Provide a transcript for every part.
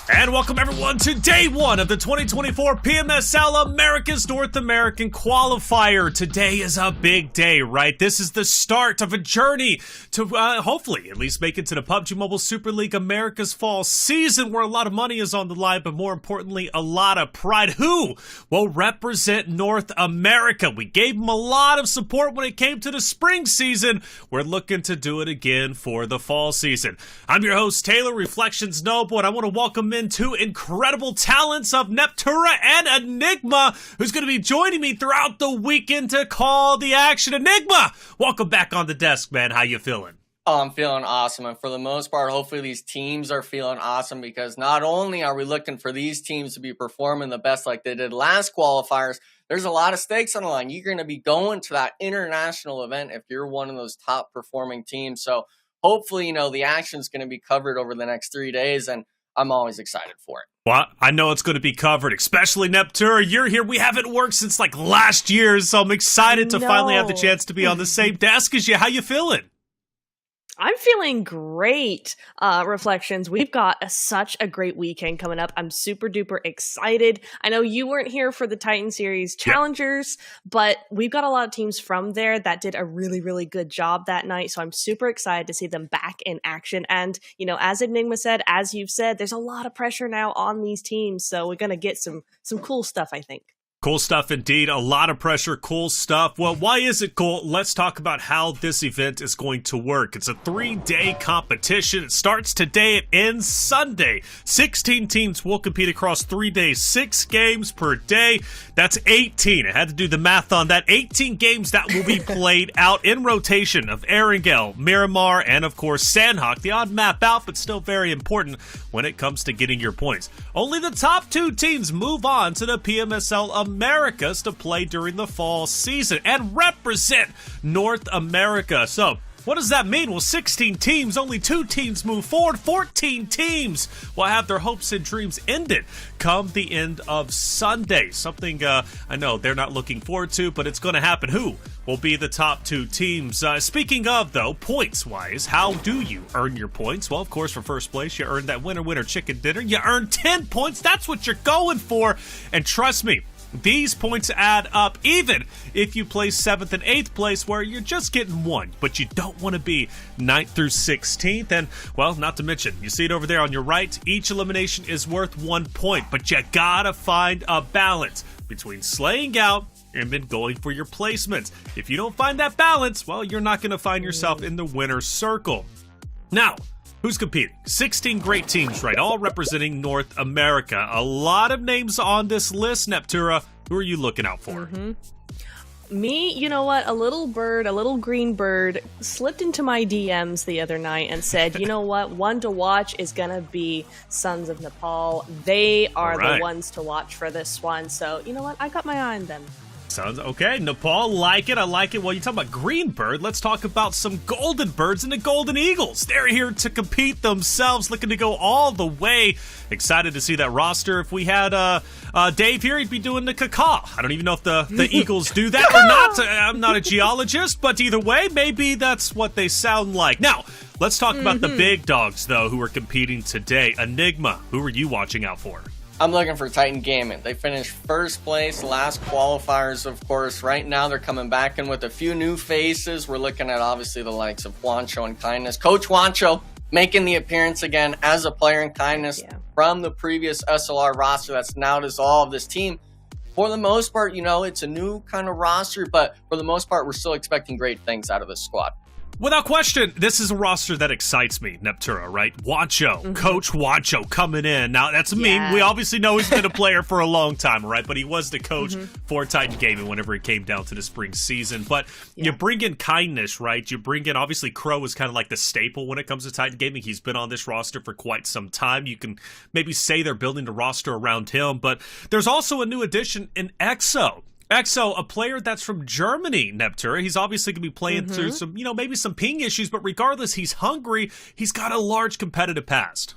And welcome everyone to day one of the 2024 PMSL Americas North American Qualifier. Today is a big day, right? This is the start of a journey to hopefully at least make it to the PUBG Mobile Super League Americas Fall season, where a lot of money is on the line, but more importantly, a lot of pride. Who will represent North America? We gave them a lot of support when it came to the spring season. We're looking to do it again for the fall season. I'm your host, Taylor, Reflections Noble, and I want to welcome in two incredible talents of Neptura and Enigma, who's going to be joining me throughout the weekend to call the action. Enigma, welcome back on the desk, man. How you feeling? Oh, I'm feeling awesome, and for the most part, hopefully these teams are feeling awesome, because not only are we looking for these teams to be performing the best like they did last qualifiers, there's a lot of stakes on the line. You're going to be going to that international event if you're one of those top performing teams. So hopefully, the action's going to be covered over the next 3 days, and I'm always excited for it. Well, I know it's going to be covered, especially Neptura. You're here. We haven't worked since like last year, so I'm excited to finally have the chance to be on the same desk as you. How you feeling? I'm feeling great, Reflections. We've got such a great weekend coming up. I'm super duper excited. I know you weren't here for the Titan Series Challengers, but we've got a lot of teams from there that did a really, really good job that night. So I'm super excited to see them back in action. And, as Enigma said, as you've said, there's a lot of pressure now on these teams. So we're going to get some cool stuff, I think. Cool stuff indeed. A lot of pressure. Cool stuff. Well, why is it cool? Let's talk about how this event is going to work. It's a 3-day competition. It starts today. It ends Sunday. 16 teams will compete across 3 days, 6 games per day. That's 18. I had to do the math on that. 18 games that will be played out in rotation of Erangel, Miramar, and of course Sanhok. The odd map out, but still very important when it comes to getting your points. Only the top 2 teams move on to the PMSL Americas to play during the fall season and represent North America. So what does that mean? Well, 16 teams, only 2 teams move forward. 14 teams will have their hopes and dreams ended come the end of Sunday. Something I know they're not looking forward to, but it's going to happen. Who will be the top 2 teams? Speaking of, though, points-wise, how do you earn your points? Well, of course, for first place, you earn that winner chicken dinner. You earn 10 points. That's what you're going for. And trust me, these points add up even if you place 7th and 8th place, where you're just getting 1, but you don't want to be 9th through 16th. And, well, not to mention, you see it over there on your right, each elimination is worth 1 point, but you gotta find a balance between slaying out and then going for your placements. If you don't find that balance, well, you're not going to find yourself in the winner's circle. Now, who's competing? 16 great teams, right? All representing North America. A lot of names on this list, Neptura. Who are you looking out for? Me, you know what? A little green bird, slipped into my DMs the other night and said, you know what? One to watch is going to be Sons of Nepal. They are the ones to watch for this one. So, you know what? I got my eye on them. Sounds okay. Nepal, like it. I like it. Well, you talk about green bird. Let's talk about some golden birds and the golden eagles. They're here to compete themselves, looking to go all the way. Excited to see that roster. If we had Dave here, he'd be doing the caca. I don't even know if the eagles do that or not. I'm not a geologist, but either way, maybe that's what they sound like. Now, let's talk about the big dogs, though, who are competing today. Enigma, who are you watching out for? I'm looking for Titan Gaming. They finished first place last qualifiers, of course. Right now, they're coming back in with a few new faces. We're looking at, obviously, the likes of Juancho and Kindness. Coach Juancho making the appearance again as a player in Kindness from the previous SLR roster that's now dissolved. This team, for the most part, you know, it's a new kind of roster, but for the most part, we're still expecting great things out of this squad. Without question, this is a roster that excites me, Neptura, right? Juancho, Coach Juancho coming in. Now, that's a meme. We obviously know he's been a player for a long time, right? But he was the coach for Titan Gaming whenever it came down to the spring season. But you bring in Kindness, right? You bring in, obviously, Crow is kind of like the staple when it comes to Titan Gaming. He's been on this roster for quite some time. You can maybe say they're building the roster around him. But there's also a new addition in EXO. EXO, a player that's from Germany, Neptura. He's obviously going to be playing through some, you know, maybe some ping issues, but regardless, he's hungry. He's got a large competitive past.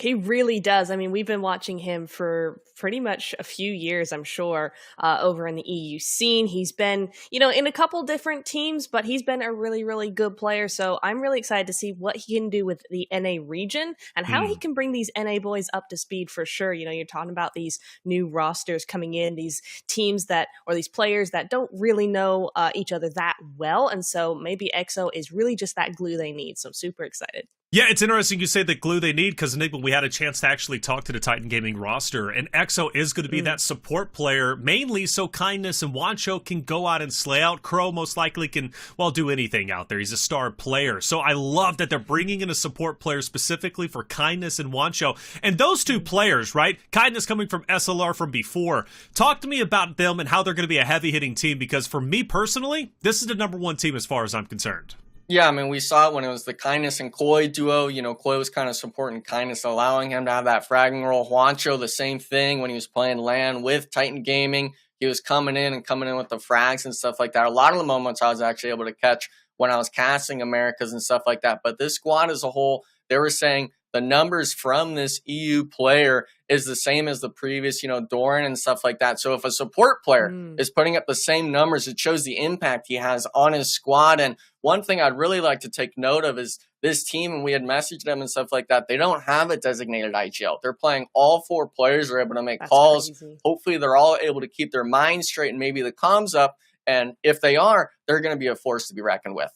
He really does. I mean, we've been watching him for pretty much a few years, I'm sure, over in the EU scene. He's been, you know, in a couple different teams, but he's been a really, really good player. So I'm really excited to see what he can do with the NA region and how he can bring these NA boys up to speed for sure. You know, you're talking about these new rosters coming in, these teams that, or these players that don't really know each other that well. And so maybe EXO is really just that glue they need. So I'm super excited. Yeah, it's interesting you say the glue they need because, Enigma, we had a chance to actually talk to the Titan Gaming roster, and EXO is going to be that support player, mainly so Kindness and Juancho can go out and slay out. Crow most likely can, well, do anything out there. He's a star player. So I love that they're bringing in a support player specifically for Kindness and Juancho. And those two players, right? Kindness coming from SLR from before. Talk to me about them and how they're going to be a heavy-hitting team because for me personally, this is the #1 team as far as I'm concerned. Yeah, I mean, we saw it when it was the Kindness and Koi duo. You know, Koi was kind of supporting Kindness, allowing him to have that fragging role. Juancho, the same thing when he was playing LAN with Titan Gaming. He was coming in with the frags and stuff like that. A lot of the moments I was actually able to catch when I was casting Americas and stuff like that. But this squad as a whole, they were saying the numbers from this EU player is the same as the previous, you know, Doran and stuff like that. So if a support player is putting up the same numbers, it shows the impact he has on his squad. And one thing I'd really like to take note of is this team, and we had messaged them and stuff like that, they don't have a designated IGL. They're playing all 4 players are able to make calls. Crazy. Hopefully they're all able to keep their minds straight and maybe the comms up. And if they are, they're going to be a force to be reckoned with.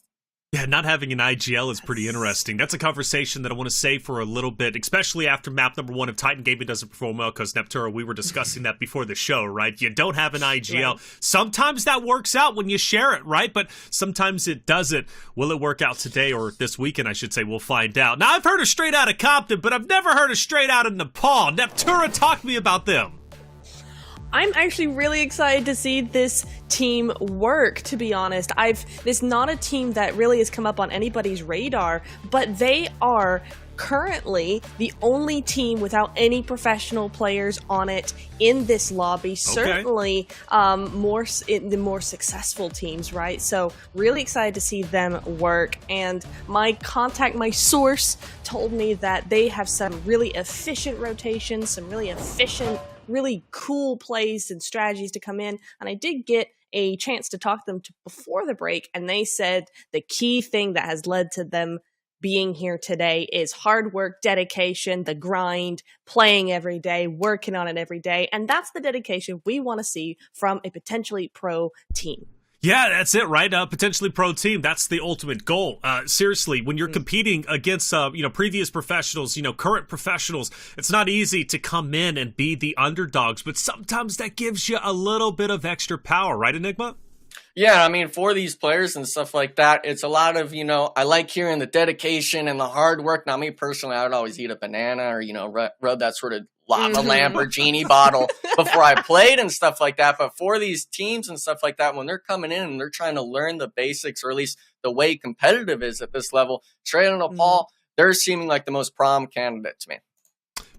Yeah, not having an IGL is pretty interesting. That's a conversation that I want to save for a little bit, especially after map #1 if Titan Gaming doesn't perform well, because Neptura, we were discussing that before the show, right? You don't have an IGL. Right. Sometimes that works out when you share it, right? But sometimes it doesn't. Will it work out today or this weekend, I should say? We'll find out. Now, I've heard of Straight Outta Compton, but I've never heard of Straight Outta Nepal. Neptura, talk to me about them. I'm actually really excited to see this team work, to be honest. It's not a team that really has come up on anybody's radar, but they are currently the only team without any professional players on it in this lobby. Certainly the more successful teams, right? So really excited to see them work. And my source told me that they have some really efficient rotations, some really efficient, really cool plays and strategies to come in. And I did get a chance to talk to them before the break, and they said the key thing that has led to them being here today is hard work, dedication, the grind, playing every day, working on it every day. And that's the dedication we want to see from a potentially pro team. Yeah, that's it, right? Potentially pro team. That's the ultimate goal. Seriously, when you're competing against, previous professionals, current professionals, it's not easy to come in and be the underdogs, but sometimes that gives you a little bit of extra power, right, Enigma? Yeah, I mean, for these players and stuff like that, it's a lot of, I like hearing the dedication and the hard work. Now, me personally, I would always eat a banana or, rub that sort of lava Lamborghini bottle before I played and stuff like that. But for these teams and stuff like that, when they're coming in and they're trying to learn the basics, or at least the way competitive is at this level, Straight Outta Nepal, they're seeming like the most prom candidate to me.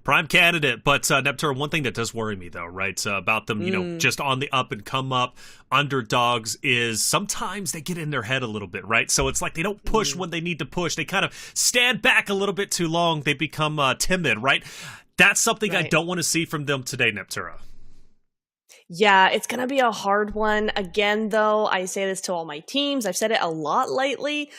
prime candidate. But Neptune, one thing that does worry me though, right, about them, you know, just on the up and come up underdogs is sometimes they get in their head a little bit, right? So it's like they don't push when they need to push. They kind of stand back a little bit too long. They become timid, right? That's something I don't want to see from them today, Neptura. Yeah, it's going to be a hard one. Again, though, I say this to all my teams. I've said it a lot lately,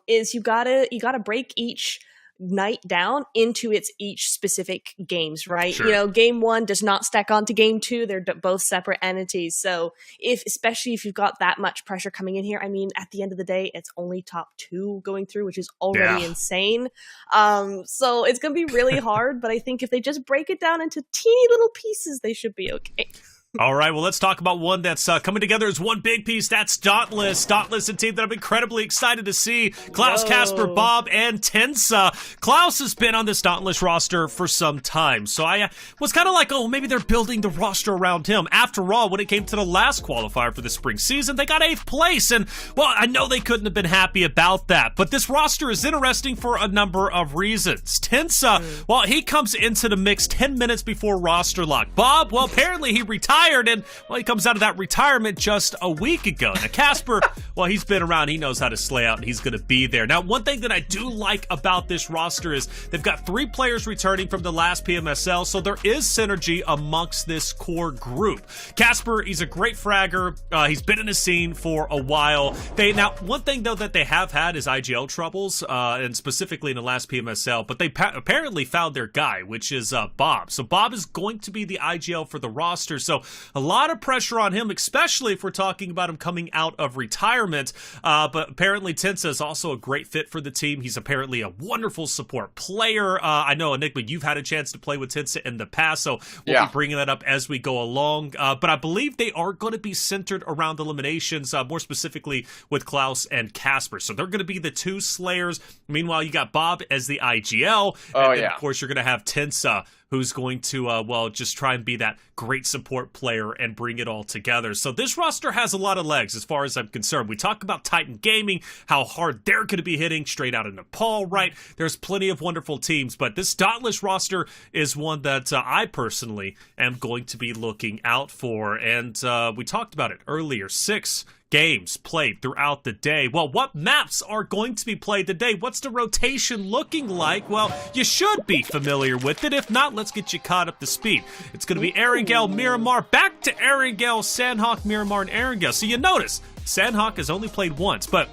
is you gotta break each night down into its each specific games, right? Sure. You know, game 1 does not stack onto game 2. They're both separate entities. So especially if you've got that much pressure coming in here, I mean, at the end of the day, it's only top 2 going through, which is already insane. So it's going to be really hard, but I think if they just break it down into teeny little pieces, they should be okay. All right, well, let's talk about one that's coming together as one big piece. That's Dauntless. Dauntless, a team that I'm incredibly excited to see. Klaus, Casper, Bob, and Tensa. Klaus has been on this Dauntless roster for some time, so I was kind of like, oh, maybe they're building the roster around him. After all, when it came to the last qualifier for the spring season, they got 8th place, and, well, I know they couldn't have been happy about that, but this roster is interesting for a number of reasons. Tensa, well, he comes into the mix 10 minutes before roster lock. Bob, well, apparently he retired. And, well, he comes out of that retirement just a week ago. Now, Casper, well, he's been around. He knows how to slay out, and he's going to be there. Now, one thing that I do like about this roster is they've got 3 players returning from the last PMSL, so there is synergy amongst this core group. Casper, he's a great fragger. He's been in the scene for a while. Now, one thing, though, that they have had is IGL troubles, and specifically in the last PMSL, but they apparently found their guy, which is Bob. So Bob is going to be the IGL for the roster, so a lot of pressure on him, especially if we're talking about him coming out of retirement. But apparently Tensa is also a great fit for the team. He's apparently a wonderful support player. I know, Enigma, you've had a chance to play with Tensa in the past, so we'll be bringing that up as we go along. But I believe they are going to be centered around eliminations, more specifically with Klaus and Casper. So they're going to be the 2 slayers. Meanwhile, you got Bob as the IGL. And then, of course, you're going to have Tensa, who's going to, well, just try and be that great support player and bring it all together. So this roster has a lot of legs as far as I'm concerned. We talk about Titan Gaming, how hard they're going to be hitting straight out of Nepal, right? There's plenty of wonderful teams, but this Dauntless roster is one that I personally am going to be looking out for. And we talked about it earlier, 6 games played throughout the day. Well, what maps are going to be played today? What's the rotation looking like? Well, you should be familiar with it. If not, let's get you caught up to speed. It's going to be Erangel, Miramar, back to Erangel, Sanhok, Miramar, and Erangel. So you notice, Sanhok has only played once, but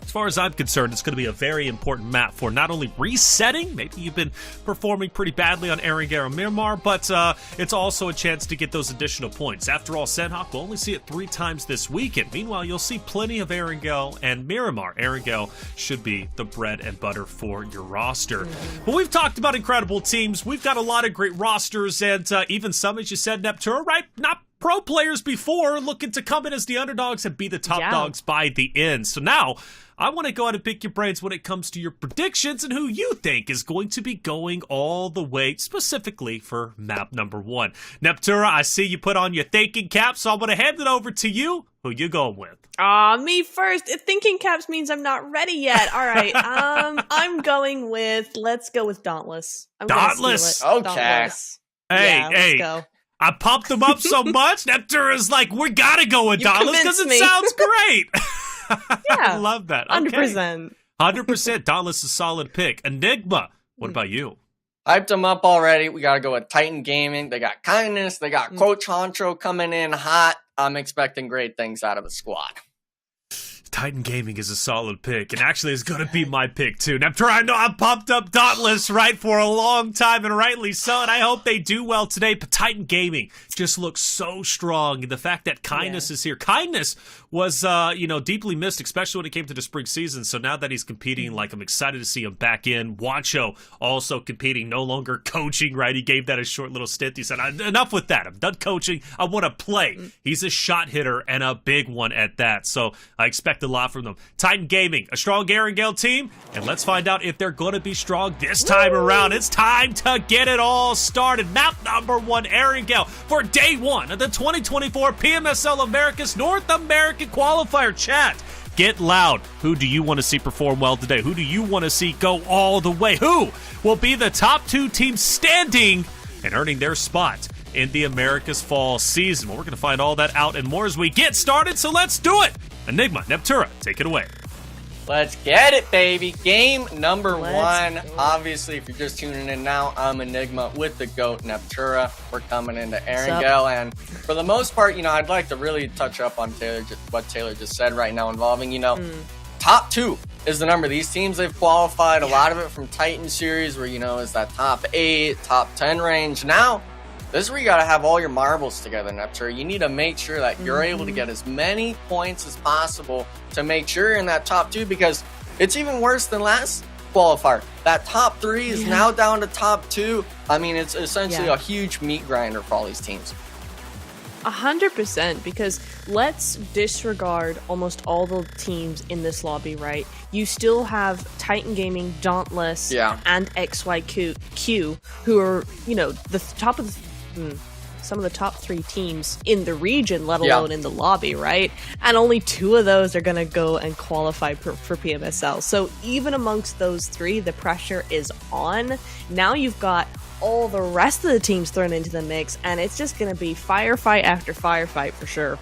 as far as I'm concerned, it's going to be a very important map for not only resetting, maybe you've been performing pretty badly on Erangel and Miramar, but it's also a chance to get those additional points. After all, Sanhok will only see it 3 times this weekend. Meanwhile, you'll see plenty of Erangel and Miramar. Erangel should be the bread and butter for your roster. But we've talked about incredible teams. We've got a lot of great rosters, and even some, as you said, Neptura, right? Not pro players before, looking to come in as the underdogs and be the top dogs by the end. So now, I want to go ahead and pick your brains when it comes to your predictions and who you think is going to be going all the way, specifically for map number 1. Neptura, I see you put on your thinking cap, so I'm going to hand it over to you. Who you going with? Me first. If thinking caps means I'm not ready yet. All right. I'm going with, let's go with Dauntless. Dauntless? Okay. Dauntless. Hey. Let's go. I pumped them up so much. Neptura's like, we got to go with Dauntless because it sounds great. I love that. Okay. 100%. 100%. Dauntless is a solid pick. Enigma, what about you? Hyped them up already. We got to go with Titan Gaming. They got Kindness. They got Coach Honcho coming in hot. I'm expecting great things out of the squad. Titan Gaming is a solid pick, and actually is going to be my pick too. Now, I know I pumped up Dauntless, right, for a long time, and rightly so, and I hope they do well today, but Titan Gaming just looks so strong. The fact that Kindness is here. Kindness was, deeply missed, especially when it came to the spring season, so now that he's competing, like, I'm excited to see him back in. Wancho also competing, no longer coaching, right? He gave that a short little stint. He said, enough with that. I'm done coaching. I want to play. He's a shot hitter, and a big one at that, so I expect a lot from them. Titan Gaming, a strong Erangel team, and let's find out if they're going to be strong this time around. It's time to get it all started. Map number 1, Erangel, for day 1 of the 2024 PMSL Americas North American Qualifier. Chat, Get loud. Who do you want to see perform well today? Who do you want to see go all the way? Who will be the top 2 teams standing and earning their spot in the Americas Fall season? Well, we're going to find all that out and more as we get started, so let's do it. Enigma, Neptura, take it away. Let's get it, baby. Game number 1. Obviously, if you're just tuning in now, I'm Enigma with the GOAT, Neptura. We're coming into Erangel, and for the most part, I'd like to really touch up on what Taylor just said right now involving, top 2 is the number. These teams, they've qualified, a lot of it from Titan Series where, is that top 8, top 10 range. Now, this is where you got to have all your marbles together, Neptura. You need to make sure that you're able to get as many points as possible to make sure you're in that top 2, because it's even worse than last qualifier. That top 3 is now down to top 2. I mean, it's essentially a huge meat grinder for all these teams. 100%, because let's disregard almost all the teams in this lobby, right? You still have Titan Gaming, Dauntless, and XYQ, who are, the top of some of the top 3 teams in the region, let alone in the lobby, right? And only 2 of those are going to go and qualify for PMSL. So even amongst those 3, the pressure is on. Now you've got all the rest of the teams thrown into the mix, and it's just going to be firefight after firefight for sure.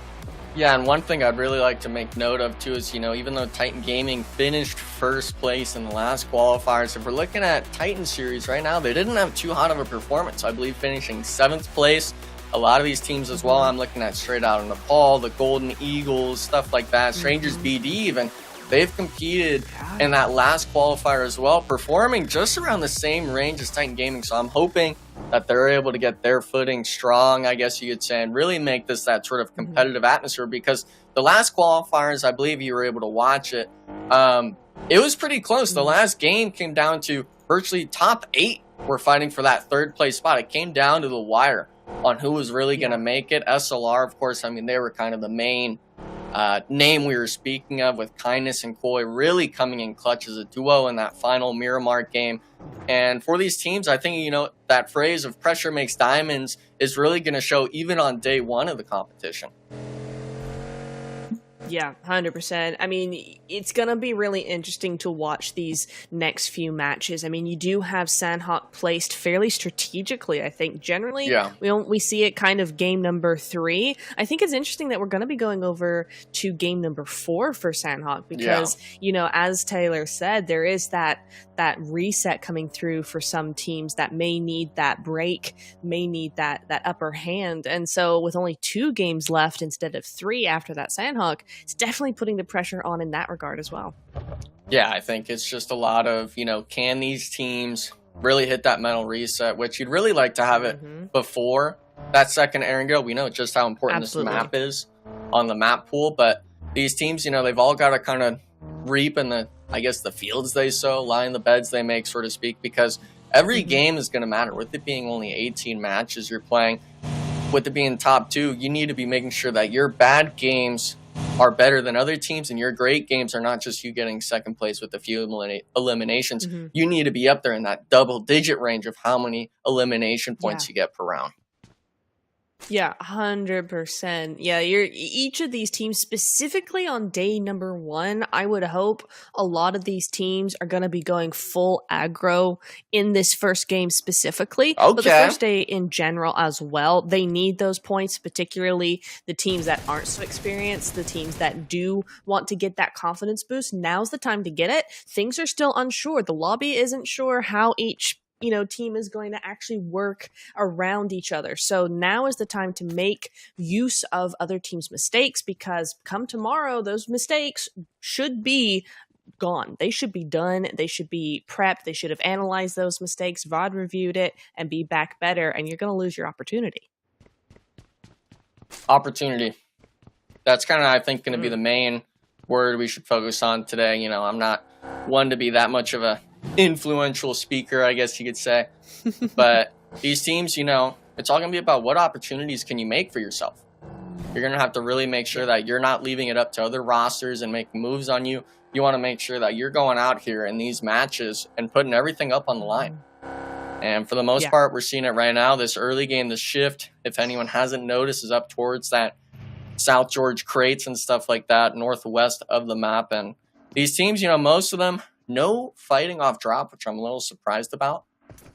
Yeah, and one thing I'd really like to make note of too is, even though Titan Gaming finished first place in the last qualifiers, if we're looking at Titan Series right now, they didn't have too hot of a performance. I believe finishing 7th place. A lot of these teams as well, I'm looking at straight out of Nepal, the Golden Eagles, stuff like that, StrangersBD even. They've competed in that last qualifier as well, performing just around the same range as Titan Gaming. So I'm hoping that they're able to get their footing strong, I guess you could say, and really make this that sort of competitive atmosphere, because the last qualifiers, I believe you were able to watch it. It was pretty close. The last game came down to virtually top 8 were fighting for that 3rd place spot. It came down to the wire on who was really going to make it. SLR, of course, I mean, they were kind of the main name we were speaking of, with Kindness and Koi really coming in clutch as a duo in that final Miramar game. And for these teams, I think, that phrase of pressure makes diamonds is really going to show even on day 1 of the competition. Yeah, 100%. I mean, it's going to be really interesting to watch these next few matches. I mean, you do have Sanhok placed fairly strategically, I think. Generally, we see it kind of game number 3. I think it's interesting that we're going to be going over to game number 4 for Sanhok because, as Taylor said, there is that reset coming through for some teams that may need that break, may need that upper hand. And so with only 2 games left instead of 3 after that Sanhok, it's definitely putting the pressure on in that regard as well. Yeah, I think it's just a lot of, can these teams really hit that mental reset, which you'd really like to have it before that second Erangel. We know just how important this map is on the map pool, but these teams, they've all got to kind of reap in the fields they sow, lie in the beds they make, so to speak, because every game is going to matter. With it being only 18 matches you're playing, with it being top 2, you need to be making sure that your bad games are better than other teams and your great games are not just you getting 2nd place with a few eliminations. You need to be up there in that double-digit range of how many elimination points you get per round. Yeah, 100%. Yeah, each of these teams, specifically on day number 1, I would hope a lot of these teams are going to be going full aggro in this first game specifically. But the first day in general as well, they need those points, particularly the teams that aren't so experienced, the teams that do want to get that confidence boost. Now's the time to get it. Things are still unsure. The lobby isn't sure how each team is going to actually work around each other. So now is the time to make use of other teams' mistakes, because come tomorrow, those mistakes should be gone. They should be done. They should be prepped. They should have analyzed those mistakes, VOD reviewed it, and be back better, and you're going to lose your opportunity. Opportunity. That's kind of, I think, going to be the main word we should focus on today. I'm not one to be that much of a influential speaker, I guess you could say, but these teams, it's all gonna be about what opportunities can you make for yourself. You're gonna have to really make sure that you're not leaving it up to other rosters and making moves on you. You want to make sure that you're going out here in these matches and putting everything up on the line. And for the most part, we're seeing it right now. This early game, the shift, if anyone hasn't noticed, is up towards that South George crates and stuff like that, northwest of the map. And these teams, you know, most of them, no fighting off drop, which I'm a little surprised about.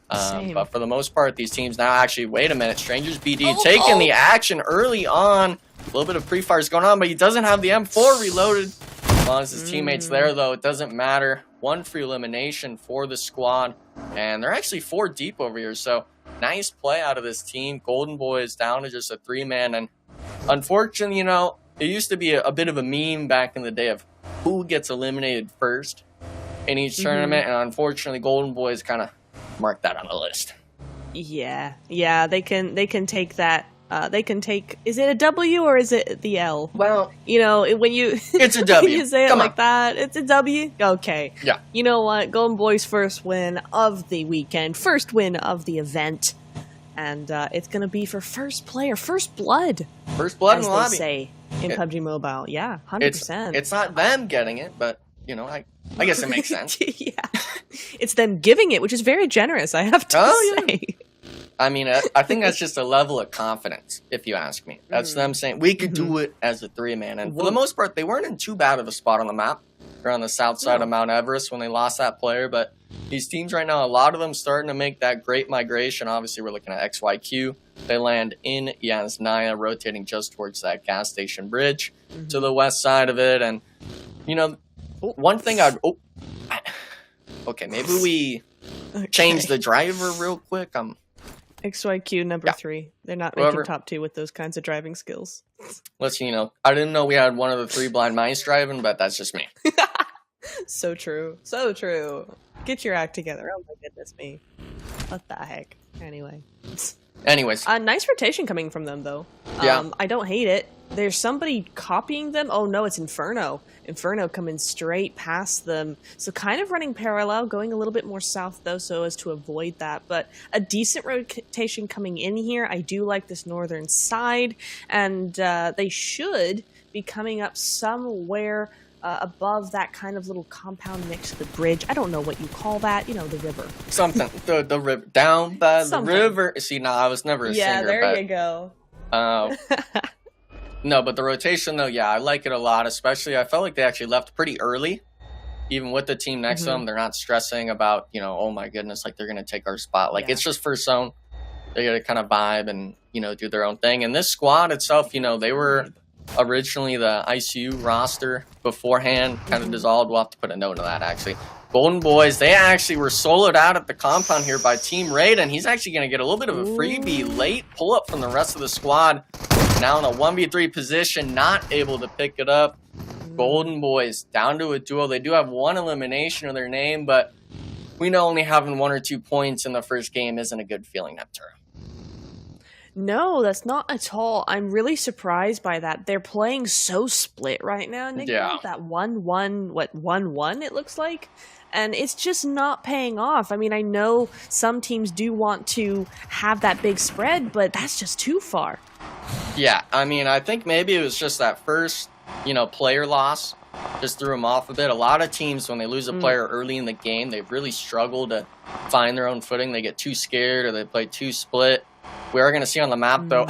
But for the most part, these teams now actually, wait a minute, StrangersBD taking the action early on. A little bit of pre-fire is going on, but he doesn't have the M4 reloaded. As long as his teammate's there, though, it doesn't matter. One free elimination for the squad, and they're actually 4 deep over here. So nice play out of this team. Golden Boys down to just a 3-man, and unfortunately, you know, it used to be a bit of a meme back in the day of who gets eliminated first in each tournament, and unfortunately, Golden Boys kind of mark that on the list. Yeah, they can take that. They can take. Is it a W or is it the L? Well, you know, when you it's a W. you say it Come like on. that, it's a W. Okay. Yeah. You know what? Golden Boys' first win of the weekend, first win of the event, and it's gonna be for first player, first blood. First blood as in the they lobby. say in PUBG Mobile. Yeah, 100%. It's not them getting it, but you know, I guess it makes sense. Yeah, it's them giving it, which is very generous, I have to say. Yeah. I mean, I think that's just a level of confidence, if you ask me. That's them saying, we could do it as a 3-man. And for the most part, they weren't in too bad of a spot on the map. They're on the south side of Mount Everest when they lost that player. But these teams right now, a lot of them starting to make that great migration. Obviously, we're looking at XYQ. They land in Yasnaya, rotating just towards that gas station bridge to the west side of it. And, you know, one thing okay, maybe we change the driver real quick. XYQ number 3. They're not making top 2 with those kinds of driving skills. Let's, you know, I didn't know we had one of the 3 blind mice driving, but that's just me. So true. So true. Get your act together. Oh my goodness me. What the heck? Anyways. Nice rotation coming from them, though. Yeah. I don't hate it. There's somebody copying them. Oh no, it's Inferno. Inferno coming straight past them. So kind of running parallel, going a little bit more south though, so as to avoid that. But a decent rotation coming in here. I do like this northern side. And they should be coming up somewhere above that kind of little compound next to the bridge. I don't know what you call that. You know, the river. Something. the river. Down by the river. See, no, I was never a singer. Yeah, there you go. No, but the rotation, though, yeah, I like it a lot. Especially, I felt like they actually left pretty early. Even with the team next to them, they're not stressing about, you know, oh my goodness, like they're going to take our spot. Like, it's just first zone. They got to kind of vibe and, you know, do their own thing. And this squad itself, you know, they were originally the ICU roster beforehand, kind of dissolved. We'll have to put a note of that, actually. Golden Boys, they actually were soloed out at the compound here by Team Raid, and he's actually going to get a little bit of a freebie late pull-up from the rest of the squad. Now in a 1v3 position, not able to pick it up. Golden Boys down to a duo. They do have 1 elimination of their name, but we know only having 1 or 2 points in the first game isn't a good feeling, Neptune. No, that's not at all. I'm really surprised by that. They're playing so split right now, Nick. Yeah. That 1-1 it looks like. And it's just not paying off. I mean, I know some teams do want to have that big spread, but that's just too far. Yeah, I mean, I think maybe it was just that first, you know, player loss just threw them off a bit. A lot of teams, when they lose a player early in the game, they really struggle to find their own footing. They get too scared or they play too split. We are going to see on the map, though,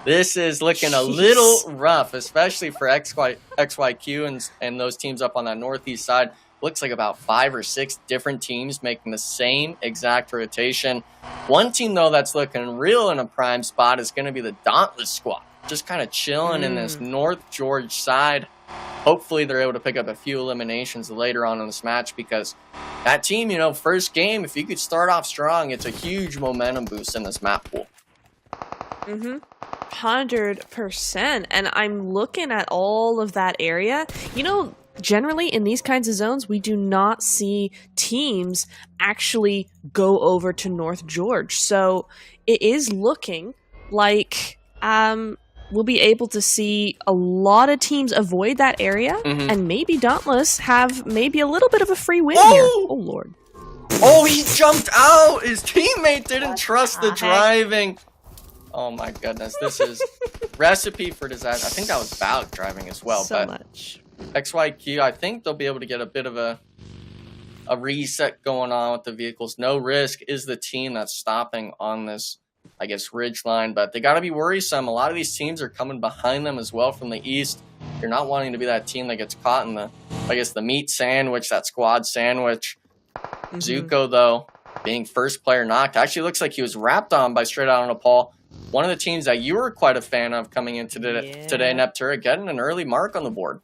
this is looking a little rough, especially for XYQ and those teams up on that northeast side. Looks like about 5 or 6 different teams making the same exact rotation. One team, though, that's looking real in a prime spot is going to be the Dauntless squad. Just kind of chilling in this North George side. Hopefully they're able to pick up a few eliminations later on in this match, because that team, you know, first game, if you could start off strong, it's a huge momentum boost in this map pool. 100%. And I'm looking at all of that area. You know, generally in these kinds of zones, we do not see teams actually go over to North George. So it is looking like we'll be able to see a lot of teams avoid that area, and maybe Dauntless have maybe a little bit of a free win here. Oh, Lord. Oh, he jumped out! His teammate didn't trust the driving. Oh my goodness, this is recipe for disaster. I think that was Valk driving as well. So much. XYQ, I think they'll be able to get a bit of a reset going on with the vehicles. No Risk is the team that's stopping on this I guess, ridge line, but they got to be worrisome. A lot of these teams are coming behind them as well from the east. You're not wanting to be that team that gets caught in the, I guess, the meat sandwich, that squad sandwich. Zuko, though, being first player knocked, actually looks like he was wrapped on by Straight Outta Nepal. One of the teams that you were quite a fan of coming into today, Neptura, getting an early mark on the board.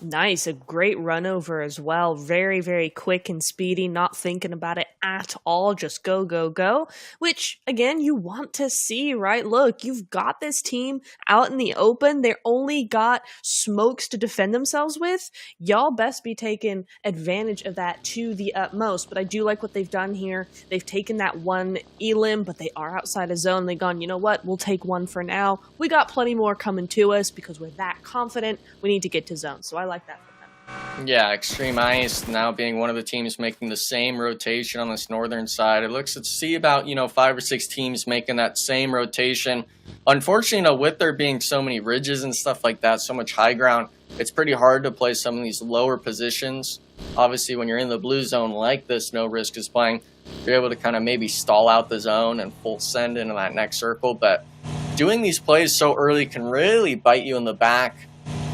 Nice. A great run over as well. Very, very quick and speedy, not thinking about it at all. Just go, go, go. Which, again, you want to see, right? Look, you've got this team out in the open. They only got smokes to defend themselves with. Y'all best be taking advantage of that to the utmost. But I do like what they've done here. They've taken that one elim, but they are outside of zone. They've gone, you know what? We'll take one for now. We got plenty more coming to us because we're that confident. We need to get to zone. So I like that for them. Yeah, Xtreme Ice now being one of the teams making the same rotation on this northern side. It looks to see about, 5 or 6 teams making that same rotation. Unfortunately, with there being so many ridges and stuff like that, so much high ground, it's pretty hard to play some of these lower positions. Obviously, when you're in the blue zone like this, No Risk is playing, you're able to kind of maybe stall out the zone and full send into that next circle. But doing these plays so early can really bite you in the back.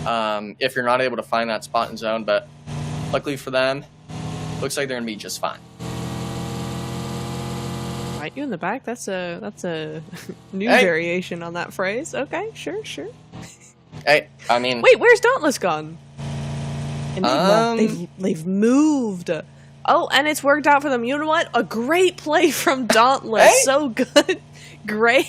If you're not able to find that spot in zone, but luckily for them, looks like they're gonna be just fine. Right, you in the back. That's a new variation on that phrase. Okay, sure. Hey, I mean, wait, where's Dauntless gone? They've moved. Oh, and it's worked out for them. You know what? A great play from Dauntless. Hey. So good, great.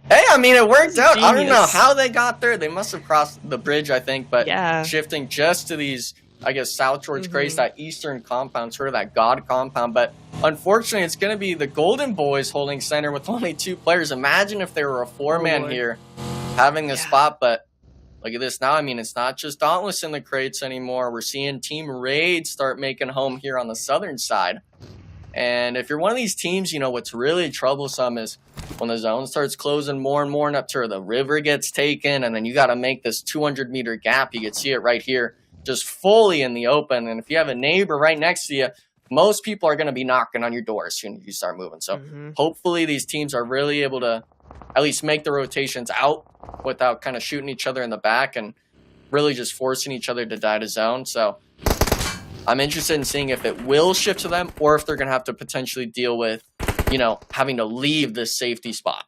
Hey, I mean, it worked out. Genius. I don't know how they got there. They must have crossed the bridge, I think, but yeah. Shifting just to these, I guess, South George Grace, that eastern compound, sort of that God compound. But unfortunately, it's going to be the Golden Boys holding center with only 2 players. Imagine if they were a 4-man here having this spot, but look at this now. I mean, it's not just Dauntless in the crates anymore. We're seeing Team Raid start making home here on the southern side. And if you're one of these teams, what's really troublesome is when the zone starts closing more and more up to the river gets taken, and then you got to make this 200-meter gap. You can see it right here, just fully in the open. And if you have a neighbor right next to you, most people are going to be knocking on your door as soon as you start moving. So hopefully these teams are really able to at least make the rotations out without kind of shooting each other in the back and really just forcing each other to die to zone. So I'm interested in seeing if it will shift to them or if they're going to have to potentially deal with, having to leave this safety spot.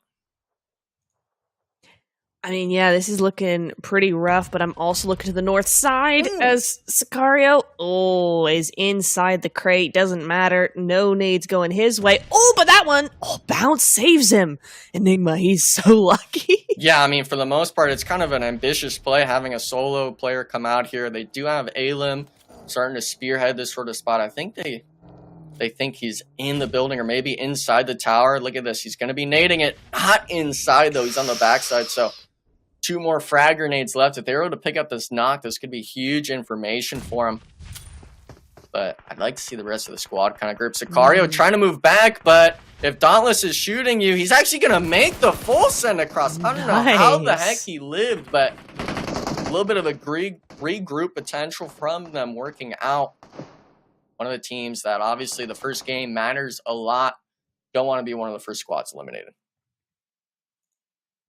I mean, yeah, this is looking pretty rough, but I'm also looking to the north side as Sicario, is inside the crate. Doesn't matter. No nades going his way. Oh, but that one, bounce saves him. Enigma, he's so lucky. Yeah, I mean, for the most part, it's kind of an ambitious play having a solo player come out here. They do have Alim starting to spearhead this sort of spot. I think they think he's in the building or maybe inside the tower. Look at this. He's going to be nading it. Not inside, though. He's on the backside, so 2 more frag grenades left. If they were able to pick up this knock, this could be huge information for him. But I'd like to see the rest of the squad kind of group. Sicario trying to move back, but if Dauntless is shooting you, he's actually going to make the full send across. I don't know how the heck he lived, but a little bit of a regroup potential from them working out. One of the teams that obviously the first game matters a lot. Don't want to be one of the first squads eliminated.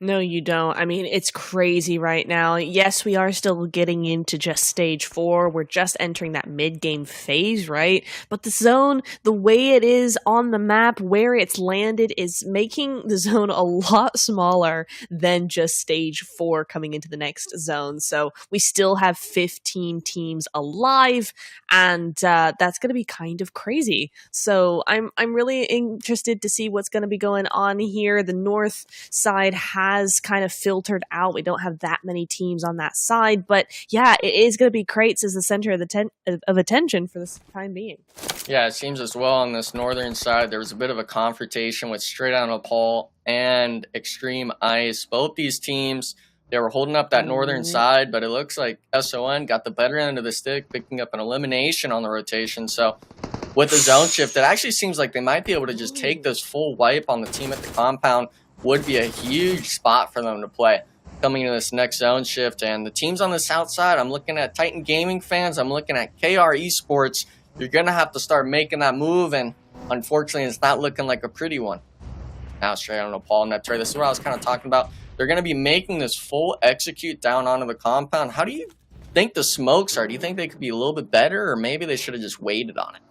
No, you don't. I mean, it's crazy right now. Yes, we are still getting into just stage 4. We're just entering that mid-game phase, right? But the zone, the way it is on the map, where it's landed, is making the zone a lot smaller than just stage 4 coming into the next zone. So we still have 15 teams alive, and that's going to be kind of crazy. So I'm really interested to see what's going to be going on here. The north side has kind of filtered out. We don't have that many teams on that side, but yeah, it is going to be crates as the center of attention for the time being. Yeah, it seems as well on this northern side, there was a bit of a confrontation with Straight Outta Nepal and Xtreme Ice. Both these teams, they were holding up that northern side, but it looks like SON got the better end of the stick, picking up an elimination on the rotation. So with the zone shift, it actually seems like they might be able to just take this full wipe on the team at the compound. Would be a huge spot for them to play coming into this next zone shift. And the teams on the south side, I'm looking at Titan Gaming fans, I'm looking at KR Esports. You're going to have to start making that move, and unfortunately, it's not looking like a pretty one. now straight on Nepal. Neptune, this is what I was kind of talking about. They're going to be making this full execute down onto the compound. How do you think the smokes are? Do you think they could be a little bit better, or maybe they should have just waited on it?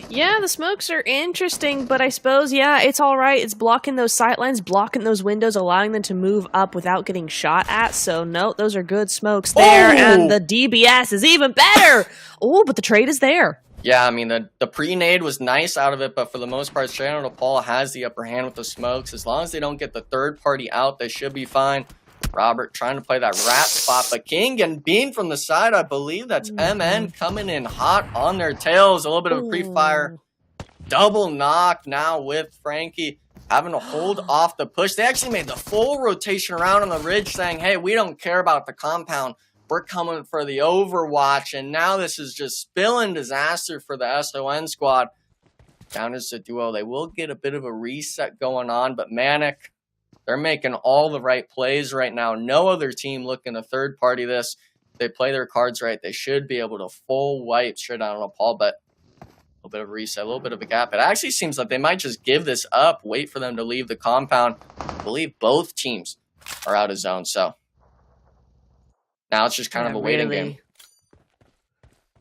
Yeah, the smokes are interesting, but I suppose, yeah, it's all right. It's blocking those sightlines, blocking those windows, allowing them to move up without getting shot at. So, no, those are good smokes there, and the DBS is even better. Oh, but the trade is there. Yeah, I mean, the pre-nade was nice out of it, but for the most part, straight on Nepal has the upper hand with the smokes. As long as they don't get the third party out, they should be fine. Robert trying to play that wrap spot, but King and Bean from the side, I believe that's MN coming in hot on their tails. A little bit of a pre-fire. Double knock now with Frankie having to hold off the push. They actually made the full rotation around on the ridge saying, hey, we don't care about the compound. We're coming for the overwatch. And now this is just spilling disaster for the SON squad. Down as a duo. They will get a bit of a reset going on, but MANIC, they're making all the right plays right now. No other team looking to third party this. If they play their cards right, they should be able to full wipe straight out on Nepal, but a little bit of a reset, a little bit of a gap. It actually seems like they might just give this up, wait for them to leave the compound. I believe both teams are out of zone, so now it's just kind of a waiting game.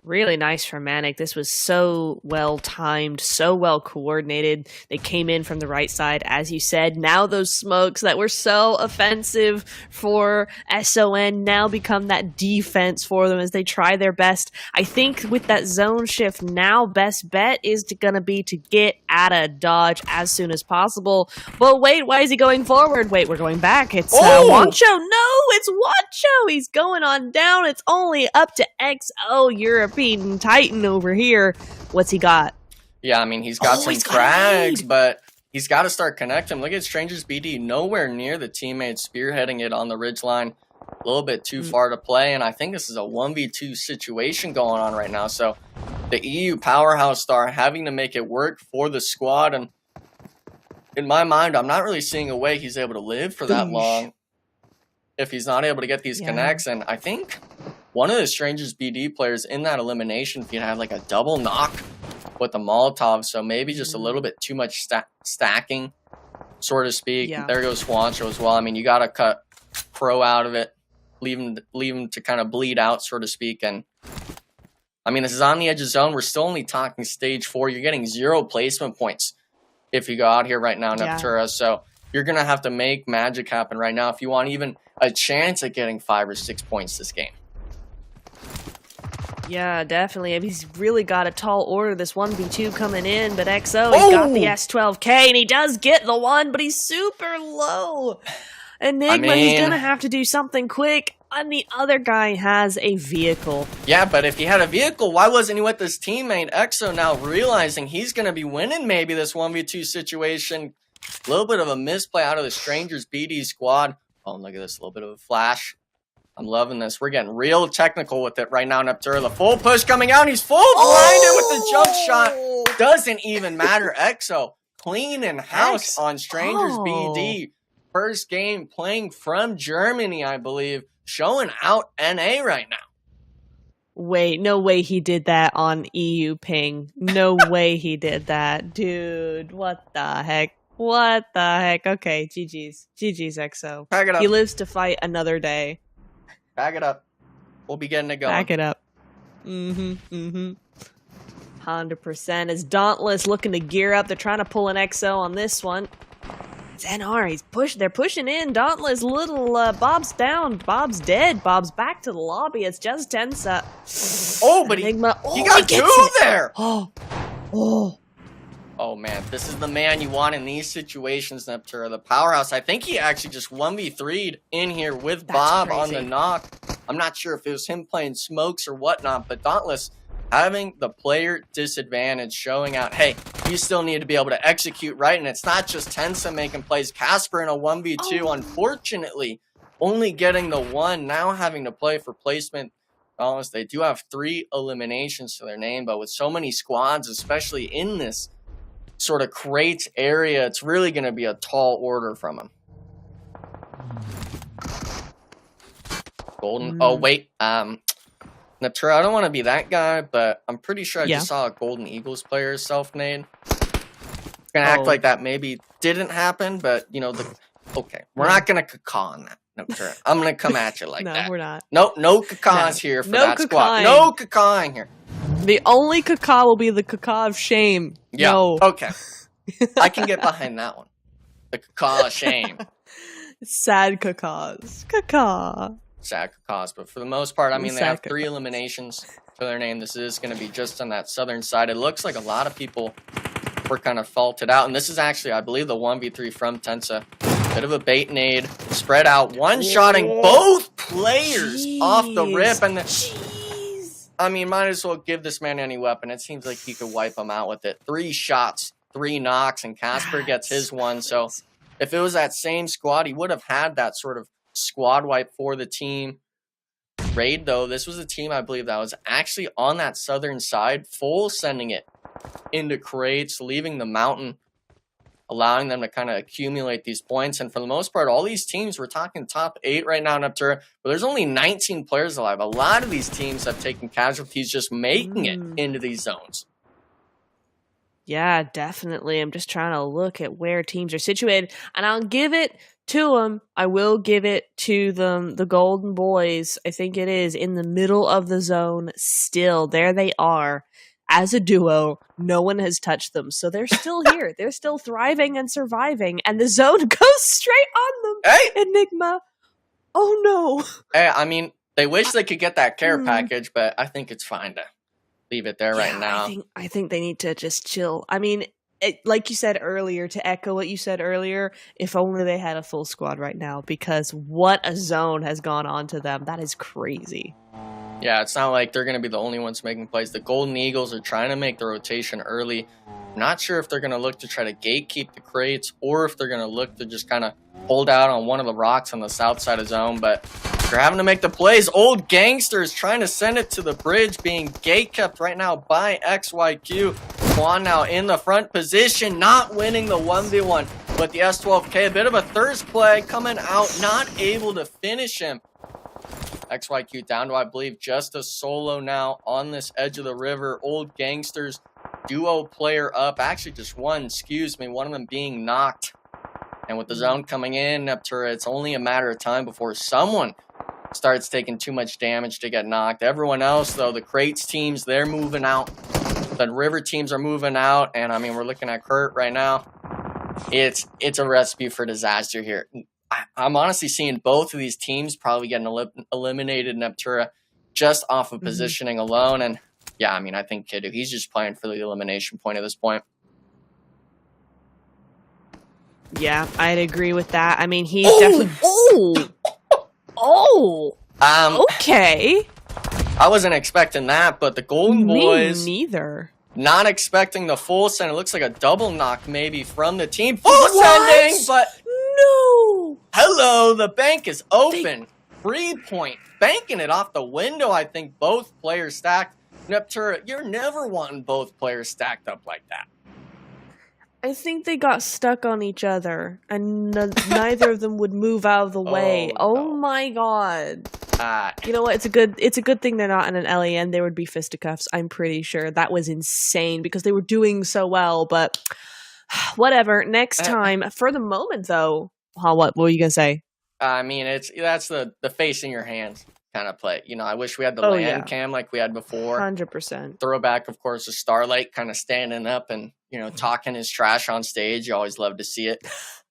Really nice for MANIC. This was so well timed, so well coordinated. They came in from the right side, as you said. Now those smokes that were so offensive for SON now become that defense for them as they try their best. I think with that zone shift now, best bet is going to be to get out of dodge as soon as possible. But wait, why is he going forward? Wait, we're going back. It's Wancho. No, it's Wancho. He's going on down. It's only up to XO European Titan over here. What's he got? Yeah, I mean, he's got some frags, but he's got to start connecting. Look at StrangersBD, nowhere near the teammates spearheading it on the ridgeline. A little bit too far to play, and I think this is a 1v2 situation going on right now. So the EU powerhouse star having to make it work for the squad, and in my mind, I'm not really seeing a way he's able to live for that long if he's not able to get these connects. And I think one of the StrangersBD players in that elimination feed had like a double knock with the Molotov, so maybe just a little bit too much stacking, so to speak. Yeah. There goes Juancho as well. I mean, you got to cut Pro out of it, leave him to kind of bleed out, so to speak. And I mean, this is on the edge of zone. We're still only talking stage 4. You're getting 0 placement points if you go out here right now, Neptura. So you're going to have to make magic happen right now if you want even a chance at getting 5 or 6 points this game. Yeah, definitely. He's really got a tall order, this 1v2 coming in, but XO, he's got the S12K, and he does get the one, but he's super low. Enigma, he's going to have to do something quick, and the other guy has a vehicle. Yeah, but if he had a vehicle, why wasn't he with his teammate? XO now realizing he's going to be winning maybe this 1v2 situation. A little bit of a misplay out of the StrangersBD squad. Oh, look at this, a little bit of a flash. I'm loving this. We're getting real technical with it right now, Neptura. The full push coming out. He's full blinded with the jump shot. Doesn't even matter. XO clean in house on StrangersBD. First game playing from Germany, I believe. Showing out NA right now. Wait, no way he did that on EU ping. No way he did that. Dude, what the heck? What the heck? Okay, GG's. GG's, XO. Pack it up. He lives to fight another day. Back it up. We'll be getting it going. Back it up. 100%. As Dauntless looking to gear up. They're trying to pull an XO on this one. It's NR. They're pushing in. Dauntless, little Bob's down. Bob's dead. Bob's back to the lobby. It's just Tensa. Oh, but Enigma. He got 2 there. Oh, man. This is the man you want in these situations, Neptura. The powerhouse. I think he actually just 1v3'd in here with Bob on the knock. I'm not sure if it was him playing smokes or whatnot, but Dauntless having the player disadvantage, showing out, hey, you still need to be able to execute right, and it's not just Tensa making plays. Casper in a 1v2, unfortunately, only getting the 1, now having to play for placement. Dauntless, they do have 3 eliminations to their name, but with so many squads, especially in this sort of crate area, it's really going to be a tall order from him. Golden. Oh, wait. Neptura, I don't want to be that guy, but I'm pretty sure I just saw a Golden Eagles player self-nade. Gonna act like that maybe didn't happen, but you know, okay, we're not gonna caca on that. No, sure. I'm gonna come at you like that. No, we're not. No cacas here for no that squad. No caca here. The only caca will be the caca of shame. Yeah. No. Okay. I can get behind that one. The caca of shame. Sad cacas. Caca. Sad cacas, but for the most part, I mean, they have 3 cacas. eliminations to their name. This is going to be just on that southern side. It looks like a lot of people were kind of faulted out, and this is actually, I believe, the 1v3 from Tensa. Bit of a bait nade, spread out, one-shotting both players off the rip, and I mean, might as well give this man any weapon. It seems like he could wipe him out with it. 3 shots, 3 knocks, and Casper gets his one. So if it was that same squad, he would have had that sort of squad wipe for the team. Raid, though, this was a team, I believe, that was actually on that southern side, full sending it into crates, leaving the mountain, allowing them to kind of accumulate these points. And for the most part, all these teams, we're talking top 8 right now in Outta, but there's only 19 players alive. A lot of these teams have taken casualties just making it into these zones. Yeah, definitely. I'm just trying to look at where teams are situated, and I'll give it to them. I will give it to them. The Golden Boys, I think it is, in the middle of the zone still. There they are. As a duo, no one has touched them. So they're still here. They're still thriving and surviving. And the zone goes straight on them. Hey! Enigma. Oh, no. Hey, I mean, they wish they could get that care package, but I think it's fine to leave it there right now. I think they need to just chill. I mean, like you said earlier, to echo what you said earlier, if only they had a full squad right now, because what a zone has gone on to them. That is crazy. Yeah, it's not like they're going to be the only ones making plays. The Golden Eagles are trying to make the rotation early. Not sure if they're going to look to try to gatekeep the crates or if they're going to look to just kind of hold out on one of the rocks on the south side of zone. But they're having to make the plays. Old Gangsters trying to send it to the bridge, being gate kept right now by XYQ. Quan now in the front position, not winning the 1v1. But the S12K, a bit of a thirst play coming out, not able to finish him. XYQ down to, I believe, just a solo now on this edge of the river. Old Gangsters duo player up. Actually, just one, excuse me. One of them being knocked. And with the zone coming in, Neptura, it's only a matter of time before someone starts taking too much damage to get knocked. Everyone else, though, the crates teams, they're moving out. The river teams are moving out. And, I mean, we're looking at Kurt right now. It's a recipe for disaster here. I'm honestly seeing both of these teams probably getting eliminated in Neptura just off of positioning alone. And yeah, I mean, I think Kiddu, he's just playing for the elimination point at this point. Yeah, I'd agree with that. I mean, he's definitely... Okay. I wasn't expecting that, but the Golden Boys... Me neither. Not expecting the full send. It looks like a double knock maybe from the team. Full sending, but... No! Hello, the bank is open. 3 point. Banking it off the window, I think both players stacked. Neptura, you're never wanting both players stacked up like that. I think they got stuck on each other, and neither of them would move out of the way. Oh my god. You know what? It's a good thing they're not in an LAN. There would be fisticuffs, I'm pretty sure. That was insane because they were doing so well, but... Whatever. Next time. For the moment, though, what were you gonna say? I mean, that's the face in your hands kind of play. You know, I wish we had the land cam like we had before. 100%. Throwback, of course, is Starlight kind of standing up and talking his trash on stage. You always love to see it.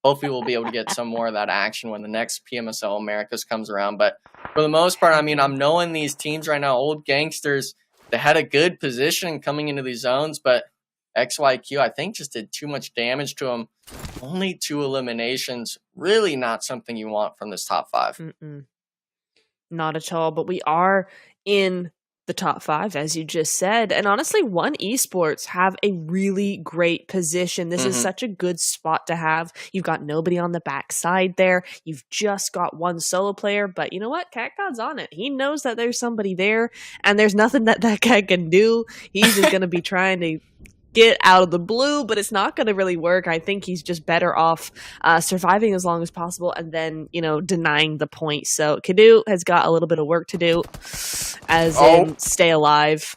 Hopefully, we'll be able to get some more of that action when the next PMSL Americas comes around. But for the most part, I mean, I'm knowing these teams right now. Old Gangsters, they had a good position coming into these zones, but XYQ, I think, just did too much damage to him. Only 2 eliminations. Really not something you want from this top 5. Not at all, but we are in the top 5, as you just said. And honestly, One Esports have a really great position. This is such a good spot to have. You've got nobody on the backside there. You've just got one solo player. But you know what? Cat God's on it. He knows that there's somebody there, and there's nothing that guy can do. He's just going to be trying to get out of the blue, but it's not going to really work. I think he's just better off surviving as long as possible and then, denying the point. So Kiddu has got a little bit of work to do, as in stay alive.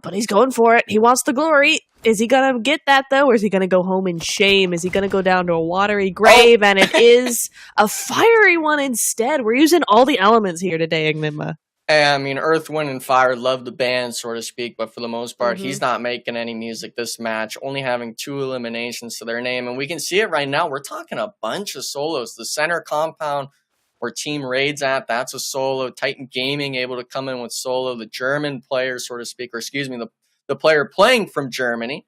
But he's going for it. He wants the glory. Is he going to get that, though, or is he going to go home in shame? Is he going to go down to a watery grave, and it is a fiery one instead? We're using all the elements here today, Enigma. I mean, Earth, Wind, and Fire love the band, so to speak, but for the most part, he's not making any music this match, only having 2 eliminations to their name. And we can see it right now. We're talking a bunch of solos. The center compound where Team Raid's at, that's a solo. Titan Gaming able to come in with solo. The German player, so to speak, or excuse me, the player playing from Germany,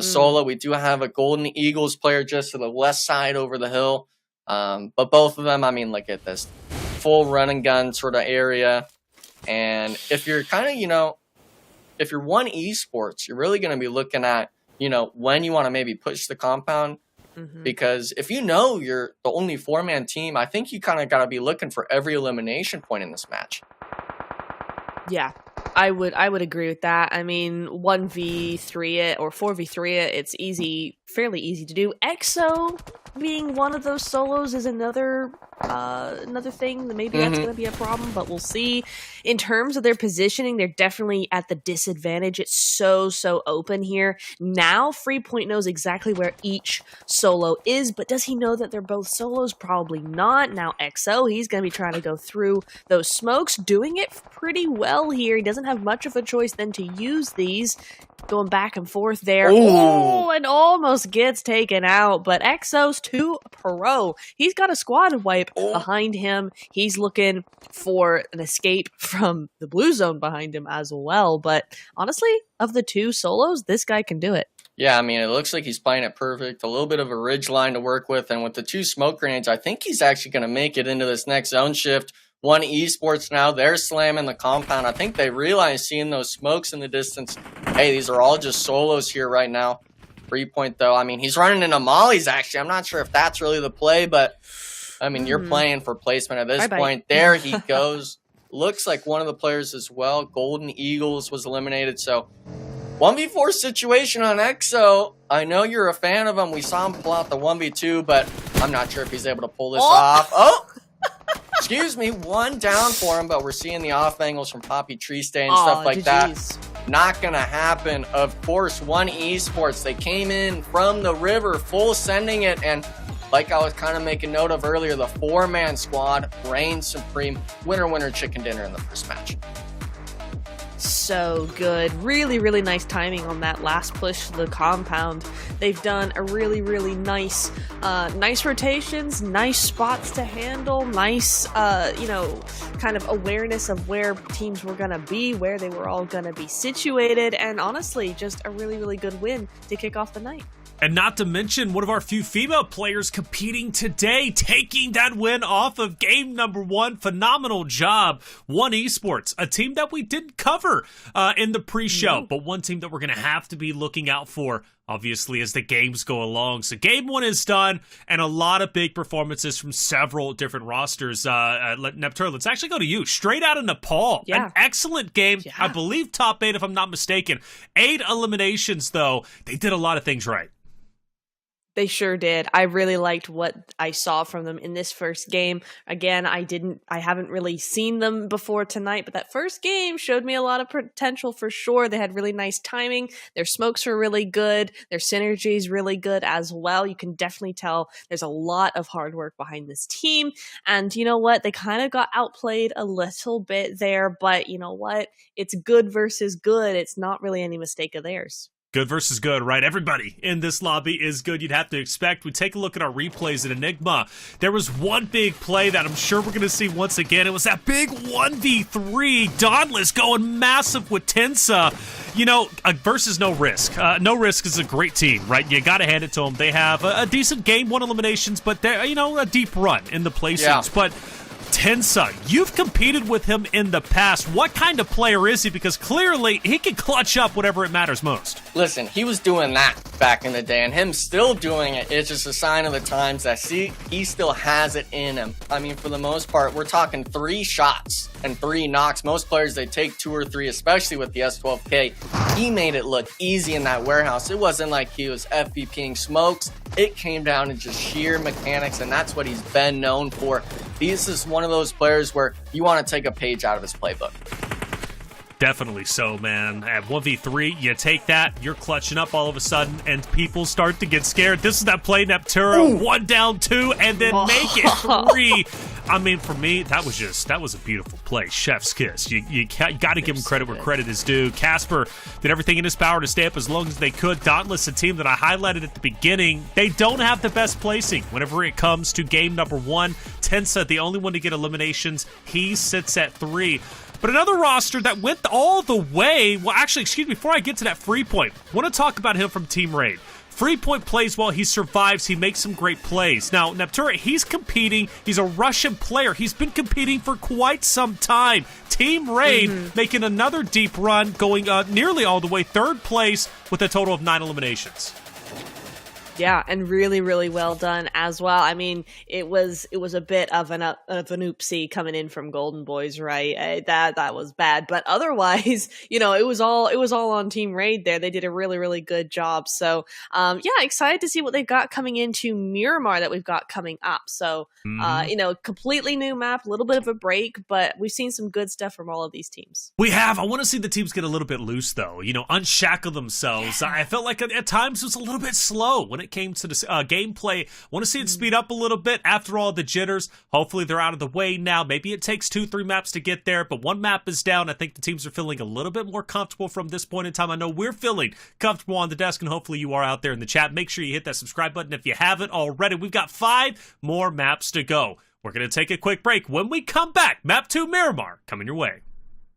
solo. We do have a Golden Eagles player just to the west side over the hill. But both of them, I mean, look at this. Full run and gun sort of area. And if you're kind of, if you're One Esports, you're really going to be looking at, when you want to maybe push the compound. Because if you're the only 4-man team, I think you kind of got to be looking for every elimination point in this match. Yeah, I would agree with that. I mean, 1v3 it or 4v3 it, it's easy, fairly easy to do. EXO being one of those solos is another thing that maybe that's going to be a problem, but we'll see. In terms of their positioning, they're definitely at the disadvantage. It's so open here. Now Freepoint knows exactly where each solo is, but does he know that they're both solos? Probably not. Now EXO, he's going to be trying to go through those smokes, doing it pretty well here. He doesn't have much of a choice than to use these. Going back and forth there. Oh, and almost gets taken out. But EXO's too pro. He's got a squad wipe behind him. He's looking for an escape from the blue zone behind him as well. But honestly, of the 2 solos, this guy can do it. Yeah, I mean, it looks like he's playing it perfect. A little bit of a ridge line to work with. And with the 2 smoke grenades, I think he's actually going to make it into this next zone shift. One Esports now, they're slamming the compound. I think they realize, seeing those smokes in the distance, hey, these are all just solos here right now. Freepoint, though, I mean, he's running into mollies, actually. I'm not sure if that's really the play, but, I mean, you're playing for placement at this point. There he goes. Looks like one of the players as well. Golden Eagles was eliminated, so 1v4 situation on EXO. I know you're a fan of him. We saw him pull out the 1v2, but I'm not sure if he's able to pull this off. Excuse me, 1 down for him, but we're seeing the off angles from Poppy Tree Stay and stuff like that. Not gonna happen. Of course, One Esports, they came in from the river, full sending it, and like I was kind of making note of earlier, the 4-man squad reigns supreme. Winner, chicken dinner in the first match. So good. Really nice timing on that last push to the compound. They've done a really nice rotations, nice spots to handle, nice kind of awareness of where teams were gonna be, where they were all gonna be situated, and honestly just a really good win to kick off the night. And not to mention one of our few female players competing today, taking that win off of game number 1. Phenomenal job. One Esports, a team that we didn't cover in the pre-show, but one team that we're going to have to be looking out for, obviously, as the games go along. So game 1 is done, and a lot of big performances from several different rosters. Neptur, let's actually go to you. Straight out of Nepal. Yeah. An excellent game. Yeah. I believe top 8, if I'm not mistaken. 8 eliminations, though. They did a lot of things right. They sure did. I really liked what I saw from them in this first game. Again, I haven't really seen them before tonight, but that first game showed me a lot of potential for sure. They had really nice timing. Their smokes were really good. Their synergy is really good as well. You can definitely tell there's a lot of hard work behind this team. And you know what? They kind of got outplayed a little bit there, but you know what? It's good versus good. It's not really any mistake of theirs. Good versus good, right? Everybody in this lobby is good, you'd have to expect. We take a look at our replays at Enigma. There was one big play that I'm sure we're going to see once again. It was that big 1v3. Dauntless going massive with Tensa. Versus No Risk. No Risk is a great team, right? You got to hand it to them. They have a decent game, 1 eliminations, but they're, a deep run in the placings. Yeah. But Tensa, you've competed with him in the past. What kind of player is he? Because clearly he can clutch up whatever it matters most. Listen, he was doing that back in the day, and him still doing it is just a sign of the times that, he still has it in him. I mean, for the most part, we're talking 3 shots and 3 knocks. Most players, they take 2 or 3, especially with the S12K. He made it look easy in that warehouse. It wasn't like he was FVPing smokes. It came down to just sheer mechanics, and that's what he's been known for. This is one of those players where you want to take a page out of his playbook. Definitely so, man. At 1v3, you take that, you're clutching up all of a sudden, and people start to get scared. This is that play, Nepturo, 1 down 2, and then make it 3. I mean, for me, that was a beautiful play. Chef's kiss. You got to give him credit where credit is due. Casper did everything in his power to stay up as long as they could. Dauntless, a team that I highlighted at the beginning, they don't have the best placing whenever it comes to game number 1. Tensa, the only one to get eliminations, he sits at 3. But another roster that went all the way, well, actually, excuse me, before I get to that Free Point, I want to talk about him from Team Raid. Free Point plays well, he survives, he makes some great plays. Now, Nepturo, he's competing, he's a Russian player, he's been competing for quite some time. Team Raid making another deep run, going nearly all the way, 3rd place with a total of 9 eliminations. Yeah, and really, really well done as well. I mean, it was a bit of an oopsie coming in from Golden Boys, right? That was bad, but otherwise, you know, it was all on Team Raid there. They did a really, really good job. So, yeah, excited to see what they've got coming into Miramar that we've got coming up. So, you know, completely new map, a little bit of a break, but we've seen some good stuff from all of these teams. We have. I want to see the teams get a little bit loose, though. You know, unshackle themselves. I felt like at times it was a little bit slow when it came to the gameplay. Want to see it speed up a little bit after all the jitters. Hopefully they're out of the way now. Maybe it takes 2-3 maps to get there, but 1 map is down. I think the teams are feeling a little bit more comfortable from this point in time. I know we're feeling comfortable on the desk, and hopefully you are out there in the chat. Make sure you hit that subscribe button if you haven't already. We've got 5 more maps to go. We're going to take a quick break. When we come back, Map 2 Miramar coming your way.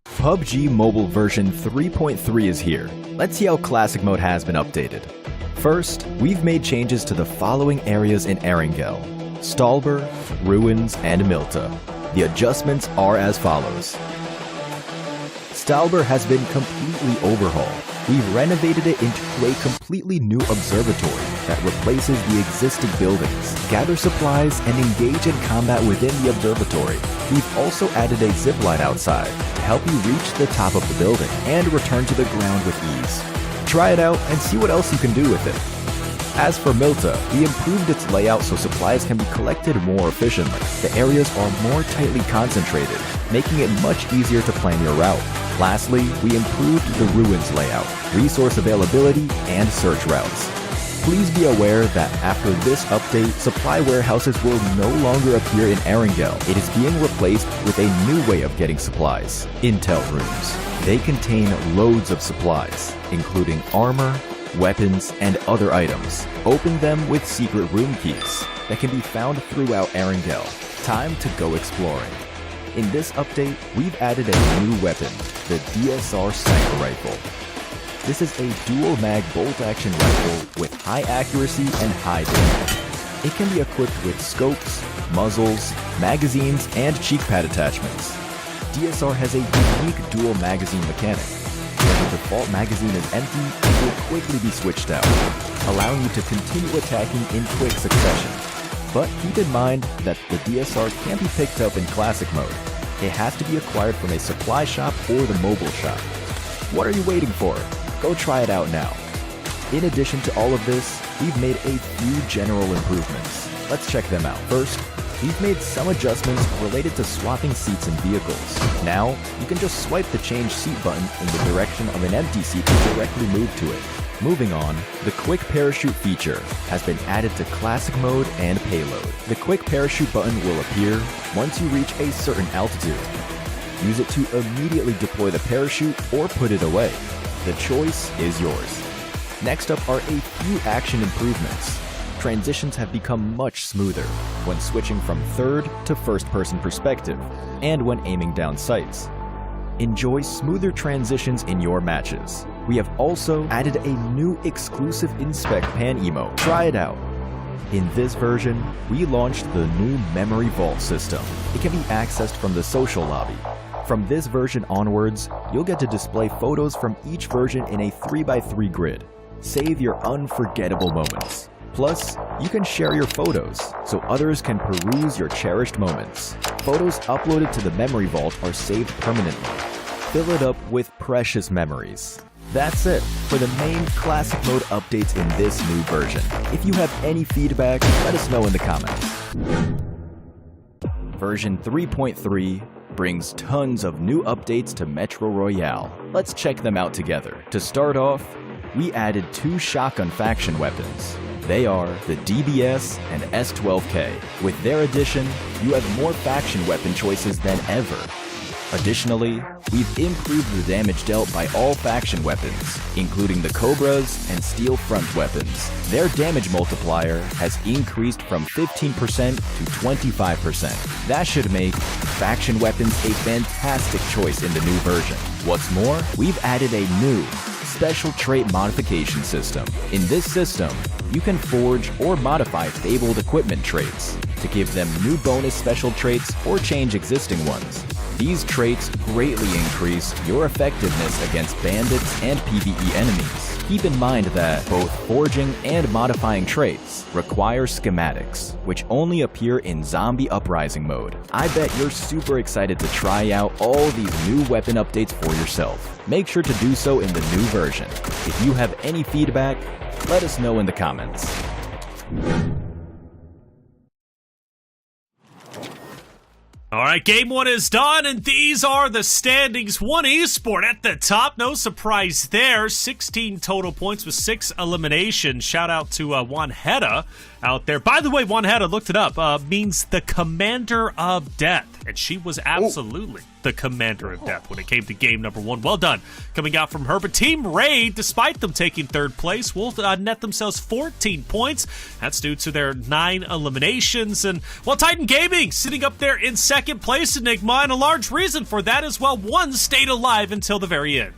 PUBG Mobile version 3.3 is here. Let's see how Classic Mode has been updated. First, we've made changes to the following areas in Erangel: Stalber, Ruins, and Milta. The adjustments are as follows. Stalber has been completely overhauled. We've renovated it into a completely new observatory that replaces the existing buildings. Gather supplies and engage in combat within the observatory. We've also added a zipline outside to help you reach the top of the building and return to the ground with ease. Try it out and see what else you can do with it. As for Milta, we improved its layout so supplies can be collected more efficiently. The areas are more tightly concentrated, making it much easier to plan your route. Lastly, we improved the Ruins layout, resource availability, and search routes. Please be aware that after this update, supply warehouses will no longer appear in Erangel. It is being replaced with a new way of getting supplies: Intel rooms. They contain loads of supplies, including armor, weapons, and other items. Open them with secret room keys that can be found throughout Erangel. Time to go exploring. In this update, we've added a new weapon, the DSR Sniper Rifle. This is a dual-mag bolt-action rifle with high accuracy and high damage. It can be equipped with scopes, muzzles, magazines, and cheek pad attachments. DSR has a unique dual magazine mechanic. When the default magazine is empty, it will quickly be switched out, allowing you to continue attacking in quick succession. But keep in mind that the DSR can't be picked up in Classic Mode. It has to be acquired from a supply shop or the mobile shop. What are you waiting for? Go try it out now. In addition to all of this, we've made a few general improvements. Let's check them out. First, we've made some adjustments related to swapping seats in vehicles. Now, you can just swipe the change seat button in the direction of an empty seat to directly move to it. Moving on, the Quick Parachute feature has been added to Classic Mode and Payload. The Quick Parachute button will appear once you reach a certain altitude. Use it to immediately deploy the parachute or put it away. The choice is yours. Next up are a few action improvements. Transitions have become much smoother when switching from third to first-person perspective and when aiming down sights. Enjoy smoother transitions in your matches. We have also added a new exclusive Inspect Pan emote. Try it out. In this version, we launched the new Memory Vault system. It can be accessed from the social lobby. From this version onwards, you'll get to display photos from each version in a 3x3 grid. Save your unforgettable moments. Plus, you can share your photos so others can peruse your cherished moments. Photos uploaded to the Memory Vault are saved permanently. Fill it up with precious memories. That's it for the main Classic Mode updates in this new version. If you have any feedback, let us know in the comments. Version 3.3 brings tons of new updates to Metro Royale. Let's check them out together. To start off, we added 2 shotgun faction weapons. They are the DBS and S12K. With their addition, you have more faction weapon choices than ever. Additionally, we've improved the damage dealt by all faction weapons, including the Cobras and Steel Front weapons. Their damage multiplier has increased from 15% to 25%. That should make faction weapons a fantastic choice in the new version. What's more, we've added a new special trait modification system. In this system, you can forge or modify fabled equipment traits to give them new bonus special traits or change existing ones. These traits greatly increase your effectiveness against bandits and PvE enemies. Keep in mind that both forging and modifying traits require schematics, which only appear in Zombie Uprising mode. I bet you're super excited to try out all these new weapon updates for yourself. Make sure to do so in the new version. If you have any feedback, let us know in the comments. All right, game 1 is done, and these are the standings. One Esport at the top, no surprise there. 16 total points with 6 eliminations. Shout out to Juan Heda out there. By the way, Juan Heda, looked it up, means the Commander of Death, and she was absolutely the Commander of Death when it came to game number 1. Well done coming out from her. But Team Raid, despite them taking 3rd place, will net themselves 14 points. That's due to their 9 eliminations. And while Titan Gaming sitting up there in 2nd place, Enigma, and a large reason for that is, well, one stayed alive until the very end.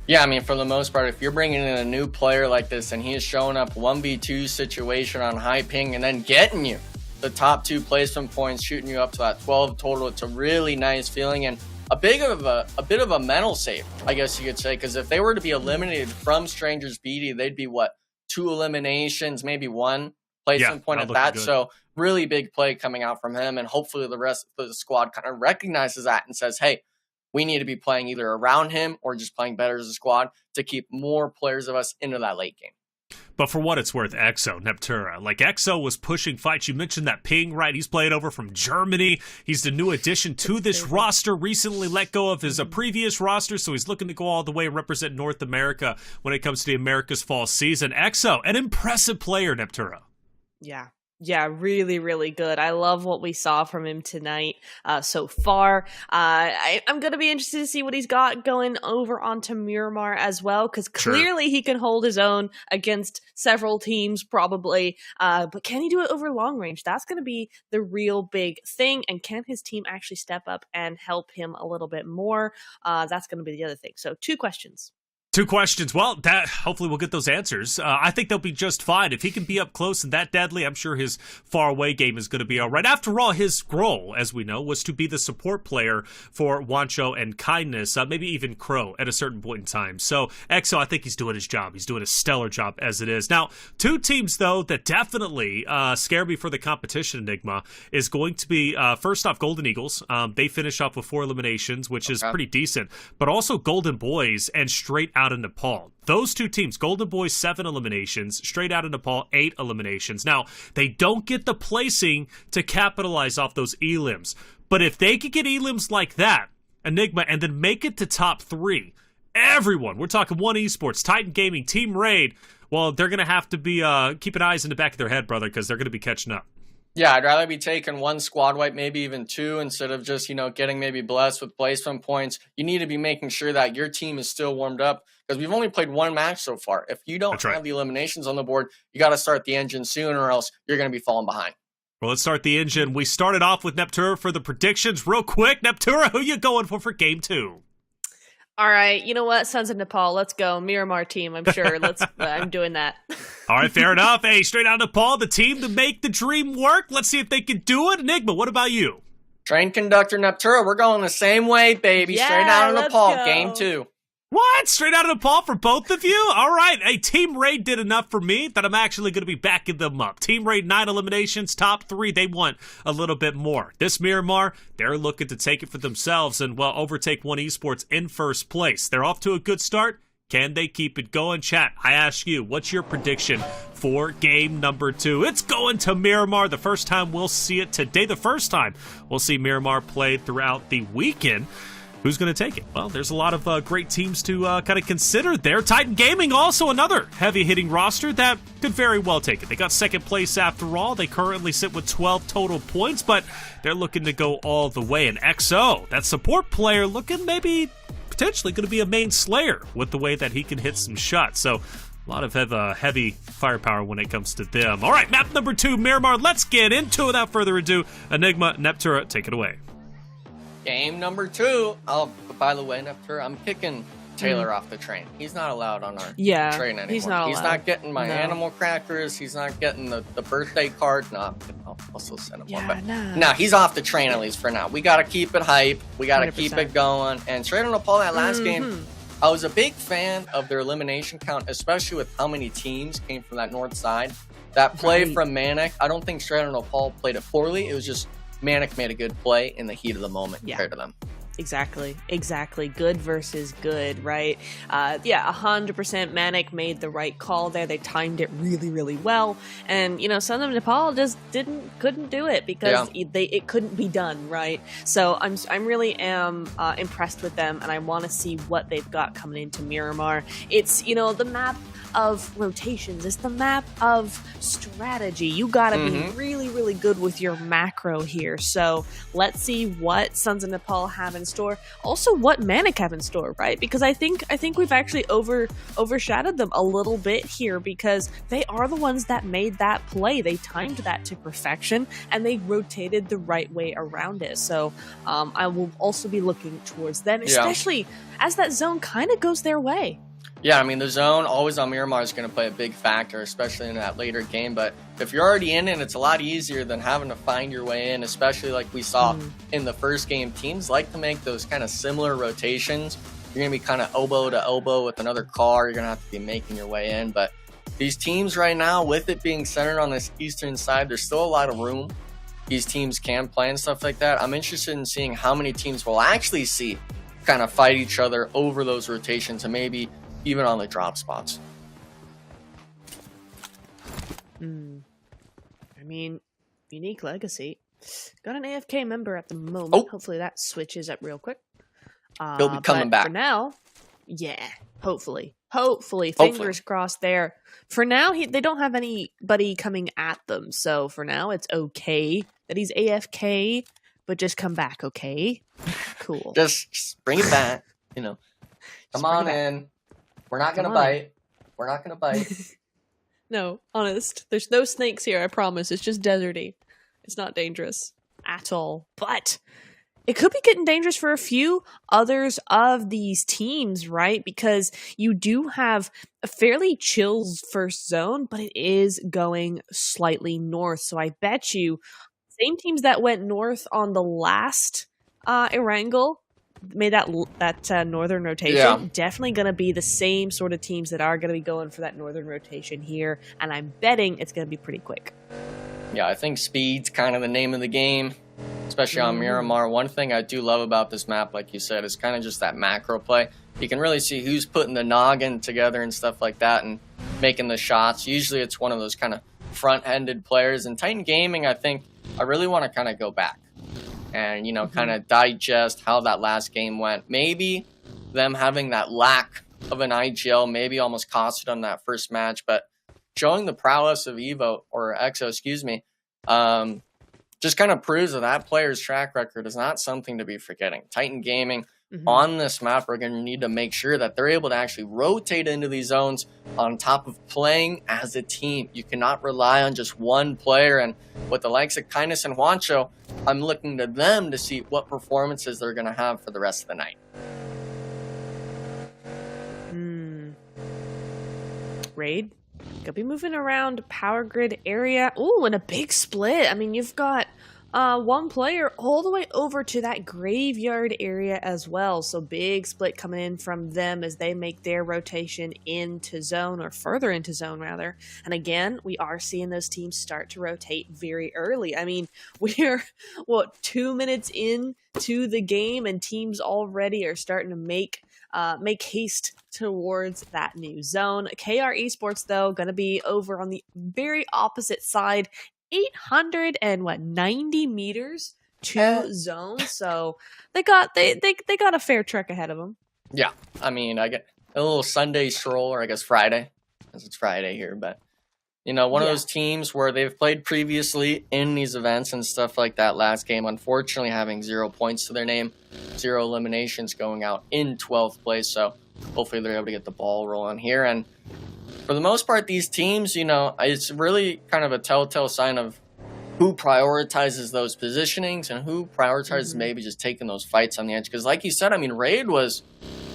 Yeah, I mean, for the most part, if you're bringing in a new player like this and he is showing up 1v2 situation on high ping and then getting you the top 2 placement points, shooting you up to that 12 total, it's a really nice feeling and a bit of a mental save, I guess you could say, because if they were to be eliminated from StrangersBD, they'd be, 2 eliminations, maybe 1 placement point at that. Good. So really big play coming out from him, and hopefully the rest of the squad kind of recognizes that and says, hey, we need to be playing either around him or just playing better as a squad to keep more players of us into that late game. But for what it's worth, Exo, Neptura, like Exo was pushing fights. You mentioned that ping, right? He's played over from Germany. He's the new addition to this roster, recently let go of his previous roster, so he's looking to go all the way and represent North America when it comes to the Americas Fall season. Exo, an impressive player, Neptura. Yeah, really, really good. I love what we saw from him tonight so far. I'm going to be interested to see what he's got going over onto Miramar as well, because clearly he can hold his own against several teams probably. But can he do it over long range? That's going to be the real big thing. And can his team actually step up and help him a little bit more? That's going to be the other thing. So 2 questions. 2 questions. Well, that hopefully we'll get those answers. I think they'll be just fine. If he can be up close and that deadly, I'm sure his far-away game is going to be all right. After all, his role, as we know, was to be the support player for Wancho and Kindness, maybe even Crow at a certain point in time. So, Exo, I think he's doing his job. He's doing a stellar job as it is. Now, 2 teams, though, that definitely scare me for the competition, Enigma, is going to be, first off, Golden Eagles. They finish off with 4 eliminations, which is pretty decent. But also Golden Boys and Straight Out of Nepal. Those 2 teams, Golden Boys 7 eliminations, Straight Out of Nepal 8 eliminations. Now, they don't get the placing to capitalize off those elims. But if they could get elims like that, Enigma, and then make it to top 3, everyone, we're talking One Esports, Titan Gaming, Team Raid, well, they're going to have to be keeping eyes in the back of their head, brother, because they're going to be catching up. Yeah, I'd rather be taking 1 squad wipe, maybe even 2, instead of just, getting maybe blessed with placement points. You need to be making sure that your team is still warmed up, because we've only played 1 match so far. If you don't have the eliminations on the board, you got to start the engine soon, or else you're going to be falling behind. Well, let's start the engine. We started off with Neptura for the predictions. Real quick, Neptura, who you going for game 2? All right, you know what? Sons of Nepal, let's go. Miramar team, I'm sure. I'm doing that. All right, fair enough. Hey, Straight Out of Nepal, the team to make the dream work. Let's see if they can do it. Enigma, what about you? Train conductor Neptura, we're going the same way, baby. Yeah, Straight Out of Nepal, go. game 2. What? Straight Out of Nepal for both of you? All right. Hey, Team Raid did enough for me that I'm actually going to be backing them up. Team Raid, 9 eliminations, top 3. They want a little bit more. This Miramar, they're looking to take it for themselves and, well, overtake One Esports in 1st place. They're off to a good start. Can they keep it going? Chat, I ask you, what's your prediction for game number 2. It's going to Miramar. The first time we'll see it today. The first time we'll see Miramar played throughout the weekend. Who's going to take it? Well, there's a lot of great teams to kind of consider there. Titan Gaming, also another heavy-hitting roster that could very well take it. They got second place after all. They currently sit with 12 total points, but they're looking to go all the way. And XO, that support player, looking maybe potentially going to be a main slayer with the way that he can hit some shots. So a lot of heavy firepower when it comes to them. All right, map number 2, Miramar. Let's get into it without further ado. Enigma, Neptura, take it away. Game number 2. Oh, by the way, Neptura, I'm kicking Taylor off the train. He's not allowed on our train anymore. He's not allowed. He's not getting my animal crackers. He's not getting the birthday card. No, I'll also send him one. But no, he's off the train at least for now. We got to keep it hype. We got to keep it going. And straight on Nepal, that last game, I was a big fan of their elimination count, especially with how many teams came from that north side. That play from MANIC, I don't think straight on Nepal played it poorly. It was just MANIC made a good play in the heat of the moment compared to them. Exactly. Good versus good, right? 100% MANIC made the right call there. They timed it really, really well. And, Son of Nepal just couldn't do it because it couldn't be done, right? So I'm really impressed with them, and I want to see what they've got coming into Miramar. It's, the map of rotations. It's the map of strategy. You gotta be really, really good with your macro here. So let's see what Sons of Nepal have in store. Also, what MANIC have in store, right? Because I think we've actually overshadowed them a little bit here because they are the ones that made that play. They timed that to perfection and they rotated the right way around it. So I will also be looking towards them, especially as that zone kind of goes their way. Yeah, I mean, the zone always on Miramar is going to play a big factor, especially in that later game. But if you're already in it, it's a lot easier than having to find your way in, especially like we saw in the first game. Teams like to make those kind of similar rotations. You're going to be kind of elbow to elbow with another car. You're going to have to be making your way in. But these teams right now, with it being centered on this eastern side, there's still a lot of room these teams can play and stuff like that. I'm interested in seeing how many teams we'll actually see kind of fight each other over those rotations and maybe even on the drop spots. I mean, unique legacy. Got an AFK member at the moment. Hopefully that switches up real quick. He'll be coming back. For now, hopefully. Fingers crossed there. For now, they don't have anybody coming at them. So for now, it's okay that he's AFK, but just come back, okay? Cool. Just bring it back, Come on in. We're not going to bite. We're not going to bite. No, honest. There's no snakes here, I promise. It's just deserty. It's not dangerous at all. But it could be getting dangerous for a few others of these teams, right? Because you do have a fairly chill first zone, but it is going slightly north. So I bet you same teams that went north on the last Erangel made that northern rotation. Definitely going to be the same sort of teams that are going to be going for that northern rotation here, and I'm betting it's going to be pretty quick. Yeah, I think speed's kind of the name of the game, especially on Miramar. One thing I do love about this map, like you said, is kind of just that macro play. You can really see who's putting the noggin together and stuff like that and making the shots. Usually it's one of those kind of front-ended players. And Titan Gaming, I think I really want to kind of go back and, kind of digest how that last game went. Maybe them having that lack of an IGL maybe almost costed them that first match, but showing the prowess of EXO, just kind of proves that player's track record is not something to be forgetting. Titan Gaming on this map are going to need to make sure that they're able to actually rotate into these zones on top of playing as a team. You cannot rely on just one player, and with the likes of Kindness and Juancho, I'm looking to them to see what performances they're going to have for the rest of the night. Raid, could be moving around power grid area. Ooh, and a big split. I mean, you've got one player all the way over to that graveyard area as well. So big split coming in from them as they make their rotation into zone, or further into zone rather. And again, we are seeing those teams start to rotate very early. I mean, we're 2 minutes into the game and teams already are starting to make make haste towards that new zone. KR Esports, though, going to be over on the very opposite side, 890 meters to zone. So they got a fair trek ahead of them. Yeah, I mean, I get a little Sunday stroll, or I guess Friday, because it's Friday here, but you know, one of those teams where they've played previously in these events and stuff like that. Last game, unfortunately, having 0 points to their name, 0 eliminations, going out in 12th place. So hopefully they're able to get the ball rolling here. And for the most part, these teams, you know, it's really kind of a telltale sign of who prioritizes those positionings and who prioritizes maybe just taking those fights on the edge. Because like you said, I mean, Raid was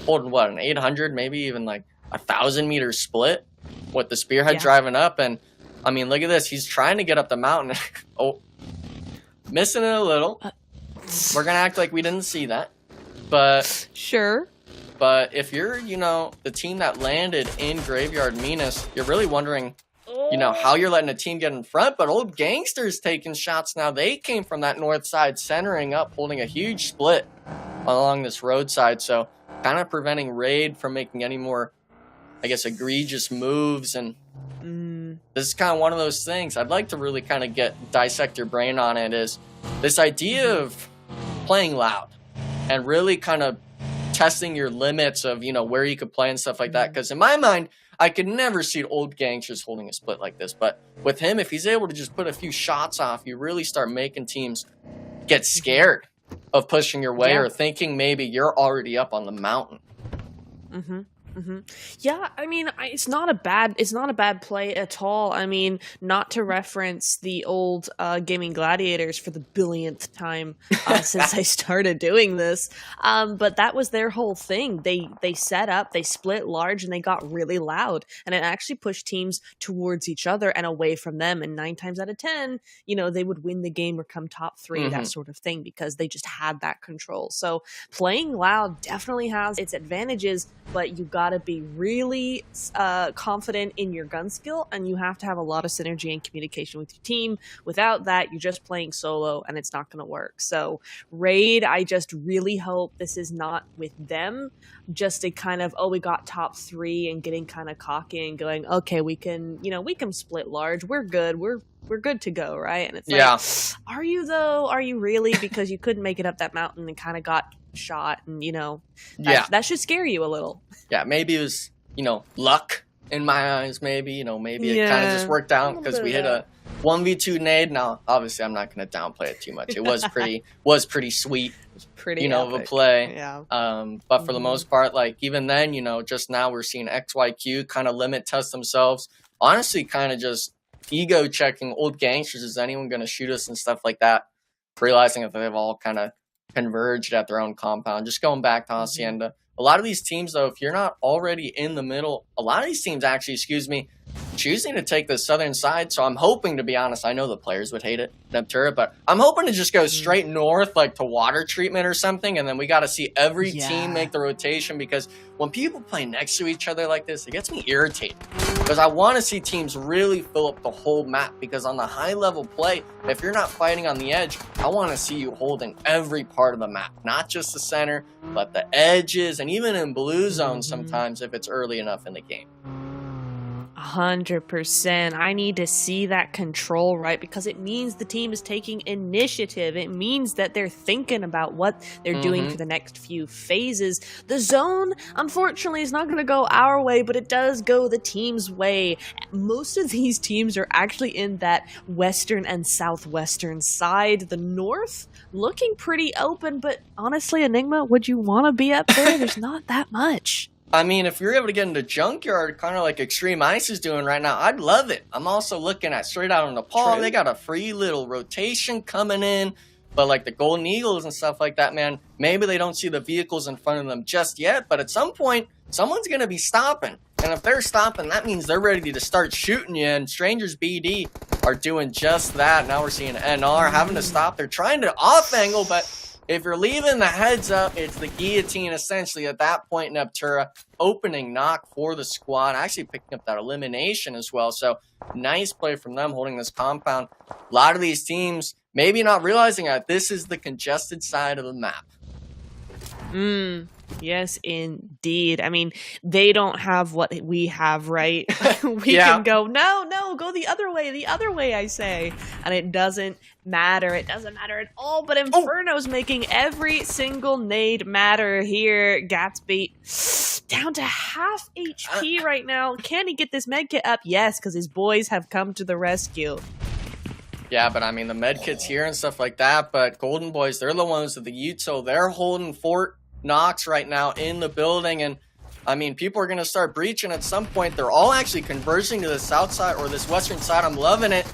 holding what, an 800, maybe even like 1,000-meter split with the spearhead driving up. And I mean, look at this. He's trying to get up the mountain. Oh, missing it a little. We're going to act like we didn't see that. But sure. But if you're, you know, the team that landed in Graveyard Minas, you're really wondering, you know, how you're letting a team get in front. But old Gangsters taking shots now. They came from that north side, centering up, holding a huge split along this roadside. So kind of preventing Raid from making any more, I guess, egregious moves. And this is kind of one of those things I'd like to really kind of dissect your brain on. It is this idea of playing loud and really kind of testing your limits of, you know, where you could play and stuff like that. Because in my mind, I could never see old Gangsters holding a split like this. But with him, if he's able to just put a few shots off, you really start making teams get scared of pushing your way or thinking maybe you're already up on the mountain. Yeah, I mean, it's not a bad play at all. I mean, not to reference the old Gaming Gladiators for the billionth time since I started doing this, but that was their whole thing. They set up, they split large, and they got really loud, and it actually pushed teams towards each other and away from them. And 9 times out of 10, you know, they would win the game or come top 3, that sort of thing, because they just had that control. So playing loud definitely has its advantages, but you got to be really confident in your gun skill, and you have to have a lot of synergy and communication with your team. Without that, you're just playing solo and it's not going to work. So Raid, I just really hope this is not with them just a kind of, oh, we got top 3 and getting kind of cocky and going, okay, we can split large, we're good, we're good to go, right? And it's like, are you though? Are you really? Because you couldn't make it up that mountain and kind of got shot, and you know, that should scare you a little. Yeah, maybe it was, you know, luck in my eyes. Maybe, you know, maybe it kind of just worked out because we hit a 1v2 nade. Now, obviously, I'm not going to downplay it too much. It was pretty sweet. It was pretty, you know, epic. Of a play. Yeah. But for the most part, like even then, you know, just now we're seeing XYQ kind of limit test themselves. Honestly, kind of just ego checking old Gangsters. Is anyone going to shoot us and stuff like that? Realizing that they've all kind of converged at their own compound. Just going back to Hacienda. A lot of these teams, though, if you're not already in the middle, a lot of these teams actually, choosing to take the southern side. So I'm hoping, to be honest, I know the players would hate it, Neptura, but I'm hoping to just go straight north, like to water treatment or something, and then we got to see every team make the rotation, because when people play next to each other like this, it gets me irritated, because I want to see teams really fill up the whole map, because on the high-level play, if you're not fighting on the edge, I want to see you holding every part of the map, not just the center, but the edges, and even in blue zones sometimes if it's early enough in the game. 100%. I need to see that control, right? Because it means the team is taking initiative. It means that they're thinking about what they're doing for the next few phases. The zone, unfortunately, is not going to go our way, but it does go the team's way. Most of these teams are actually in that western and southwestern side. The north, looking pretty open, but honestly, Enigma, would you want to be up there? There's not that much. I mean, if you're able to get into Junkyard, kind of like Xtreme Ice is doing right now, I'd love it. I'm also looking at straight out of Nepal. True. They got a free little rotation coming in. But like the Golden Eagles and stuff like that, man, maybe they don't see the vehicles in front of them just yet. But at some point, someone's going to be stopping. And if they're stopping, that means they're ready to start shooting you. And StrangersBD are doing just that. Now we're seeing NR having to stop. They're trying to off-angle, but if you're leaving the heads up, it's the guillotine, essentially, at that point. Neptura opening knock for the squad, actually picking up that elimination as well. So nice play from them holding this compound. A lot of these teams maybe not realizing that this is the congested side of the map. Yes, indeed. I mean, they don't have what we have, right? We Yeah. can go, no, go the other way, I say. And it doesn't matter. It doesn't matter at all. But Inferno's making every single nade matter here. Gatsby down to half HP right now. Can he get this medkit up? Yes, because his boys have come to the rescue. Yeah, but I mean, the medkit's here and stuff like that. But Golden Boys, they're the ones with the Utah. They're holding Fort Knox right now in the building, and I mean, people are going to start breaching at some point. They're all actually converging to the south side or this western side. I'm loving it.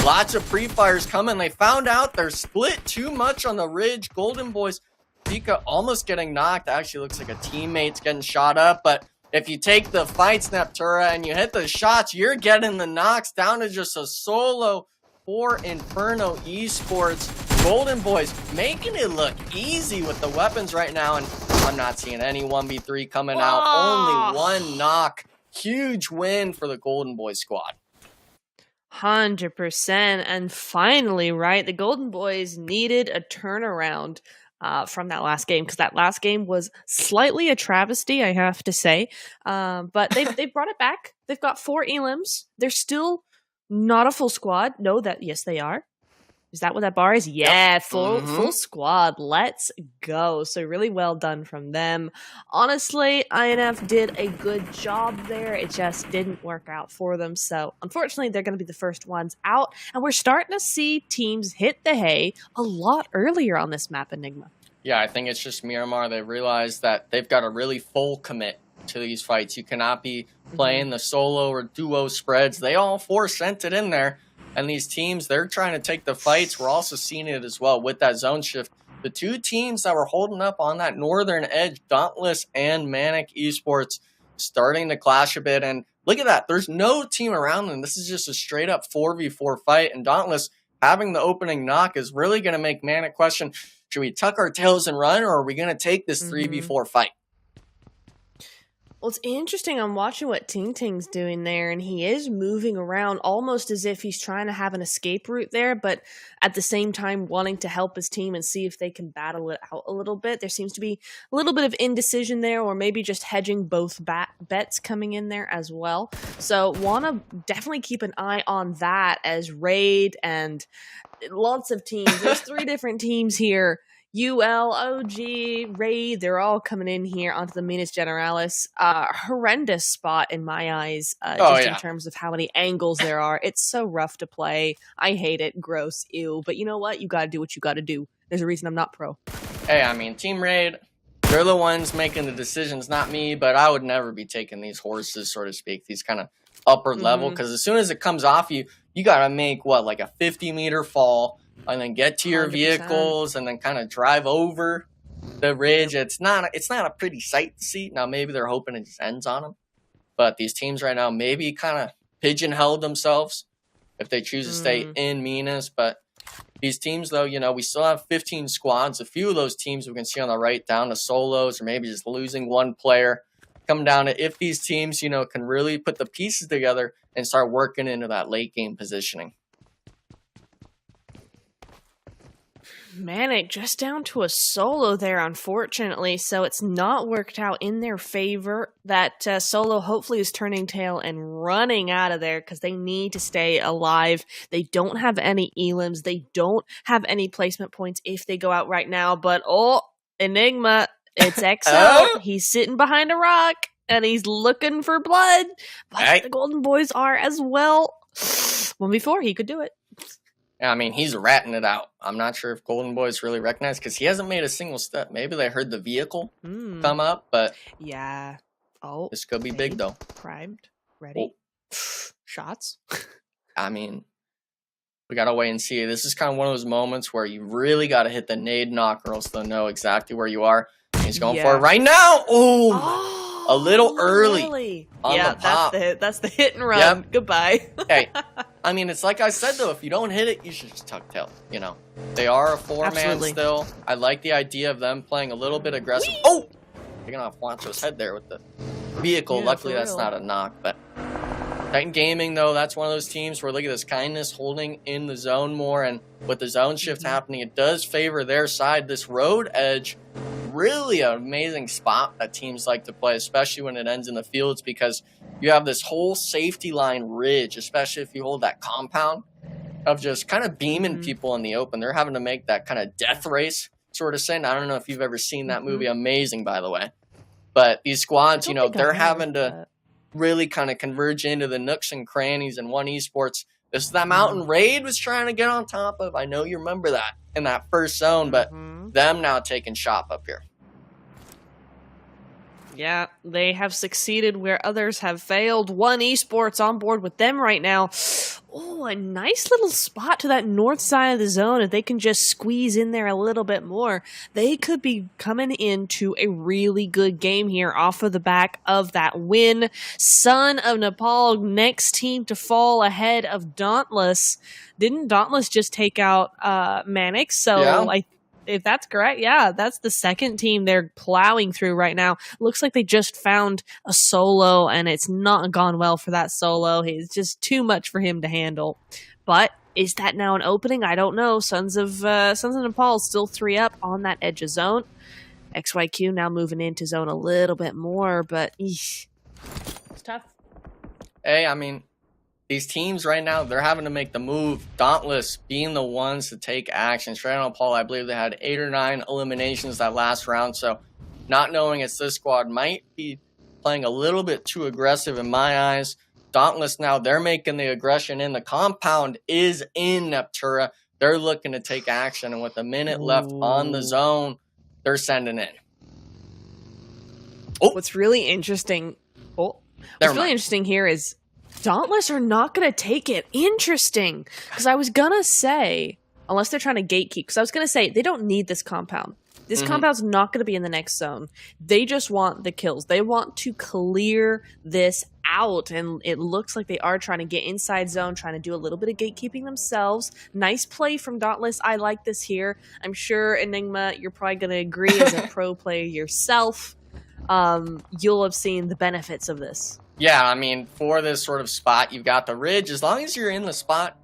Lots of pre-fires coming. They found out they're split too much on the ridge. Golden Boys, Pika almost getting knocked. Actually looks like a teammate's getting shot up, but if you take the fight, Snaptura, and you hit the shots, you're getting the knocks down to just a solo for Inferno Esports. Golden Boys making it look easy with the weapons right now, and I'm not seeing any 1v3 coming out. Only one knock. Huge win for the Golden Boys squad. 100%. And finally, right, the Golden Boys needed a turnaround from that last game, because that last game was slightly a travesty, I have to say. But they brought it back. They've got 4 elims. They're still not a full squad. No, yes, they are. Is that what that bar is? Yeah, Yep. full squad. Let's go. So really well done from them. Honestly, INF did a good job there. It just didn't work out for them. So unfortunately, they're going to be the first ones out. And we're starting to see teams hit the hay a lot earlier on this map, Enigma. Yeah, I think it's just Miramar. They realized that they've got a really full commit to these fights. You cannot be playing the solo or duo spreads. They all 4 sent it in there. And these teams, they're trying to take the fights. We're also seeing it as well with that zone shift. The 2 teams that were holding up on that northern edge, Dauntless and MANIC Esports, starting to clash a bit. And look at that. There's no team around them. This is just a straight up 4v4 fight. And Dauntless having the opening knock is really going to make MANIC question, should we tuck our tails and run, or are we going to take this 3v4 fight? Well, it's interesting. I'm watching what Ting Ting's doing there, and he is moving around almost as if he's trying to have an escape route there, but at the same time wanting to help his team and see if they can battle it out a little bit. There seems to be a little bit of indecision there, or maybe just hedging both bets coming in there as well. So want to definitely keep an eye on that as Raid and lots of teams. There's 3 different teams here. UL, OG, Raid, they're all coming in here onto the Minas Generalis. Horrendous spot in my eyes, in terms of how many angles there are. It's so rough to play. I hate it. Gross. Ew. But you know what? You gotta do what you gotta do. There's a reason I'm not pro. Hey, I mean, Team Raid, they're the ones making the decisions, not me, but I would never be taking these horses, so to speak, these kind of upper level, because as soon as it comes off you, you gotta make, like a 50-meter fall, and then get to your 100%. vehicles and then kind of drive over the ridge. It's not a pretty sight to see. Now, maybe they're hoping it just ends on them. But these teams right now maybe kind of pigeonhole themselves if they choose to stay in Minas. But these teams, though, we still have 15 squads. A few of those teams we can see on the right down to solos or maybe just losing one player. Come down to if these teams, can really put the pieces together and start working into that late game positioning. MANIC just down to a solo there, unfortunately, so it's not worked out in their favor. That solo hopefully is turning tail and running out of there because they need to stay alive. They don't have any elims. They don't have any placement points if they go out right now, but Enigma, it's XL. He's sitting behind a rock, and he's looking for blood, but the Golden Boys are as well. 1v4, he could do it. I mean, he's ratting it out. I'm not sure if Golden Boys really recognize because he hasn't made a single step. Maybe they heard the vehicle come up, but yeah. This could be big though. Primed, ready, shots. I mean, we gotta wait and see. This is kind of one of those moments where you really gotta hit the nade knock, or else they'll know exactly where you are. He's going for it right now. A little early. On the pop. That's the hit and run. Yep. Goodbye. Hey, I mean, it's like I said, though, if you don't hit it, you should just tuck tail. They are a 4-man still. I like the idea of them playing a little bit aggressive. Whee! Picking off Juancho's head there with the vehicle. Yeah, luckily, that's not a knock. But Titan Gaming, though, that's one of those teams where look at this kindness holding in the zone more. And with the zone shift happening, it does favor their side. This road edge really an amazing spot that teams like to play, especially when it ends in the fields, because you have this whole safety line ridge, especially if you hold that compound of just kind of beaming people in the open. They're having to make that kind of death race sort of thing. I don't know if you've ever seen that movie. Amazing, by the way. But these squads, you know, they're having to really kind of converge into the nooks and crannies. And One Esports, this is that mountain Raid was trying to get on top of. I know you remember that in that first zone, but them now taking shop up here. Yeah, they have succeeded where others have failed. One Esports on board with them right now. Oh, a nice little spot to that north side of the zone. If they can just squeeze in there a little bit more, they could be coming into a really good game here off of the back of that win. Son of Nepal, next team to fall ahead of Dauntless. Didn't Dauntless just take out MANIC? So yeah. If that's correct, yeah, that's the second team they're plowing through right now. Looks like they just found a solo, and it's not gone well for that solo. It's just too much for him to handle. But is that now an opening? I don't know. Sons of Nepal still 3 up on that edge of zone. XYQ now moving into zone a little bit more, but it's tough. Hey, I mean, these teams right now, they're having to make the move. Dauntless being the ones to take action. Straight on Paul, I believe they had 8 or 9 eliminations that last round. So not knowing it's this squad might be playing a little bit too aggressive in my eyes. Dauntless now, they're making the aggression in. The compound is in Neptura. They're looking to take action. And with a minute left on the zone, they're sending in. Oh, what's really interesting. Interesting here is Dauntless are not going to take it. Interesting. Because I was going to say, unless they're trying to gatekeep, because I was going to say, they don't need this compound. This compound's not going to be in the next zone. They just want the kills. They want to clear this out. And it looks like they are trying to get inside zone, trying to do a little bit of gatekeeping themselves. Nice play from Dauntless. I like this here. I'm sure, Enigma, you're probably going to agree as a pro player yourself. You'll have seen the benefits of this. Yeah, I mean, for this sort of spot, you've got the ridge. As long as you're in the spot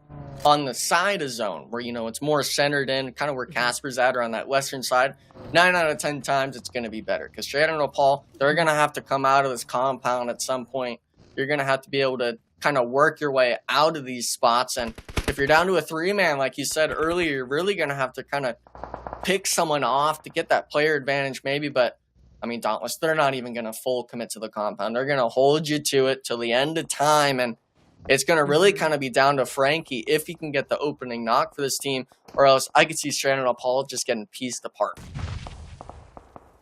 on the side of zone where, you know, it's more centered in, kind of where Casper's at or on that western side, 9 out of 10 times it's going to be better. Because straight on Nepal, they're going to have to come out of this compound at some point. You're going to have to be able to kind of work your way out of these spots. And if you're down to a 3-man, like you said earlier, you're really going to have to kind of pick someone off to get that player advantage maybe, but I mean, Dauntless, they're not even going to full commit to the compound. They're going to hold you to it till the end of time, and it's going to really kind of be down to Frankie if he can get the opening knock for this team, or else I could see Stranded on Paul just getting pieced apart.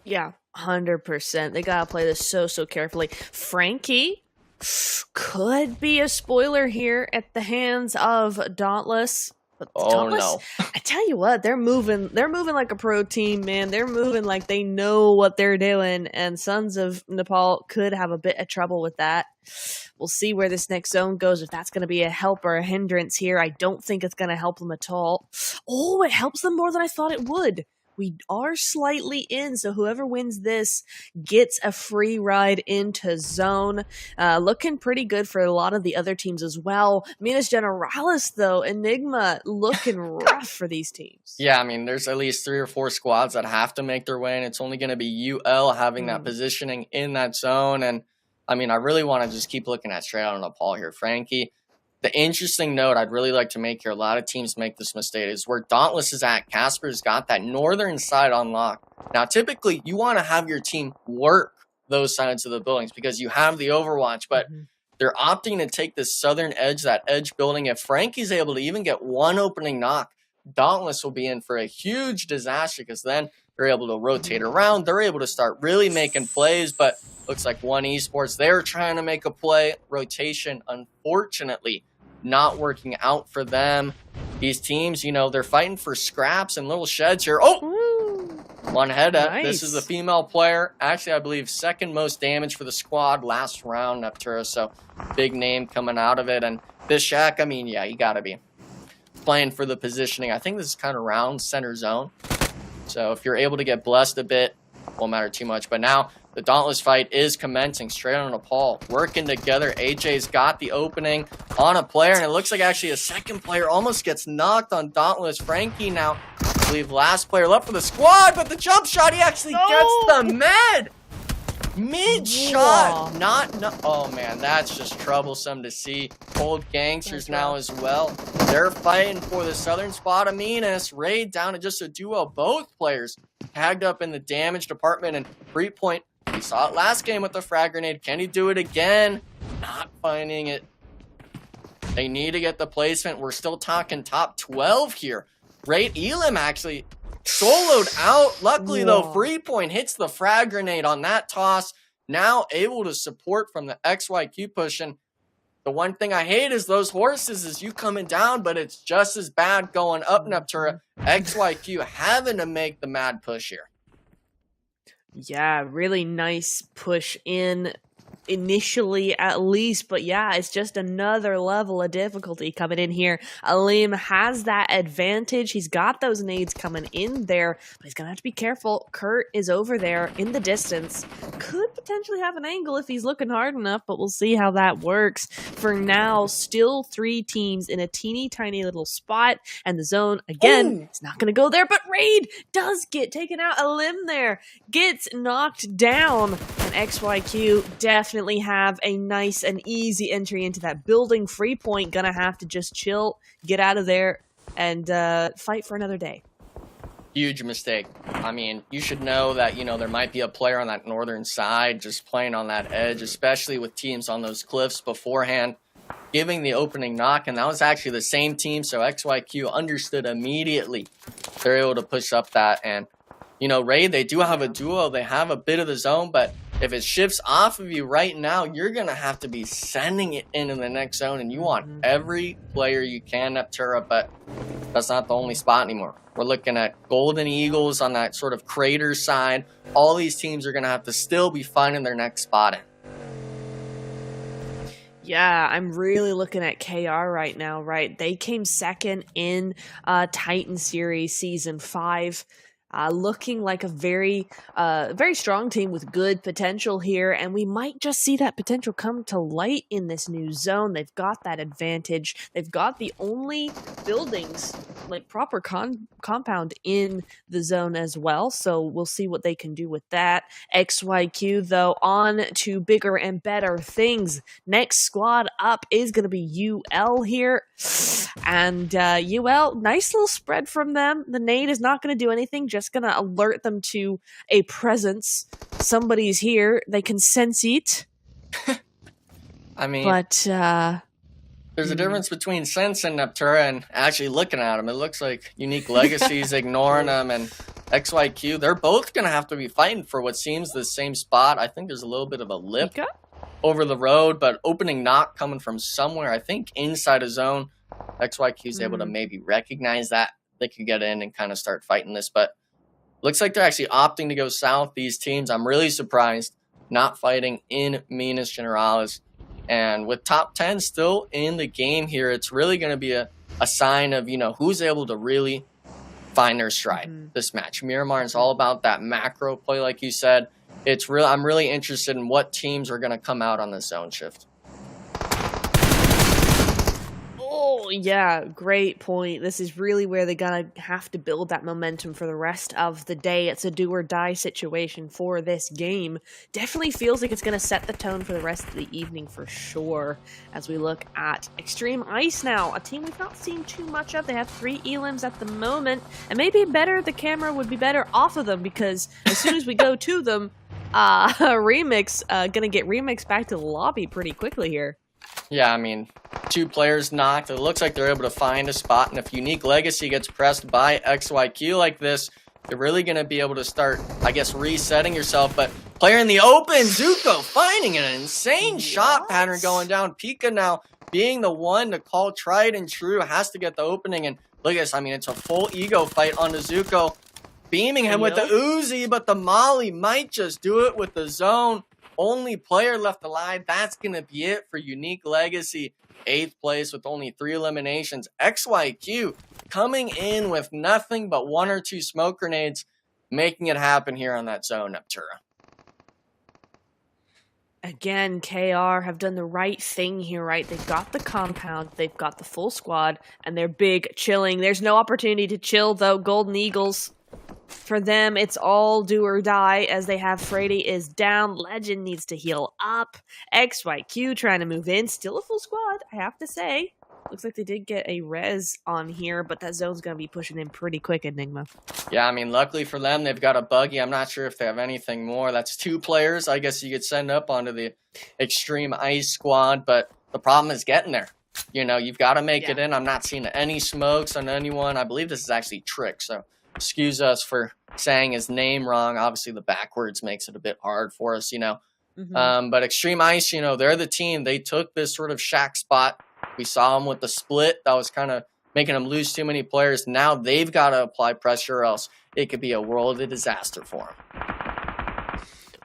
Yeah, 100%. They got to play this so carefully. Frankie could be a spoiler here at the hands of Dauntless. But Dauntless, no. I tell you what, they're moving like a pro team, man. They're moving like they know what they're doing, and Sons of Nepal could have a bit of trouble with that. We'll see where this next zone goes, if that's going to be a help or a hindrance here. I don't think it's going to help them at all. Oh, it helps them more than I thought it would. We are slightly in, so whoever wins this gets a free ride into zone. Looking pretty good for a lot of the other teams as well. Minas Generalis, though, Enigma looking rough for these teams. Yeah, I mean, there's at least 3 or 4 squads that have to make their way, and it's only going to be UL having that positioning in that zone. And, I mean, I really want to just keep looking at straight out on Nepal here. Frankie, the interesting note I'd really like to make here, a lot of teams make this mistake, is where Dauntless is at. Casper's got that northern side on lock. Now, typically, you want to have your team work those sides of the buildings because you have the overwatch, but they're opting to take this southern edge, that edge building. If Frankie's able to even get one opening knock, Dauntless will be in for a huge disaster because then they're able to rotate around. They're able to start really making plays, but looks like One Esports, they're trying to make a play. Rotation, unfortunately, not working out for them. These teams, you know, they're fighting for scraps and little sheds here. Oh, one head up. Nice. This is a female player. Actually, I believe second most damage for the squad last round, Neptura. So big name coming out of it. And this Shack, I mean, yeah, you got to be playing for the positioning. I think this is kind of round center zone. So if you're able to get blessed a bit, won't matter too much. But now the Dauntless fight is commencing. Straight on Nepal, working together. AJ's got the opening on a player, and it looks like actually a second player almost gets knocked on Dauntless. Frankie now believe last player left for the squad, but the jump shot, he actually gets the med. Mid-shot, oh man, that's just troublesome to see. Old Gangsters now as well. They're fighting for the southern spot of Minas. Raid down to just a duo. Both players tagged up in the damage department, and 3-point, we saw it last game with the frag grenade. Can he do it again? Not finding it. They need to get the placement. We're still talking top 12 here. Raid Elim actually soloed out. Luckily, though, 3-point hits the frag grenade on that toss. Now able to support from the XYQ push. And the one thing I hate is those horses is you coming down, but it's just as bad going up Neptura. XYQ having to make the mad push here. Yeah, really nice push in initially at least, but yeah, it's just another level of difficulty coming in here. Alim has that advantage. He's got those nades coming in there, but he's gonna have to be careful. Kurt is over there in the distance. Could potentially have an angle if he's looking hard enough, but we'll see how that works. For now, still 3 teams in a teeny tiny little spot, and the zone again is not gonna go there, but Raid does get taken out. Alim there gets knocked down, and XYQ definitely have a nice and easy entry into that building. 3-point, gonna have to just chill, get out of there, and fight for another day. Huge mistake. I mean, you should know that, there might be a player on that northern side just playing on that edge, especially with teams on those cliffs beforehand, giving the opening knock, and that was actually the same team, so XYQ understood immediately. They're able to push up that, and, Raid, they do have a duo, they have a bit of the zone, but if it shifts off of you right now, you're going to have to be sending it into the next zone, and you want every player you can, Neptura, but that's not the only spot anymore. We're looking at Golden Eagles on that sort of crater side. All these teams are going to have to still be finding their next spot in. Yeah, I'm really looking at KR right now, right? They came second in Titan Series Season 5. Looking like a very strong team with good potential here, and we might just see that potential come to light in this new zone. They've got that advantage. They've got the only buildings, like proper compound in the zone as well, so we'll see what they can do with that. XYQ, though, on to bigger and better things. Next squad up is going to be UL here, and UL, nice little spread from them. The nade is not going to do anything, just going to alert them to a presence. Somebody's here. They can sense it. I mean, but there's a difference between sense and Neptura and actually looking at them. It looks like Unique Legacy's ignoring them, and XYQ, they're both going to have to be fighting for what seems the same spot. I think there's a little bit of a lip over the road, but opening knock coming from somewhere, I think inside a zone. XYQ's able to maybe recognize that. They could get in and kind of start fighting this, but looks like they're actually opting to go south, these teams. I'm really surprised not fighting in Minas Generalis. And with top 10 still in the game here, it's really going to be a sign of, who's able to really find their stride this match. Miramar is all about that macro play, like you said. I'm really interested in what teams are going to come out on the zone shift. Oh, yeah, great point. This is really where they're going to have to build that momentum for the rest of the day. It's a do-or-die situation for this game. Definitely feels like it's going to set the tone for the rest of the evening for sure. As we look at Xtreme Ice now, a team we've not seen too much of. They have 3 elims at the moment, and maybe the camera would be better off of them, because as soon as we go to them, Remix going to get Remix back to the lobby pretty quickly here. Yeah, I mean, 2 players knocked. It looks like they're able to find a spot, and if Unique Legacy gets pressed by XYQ like this, you're really going to be able to start, I guess, resetting yourself. But player in the open, Zuko finding an insane shot pattern going down. Pika now being the one to call tried and true, has to get the opening. And look at this, I mean, it's a full ego fight onto Zuko, beaming him with the Uzi, but the Molly might just do it with the zone. Only player left alive. That's going to be it for Unique Legacy. 8th place with only 3 eliminations. XYQ coming in with nothing but 1 or 2 smoke grenades, making it happen here on that zone, Neptura. Again, KR have done the right thing here, right? They've got the compound, they've got the full squad, and they're big chilling. There's no opportunity to chill, though. Golden Eagles, for them, it's all do or die, as they have Freddy is down. Legend needs to heal up. XYQ trying to move in. Still a full squad, I have to say. Looks like they did get a res on here, but that zone's going to be pushing in pretty quick, Enigma. Yeah, I mean, luckily for them, they've got a buggy. I'm not sure if they have anything more. That's 2 players. I guess you could send up onto the Xtreme Ice squad, but the problem is getting there. You know, you've got to make it in. I'm not seeing any smokes on anyone. I believe this is actually Trick, so excuse us for saying his name wrong. Obviously, the backwards makes it a bit hard for us, you know. But Xtreme Ice, you know, they're the team. They took this sort of shack spot. We saw them with the split. That was kind of making them lose too many players. Now they've got to apply pressure, or else it could be a world of disaster for them.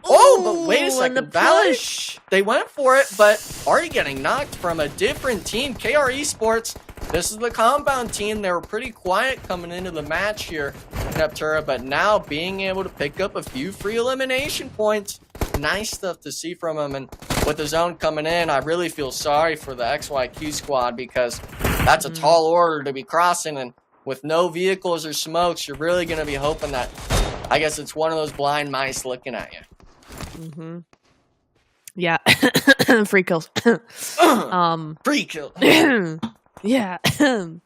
Oh, but wait a second. The push. They went for it, but already getting knocked from a different team. KR Esports, this is the compound team. They were pretty quiet coming into the match here in Aptura, but now being able to pick up a few free elimination points. Nice stuff to see from them. And with the zone coming in, I really feel sorry for the XYQ squad, because that's a tall order to be crossing. And with no vehicles or smokes, you're really going to be hoping that, I guess it's one of those blind mice looking at you. Yeah. Free kills. Free kill. Yeah. No,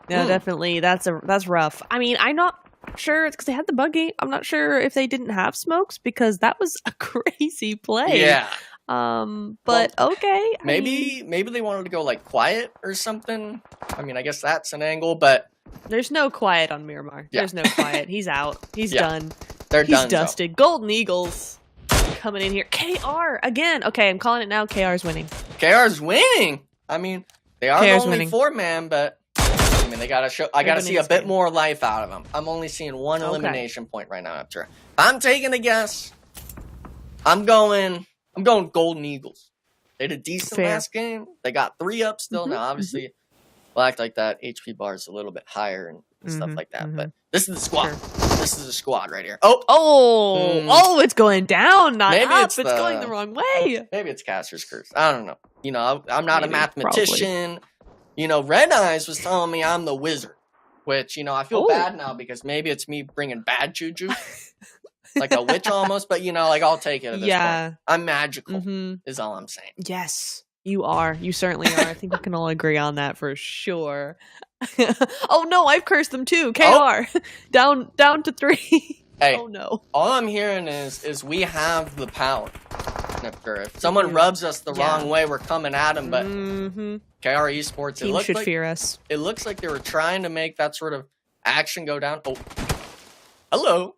definitely. That's rough. I mean, I'm not sure. It's because they had the buggy. I'm not sure if they didn't have smokes, because that was a crazy play. Yeah. But well, okay. Maybe they wanted to go like quiet or something. I mean, I guess that's an angle, but there's no quiet on Miramar. Yeah. There's no quiet. He's out. He's done. He's done. Dusted. So. Golden Eagles coming in here. KR again. Okay, I'm calling it now. KR's winning. KR's winning. I mean, they are KR's only winning. 4-man, but I mean, they gotta show. I gotta see a bit more life out of them. I'm only seeing 1 elimination point right now. After I'm taking a guess, I'm going Golden Eagles. They did decent last game. They got 3 up still. Now, obviously, we'll act like that HP bar is a little bit higher and stuff like that. But this is the squad. This is a squad right here. Oh, it's going down, not maybe up. It's going the wrong way. Maybe it's Caster's curse. I don't know. You know, I'm not a mathematician. Probably. You know, Red Eyes was telling me I'm the wizard, which, you know, I feel bad now, because maybe it's me bringing bad juju. Like a witch almost, but, you know, like, I'll take it at this point. I'm magical, is all I'm saying. Yes, you are. You certainly are. I think we can all agree on that for sure. Oh, no, I've cursed them too. KR, down to 3. Hey, oh, no. All I'm hearing is we have the power. If someone rubs us the wrong way, we're coming at them, but KR Esports, Team should fear us. It looks like they were trying to make that sort of action go down. Oh, hello.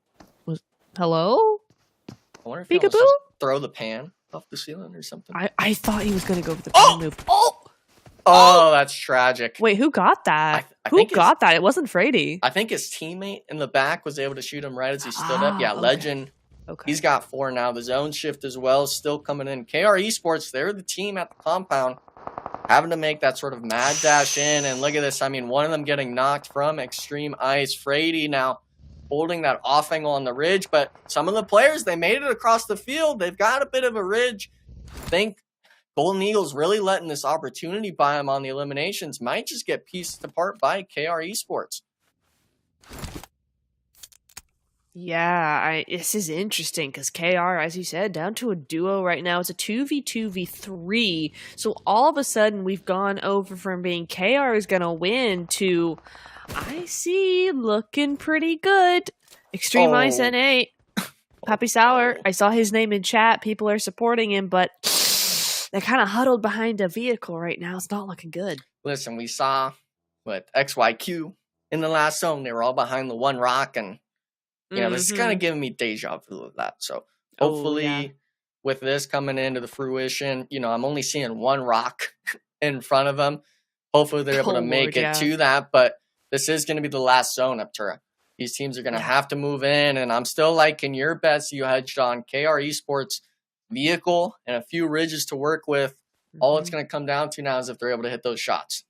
Hello? I wonder if he was just throw the pan off the ceiling or something. I thought he was going to go for the pan move. Oh, that's tragic. Wait, who got that? Who got that? It wasn't Freddy. I think his teammate in the back was able to shoot him right as he stood up. Yeah, Legend. Okay. He's got 4 now. The zone shift as well is still coming in. KR Esports, they're the team at the compound, having to make that sort of mad dash in. And look at this. I mean, one of them getting knocked from Xtreme Ice. Freddy now holding that off angle on the ridge. But some of the players, they made it across the field. They've got a bit of a ridge. I think Golden Eagles really letting this opportunity by them on the eliminations might just get pieced apart by KR Esports. Yeah, this is interesting because KR, as you said, down to a duo right now. It's a 2v2v3. So all of a sudden, we've gone over from being KR is going to win to, I see, looking pretty good. Xtreme Ice N8. Happy Sour. I saw his name in chat. People are supporting him, but they're kind of huddled behind a vehicle right now. It's not looking good. Listen, we saw what XYQ in the last zone. They were all behind the one rock, and you know, this is kind of giving me deja vu of that. So hopefully with this coming into the fruition, you know, I'm only seeing one rock in front of them. Hopefully they're able to make it to that. But this is going to be the last zone, Aptura. These teams are going to have to move in. And I'm still liking your bets you hedged on KR Esports vehicle and a few ridges to work with. All it's going to come down to now is if they're able to hit those shots.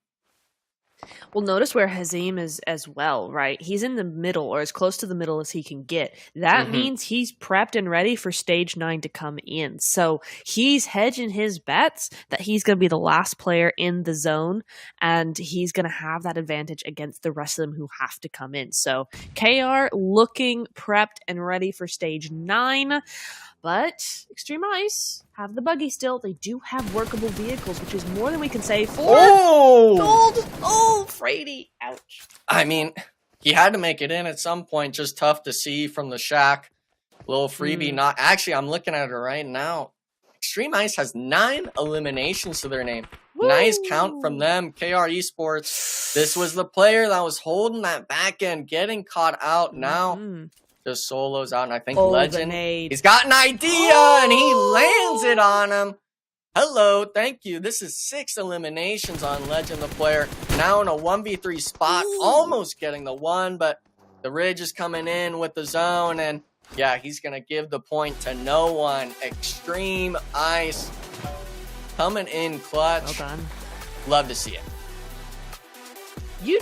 Well, notice where Hazim is as well, right? He's in the middle, or as close to the middle as he can get. That means he's prepped and ready for stage 9 to come in. So he's hedging his bets that he's going to be the last player in the zone, and he's going to have that advantage against the rest of them who have to come in. So KR looking prepped and ready for stage 9. But Xtreme Ice have the buggy still. They do have workable vehicles, which is more than we can say for gold. Oh, Frady. Ouch. I mean, he had to make it in at some point. Just tough to see from the shack. Little freebie. Not actually, I'm looking at it right now. Xtreme Ice has 9 eliminations to their name. Woo! Nice count from them. KR Esports. This was the player that was holding that back end, getting caught out now. Just solos out, and I think Legend, he's got an idea, and he lands it on him. Hello, thank you. This is 6 eliminations on Legend, the player. Now in a 1v3 spot, almost getting the 1, but the Ridge is coming in with the zone, and yeah, he's going to give the point to no one. Xtreme Ice coming in clutch. Well done. Love to see it. You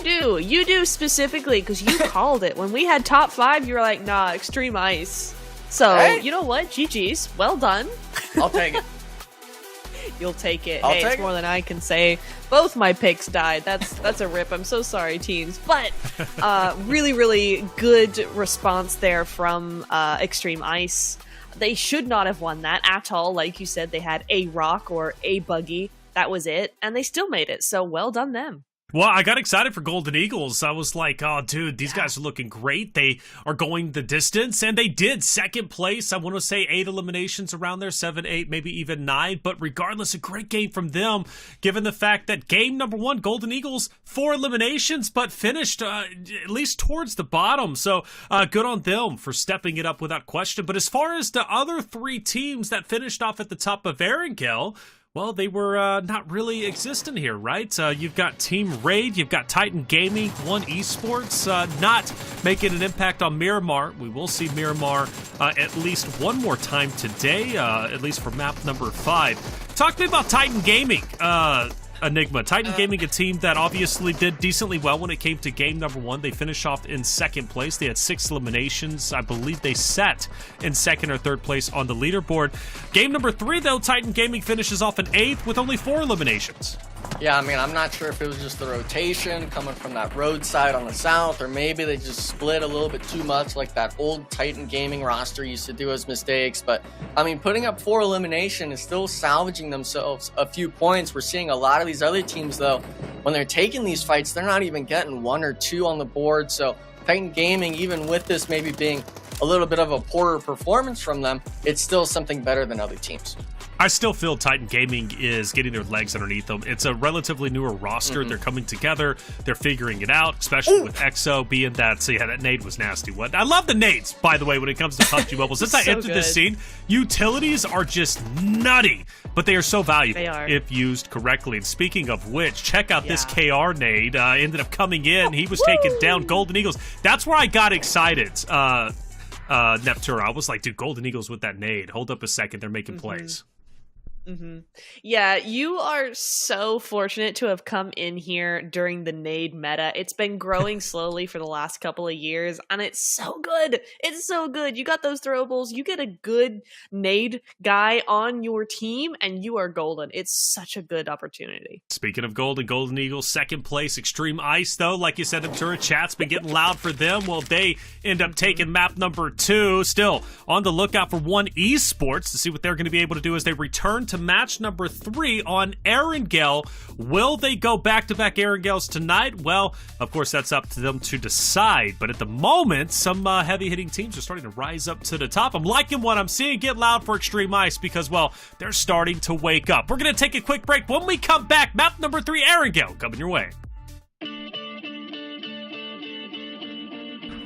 do specifically, because you called it. When we had top 5, you were like, nah, Xtreme Ice. So, Hey. You know what? GG's. Well done. I'll take it. You'll take it. I'll Hey, take it's more than I can say. Both my picks died. That's a rip. I'm so sorry, teams. But really, really good response there from Xtreme Ice. They should not have won that at all. Like you said, they had a rock or a buggy. That was it. And they still made it. So well done them. Well, I got excited for Golden Eagles. I was like, oh, dude, these guys are looking great. They are going the distance, and they did. Second place, I want to say 8 eliminations around there, 7, 8, maybe even 9. But regardless, a great game from them, given the fact that game number 1, Golden Eagles, 4 eliminations, but finished at least towards the bottom. So good on them for stepping it up without question. But as far as the other 3 teams that finished off at the top of Erangel, well, they were not really existent here, right? You've got Team Raid, you've got Titan Gaming, One Esports, not making an impact on Miramar. We will see Miramar at least one more time today, at least for map number 5. Talk to me about Titan Gaming, Enigma. Titan Gaming, a team that obviously did decently well when it came to game number 1. They finished off in 2nd place. They had 6 eliminations. I believe they set in 2nd or 3rd place on the leaderboard. Game number 3, though, Titan Gaming finishes off in 8th with only 4 eliminations. Yeah, I mean, I'm not sure if it was just the rotation coming from that roadside on the south, or maybe they just split a little bit too much like that old Titan Gaming roster used to do as mistakes. But, I mean, putting up 4 elimination is still salvaging themselves a few points. We're seeing a lot of these other teams, though, when they're taking these fights, they're not even getting 1 or 2 on the board. So Titan Gaming, even with this maybe being a little bit of a poorer performance from them, it's still something better than other teams. I still feel Titan Gaming is getting their legs underneath them. It's a relatively newer roster. They're coming together. They're figuring it out, especially with EXO being that. So yeah, that nade was nasty. What? I love the nades, by the way, when it comes to PUBG Mobile. Since I entered this scene, utilities are just nutty, but they are so valuable if used correctly. And speaking of which, check out this KR nade. Ended up coming in. He was taking down Golden Eagles. That's where I got excited. Neptura. I was like, dude, Golden Eagles with that nade. Hold up a second. They're making plays. Yeah, you are so fortunate to have come in here during the nade meta. It's been growing slowly for the last couple of years, and it's so good. It's so good. You got those throwables. You get a good nade guy on your team, and you are golden. It's such a good opportunity. Speaking of Golden Eagles, 2nd place, Xtreme Ice, though. Like you said, I'm sure chat's been getting loud for them. Well, they end up taking map number 2. Still on the lookout for One Esports to see what they're going to be able to do as they return to match number 3 on Erangel. Will they go back-to-back Erangels tonight? Well, of course, that's up to them to decide. But at the moment, some heavy-hitting teams are starting to rise up to the top. I'm liking what I'm seeing. Get loud for Xtreme Ice because, well, they're starting to wake up. We're going to take a quick break. When we come back, map number 3, Erangel, coming your way.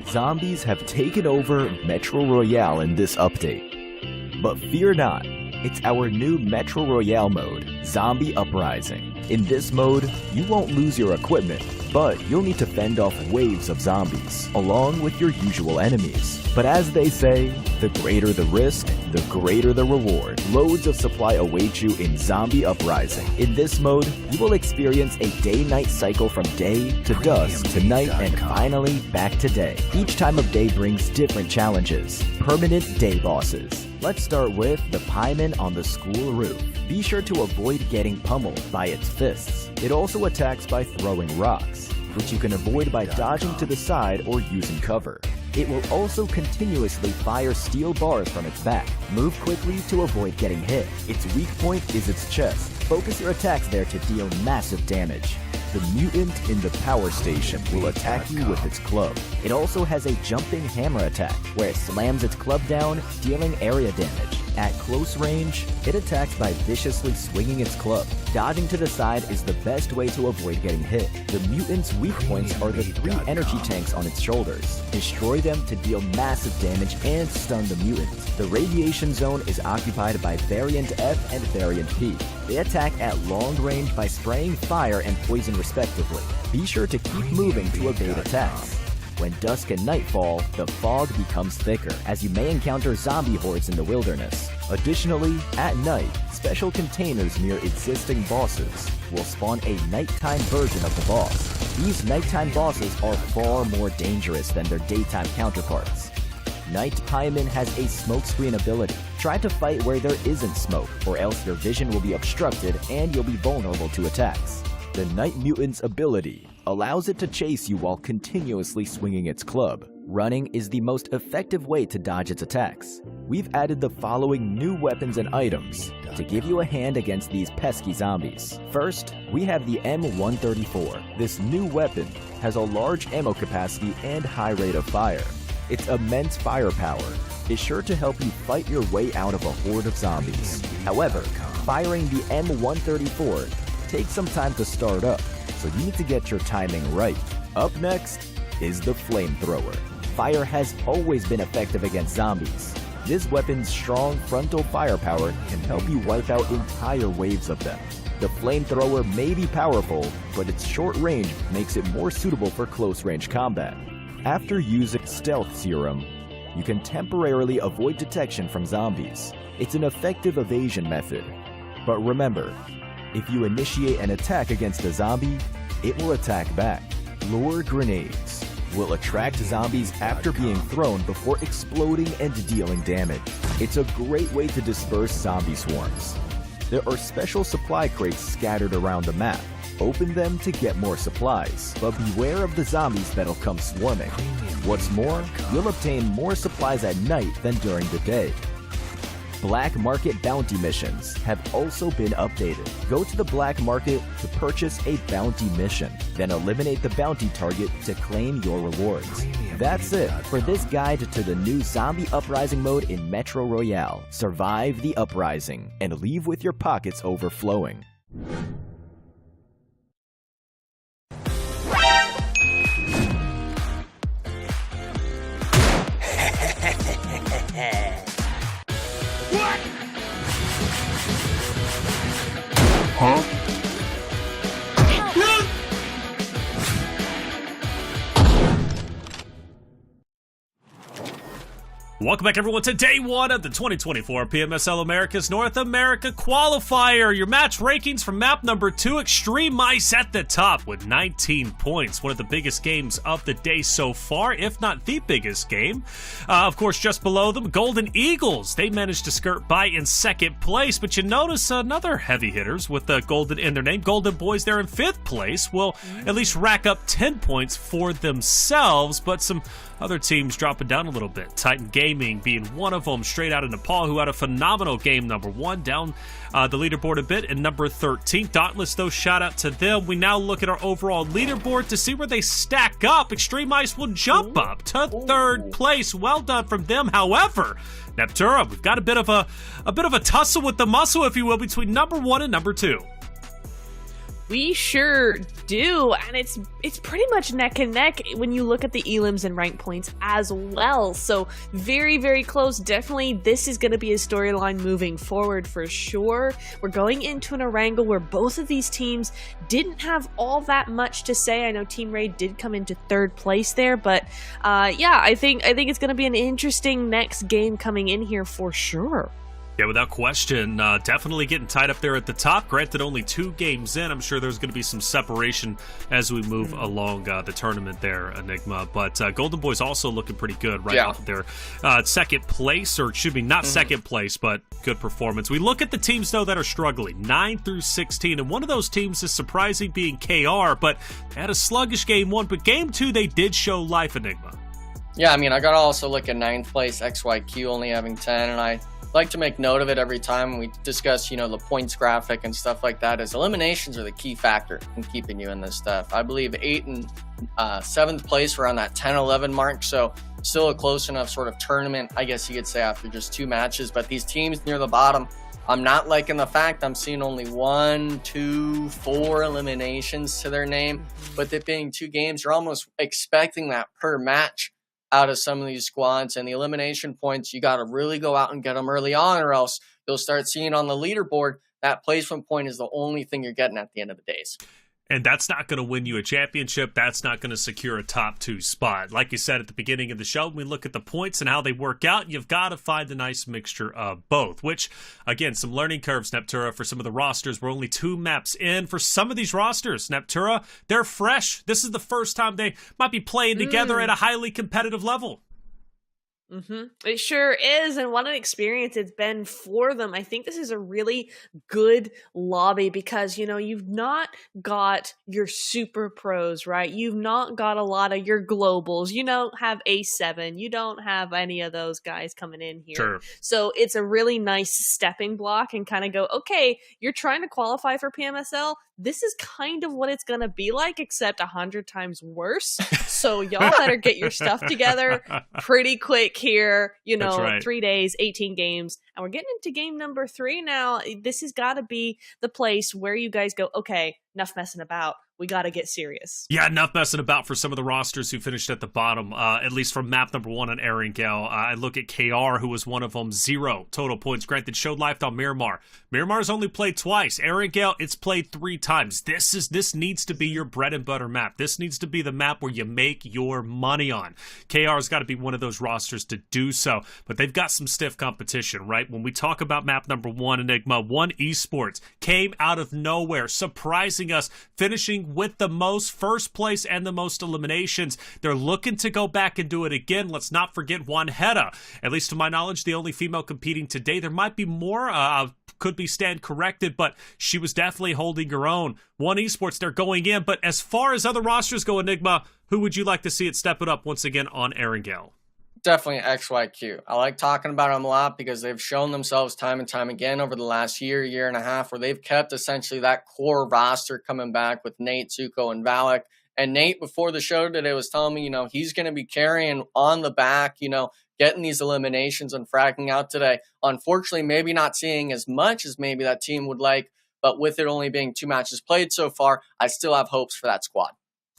Zombies have taken over Metro Royale in this update. But fear not, It's our new Metro Royale mode, Zombie Uprising. In this mode, you won't lose your equipment, but you'll need to fend off waves of zombies, along with your usual enemies. But as they say, the greater the risk, the greater the reward. Loads of supply await you in Zombie Uprising. In this mode, you will experience a day-night cycle from day to dusk to night and finally back to day. Each time of day brings different challenges, permanent day bosses. Let's start with the pieman on the school roof. Be sure to avoid getting pummeled by its fists. It also attacks by throwing rocks, which you can avoid by dodging to the side or using cover. It will also continuously fire steel bars from its back. Move quickly to avoid getting hit. Its weak point is its chest. Focus your attacks there to deal massive damage. The mutant in the power station will attack you with its club. It also has a jumping hammer attack, where it slams its club down, dealing area damage. At close range, it attacks by viciously swinging its club. Dodging to the side is the best way to avoid getting hit. The mutant's weak points are the 3 energy tanks on its shoulders. Destroy them to deal massive damage and stun the mutant. The radiation zone is occupied by Variant F and Variant P. They attack at long range by spraying fire and poison respectively. Be sure to keep moving to evade attacks. When dusk and night fall, the fog becomes thicker, as you may encounter zombie hordes in the wilderness. Additionally, at night, special containers near existing bosses will spawn a nighttime version of the boss. These nighttime bosses are far more dangerous than their daytime counterparts. Night Pieman has a smokescreen ability. Try to fight where there isn't smoke, or else your vision will be obstructed and you'll be vulnerable to attacks. The Night Mutant's ability allows it to chase you while continuously swinging its club. Running is the most effective way to dodge its attacks. We've added the following new weapons and items to give you a hand against these pesky zombies. First, we have the M134. This new weapon has a large ammo capacity and high rate of fire. Its immense firepower is sure to help you fight your way out of a horde of zombies. However, firing the M134 takes some time to start up, so you need to get your timing right. Up next is the flamethrower. Fire has always been effective against zombies. This weapon's strong frontal firepower can help you wipe out entire waves of them. The flamethrower may be powerful, but its short range makes it more suitable for close-range combat. After using Stealth Serum, you can temporarily avoid detection from zombies. It's an effective evasion method. But remember, if you initiate an attack against a zombie, it will attack back. Lure grenades will attract zombies after being thrown before exploding and dealing damage. It's a great way to disperse zombie swarms. There are special supply crates scattered around the map. Open them to get more supplies, but beware of the zombies that'll come swarming. What's more, you'll obtain more supplies at night than during the day. Black Market bounty missions have also been updated. Go to the Black Market to purchase a bounty mission, then eliminate the bounty target to claim your rewards. That's it for this guide to the new Zombie Uprising mode in Metro Royale. Survive the uprising and leave with your pockets overflowing. Huh? Welcome back, everyone, to day one of the 2024 PMSL Americas North America Qualifier. Your match rankings from map number 2, Xtreme Ice at the top with 19 points. One of the biggest games of the day so far, if not the biggest game. Of course, just below them, Golden Eagles. They managed to skirt by in second place, but you notice another heavy hitters with the Golden in their name. Golden Boys, they're in 5th place, will at least rack up 10 points for themselves, but some other teams dropping down a little bit. Titan Gaming being one of them, straight out of Nepal, who had a phenomenal game, number 1, down the leaderboard a bit, and number 13. Dauntless, though, shout out to them. We now look at our overall leaderboard to see where they stack up. Xtreme Ice will jump up to 3rd place. Well done from them. However, Neptura, we've got a bit of a tussle with the muscle, if you will, between number 1 and number 2. We sure do, and it's pretty much neck and neck when you look at the elims and rank points as well. So very, very close. Definitely, this is going to be a storyline moving forward for sure. We're going into an Erangel where both of these teams didn't have all that much to say. I know Team Raid did come into third place there, but yeah, I think it's going to be an interesting next game coming in here for sure. Yeah, without question. Definitely getting tied up there at the top. Granted, only 2 games in. I'm sure there's going to be some separation as we move along the tournament there, Enigma. But Golden Boy's also looking pretty good right off of their second place, or should be not second place, but good performance. We look at the teams, though, that are struggling, 9 through 16. And one of those teams is surprising, being KR, but they had a sluggish game 1. But game 2, they did show life, Enigma. Yeah, I mean, I got to also look at 9th place, XYQ only having 10, and I like to make note of it every time we discuss, the points graphic and stuff like that, as eliminations are the key factor in keeping you in this stuff. I believe 8th and 7th place around that 10-11 mark, so still a close enough sort of tournament, I guess you could say, after just 2 matches. But these teams near the bottom, I'm not liking the fact I'm seeing only 1, 2, 4 eliminations to their name, but it being 2 games, you're almost expecting that per match out of some of these squads. And the elimination points, you got to really go out and get them early on, or else you'll start seeing on the leaderboard that placement point is the only thing you're getting at the end of the days. And that's not going to win you a championship. That's not going to secure a top 2 spot. Like you said at the beginning of the show, when we look at the points and how they work out, you've got to find a nice mixture of both, which, again, some learning curves, Neptura, for some of the rosters. We're only 2 maps in. For some of these rosters, Neptura, they're fresh. This is the first time they might be playing together at a highly competitive level. It sure is, and what an experience it's been for them. I think this is a really good lobby because, you've not got your super pros, right? You've not got a lot of your globals. You don't have A7. You don't have any of those guys coming in here. Sure. So it's a really nice stepping block and kind of go, okay, you're trying to qualify for PMSL. This is kind of what it's going to be like, except 100 times worse. So y'all better get your stuff together pretty quick here. That's right. 3 days, 18 games. And we're getting into game number 3 now. This has got to be the place where you guys go, okay, enough messing about. We got to get serious. Yeah, enough messing about for some of the rosters who finished at the bottom, at least from map number 1 on Erangel. I look at KR, who was one of them, 0 total points. Granted, showed life on Miramar. Miramar's only played twice. Erangel, it's played 3 times. This needs to be your bread and butter map. This needs to be the map where you make your money on. KR's got to be one of those rosters to do so, but they've got some stiff competition, right? When we talk about map number 1, Enigma, One Esports came out of nowhere, surprising us, finishing with the most first place and the most eliminations. They're looking to go back and do it again. Let's not forget Juanjeta. At least to my knowledge, the only female competing today. There might be more, could be stand corrected, but she was definitely holding her own. One Esports, they're going in, but as far as other rosters go, Enigma, who would you like to see it step it up once again on Erangel? Definitely XYQ. I like talking about them a lot because they've shown themselves time and time again over the last year and a half, where they've kept essentially that core roster coming back with Nate, Zuko, and Valak. And Nate, before the show today, was telling me, he's going to be carrying on the back, getting these eliminations and fragging out today. Unfortunately, maybe not seeing as much as maybe that team would like, but with it only being 2 matches played so far, I still have hopes for that squad.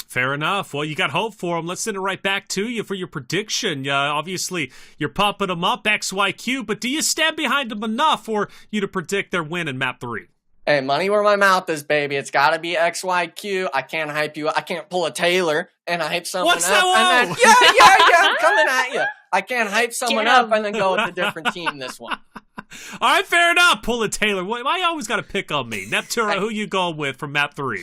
Fair enough. Well, you got hope for them. Let's send it right back to you for your prediction. Obviously, you're pumping them up, XYQ, but do you stand behind them enough for you to predict their win in map 3? Hey, money where my mouth is, baby. It's got to be XYQ. I can't hype you. I can't pull a Taylor and hype someone What's up. that? And then, yeah, I'm coming at you. I can't hype someone up and then go with a different team this one. All right, fair enough. Pull a Taylor. Why always got to pick on me? Neptura, who you going with from map 3?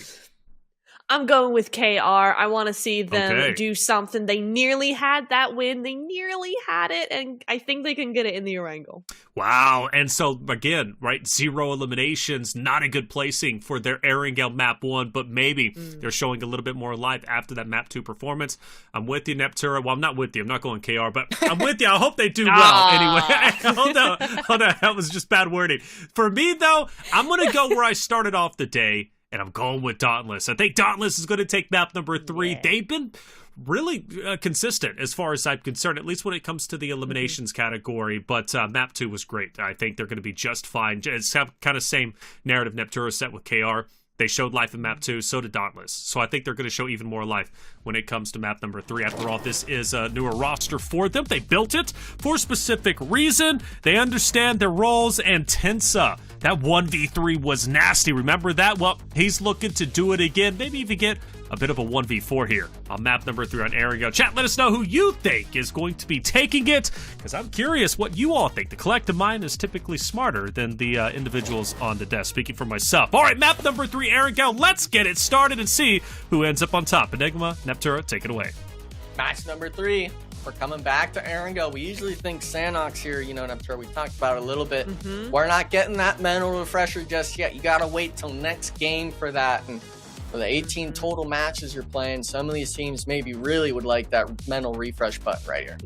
I'm going with KR. I want to see them do something. They nearly had that win. They nearly had it, and I think they can get it in the Erangel. Wow. And so, again, right, 0 eliminations, not a good placing for their Erangel map 1, but maybe they're showing a little bit more life after that map 2 performance. I'm with you, Neptura. Well, I'm not with you. I'm not going KR, but I'm with you. I hope they do well anyway. Hold on. That was just bad wording. For me, though, I'm going to go where I started off the day. And I'm going with Dauntless. I think Dauntless is going to take map number 3. Yeah. They've been really consistent as far as I'm concerned, at least when it comes to the eliminations category. But map 2 was great. I think they're going to be just fine. It's kind of same narrative Neptura set with KR. They showed life in map 2, so did Dauntless. So I think they're going to show even more life when it comes to map number 3. After all, this is a newer roster for them. They built it for a specific reason. They understand their roles, and Tensa, that 1v3 was nasty. Remember that? Well, he's looking to do it again. Maybe even get a bit of a 1v4 here on map number 3 on Erangel. Chat, let us know who you think is going to be taking it, because I'm curious what you all think. The collective mind is typically smarter than the individuals on the desk, speaking for myself. All right, map number 3, Erangel. Let's get it started and see who ends up on top. Enigma, Neptura, take it away. Match number 3. We're coming back to Erangel. We usually think Sanhok's here, you know, Neptura. We talked about it a little bit. We're not getting that mental refresher just yet. You got to wait till next game for that. And for the 18 total matches you're playing, some of these teams maybe really would like that mental refresh button right here.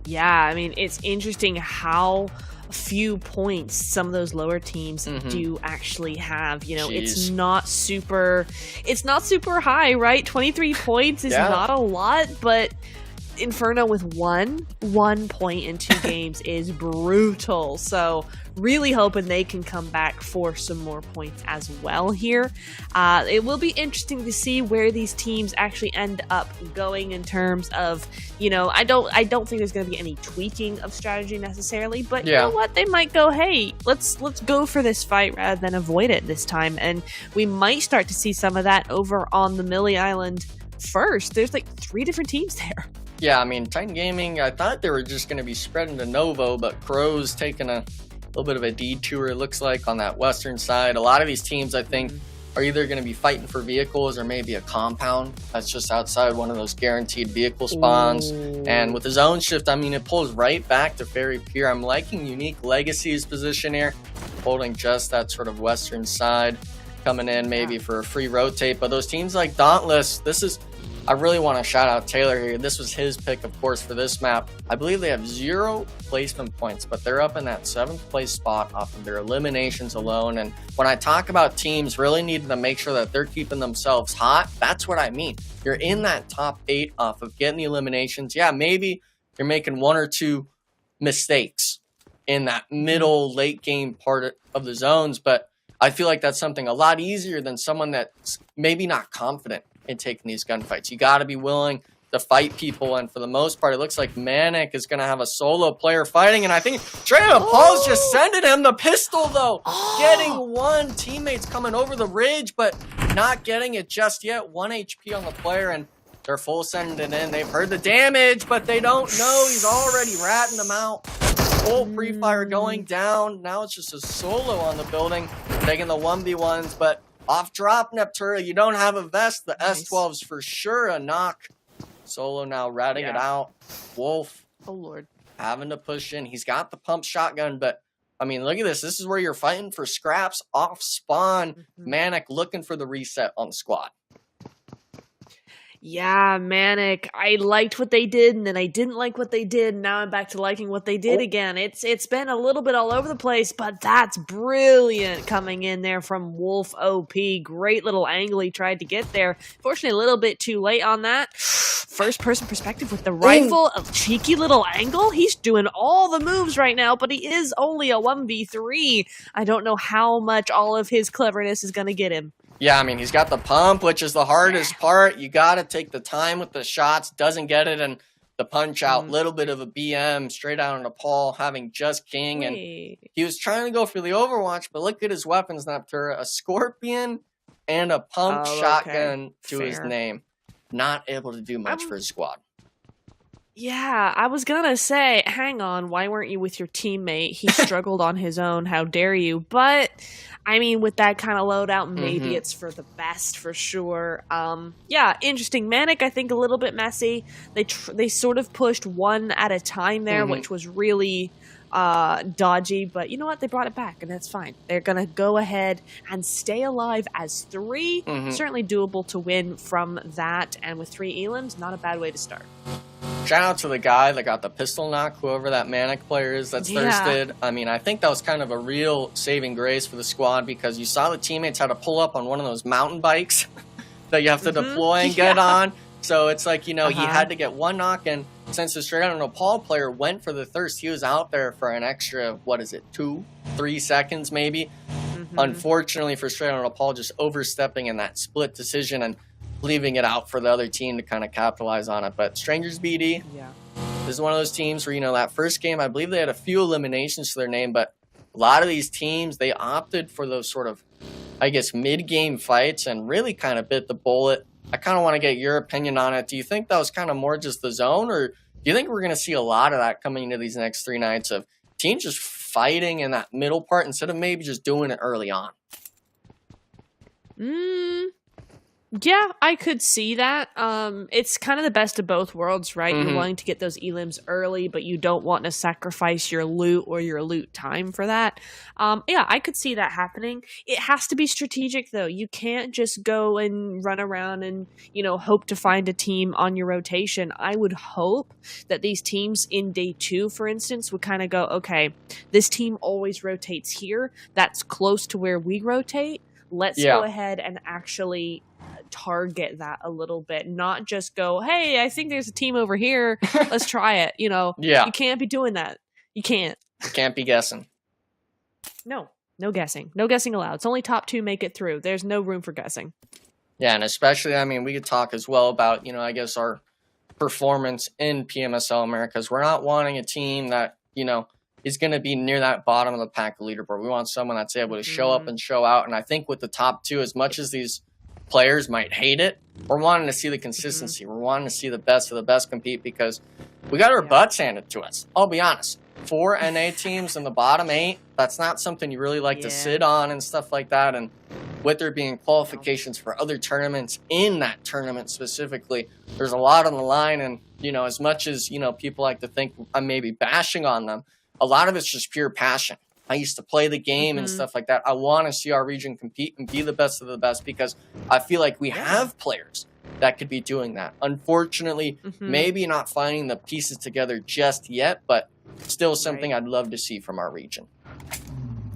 Yeah, I mean, it's interesting how few points some of those lower teams do actually have. You know, it's not super high, right? 23 points is not a lot, but Inferno with one point in 2 games is brutal. So really hoping they can come back for some more points as well here. It will be interesting to see where these teams actually end up going in terms of, you know, I don't think there's going to be any tweaking of strategy necessarily, but you know what, they might go, hey, let's go for this fight rather than avoid it this time, and we might start to see some of that over on the Millie Island first. There's like 3 different teams there. Yeah, I mean, Titan Gaming, I thought they were just going to be spreading to Novo, but Crow's taking a little bit of a detour, it looks like, on that western side. A lot of these teams, I think, are either going to be fighting for vehicles or maybe a compound that's just outside one of those guaranteed vehicle spawns. And with his own shift, I mean, it pulls right back to Fairy Pier. I'm liking Unique Legacy's position here, holding just that sort of western side, coming in maybe for a free rotate. But those teams like Dauntless, I really want to shout out Taylor here. This was his pick, of course, for this map. I believe they have 0 placement points, but they're up in that 7th place spot off of their eliminations alone. And when I talk about teams really needing to make sure that they're keeping themselves hot, that's what I mean. You're in that top 8 off of getting the eliminations. Yeah, maybe you're making 1 or 2 mistakes in that middle, late game part of the zones, but I feel like that's something a lot easier than someone that's maybe not confident in taking these gunfights. You got to be willing to fight people, and for the most part, it looks like MANIC is going to have a solo player fighting, and I think Paul's just sending him the pistol, though. Getting 1, teammates coming over the ridge, but not getting it just yet. 1 HP on the player, and they're full sending it in. They've heard the damage, but they don't know. He's already ratting them out. Full pre-fire going down. Now it's just a solo on the building, taking the 1v1s, but off drop, Neptura, you don't have a vest. The S12's for sure a knock. Solo now ratting it out. Wolf. Oh, Lord. Having to push in. He's got the pump shotgun, but, I mean, look at this. This is where you're fighting for scraps off spawn. MANIC looking for the reset on the squad. Yeah, MANIC. I liked what they did, and then I didn't like what they did, and now I'm back to liking what they did again. It's been a little bit all over the place, but that's brilliant coming in there from Wolf OP. Great little angle he tried to get there. Fortunately, a little bit too late on that. First-person perspective with the rifle, a cheeky little angle. He's doing all the moves right now, but he is only a 1v3. I don't know how much all of his cleverness is going to get him. Yeah, I mean, he's got the pump, which is the hardest part. You got to take the time with the shots. Doesn't get it, and the punch out. Little bit of a BM straight out on Nepal, having just King. And he was trying to go for the Overwatch, but look at his weapons, Neptura. A Scorpion and a pump shotgun to his name. Not able to do much for his squad. Yeah, I was gonna say, hang on, why weren't you with your teammate? He struggled on his own, how dare you? But, I mean, with that kind of loadout, maybe it's for the best, for sure. Yeah, interesting. MANIC, I think, a little bit messy. They sort of pushed 1 at a time there, which was really dodgy, but you know what? They brought it back, and that's fine. They're gonna go ahead and stay alive as 3. Certainly doable to win from that, and with 3 elims, not a bad way to start. Shout out to the guy that got the pistol knock, whoever that MANIC player is that's thirsted. I mean, I think that was kind of a real saving grace for the squad, because you saw the teammates had to pull up on one of those mountain bikes that you have to deploy and get on. So it's like, you know, he had to get 1 knock, and since the straight out Nepal player went for the thirst, he was out there for an extra, 2-3 seconds maybe. Unfortunately for Nepal, just overstepping in that split decision and leaving it out for the other team to kind of capitalize on it. But StrangersBD, this is one of those teams where, that first game, I believe they had a few eliminations to their name, but a lot of these teams, they opted for those sort of, I guess, mid-game fights and really kind of bit the bullet. I kind of want to get your opinion on it. Do you think that was kind of more just the zone, or do you think we're going to see a lot of that coming into these next 3 nights of teams just fighting in that middle part instead of maybe just doing it early on? Yeah, I could see that. It's kind of the best of both worlds, right? You're wanting to get those elims early, but you don't want to sacrifice your loot or your loot time for that. Yeah, I could see that happening. It has to be strategic, though. You can't just go and run around and, hope to find a team on your rotation. I would hope that these teams in day 2, for instance, would kind of go, okay, this team always rotates here. That's close to where we rotate. Let's go ahead and actually target that a little bit, not just go, hey, I think there's a team over here, let's try it. You can't be doing that. You can't be guessing. No guessing allowed. It's only top 2 make it through. There's no room for guessing. And especially, we could talk as well about, I guess our performance in PMSL Americas. We're not wanting a team that, is going to be near that bottom of the pack leaderboard. We want someone that's able to show up and show out. And I think with the top 2, as much as these players might hate it, we're wanting to see the consistency. We're wanting to see the best of the best compete, because we got our butts handed to us. I'll be honest. 4 NA teams in the bottom 8, that's not something you really like to sit on and stuff like that. And with there being qualifications for other tournaments in that tournament specifically, there's a lot on the line. And, as much as, people like to think I'm maybe bashing on them, a lot of it's just pure passion. I used to play the game and stuff like that. I want to see our region compete and be the best of the best, because I feel like we have players that could be doing that. Unfortunately, maybe not finding the pieces together just yet, but still something I'd love to see from our region.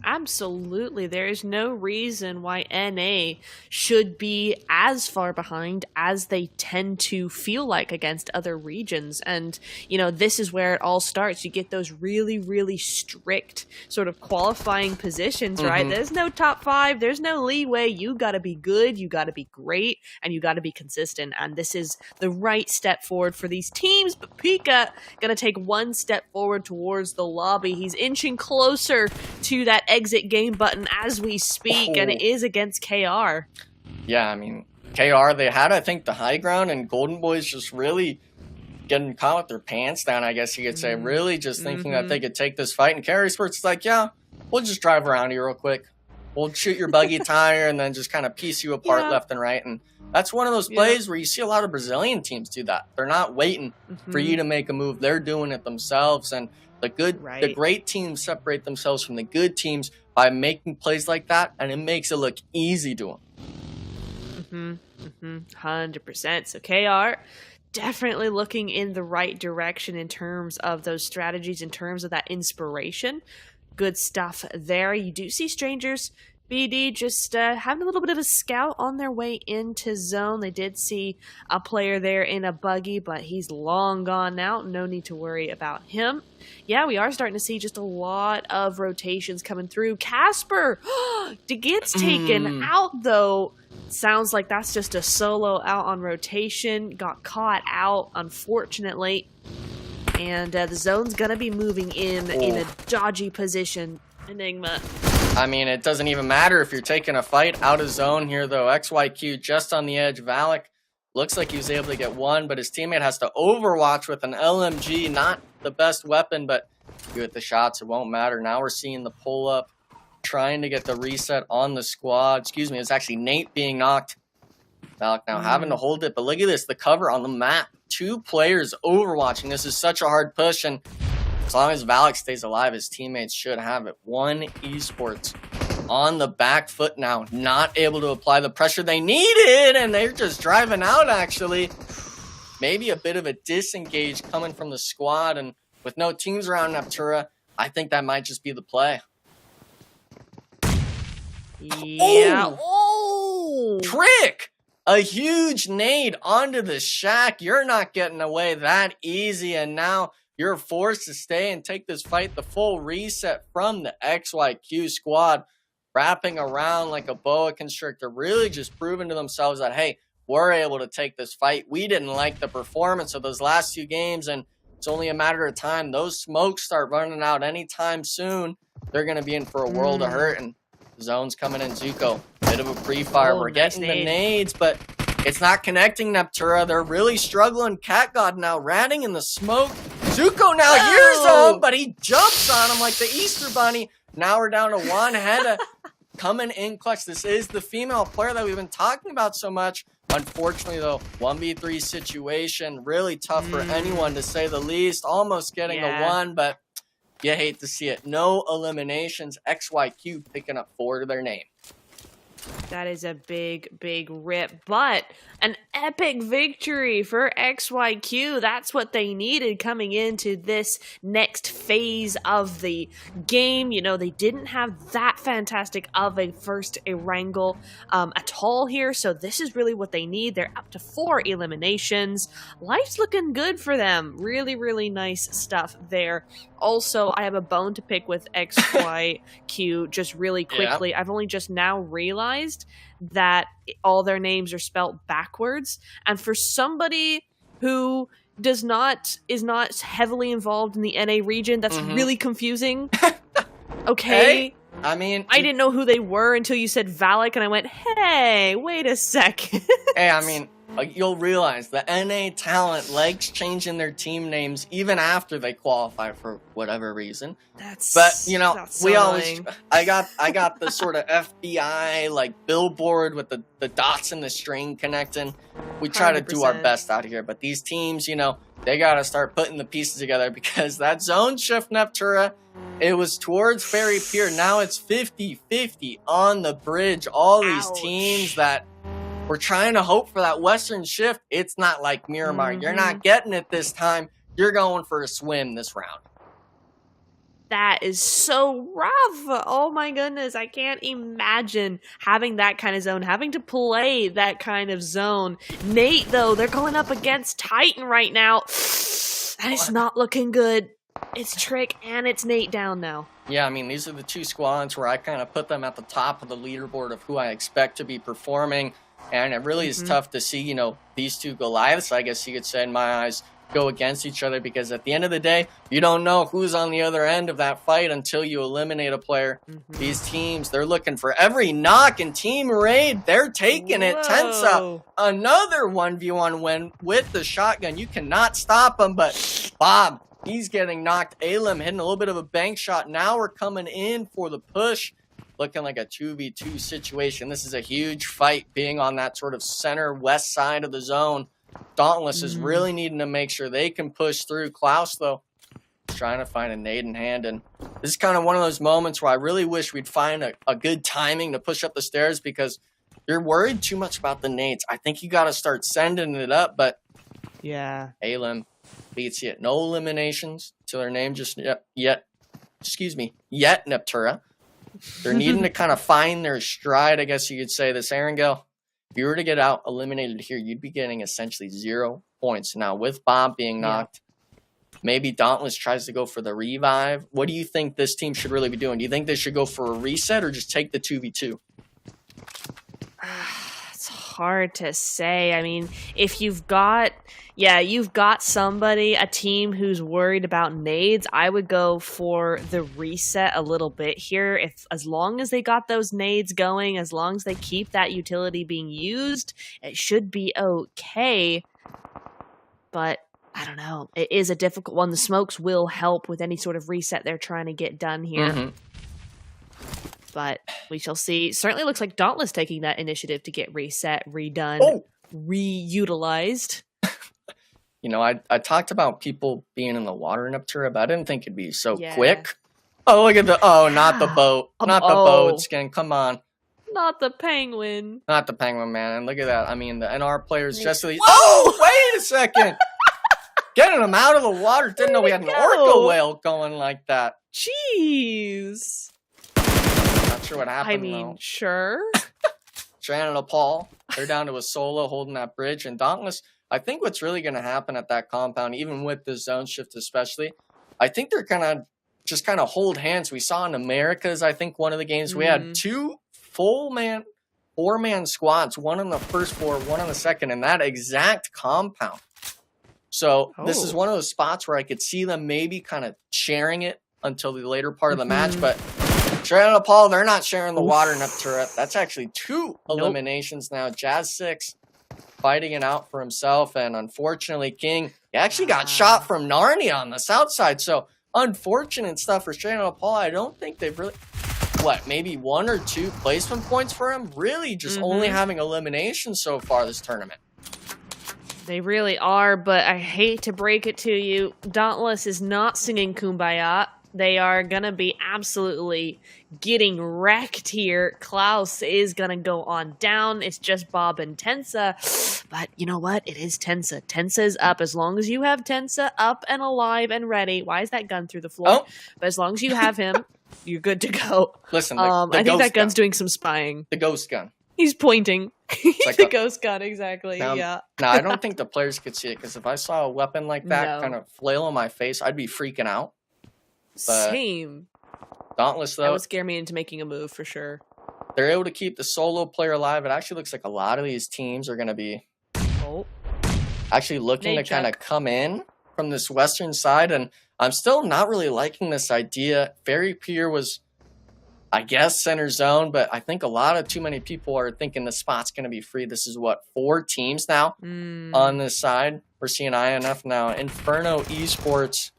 Absolutely. There is no reason why NA should be as far behind as they tend to feel like against other regions. And, this is where it all starts. You get those really, really strict sort of qualifying positions, right? There's no top 5. There's no leeway. You got to be good. You got to be great. And you got to be consistent. And this is the right step forward for these teams. But Pika going to take one step forward towards the lobby. He's inching closer to that exit game button as we speak, and it is against KR. Yeah, KR, they had, I think, the high ground, and Golden Boys just really getting caught with their pants down, I guess you could say, really just thinking that they could take this fight. And KR Esports is like, yeah, we'll just drive around here real quick. We'll shoot your buggy tire and then just kind of piece you apart left and right. And that's one of those plays where you see a lot of Brazilian teams do that. They're not waiting for you to make a move. They're doing it themselves. And the great teams separate themselves from the good teams by making plays like that, and it makes it look easy to them. 100%. So KR definitely looking in the right direction in terms of those strategies, in terms of that inspiration. Good stuff there. You do see StrangersBD just having a little bit of a scout on their way into zone. They did see a player there in a buggy, but he's long gone now. No need to worry about him. Yeah, we are starting to see just a lot of rotations coming through. Casper gets taken out, though. Sounds like that's just a solo out on rotation. Got caught out, unfortunately. And the zone's going to be moving in a dodgy position. Enigma. It doesn't even matter if you're taking a fight out of zone here, though. XYQ just on the edge. Valak looks like he was able to get one, but his teammate has to overwatch with an LMG. Not the best weapon, but you hit the shots. It won't matter. Now we're seeing the pull-up, trying to get the reset on the squad. Excuse me, it's actually Nate being knocked. Valak now having to hold it, but look at this, the cover on the map. 2 players overwatching. This is such a hard push, and as long as Valak stays alive, his teammates should have it. One Esports on the back foot now, not able to apply the pressure they needed, and they're just driving out, actually. Maybe a bit of a disengage coming from the squad, and with no teams around Neptura, I think that might just be the play. Yeah. Trick! A huge nade onto the shack. You're not getting away that easy, and now you're forced to stay and take this fight. The full reset from the XYQ squad. wrapping around like a boa constrictor, really just proving to themselves that, hey, we're able to take this fight. We didn't like the performance of those last 2 games, and it's only a matter of time. Those smokes start running out anytime soon. They're going to be in for a world of hurt, and zone's coming in. Zuko, bit of a pre-fire. We're getting the nades, but it's not connecting Neptura. They're really struggling. Cat God now ratting in the smoke. Zuko now hears him, but he jumps on him like the Easter Bunny. Now we're down to 1 head coming in clutch. This is the female player that we've been talking about so much. Unfortunately, though, 1v3 situation, really tough for anyone to say the least. Almost getting a 1, but you hate to see it. No eliminations. XYQ picking up 4 to their name. That is a big, big rip, but an epic victory for XYQ. That's what they needed coming into this next phase of the game. You know, they didn't have that fantastic of a first Erangel at all here, so this is really what they need. They're up to 4 eliminations. Life's looking good for them. Really, really nice stuff there. Also, I have a bone to pick with XYQ just really quickly. I've only just now realized that all their names are spelt backwards, and for somebody who is not heavily involved in the NA region, that's really confusing. Okay. Hey, I mean, I didn't know who they were until you said Valak, and I went, hey, wait a second. Hey, I mean, you'll realize the NA talent likes changing their team names even after they qualify for whatever reason. But you know, we always I got the sort of FBI like billboard with the dots and the string connecting. We try 100%. To do our best out here, but these teams, you know, they got to start putting the pieces together, because that zone shift Neptura, it was towards Ferry Pier. Now it's 50-50 on the bridge. All these teams that we're trying to hope for that Western shift. It's not like Miramar. You're not getting it this time. You're going for a swim this round. That is so rough. Oh my goodness. I can't imagine having that kind of zone, having to play that kind of zone. Nate, though, they're going up against Titan right now. And it's not looking good. It's Trick and it's Nate down now. Yeah, I mean, these are the 2 squads where I kind of put them at the top of the leaderboard of who I expect to be performing. And it really is tough to see, you know, these 2 Goliaths, I guess you could say in my eyes, go against each other, because at the end of the day, you don't know who's on the other end of that fight until you eliminate a player. These teams, they're looking for every knock and team raid. They're taking it. Tense up. Another 1v1 win with the shotgun. You cannot stop them, but Bob, he's getting knocked. Alim hitting a little bit of a bank shot. Now we're coming in for the push. Looking like a 2v2 situation. This is a huge fight, being on that sort of center west side of the zone. Dauntless is really needing to make sure they can push through. Klaus, though, trying to find a nade in hand. And this is kind of one of those moments where I really wish we'd find a good timing to push up the stairs, because you're worried too much about the nades. I think you got to start sending it up, but yeah, Alim beats you. No eliminations to their name just yet Neptura. They're needing to kind of find their stride, I guess you could say. This Erangel, if you were to get out eliminated here, you'd be getting essentially 0 points. Now, with Bob being knocked, maybe Dauntless tries to go for the revive. What do you think this team should really be doing? Do you think they should go for a reset or just take the 2v2? It's hard to say. I mean, if you've got somebody, a team who's worried about nades, I would go for the reset a little bit here. As long as they got those nades going, as long as they keep that utility being used, it should be okay. But I don't know. It is a difficult one. The smokes will help with any sort of reset they're trying to get done here. But we shall see. Certainly looks like Dauntless taking that initiative to get reset, redone, reutilized. You know, I talked about people being in the water in Neptura, but I didn't think it'd be so quick. Oh, look at not the boat. Not the boat skin. Come on. Not the penguin. Not the penguin, man. And look at that. I mean, the NR players just... Oh, wait a second. Getting them out of the water. Didn't know we had an orca whale going like that. Jeez. Not sure what happened, though. Sure. Tran and Nepal, they're down to a solo holding that bridge. And Dauntless, I think what's really going to happen at that compound, even with the zone shift especially, I think they're kind of just kind of hold hands. We saw in Americas, I think one of the games, we had 2 4-man squads, one on the first floor, one on the second, in that exact compound. So this is one of those spots where I could see them maybe kind of sharing it until the later part of the match. But Straight Nepal, they're not sharing the water nut turret. That's actually 2 eliminations now. Jazz 6 fighting it out for himself. And unfortunately, King, he actually got shot from Narnia on the south side. So unfortunate stuff for Straight Nepal. I don't think they've really... maybe 1 or 2 placement points for him? Really just only having eliminations so far this tournament. They really are, but I hate to break it to you. Dauntless is not singing Kumbaya. They are going to be absolutely getting wrecked here. Klaus is going to go on down. It's just Bob and Tensa. But you know what? It is Tensa. Tensa's up. As long as you have Tensa up and alive and ready. Why is that gun through the floor? But as long as you have him, you're good to go. Listen, I think that gun's doing some spying. The ghost gun. He's pointing. Like the ghost gun, exactly. Now, yeah. Now, I don't think the players could see it, because if I saw a weapon like that kind of flail on my face, I'd be freaking out. But Same. Dauntless, though, that would scare me into making a move for sure. They're able to keep the solo player alive. It actually looks like a lot of these teams are going to be actually looking to kind of come in from this western side. And I'm still not really liking this idea. Fairy Pier was, I guess, center zone, but I think too many people are thinking the spot's going to be free. This is 4 teams now on this side. We're seeing INF now. Inferno Esports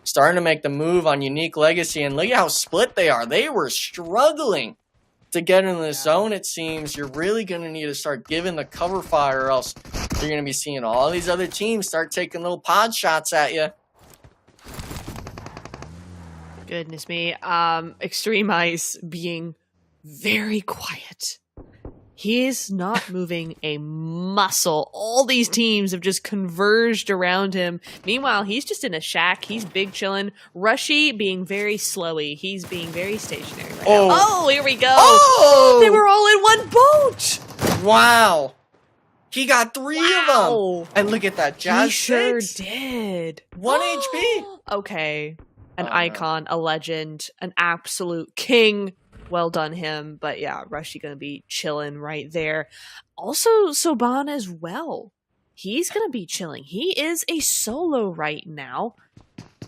starting to make the move on Unique Legacy, and look at how split they are. They were struggling to get in the zone, it seems. You're really going to need to start giving the cover fire, or else you're going to be seeing all these other teams start taking little pod shots at you. Goodness me. Xtreme Ice being very quiet. He is not moving a muscle. All these teams have just converged around him. Meanwhile, he's just in a shack. He's big chillin'. Rushy being very slowy. He's being very stationary right now. Oh, here we go. Oh! They were all in one boat. Wow. He got 3 of them. And look at that. Jazz he sure 6. did. 1 HP. Okay. An icon, a legend, an absolute king. Well done him. But yeah, Rushy gonna be chilling right there. Also, Soban as well. He's gonna be chilling. He is a solo right now.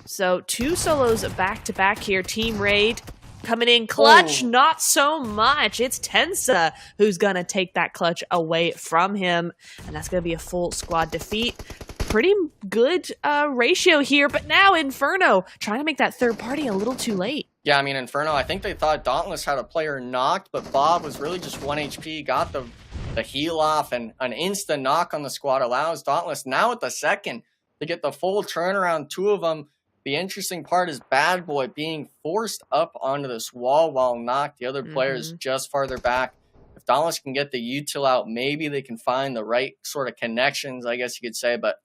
So 2 solos back to back here. Team Raid coming in clutch. Not so much. It's Tensa who's gonna take that clutch away from him. And that's gonna be a full squad defeat. Pretty good ratio here, but now Inferno trying to make that third party a little too late. Yeah, I mean, Inferno, I think they thought Dauntless had a player knocked, but Bob was really just 1 HP, got the heal off, and an instant knock on the squad allows Dauntless now at the second to get the full turnaround. 2 of them. The interesting part is Bad Boy being forced up onto this wall while knocked. The other players just farther back. If Dauntless can get the util out, maybe they can find the right sort of connections, I guess you could say, but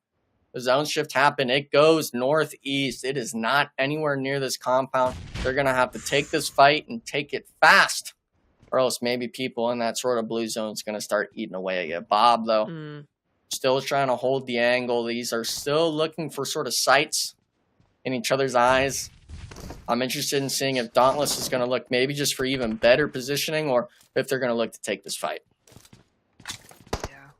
the zone shift happened. It goes northeast. It is not anywhere near this compound. They're going to have to take this fight and take it fast, or else maybe people in that sort of blue zone is going to start eating away at you. Bob, though, still trying to hold the angle. These are still looking for sort of sights in each other's eyes. I'm interested in seeing if Dauntless is going to look maybe just for even better positioning, or if they're going to look to take this fight. Yeah.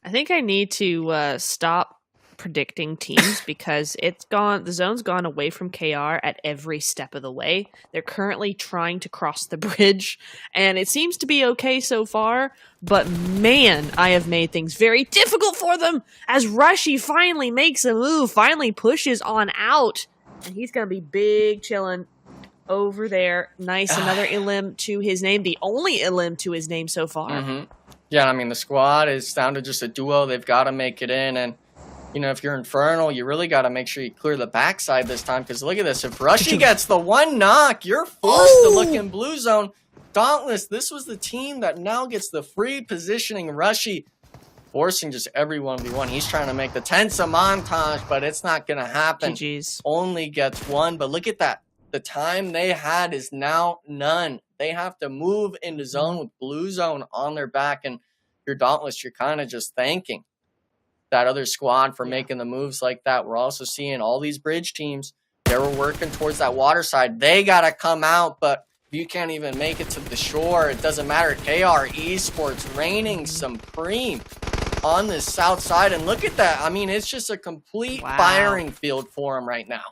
I think I need to stop predicting teams because the zone's gone away from KR at every step of the way. They're currently trying to cross the bridge, and it seems to be okay so far, but man, I have made things very difficult for them as Rushy finally makes a move, finally pushes on out, and he's gonna be big chilling over there. Nice, another elim to his name, the only elim to his name so far. Yeah, I mean, the squad is down to just a duo. They've got to make it in, and you know, if you're Infernal, you really got to make sure you clear the backside this time, because look at this. If Rushy gets the 1 knock, you're forced to look in blue zone. Dauntless, this was the team that now gets the free positioning. Rushy forcing just every 1v1. He's trying to make the Tensa montage, but it's not going to happen. GG's. Only gets 1, but look at that. The time they had is now none. They have to move into zone with blue zone on their back, and you're Dauntless, you're kind of just thanking that other squad for making the moves like that. We're also seeing all these bridge teams. They were working towards that water side. They got to come out, but if you can't even make it to the shore, it doesn't matter. KR Esports reigning supreme on the south side. And look at that. I mean, it's just a complete firing field for them right now.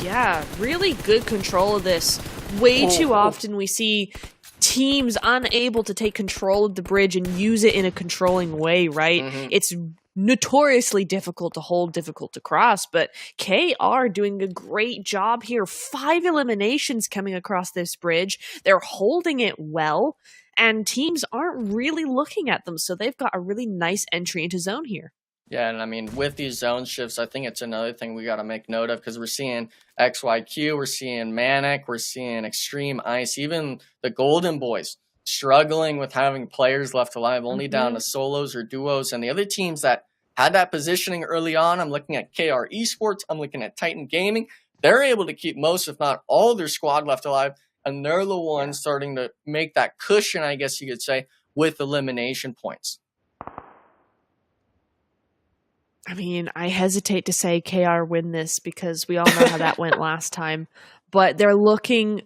Yeah, really good control of this. Way too often we see teams unable to take control of the bridge and use it in a controlling way, right? It's notoriously difficult to hold, difficult to cross, but KR doing a great job here. 5 eliminations coming across this bridge. They're holding it well, and teams aren't really looking at them, so they've got a really nice entry into zone here. Yeah, and I mean, with these zone shifts, I think it's another thing we got to make note of, because we're seeing XYQ, we're seeing MANIC, we're seeing Xtreme Ice, even the Golden Boys struggling with having players left alive, only down to solos or duos. And the other teams that had that positioning early on, I'm looking at KR Esports, I'm looking at Titan Gaming. They're able to keep most, if not all, their squad left alive, and they're the ones starting to make that cushion, I guess you could say, with elimination points. I mean, I hesitate to say KR win this because we all know how that went last time, but they're looking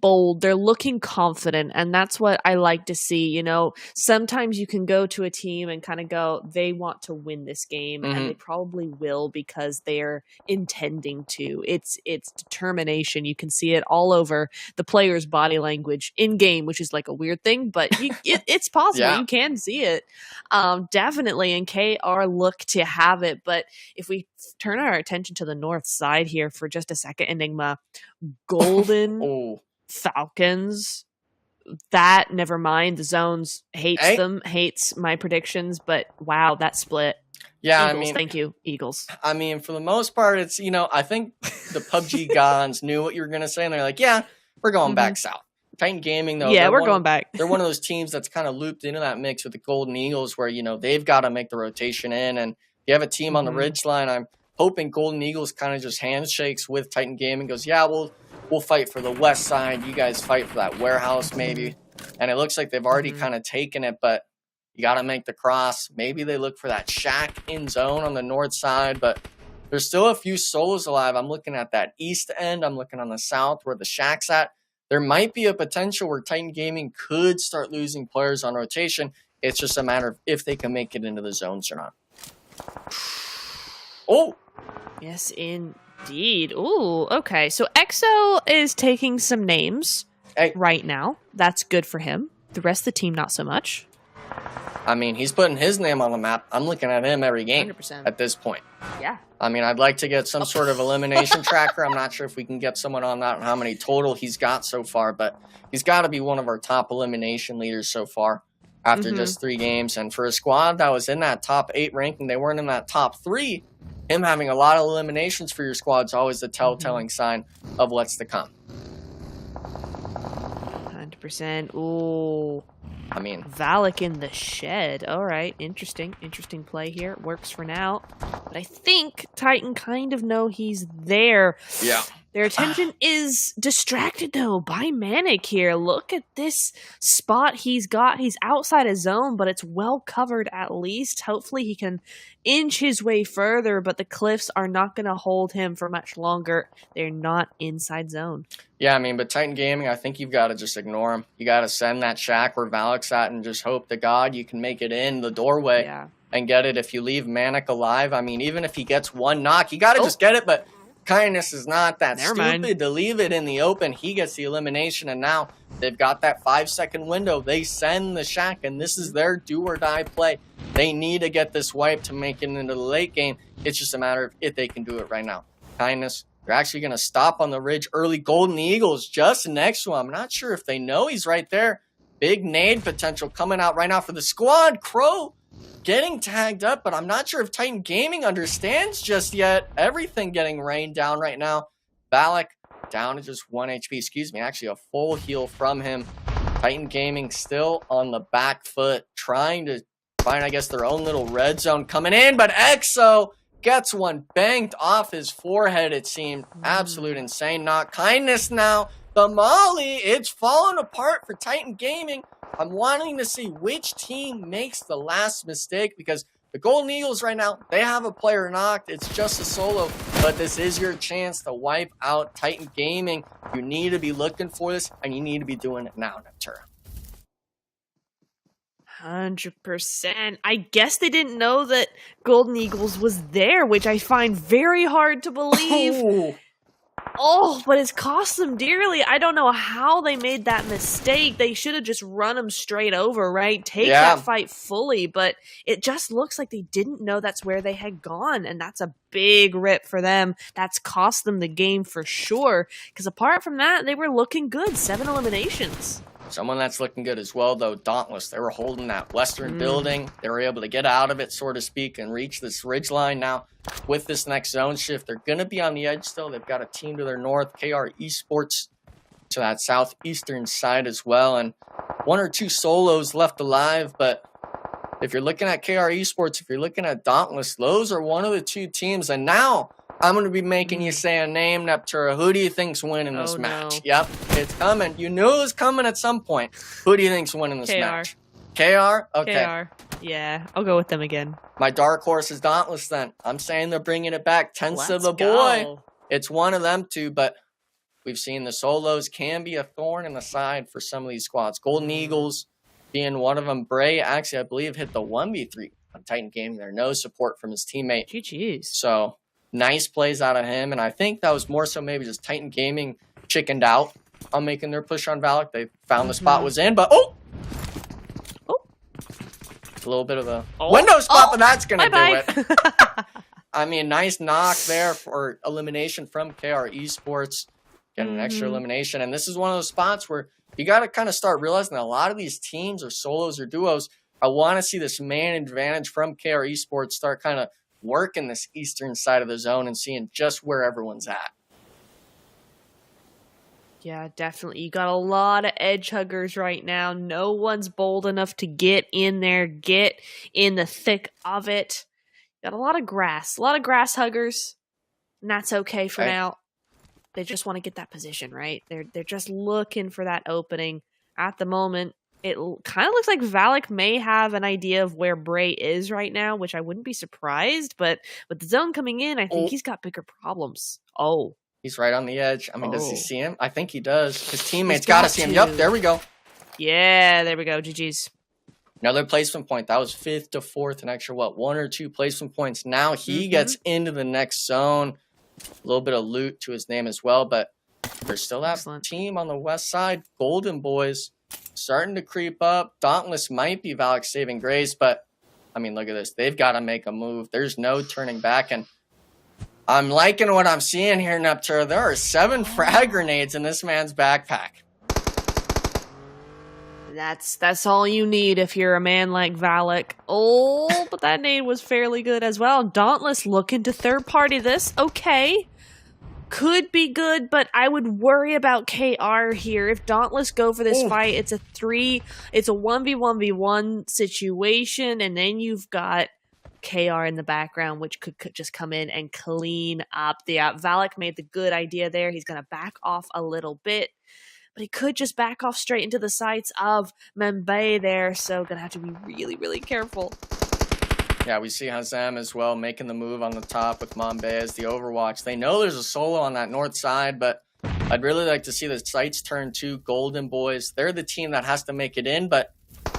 bold, they're looking confident, and that's what I like to see. You know, sometimes you can go to a team and kind of go, they want to win this game, and they probably will because they're intending to. It's determination. You can see it all over the player's body language in game, which is like a weird thing, but it's possible. Yeah. You can see it. Definitely, and KR look to have it. But if we turn our attention to the north side here for just a second, Enigma, Golden Falcons, that, never mind, the zones hates my predictions, but wow, that split. Yeah, Eagles, I mean, thank you, Eagles. I mean, for the most part, it's, you know, I think the PUBG gods knew what you were going to say, and they're like, yeah, we're going back south. Titan Gaming, though, yeah, we're going back. They're one of those teams that's kind of looped into that mix with the Golden Eagles, where, you know, they've got to make the rotation in, and you have a team on the ridge line. I'm hoping Golden Eagles kind of just handshakes with Titan Gaming, goes, yeah, we'll fight for the west side. You guys fight for that warehouse, maybe. And it looks like they've already kind of taken it, but you got to make the cross. Maybe they look for that shack in zone on the north side, but there's still a few solos alive. I'm looking at that east end. I'm looking on the south where the shack's at. There might be a potential where Titan Gaming could start losing players on rotation. It's just a matter of if they can make it into the zones or not. Oh! Yes, indeed. Ooh, okay. So EXO is taking some names right now. That's good for him. The rest of the team, not so much. I mean, he's putting his name on the map. I'm looking at him every game 100%. at this point. Yeah. I mean, I'd like to get some sort of elimination tracker. I'm not sure if we can get someone on that and how many total he's got so far, but he's got to be one of our top elimination leaders so far after just 3 games. And for a squad that was in that top 8 ranking, they weren't in that top 3. Him having a lot of eliminations for your squad is always the telltale sign of what's to come. 100%. Ooh. I mean, Valak in the shed. All right. Interesting play here. Works for now. But I think Titan kind of know he's there. Yeah. Their attention is distracted, though, by MANIC here. Look at this spot he's got. He's outside his zone, but it's well covered at least. Hopefully he can inch his way further, but the cliffs are not going to hold him for much longer. They're not inside zone. Yeah, I mean, but Titan Gaming, I think you've got to just ignore him. You got to send that shack where Valak's at and just hope to God you can make it in the doorway and get it. If you leave MANIC alive, I mean, even if he gets one knock, you got to just get it, but Kindness is not that stupid to leave it in the open. He gets the elimination, and now they've got that 5-second window. They send the shack, and this is their do-or-die play. They need to get this wipe to make it into the late game. It's just a matter of if they can do it right now. Kindness, they're actually going to stop on the ridge early. Golden Eagles just next to him. I'm not sure if they know he's right there. Big nade potential coming out right now for the squad. Crow getting tagged up, but I'm not sure if Titan Gaming understands just yet. Everything getting rained down right now. Valak down to just 1 HP. Excuse me, actually a full heal from him. Titan Gaming still on the back foot, trying to find, I guess, their own little red zone coming in, but EXO gets one banked off his forehead, it seemed. Absolute insane. Not Kindness now. The Molly, it's falling apart for Titan Gaming. I'm wanting to see which team makes the last mistake, because the Golden Eagles right now, they have a player knocked. It's just a solo. but this is your chance to wipe out Titan Gaming. You need to be looking for this, and you need to be doing it now, Neptura. 100%. I guess they didn't know that Golden Eagles was there, which I find very hard to believe. Oh, but it's cost them dearly. I don't know how they made that mistake. They should have just run them straight over, right? Take that fight fully, but it just looks like they didn't know that's where they had gone, and that's a big rip for them. That's cost them the game for sure, because apart from that, they were looking good. 7 eliminations. Someone that's looking good as well, though, Dauntless. They were holding that western building. They were able to get out of it, so to speak, and reach this ridge line. Now, with this next zone shift, they're going to be on the edge still. They've got a team to their north, KR Esports, to that southeastern side as well. And 1 or 2 solos left alive. But if you're looking at KR Esports, if you're looking at Dauntless, those are one of the 2 teams. And now I'm going to be making you say a name, Neptura. Who do you think's winning this match? Yep, it's coming. You knew it was coming at some point. Who do you think's winning this match? KR? Okay. KR. Yeah, I'll go with them again. My dark horse is Dauntless then. I'm saying they're bringing it back. Tense of the boy. Go. It's one of them 2, but we've seen the solos can be a thorn in the side for some of these squads. Golden Eagles being one of them. Bray actually, I believe, hit the 1v3 on Titan Gaming there. No support from his teammate. GG's. So nice plays out of him, and I think that was more so maybe just Titan Gaming chickened out on making their push on Valak. They found the spot was in, but it's a little bit of a window spot, but that's going to do it. I mean, nice knock there for elimination from KR Esports, getting an extra elimination, and this is one of those spots where you got to kind of start realizing that a lot of these teams or solos or duos, I want to see this man advantage from KR Esports start kind of working this eastern side of the zone and seeing just where everyone's at. Yeah, definitely. You got a lot of edge huggers right now. No one's bold enough to get in there, get in the thick of it. Got a lot of grass huggers, and that's okay for now. They just want to get that position, right? They're just looking for that opening at the moment. It kind of looks like Valak may have an idea of where Bray is right now, which I wouldn't be surprised. But with the zone coming in, I think he's got bigger problems. He's right on the edge. I mean, does he see him? I think he does. His teammates got to see him. Yep, there we go. Yeah, there we go. GG's. Another placement point. That was 5th to 4th, an extra, 1 or 2 placement points. Now he gets into the next zone. A little bit of loot to his name as well, but there's still that team on the west side. Golden Boys starting to creep up. Dauntless might be Valak's saving grace, but, I mean, look at this. They've got to make a move. There's no turning back, and I'm liking what I'm seeing here, Neptura. There are 7 frag grenades in this man's backpack. That's all you need if you're a man like Valak. But that nade was fairly good as well. Dauntless looking to third party this. Okay. Could be good, but I would worry about KR here. If Dauntless go for this fight, it's a 1v1v1 situation, and then you've got KR in the background, which could just come in and clean up. Valak made the good idea there. He's going to back off a little bit, but he could just back off straight into the sights of Mbaye there, so going to have to be really, really careful. Yeah, we see Hazem as well making the move on the top with Mbaye as the overwatch. They know there's a solo on that north side, but I'd really like to see the sights turn to Golden Boys. They're the team that has to make it in, but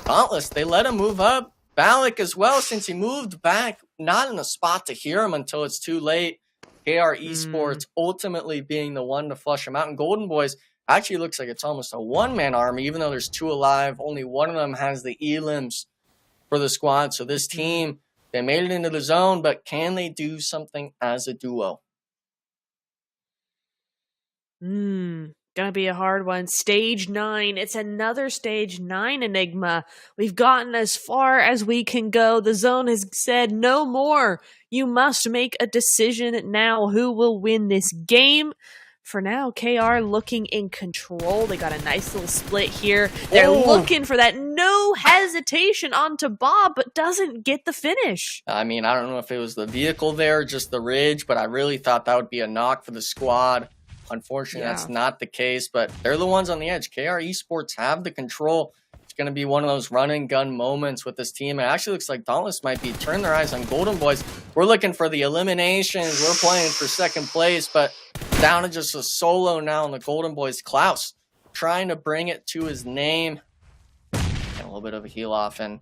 Dauntless, they let him move up. Valak as well, since he moved back, not in a spot to hear him until it's too late. KR Esports ultimately being the one to flush him out. And Golden Boys actually looks like it's almost a one-man army, even though there's 2 alive. Only one of them has the elims for the squad. So this team, they made it into the zone, but can they do something as a duo? Gonna be a hard one. Stage 9. It's another Stage 9 enigma. We've gotten as far as we can go. The zone has said no more. You must make a decision now. Who will win this game? For now, KR looking in control. They got a nice little split here. They're looking for that no hesitation onto Bob, but doesn't get the finish. I mean, I don't know if it was the vehicle there, just the ridge, but I really thought that would be a knock for the squad. Unfortunately, that's not the case, but they're the ones on the edge. KR Esports have the control. going to be one of those run and gun moments with this team. It actually looks like Dauntless might be turning their eyes on Golden Boys. We're looking for the eliminations. We're playing for second place, but down to just a solo now on the Golden Boys. Klaus trying to bring it to his name. And a little bit of a heel off. And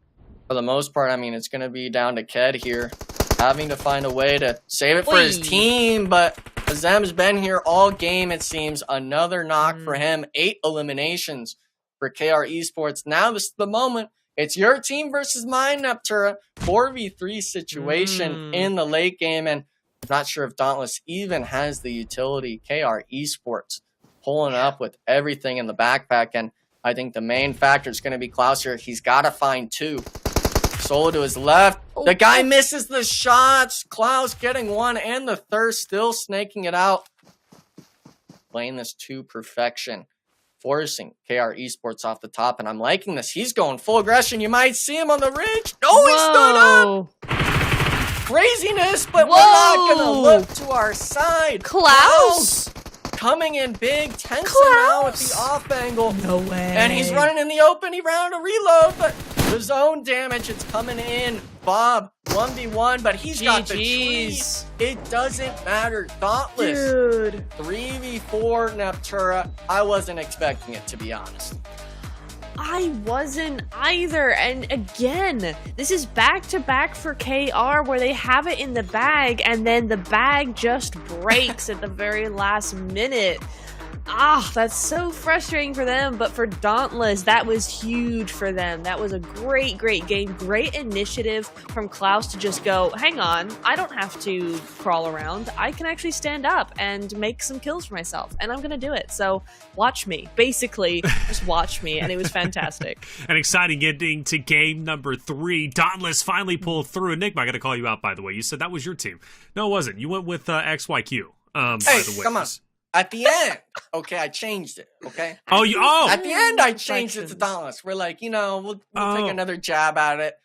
for the most part, I mean, it's going to be down to Ked here, having to find a way to save it for his team, but Azem's been here all game, it seems. Another knock for him. 8 eliminations for KR Esports. Now this is the moment. It's your team versus mine, Neptura. 4v3 situation in the late game, and I'm not sure if Dauntless even has the utility. KR Esports pulling up with everything in the backpack, and I think the main factor is going to be Klaus here. He's got to find 2. Solo to his left. The guy misses the shots. Klaus getting 1 and the third, still snaking it out. Playing this to perfection. Forcing KR Esports off the top, and I'm liking this. He's going full aggression. You might see him on the ridge. Oh, he stood up. Craziness, but we're not going to look to our side. Klaus coming in big. Tensa now with the off angle. No way. And he's running in the open. He ran a reload, but the zone damage, it's coming in. Bob, 1v1, but he's got the tree. It doesn't matter. Dauntless. Dude. 3v4 Neptura. I wasn't expecting it, to be honest. I wasn't either. And again, this is back-to-back for KR where they have it in the bag and then the bag just breaks at the very last minute. That's so frustrating for them, but for Dauntless, that was huge for them. That was a great game, great initiative from Klaus to just go, hang on, I don't have to crawl around. I can actually stand up and make some kills for myself, and I'm going to do it. So watch me. Basically, just watch me, and it was fantastic. An exciting ending to game number 3. Dauntless finally pulled through. Enigma, I got to call you out, by the way. You said that was your team. No, it wasn't. You went with XYQ. By the way. Come on. At the end, okay, I changed it, okay? At the end, I changed it to Dauntless. We're like, we'll take another jab at it.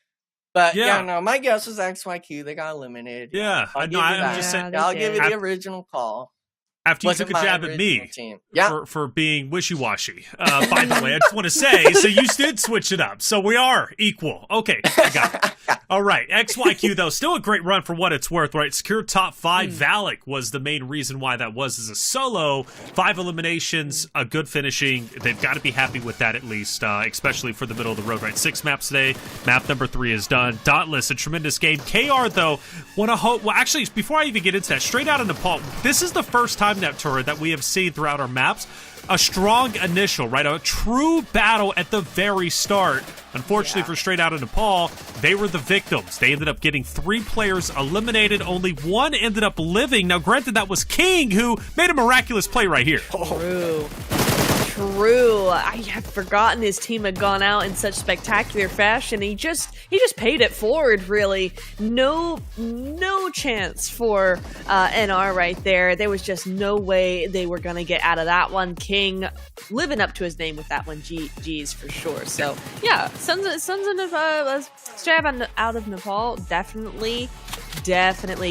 But, no, my guess was XYQ. They got eliminated. Yeah. I'm just saying. I'll give you the original call. After you took a jab at me for being wishy-washy. By the way, I just want to say, so you did switch it up. So we are equal. Okay, I got it. All right, XYQ, though, still a great run for what it's worth, right? Secure top 5. Valak was the main reason why that was as a solo. 5 eliminations, a good finishing. They've got to be happy with that at least, especially for the middle of the road, right? 6 maps today. Map number 3 is done. Dauntless, a tremendous game. KR, though, want to hope... Well, actually, before I even get into that, straight out of Nepal, this is the first time Neptura that we have seen throughout our maps. A strong initial, right? A true battle at the very start. Unfortunately for Straight Out of Nepal, they were the victims. They ended up getting 3 players eliminated. Only 1 ended up living. Now, granted, that was King, who made a miraculous play right here. True. I had forgotten his team had gone out in such spectacular fashion. He just paid it forward, really. No chance for NR right there. There was just no way they were going to get out of that one. King living up to his name with that one. G's for sure. So, yeah, Sons of Straight Out of Nepal, definitely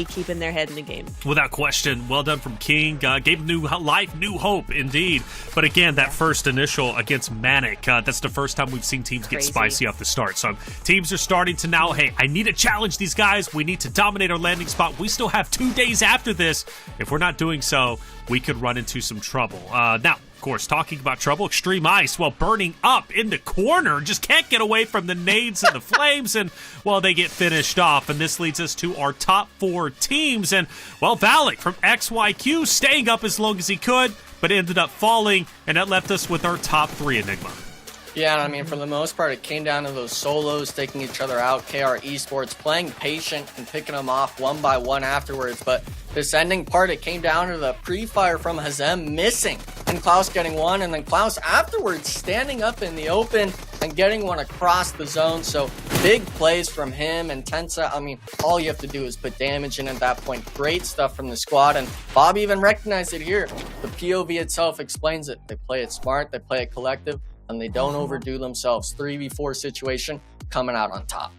keeping their head in the game. Without question. Well done from King. Gave new life, new hope, indeed. But again, that first initial against MANIC, that's the first time we've seen teams get spicy off the start. So teams are starting to now, hey, I need to challenge these guys. We need to dominate our landing spot. We still have 2 days after this. If we're not doing so, we could run into some trouble. Now, of course, talking about trouble, Xtreme Ice, burning up in the corner, just can't get away from the nades and the flames, and, they get finished off. And this leads us to our top 4 teams. And, Valak from XYQ staying up as long as he could, but ended up falling, and that left us with our top 3, Enigma. Yeah, I mean, for the most part, it came down to those solos, taking each other out. KR Esports playing patient and picking them off one by one afterwards. But this ending part, it came down to the pre-fire from Hazem missing and Klaus getting 1. And then Klaus afterwards standing up in the open and getting 1 across the zone. So big plays from him and Tensa. I mean, all you have to do is put damage in at that point. Great stuff from the squad. And Bob even recognized it here. The POV itself explains it. They play it smart. They play it collective. And they don't overdo themselves. 3v4 situation, coming out on top.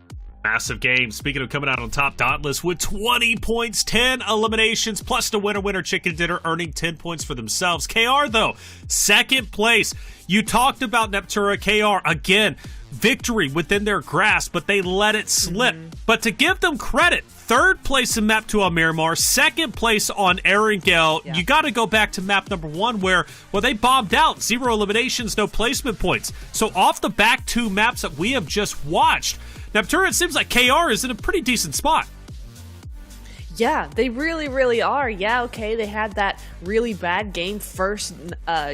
Massive game. Speaking of coming out on top, Dauntless with 20 points, 10 eliminations, plus the winner chicken dinner, earning 10 points for themselves. KR, though, second place. You talked about Neptura. KR, again, victory within their grasp, but they let it slip. But to give them credit, third place in map 2 on Miramar, second place on Erangel. You got to go back to map number 1 where, well, they bombed out. 0 eliminations, no placement points. So off the back 2 maps that we have just watched, Neptura, it seems like KR is in a pretty decent spot. Yeah, they really, really are. Yeah, okay, they had that really bad game, first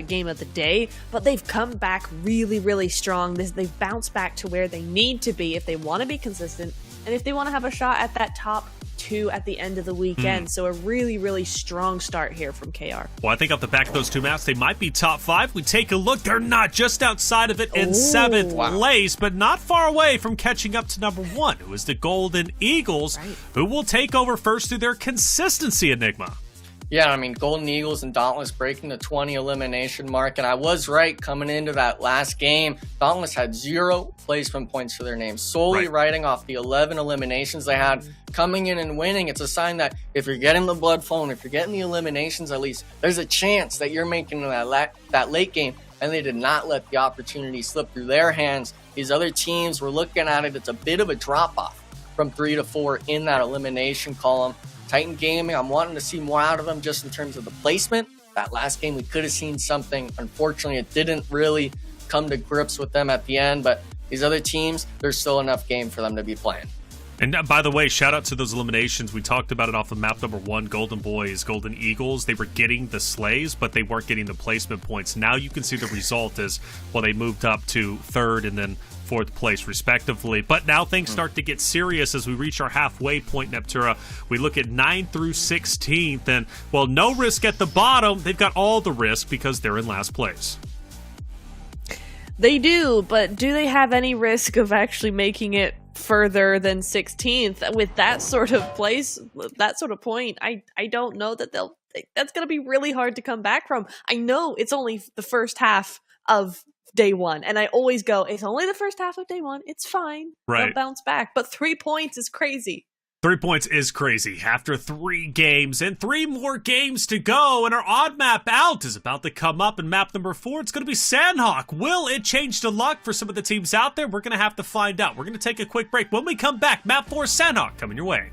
game of the day, but they've come back really, really strong. They've bounced back to where they need to be if they want to be consistent and if they want to have a shot at that top 2 at the end of the weekend. So a really, really strong start here from KR. Well, I think off the back of those 2 maps, they might be top 5. We take a look. They're not just outside of it in 7th place, but not far away from catching up to number 1, who is the Golden Eagles, who will take over first through their consistency, Enigma. Yeah, I mean, Golden Eagles and Dauntless breaking the 20 elimination mark, and I was right coming into that last game. Dauntless had 0 placement points for their name, solely riding off the 11 eliminations they had. Coming in and winning, it's a sign that if you're getting the blood flowing, if you're getting the eliminations at least, there's a chance that you're making that late game, and they did not let the opportunity slip through their hands. These other teams were looking at it. It's a bit of a drop-off from 3 to 4 in that elimination column. Titan Gaming, I'm wanting to see more out of them just in terms of the placement. That last game, we could have seen something. Unfortunately, it didn't really come to grips with them at the end, but these other teams, there's still enough game for them to be playing. And by the way, shout out to those eliminations. We talked about it off of map number 1, Golden Boys, Golden Eagles. They were getting the slays, but they weren't getting the placement points. Now you can see the result is, well, they moved up to 3rd and then 4th place respectively. But now things start to get serious as we reach our halfway point, Neptura. We look at 9th through 16th, and, well, no risk at the bottom. They've got all the risk because they're in last place. They do, but do they have any risk of actually making it further than 16th with that sort of place, that sort of point? I don't know that that's going to be really hard to come back from. I know it's only the first half of day 1, and I always go, it's only the first half of day 1, it's fine, they'll bounce back, but 3 points is crazy. 3 points is crazy after 3 games and 3 more games to go, and our odd map out is about to come up in map number 4. It's going to be Sanhok. Will it change the luck for some of the teams out there? We're going to have to find out. We're going to take a quick break. When we come back, map 4 Sanhok coming your way.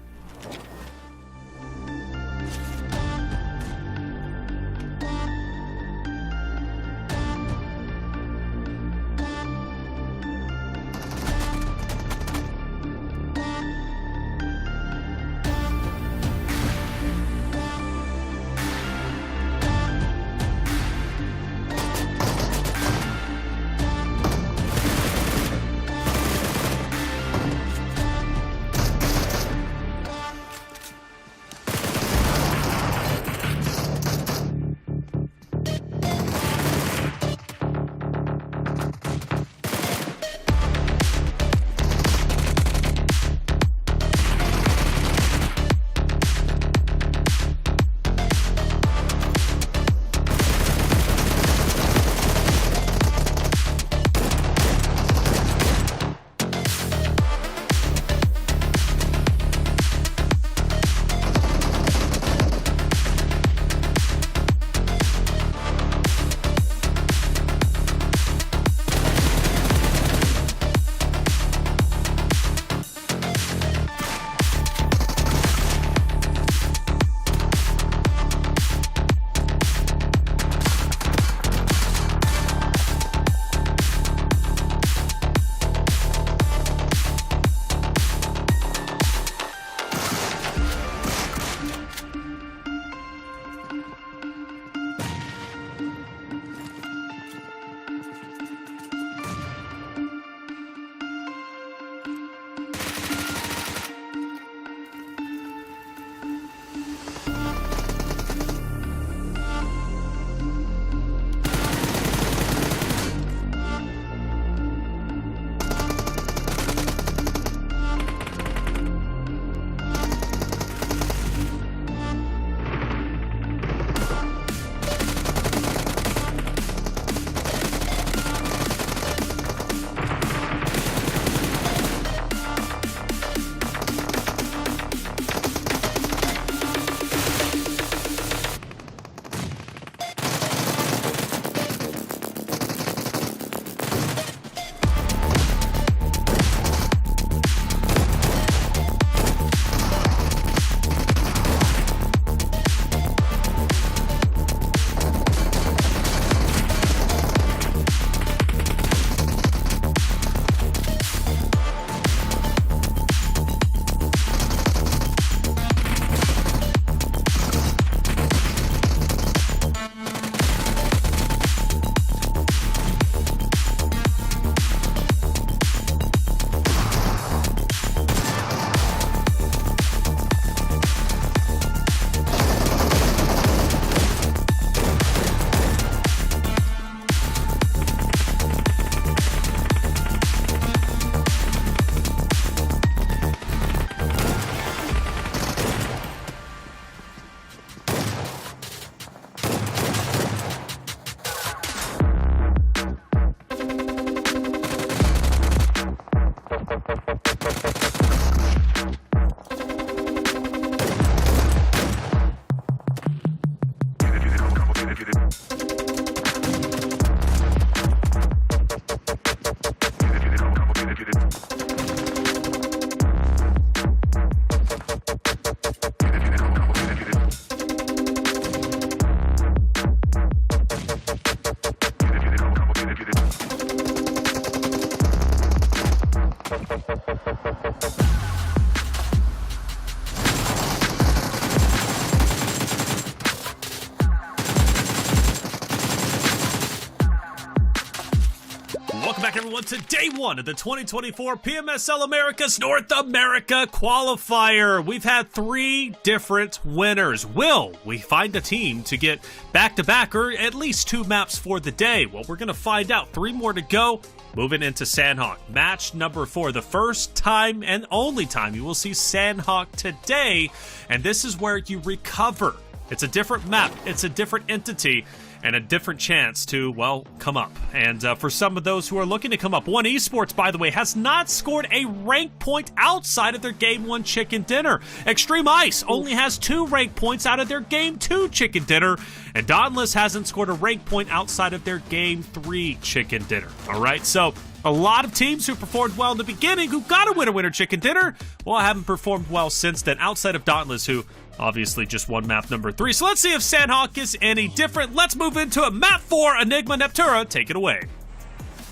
Welcome back, everyone, to day one of the 2024 PMSL Americas North America Qualifier. We've had 3 different winners. Will we find a team to get back-to-back or at least 2 maps for the day? Well, we're going to find out. 3 more to go. Moving into Sanhok. Match number 4. The first time and only time you will see Sanhok today. And this is where you recover. It's a different map. It's a different entity. And a different chance to, well, come up. And for some of those who are looking to come up, One Esports, by the way, has not scored a rank point outside of their Game 1 chicken dinner. Xtreme Ice only has 2 rank points out of their Game 2 chicken dinner. And Dauntless hasn't scored a rank point outside of their Game 3 chicken dinner. All right, so a lot of teams who performed well in the beginning, who got a winner chicken dinner, well, haven't performed well since then, outside of Dauntless, who obviously just won map number 3. So let's see if Sanhok is any different. Let's move into a map 4. Enigma Neptura, take it away.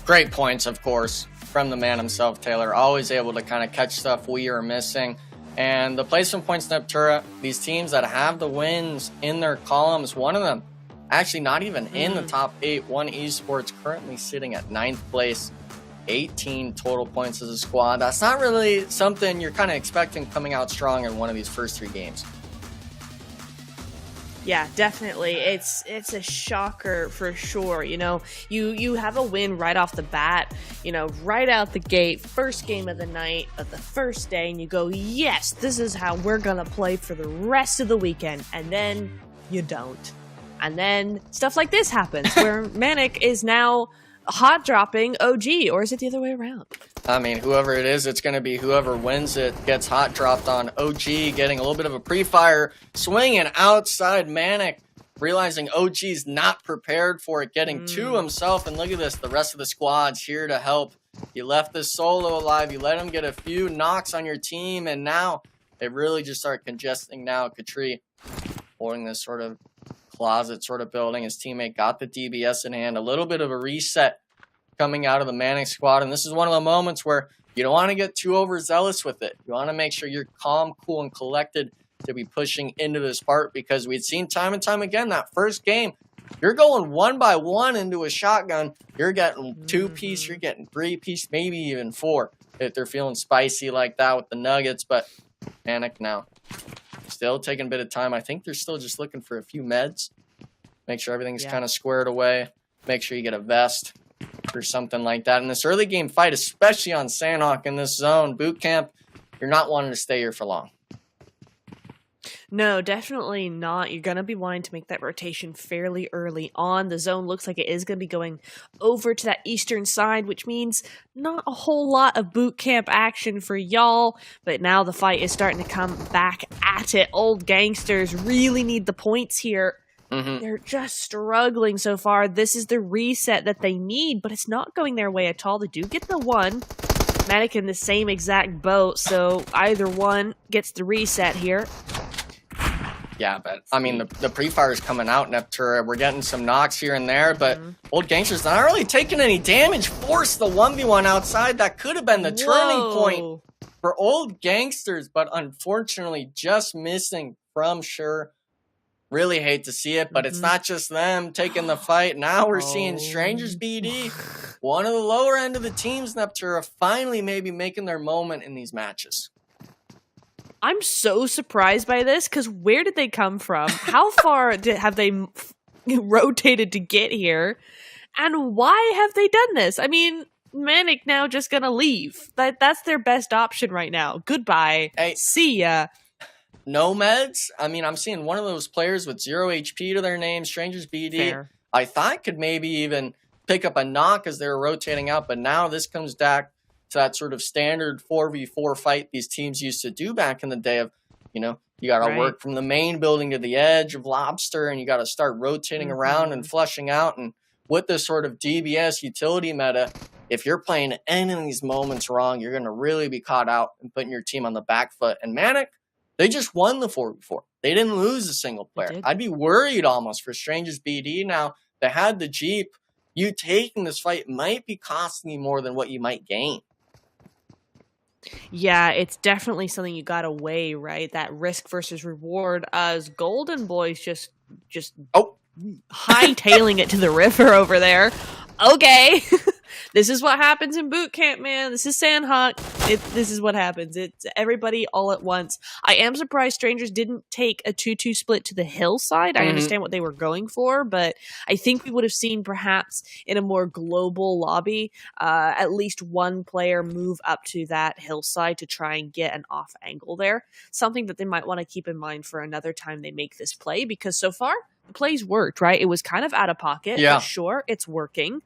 Great points, of course, from the man himself, Taylor. Always able to kind of catch stuff we are missing. And the placement points, Neptura, these teams that have the wins in their columns, one of them actually not even in the top 8. One Esports currently sitting at 9th place. 18 total points as a squad. That's not really something you're kind of expecting coming out strong in one of these first 3 games. Yeah, definitely. It's a shocker for sure. You know, you have a win right off the bat, you know, right out the gate, first game of the night of the first day, and you go, yes, this is how we're gonna play for the rest of the weekend. And then you don't. And then stuff like this happens where MANIC is now hot dropping OG, or is it the other way around? I mean, whoever it is, it's going to be whoever wins it gets hot dropped on OG, getting a little bit of a pre-fire, swinging outside MANIC, realizing OG's not prepared for it, getting to himself, and look at this, the rest of the squad's here to help. You left this solo alive, you let him get a few knocks on your team, and now they really just start congesting now. Katri holding this sort of closet sort of building. His teammate got the DBS in hand. A little bit of a reset coming out of the MANIC squad. And this is one of the moments where you don't want to get too overzealous with it. You want to make sure you're calm, cool, and collected to be pushing into this part, because we'd seen time and time again that first game, you're going 1 by 1 into a shotgun. You're getting 2-piece, you're getting 3-piece, maybe even 4 if they're feeling spicy like that with the Nuggets. But MANIC now still taking a bit of time. I think they're still just looking for a few meds. Make sure everything's kind of squared away. Make sure you get a vest or something like that. In this early game fight, especially on Sanhok in this zone, boot camp, you're not wanting to stay here for long. No, definitely not. You're going to be wanting to make that rotation fairly early on. The zone looks like it is going to be going over to that eastern side, which means not a whole lot of boot camp action for y'all. But now the fight is starting to come back at it. Old Gangsters really need the points here. They're just struggling so far. This is the reset that they need, but it's not going their way at all. They do get the 1. MANIC in the same exact boat, so either one gets the reset here. Yeah, but I mean, the pre-fire is coming out, Neptura. We're getting some knocks here and there, but Old Gangsters not really taking any damage. Forced the 1v1 outside. That could have been the turning point for Old Gangsters, but unfortunately just missing from sure. Really hate to see it, but it's not just them taking the fight. Now we're seeing StrangersBD, one of the lower end of the teams, Neptura, finally maybe making their moment in these matches. I'm so surprised by this, because where did they come from? How far have they rotated to get here? And why have they done this? I mean, MANIC now just gonna leave. That's their best option right now. Goodbye. Hey. See ya. No meds? I mean, I'm seeing one of those players with 0 HP to their name, StrangersBD. Fair. I thought could maybe even pick up a knock as they were rotating out, but now this comes back to that sort of standard 4v4 fight these teams used to do back in the day of, you got to work from the main building to the edge of Lobster, and you got to start rotating around and flushing out. And with this sort of DBS utility meta, if you're playing any of these moments wrong, you're going to really be caught out and putting your team on the back foot. And MANIC, they just won the 4v4. They didn't lose a single player. I'd be worried almost for StrangersBD now. They had the Jeep. You taking this fight might be costing you more than what you might gain. Yeah, it's definitely something you got to weigh, right? That risk versus reward. As Golden Boys just hightailing it to the river over there. Okay. This is what happens in boot camp, man. This is Sanhok. This is what happens. It's everybody all at once. I am surprised Strangers didn't take a 2-2 split to the hillside. I understand what they were going for, but I think we would have seen perhaps in a more global lobby, at least one player move up to that hillside to try and get an off angle there. Something that they might want to keep in mind for another time they make this play, because so far the plays worked, right? It was kind of out of pocket. Yeah. But sure, it's working.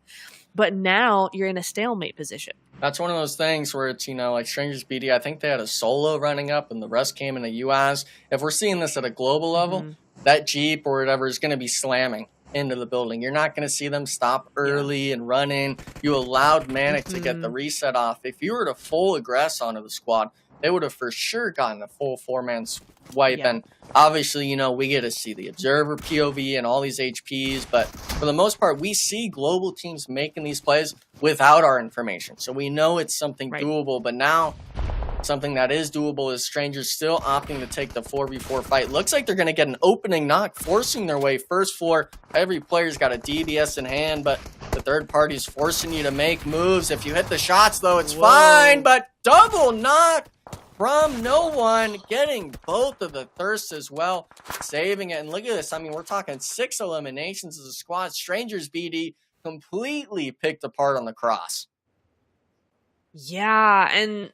But now you're in a stalemate position. That's one of those things where it's, like StrangersBD, I think they had a solo running up and the rest came in a UAS. If we're seeing this at a global level, that Jeep or whatever is going to be slamming into the building. You're not going to see them stop early and run in. You allowed MANIC to get the reset off. If you were to full aggress onto the squad, they would have for sure gotten a full 4-man wipe. And obviously, we get to see the observer POV and all these HPs. But for the most part, we see global teams making these plays without our information. So we know it's something doable. But now something that is doable is Strangers still opting to take the 4v4 fight. Looks like they're going to get an opening knock, forcing their way first floor. Every player's got a DBS in hand, but the third party's forcing you to make moves. If you hit the shots, though, it's fine. But double knock from no one, getting both of the thirsts as well, saving it. And look at this. I mean, we're talking 6 eliminations as a squad. StrangersBD completely picked apart on the cross. Yeah, and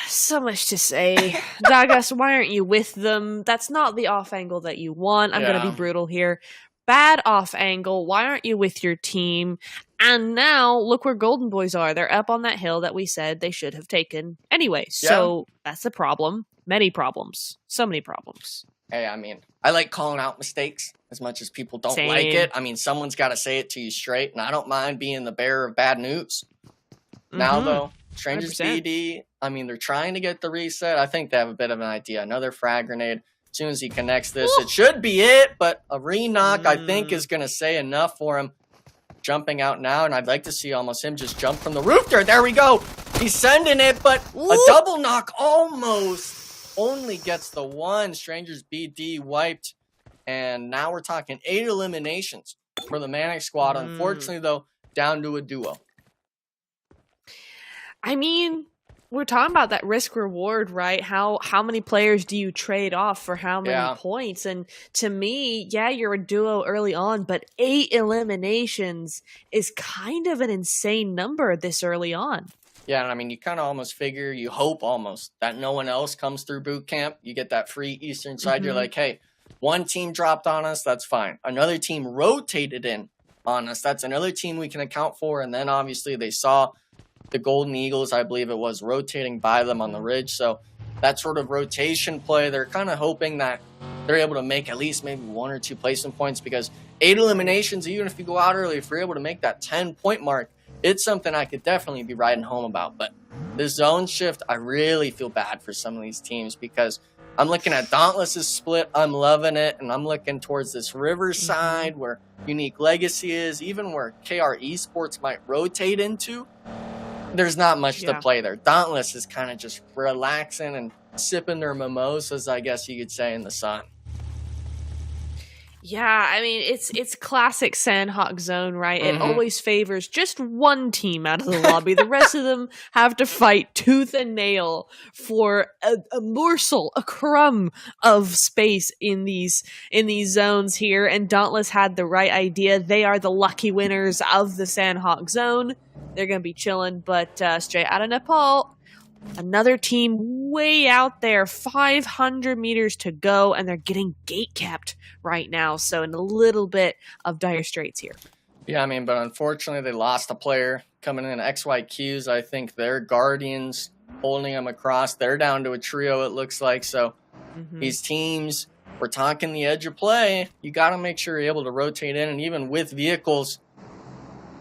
so much to say. Dagas, why aren't you with them? That's not the off angle that you want. I'm going to be brutal here. Bad off angle. Why aren't you with your team? And now, look where Golden Boys are. They're up on that hill that we said they should have taken anyway. So that's the problem. Many problems. So many problems. Hey, I mean, I like calling out mistakes as much as people don't like it. I mean, someone's got to say it to you straight, and I don't mind being the bearer of bad news. Now, though, StrangersBD, I mean, they're trying to get the reset. I think they have a bit of an idea. Another frag grenade. As soon as he connects this, it should be it, but a re-knock, I think, is going to say enough for him. Jumping out now, and I'd like to see almost him just jump from the roof there. There we go. He's sending it, but a double knock almost only gets the one. StrangersBD wiped, and now we're talking 8 eliminations for the MANIC squad. Unfortunately, though, down to a duo. I mean, we're talking about that risk reward, right? How many players do you trade off for how many points? And to me, you're a duo early on, but 8 eliminations is kind of an insane number this early on. Yeah, and I mean, you kind of almost figure, you hope almost that no one else comes through boot camp. You get that free Eastern side. You're like, hey, one team dropped on us. That's fine. Another team rotated in on us. That's another team we can account for. And then obviously they saw the Golden Eagles, I believe it was, rotating by them on the ridge. So that sort of rotation play, they're kind of hoping that they're able to make at least maybe 1 or 2 placement points, because 8 eliminations, even if you go out early, if you're able to make that 10-point mark, it's something I could definitely be riding home about. But the zone shift, I really feel bad for some of these teams, because I'm looking at Dauntless' split. I'm loving it. And I'm looking towards this riverside where Unique Legacy is, even where KR Esports might rotate into. There's not much to play there. Dauntless is kind of just relaxing and sipping their mimosas, I guess you could say, in the sun. Yeah, I mean, it's classic Sanhok zone, right? It always favors just one team out of the lobby. The rest of them have to fight tooth and nail for a morsel, a crumb of space in these zones here. And Dauntless had the right idea. They are the lucky winners of the Sanhok zone. They're going to be chilling, but straight out of Nepal, another team way out there, 500 meters to go, and they're getting gate capped right now. So in a little bit of dire straits here. Yeah, I mean, but unfortunately they lost a player coming in XYQs. I think their Guardians holding them across. They're down to a trio, it looks like. So these teams, we're talking the edge of play. You got to make sure you're able to rotate in. And even with vehicles,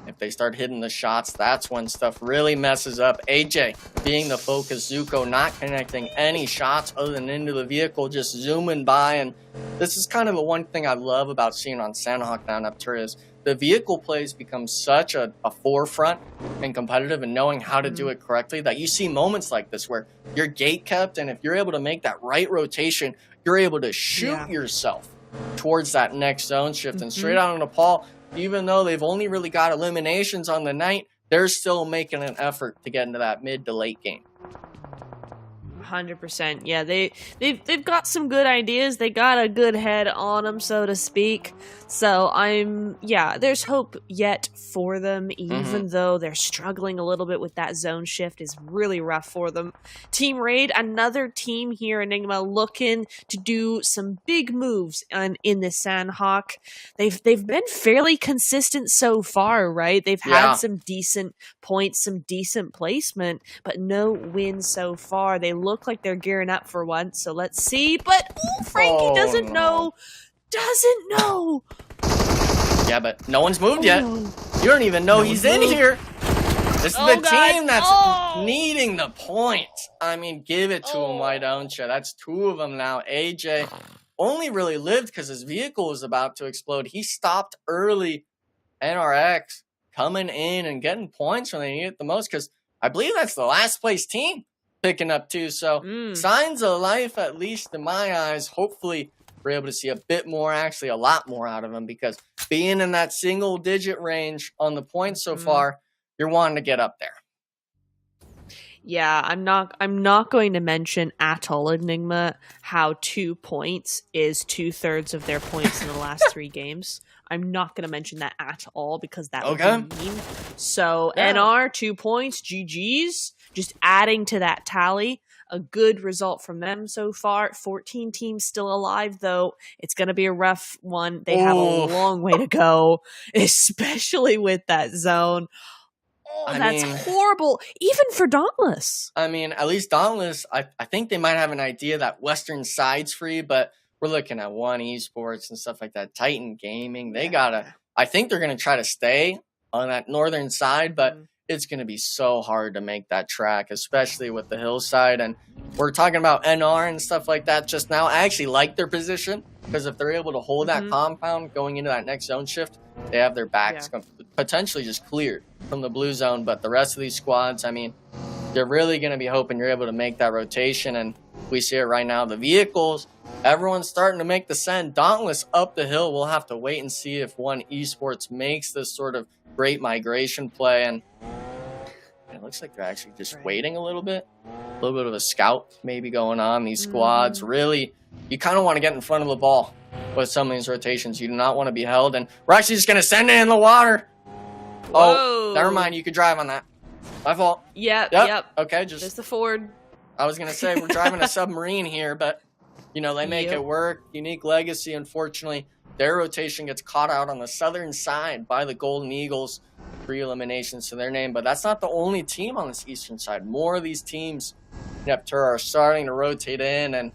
if they start hitting the shots, that's when stuff really messes up. AJ being the focus, Zuko not connecting any shots other than into the vehicle, just zooming by. And this is kind of the one thing I love about seeing on Sanhok down up there is the vehicle plays become such a forefront and competitive and knowing how to do it correctly that you see moments like this where you're gate kept, and if you're able to make that right rotation, you're able to shoot yourself towards that next zone shift. And straight out of Nepal, even though they've only really got eliminations on the night, they're still making an effort to get into that mid to late game. 100%. Yeah, they've got some good ideas. They got a good head on them, so to speak. So there's hope yet for them, even though they're struggling a little bit with that zone shift is really rough for them. Team Raid, another team here, Enigma, looking to do some big moves in the Sanhok. They've been fairly consistent so far, right? They've had some decent points, some decent placement, but no wins so far. They look like they're gearing up for one, so let's see. But Frankie doesn't know. Yeah, but no one's moved yet. You don't even know he's in here. This is the team that's needing the points. I mean, give it to him, why don't you? That's two of them now. AJ only really lived because his vehicle was about to explode. He stopped early. NRX coming in and getting points when they need it the most, because I believe that's the last place team picking up too. So signs of life, at least in my eyes. Hopefully we're able to see a bit more, actually a lot more out of him, because being in that single digit range on the points so far, you're wanting to get up there. Yeah, I'm not going to mention at all, Enigma, how 2 points is 2/3 of their points in the last 3 games. I'm not going to mention that at all because that would be mean. So NR 2 points, GG's, just adding to that tally. A good result from them so far. 14 teams still alive, though. It's going to be a rough one. They have a long way to go, especially with that zone. That's horrible, even for Dauntless. I mean, at least Dauntless, I think they might have an idea that Western side's free, but we're looking at One Esports and stuff like that. Titan Gaming, they gotta, I think they're going to try to stay on that northern side, but it's going to be so hard to make that track, especially with the hillside. And we're talking about NR and stuff like that just now. I actually like their position, because if they're able to hold that compound going into that next zone shift, they have their backs potentially just cleared from the blue zone. But the rest of these squads, I mean, they're really going to be hoping you're able to make that rotation. And we see it right now. The vehicles, everyone's starting to make the send. Dauntless up the hill. We'll have to wait and see if One Esports makes this sort of great migration play. And it looks like they're actually just waiting a little bit of a scout maybe going on. These squads really, you kind of want to get in front of the ball with some of these rotations. You do not want to be held. And we're actually just going to send it in the water. Oh, never mind. You could drive on that. My fault. Yep. Okay, there's the Ford. I was going to say we're driving a submarine here, but, you know, they make it work. Unique Legacy, unfortunately, their rotation gets caught out on the southern side by the Golden Eagles. 3 eliminations to their name, but that's not the only team on this eastern side. More of these teams, Neptur, are starting to rotate in, and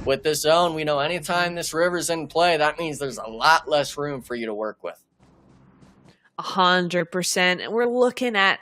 with this zone, we know anytime this river's in play, that means there's a lot less room for you to work with. 100%. And we're looking at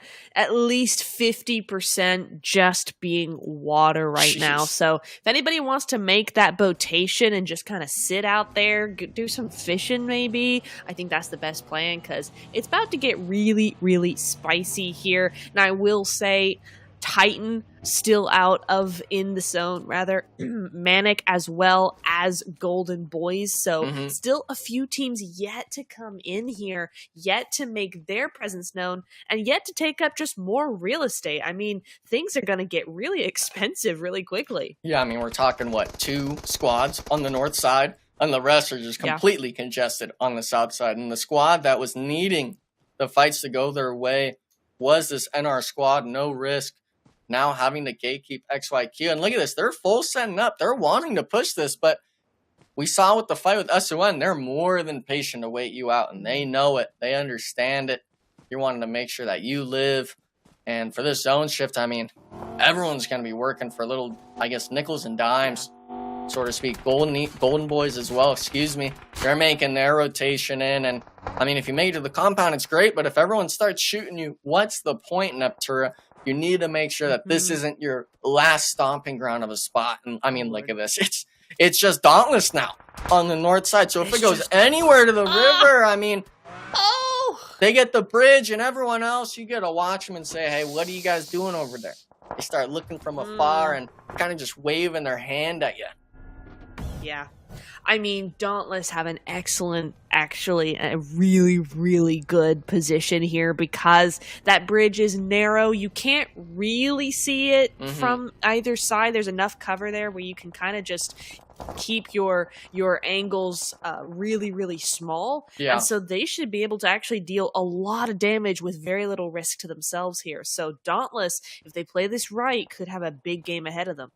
least 50% just being water right now. So if anybody wants to make that botation and just kind of sit out there, do some fishing maybe, I think that's the best plan, because it's about to get really, really spicy here. And I will say, Titan still out of in the zone, rather MANIC as well as Golden Boys. So still a few teams yet to come in here, yet to make their presence known, and yet to take up just more real estate. I mean, things are going to get really expensive really quickly. Yeah, I mean, we're talking, 2 squads on the north side, and the rest are just completely congested on the south side. And the squad that was needing the fights to go their way was this NR squad, no risk. Now having to gatekeep XYQ. And look at this. They're full setting up. They're wanting to push this, but we saw with the fight with SON, they're more than patient to wait you out, and they know it. They understand it. You're wanting to make sure that you live. And for this zone shift, I mean, everyone's going to be working for little, I guess, nickels and dimes, so to speak. Golden boys as well, excuse me. They're making their rotation in. And, I mean, if you make it to the compound, it's great. But if everyone starts shooting you, what's the point, Neptura? You need to make sure that this isn't your last stomping ground of a spot. And, I mean, look at this. It's just Dauntless now on the north side. So if it goes anywhere to the river, I mean... They get the bridge, and everyone else, you got to watch them and say, hey, what are you guys doing over there? They start looking from afar and kind of just waving their hand at you. Yeah. I mean, Dauntless have an excellent, actually, a really, really good position here because that bridge is narrow. You can't really see it from either side. There's enough cover there where you can kind of just keep your angles really, really small. Yeah. And so they should be able to actually deal a lot of damage with very little risk to themselves here. So Dauntless, if they play this right, could have a big game ahead of them.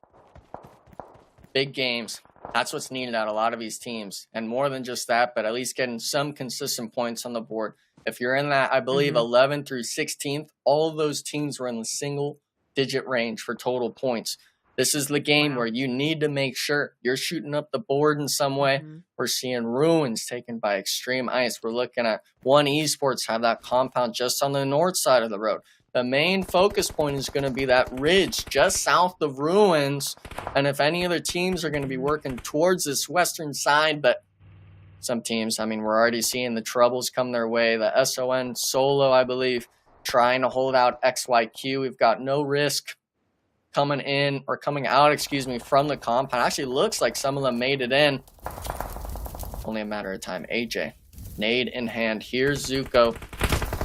Big games. That's what's needed out of a lot of these teams. And more than just that, but at least getting some consistent points on the board. If you're in that, I believe, 11th through 16th, all of those teams were in the single-digit range for total points. This is the game where you need to make sure you're shooting up the board in some way. We're seeing ruins taken by Xtreme Ice. We're looking at One Esports have that compound just on the north side of the road. The main focus point is going to be that ridge just south of ruins. And if any other teams are going to be working towards this western side, but some teams, I mean, we're already seeing the troubles come their way. The SON solo, I believe, trying to hold out XYQ. We've got no risk coming in or coming out, excuse me, from the compound. Actually looks like some of them made it in. Only a matter of time. AJ, nade in hand. Here's Zuko.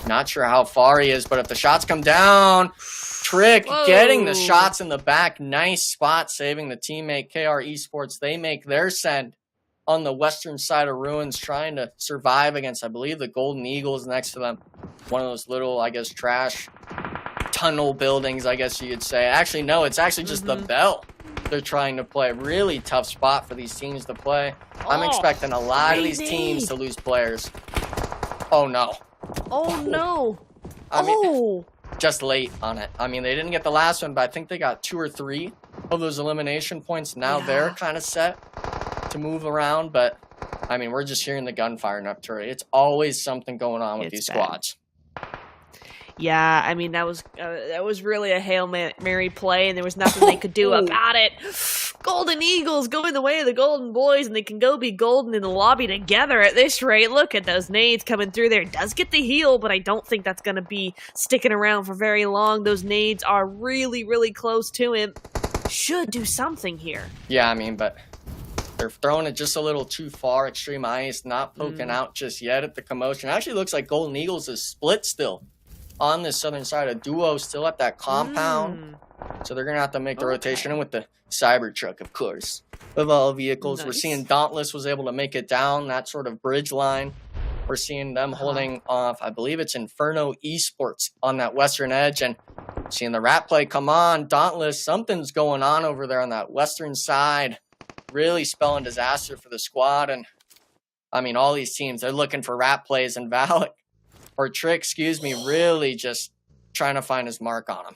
Not sure how far he is, but if the shots come down, Trick getting the shots in the back. Nice spot, saving the teammate. KR Esports, they make their send on the western side of ruins, trying to survive against, I believe, the Golden Eagles next to them. One of those little, I guess, trash tunnel buildings, I guess you could say. Actually, no, it's actually just the bell they're trying to play. Really tough spot for these teams to play. I'm expecting a lot of these teams to lose players. Oh, no. Oh, no. I mean, just late on it. I mean, they didn't get the last one, but I think they got 2 or 3 of those elimination points. Now they're kind of set to move around, but I mean, we're just hearing the gunfire in Upturret. It's always something going on with these squads. Yeah, I mean, that was really a Hail Mary play, and there was nothing they could do about it. Golden Eagles going the way of the Golden Boys, and they can go be golden in the lobby together at this rate. Look at those nades coming through there. It does get the heal, but I don't think that's going to be sticking around for very long. Those nades are really, really close to him. Should do something here. Yeah, I mean, but they're throwing it just a little too far. Xtreme Ice not poking out just yet at the commotion. It actually looks like Golden Eagles is split still on the southern side. A duo still at that compound. So they're going to have to make the rotation in with the Cybertruck, of course, of all vehicles. Nice. We're seeing Dauntless was able to make it down that sort of bridge line. We're seeing them holding off, I believe it's Inferno Esports on that western edge, and seeing the rat play come on. Dauntless, something's going on over there on that western side. Really spelling disaster for the squad. And I mean, all these teams, they're looking for rat plays, and Valak, or Trick, excuse me, really just trying to find his mark on him.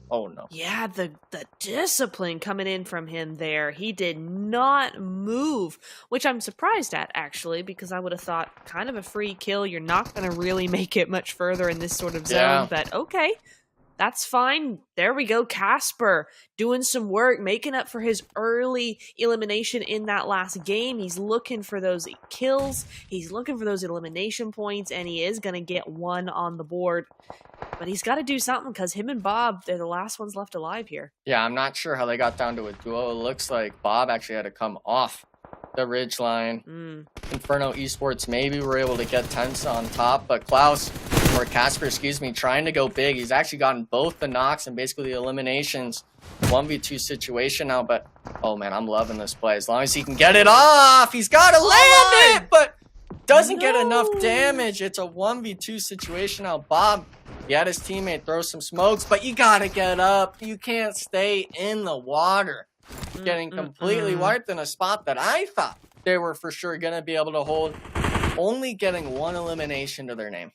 Oh, no. Yeah, the discipline coming in from him there. He did not move, which I'm surprised at, actually, because I would have thought kind of a free kill. You're not going to really make it much further in this sort of zone, but okay. That's fine. There we go. Casper doing some work, making up for his early elimination in that last game. He's looking for those kills. He's looking for those elimination points, and he is going to get one on the board. But he's got to do something because him and Bob, they're the last ones left alive here. Yeah, I'm not sure how they got down to a duo. It looks like Bob actually had to come off the ridge line. Inferno Esports maybe were able to get Tensa on top, but Klaus, or Casper, excuse me, trying to go big. He's actually gotten both the knocks and basically the eliminations. 1v2 situation now, but oh man, I'm loving this play. As long as he can get it off, he's got to land it, but doesn't get enough damage. It's a 1v2 situation now. Bob, he had his teammate throw some smokes, but you got to get up. You can't stay in the water. Getting completely wiped in a spot that I thought they were for sure going to be able to hold. Only getting one elimination to their name.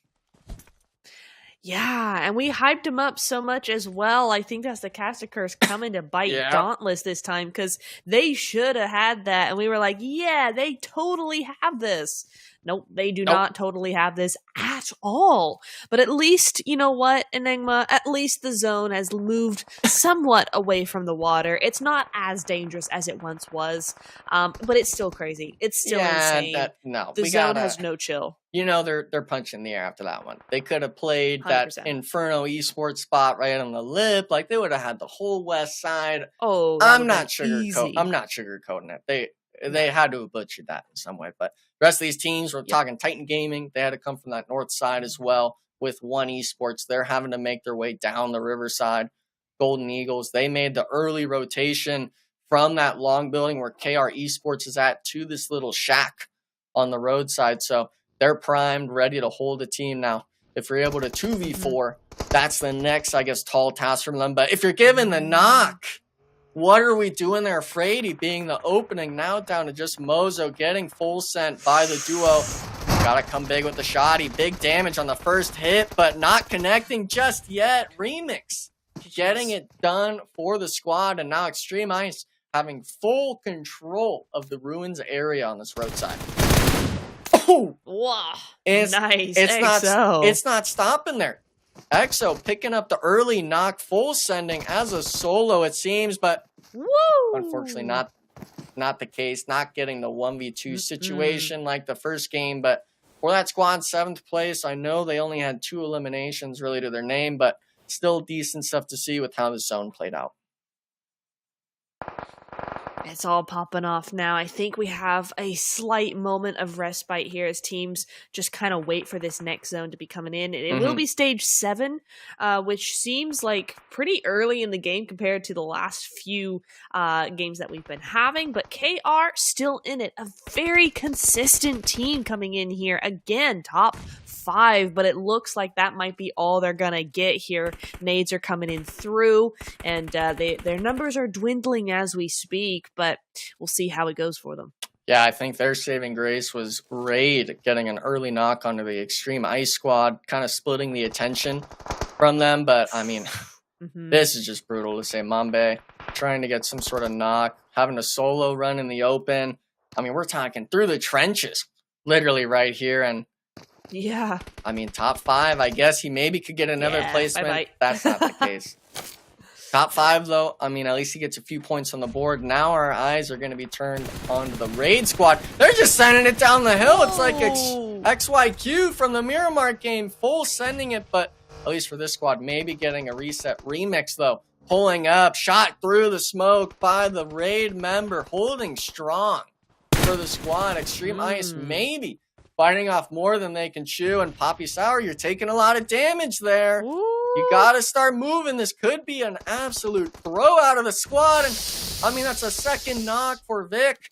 Yeah, and we hyped him up so much as well. I think that's the cast curse coming to bite Dauntless this time, because they should have had that. And we were like, yeah, they totally have this. Nope, they do not totally have this at all. But at least, you know what, Enigma, at least the zone has moved somewhat away from the water. It's not as dangerous as it once was, but it's still crazy. It's still insane. The zone has no chill. You know, they're punching the air after that one. They could have played 100%. That Inferno Esports spot right on the lip. Like, they would have had the whole west side. Oh, I'm not sugarcoating it. They had to have butchered that in some way. But the rest of these teams, we're talking Titan Gaming. They had to come from that north side as well with One Esports. They're having to make their way down the riverside. Golden Eagles, they made the early rotation from that long building where KR Esports is at to this little shack on the roadside. So they're primed, ready to hold a team now. If you're able to 2v4, that's the next, I guess, tall task from them. But if you're given the knock, what are we doing there? Frady being the opening, now down to just Mozo getting full sent by the duo. Gotta come big with the shotty. Big damage on the first hit, but not connecting just yet. Remix getting it done for the squad, and now Xtreme Ice having full control of the ruins area on this roadside. Oh, wow. Nice. It's not stopping there. EXO picking up the early knock, full sending as a solo, it seems, but unfortunately not the case. Not getting the 1v2 situation like the first game, but for that squad, 7th place. I know they only had 2 eliminations really to their name, but still decent stuff to see with how the zone played out. It's all popping off now. I think we have a slight moment of respite here as teams just kind of wait for this next zone to be coming in. It will be stage 7, which seems like pretty early in the game compared to the last few games that we've been having. But KR still in it. A very consistent team coming in here. Again, top 5, but it looks like that might be all they're going to get here. Nades are coming in through, and their numbers are dwindling as we speak, but we'll see how it goes for them. Yeah, I think their saving grace was Raid getting an early knock onto the Xtreme Ice squad, kind of splitting the attention from them. But, I mean, this is just brutal to say. Mambe trying to get some sort of knock, having a solo run in the open. I mean, we're talking through the trenches, literally right here. And yeah, I mean, top 5, I guess he maybe could get another placement. Bye-bye. That's not the case. Top 5, though, I mean, at least he gets a few points on the board. Now our eyes are going to be turned onto the Raid squad. They're just sending it down the hill. It's like XYQ from the Miramar game, full sending it, but at least for this squad, maybe getting a reset. Remix, though, pulling up, shot through the smoke by the Raid member, holding strong for the squad. Xtreme Ice maybe fighting off more than they can chew, and Poppy Sour, you're taking a lot of damage there. You gotta start moving. This could be an absolute throw out of the squad. And I mean, that's a second knock for Vic.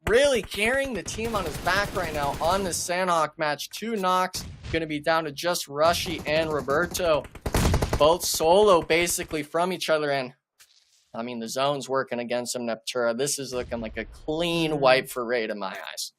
Really carrying the team on his back right now on this Sanhok match. 2 knocks. Gonna be down to just Rushy and Roberto. Both solo basically from each other. And I mean, the zone's working against him, Neptura. This is looking like a clean wipe for Raid in my eyes.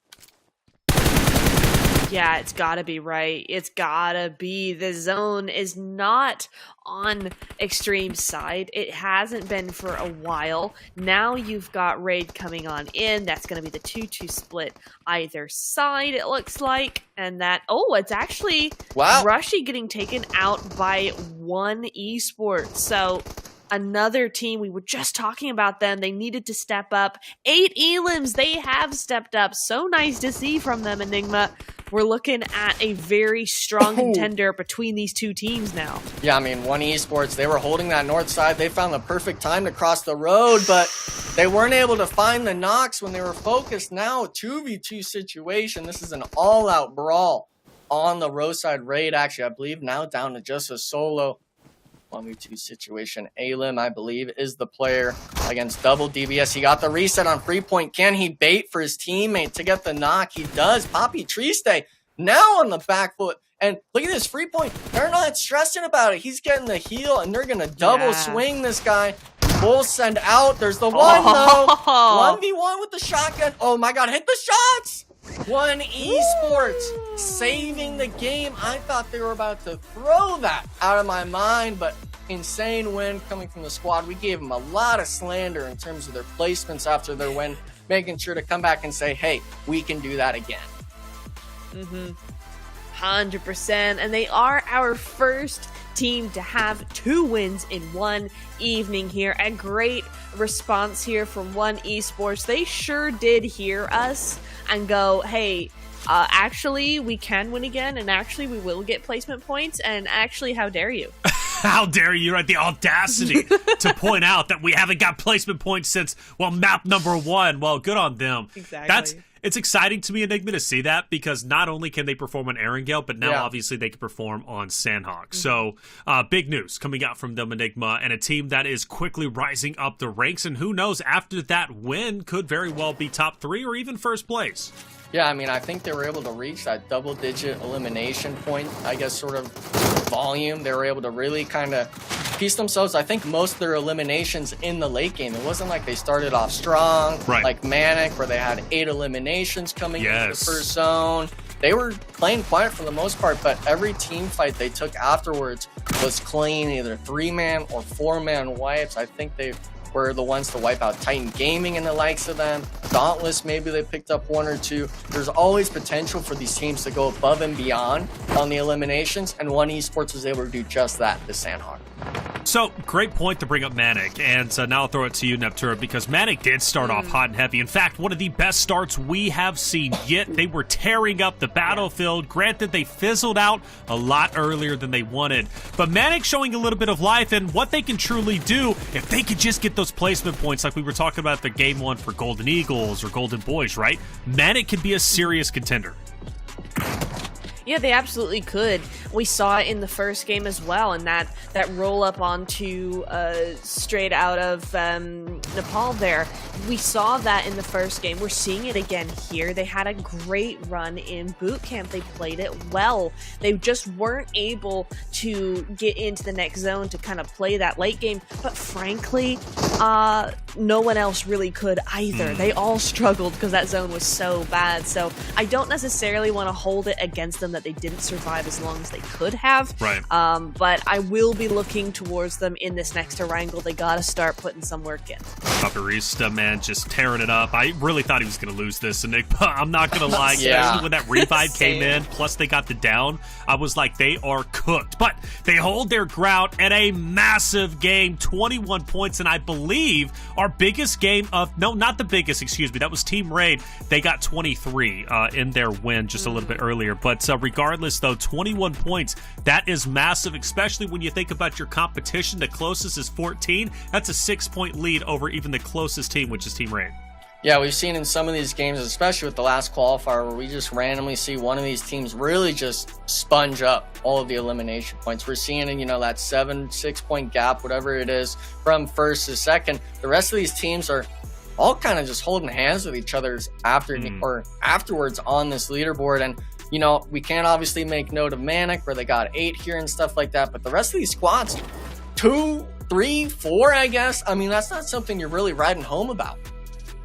Yeah, it's gotta be right. It's gotta be. The zone is not on Xtreme's side. It hasn't been for a while. Now you've got Raid coming on in. That's gonna be the 2-2 split either side, it looks like. And that, it's actually Rushy getting taken out by One Esports. So another team, we were just talking about them. They needed to step up. 8 elims, they have stepped up. So nice to see from them, Enigma. We're looking at a very strong contender between these 2 teams now. Yeah, I mean, One Esports, they were holding that north side. They found the perfect time to cross the road, but they weren't able to find the knocks when they were focused. Now, 2v2 situation. This is an all-out brawl on the roadside. Raid, actually, I believe now down to just a solo 1v2 situation. Alim, I believe, is the player against double DBS. He got the reset on free point. Can he bait for his teammate to get the knock? He does. Poppy Triste now on the back foot. And look at this free point. They're not stressing about it. He's getting the heal, and they're going to double swing this guy. Full send out. There's the one, though. 1v1 with the shotgun. Oh, my God. Hit the shots. One Esports saving the game. I thought they were about to throw that out of my mind, but insane win coming from the squad. We gave them a lot of slander in terms of their placements after their win, making sure to come back and say, hey, we can do that again. 100%. And they are our first team to have 2 wins in one evening here. A great response here from One Esports. They sure did hear us and go, hey, actually, we can win again, and actually, we will get placement points, and actually, how dare you? How dare you, right? The audacity to point out that we haven't got placement points since, well, map number 1. Well, good on them. Exactly. It's exciting to me, Enigma, to see that, because not only can they perform on Erangel, but now obviously they can perform on Sanhok. So big news coming out from them, Enigma, and a team that is quickly rising up the ranks. And who knows, after that win, could very well be top 3 or even first place. Yeah, I mean, I think they were able to reach that double-digit elimination point, I guess, sort of volume. They were able to really kind of piece themselves. I think most of their eliminations in the late game, it wasn't like they started off strong, like MANIC, where they had 8 eliminations coming into the first zone. They were playing quiet for the most part, but every team fight they took afterwards was clean, either 3-man or 4-man wipes. I think they were the ones to wipe out Titan Gaming and the likes of them. Dauntless, maybe they picked up 1 or 2. There's always potential for these teams to go above and beyond on the eliminations, and One Esports was able to do just that this Sanhok. So, great point to bring up MANIC, and now I'll throw it to you, Neptura, because MANIC did start off hot and heavy. In fact, one of the best starts we have seen yet. They were tearing up the battlefield. Granted, they fizzled out a lot earlier than they wanted, but MANIC showing a little bit of life and what they can truly do if they could just get those placement points like we were talking about the game 1 for Golden Eagles or Golden Boys, right? MANIC could be a serious contender. Yeah, they absolutely could. We saw it in the first game as well, and that roll up onto straight out of Nepal there. We saw that in the first game. We're seeing it again here. They had a great run in boot camp. They played it well. They just weren't able to get into the next zone to kind of play that late game. But frankly, no one else really could either. They all struggled because that zone was so bad. So I don't necessarily want to hold it against them that they didn't survive as long as they could have. Right. But I will be looking towards them in this next Erangel. They got to start putting some work in. Paparista, man, just tearing it up. I really thought he was going to lose this, and I'm not going to lie. Especially when that revive came in, plus they got the down, I was like, they are cooked. But they hold their ground at a massive game, 21 points, and I believe our biggest game of, no, not the biggest, excuse me, that was Team Raid. They got 23 in their win just a little bit earlier. But regardless, though, 21 points, that is massive, especially when you think about your competition. The closest is 14. That's a 6-point lead over even the closest team, which is Team Raid. Yeah, we've seen in some of these games, especially with the last qualifier, where we just randomly see one of these teams really just sponge up all of the elimination points. We're seeing, that 7-6 point gap, whatever it is, from first to second. The rest of these teams are all kind of just holding hands with each other afterwards on this leaderboard. And we can't obviously make note of MANIC, where they got 8 here and stuff like that, but the rest of these squads, 2, 3, 4, I guess. I mean, that's not something you're really riding home about.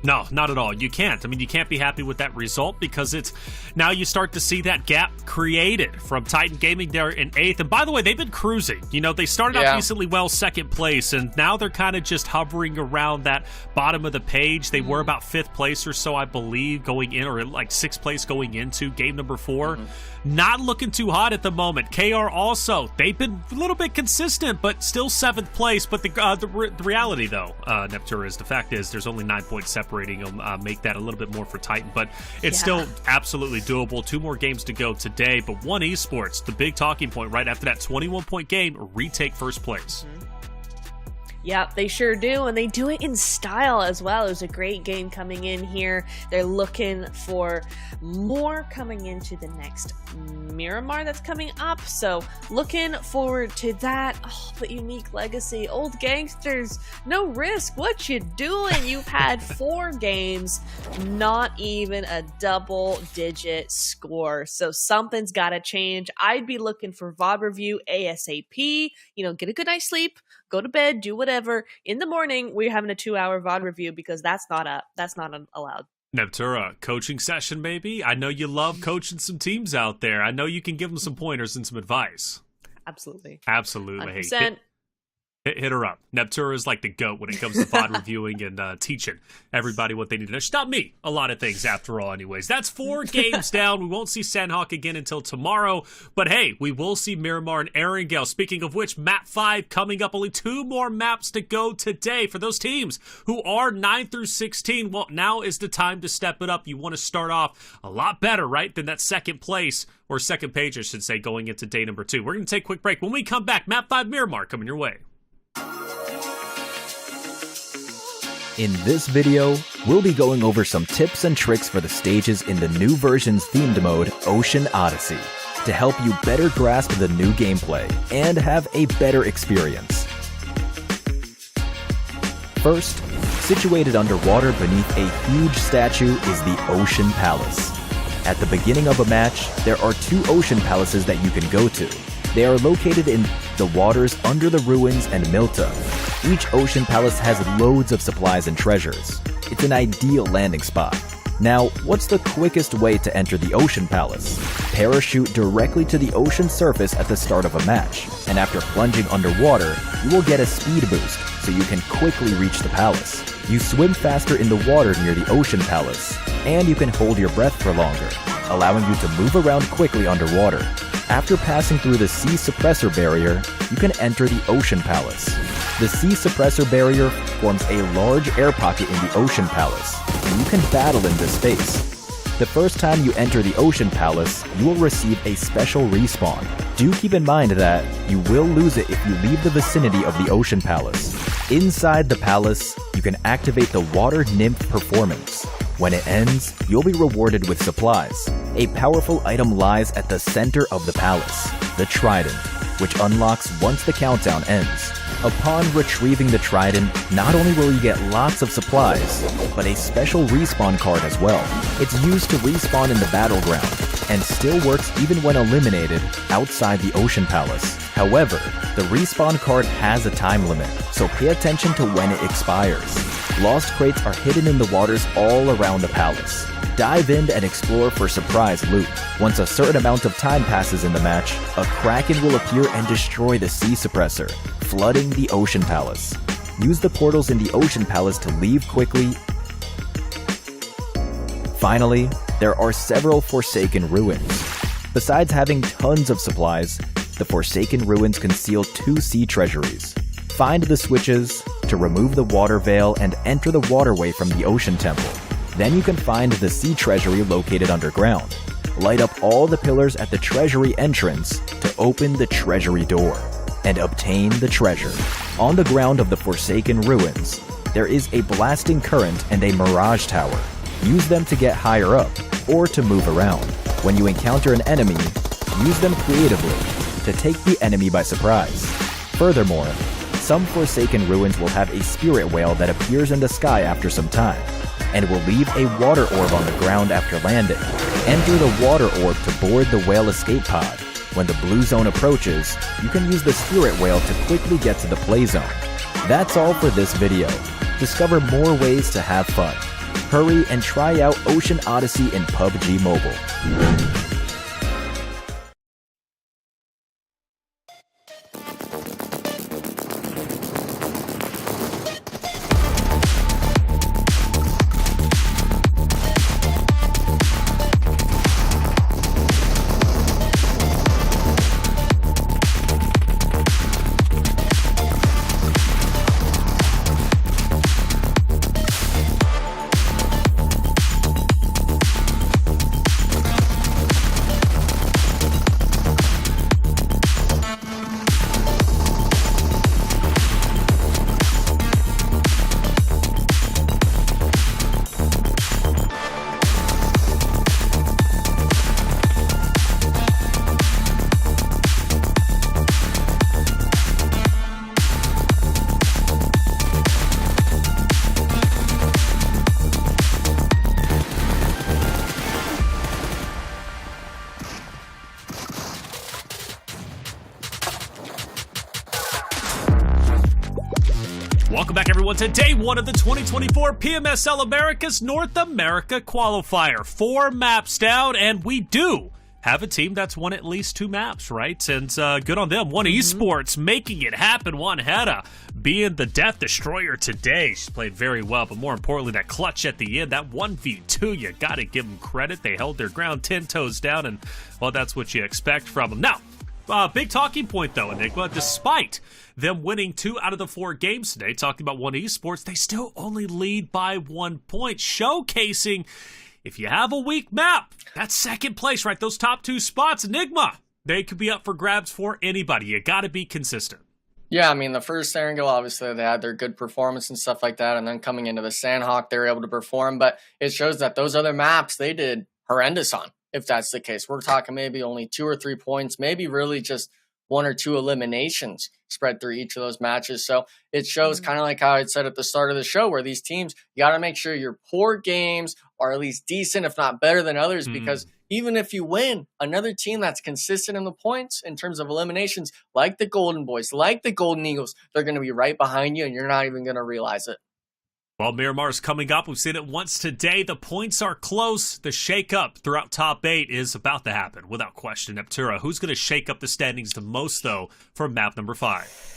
No, not at all. You can't. I mean, you can't be happy with that result, because it's now you start to see that gap created from Titan Gaming there in 8th. And by the way, they've been cruising. They started out decently well, 2nd place, and now they're kind of just hovering around that bottom of the page. They were about 5th place or so, I believe, going in, or like 6th place going into game number 4. Not looking too hot at the moment. KR also, they've been a little bit consistent, but still 7th place. But the reality, though, Neptura, is the fact is there's only 9 points separating them. Make that a little bit more for Titan, but it's still absolutely doable. 2 more games to go today, but One Esports, the big talking point right after that 21-point game, retake first place. Yep, they sure do, and they do it in style as well. It was a great game coming in here. They're looking for more coming into the next Miramar that's coming up, so looking forward to that. Oh, but unique legacy, old Gangsters, no risk. What you doing? You've had 4 games, not even a double-digit score, so something's got to change. I'd be looking for VOD review ASAP. Get a good night's sleep, go to bed, do whatever. In the morning, we're having a 2-hour VOD review, because that's not allowed. Neptura, coaching session maybe? I know you love coaching some teams out there. I know you can give them some pointers and some advice. Absolutely. Absolutely. 100%. Hey, hit her up. Neptura is like the GOAT when it comes to VOD reviewing and teaching everybody what they need to know. She's not me, a lot of things after all anyways. That's 4 games down. We won't see Sanhok again until tomorrow. But hey, we will see Miramar and Erangel. Speaking of which, map 5 coming up. Only 2 more maps to go today for those teams who are 9 through 16. Well, now is the time to step it up. You want to start off a lot better, right, than that second place, or second page, I should say, going into day number 2. We're going to take a quick break. When we come back, map 5 Miramar coming your way. In this video, we'll be going over some tips and tricks for the stages in the new version's themed mode, Ocean Odyssey, to help you better grasp the new gameplay and have a better experience. First, situated underwater beneath a huge statue is the Ocean Palace. At the beginning of a match, there are 2 Ocean Palaces that you can go to. They are located in the waters under the ruins and Milta. Each Ocean Palace has loads of supplies and treasures. It's an ideal landing spot. Now, what's the quickest way to enter the Ocean Palace? Parachute directly to the ocean surface at the start of a match, and after plunging underwater, you will get a speed boost, so you can quickly reach the palace. You swim faster in the water near the Ocean Palace, and you can hold your breath for longer, allowing you to move around quickly underwater. After passing through the sea suppressor barrier, you can enter the Ocean Palace. The sea suppressor barrier forms a large air pocket in the Ocean Palace, and you can battle in this space. The first time you enter the Ocean Palace, you will receive a special respawn. Do keep in mind that you will lose it if you leave the vicinity of the Ocean Palace. Inside the palace, you can activate the Water Nymph performance. When it ends, you'll be rewarded with supplies. A powerful item lies at the center of the palace, the Trident, which unlocks once the countdown ends. Upon retrieving the Trident, not only will you get lots of supplies, but a special respawn card as well. It's used to respawn in the battleground, and still works even when eliminated outside the Ocean Palace. However, the respawn card has a time limit, so pay attention to when it expires. Lost crates are hidden in the waters all around the palace. Dive in and explore for surprise loot. Once a certain amount of time passes in the match, a Kraken will appear and destroy the sea suppressor, flooding the Ocean Palace. Use the portals in the Ocean Palace to leave quickly. Finally, there are several Forsaken Ruins. Besides having tons of supplies, the Forsaken Ruins conceal 2 sea treasuries. Find the switches to remove the water veil and enter the waterway from the Ocean Temple. Then you can find the sea treasury located underground. Light up all the pillars at the treasury entrance to open the treasury door and obtain the treasure. On the ground of the Forsaken Ruins, there is a blasting current and a mirage tower. Use them to get higher up or to move around. When you encounter an enemy, use them creatively to take the enemy by surprise. Furthermore, some Forsaken Ruins will have a spirit whale that appears in the sky after some time, and will leave a water orb on the ground after landing. Enter the water orb to board the whale escape pod. When the blue zone approaches, you can use the spirit whale to quickly get to the play zone. That's all for this video. Discover more ways to have fun. Hurry and try out Ocean Odyssey in PUBG Mobile. everyone, to day one of the 2024 PMSL Americas North America Qualifier. 4 maps down, and we do have a team that's won at least 2 maps, right? And good on them. One Esports making it happen. One Hedda being the Death Destroyer today. She's played very well, but more importantly, that clutch at the end, that 1v2, you gotta give them credit. They held their ground 10 toes down, and, well, that's what you expect from them. Now, big talking point, though, Enigma. Despite them winning 2 out of the 4 games today, talking about One Esports, they still only lead by 1 point, showcasing if you have a weak map, that's second place, right? Those top 2 spots, Enigma, they could be up for grabs for anybody. You got to be consistent. Yeah, I mean, the first Erangel, obviously, they had their good performance and stuff like that, and then coming into the Sanhok, they were able to perform, but it shows that those other maps, they did horrendous on, if that's the case. We're talking maybe only 2 or 3 points, maybe really just 1 or 2 eliminations spread through each of those matches. So it shows kind of like how I said at the start of the show, where these teams, you got to make sure your poor games are at least decent, if not better than others, because even if you win, another team that's consistent in the points in terms of eliminations, like the Golden Boys, like the Golden Eagles, they're going to be right behind you and you're not even going to realize it. Well, Miramar's coming up. We've seen it once today. The points are close. The shake-up throughout top 8 is about to happen, without question. Neptura, who's going to shake up the standings the most, though, for map number 5?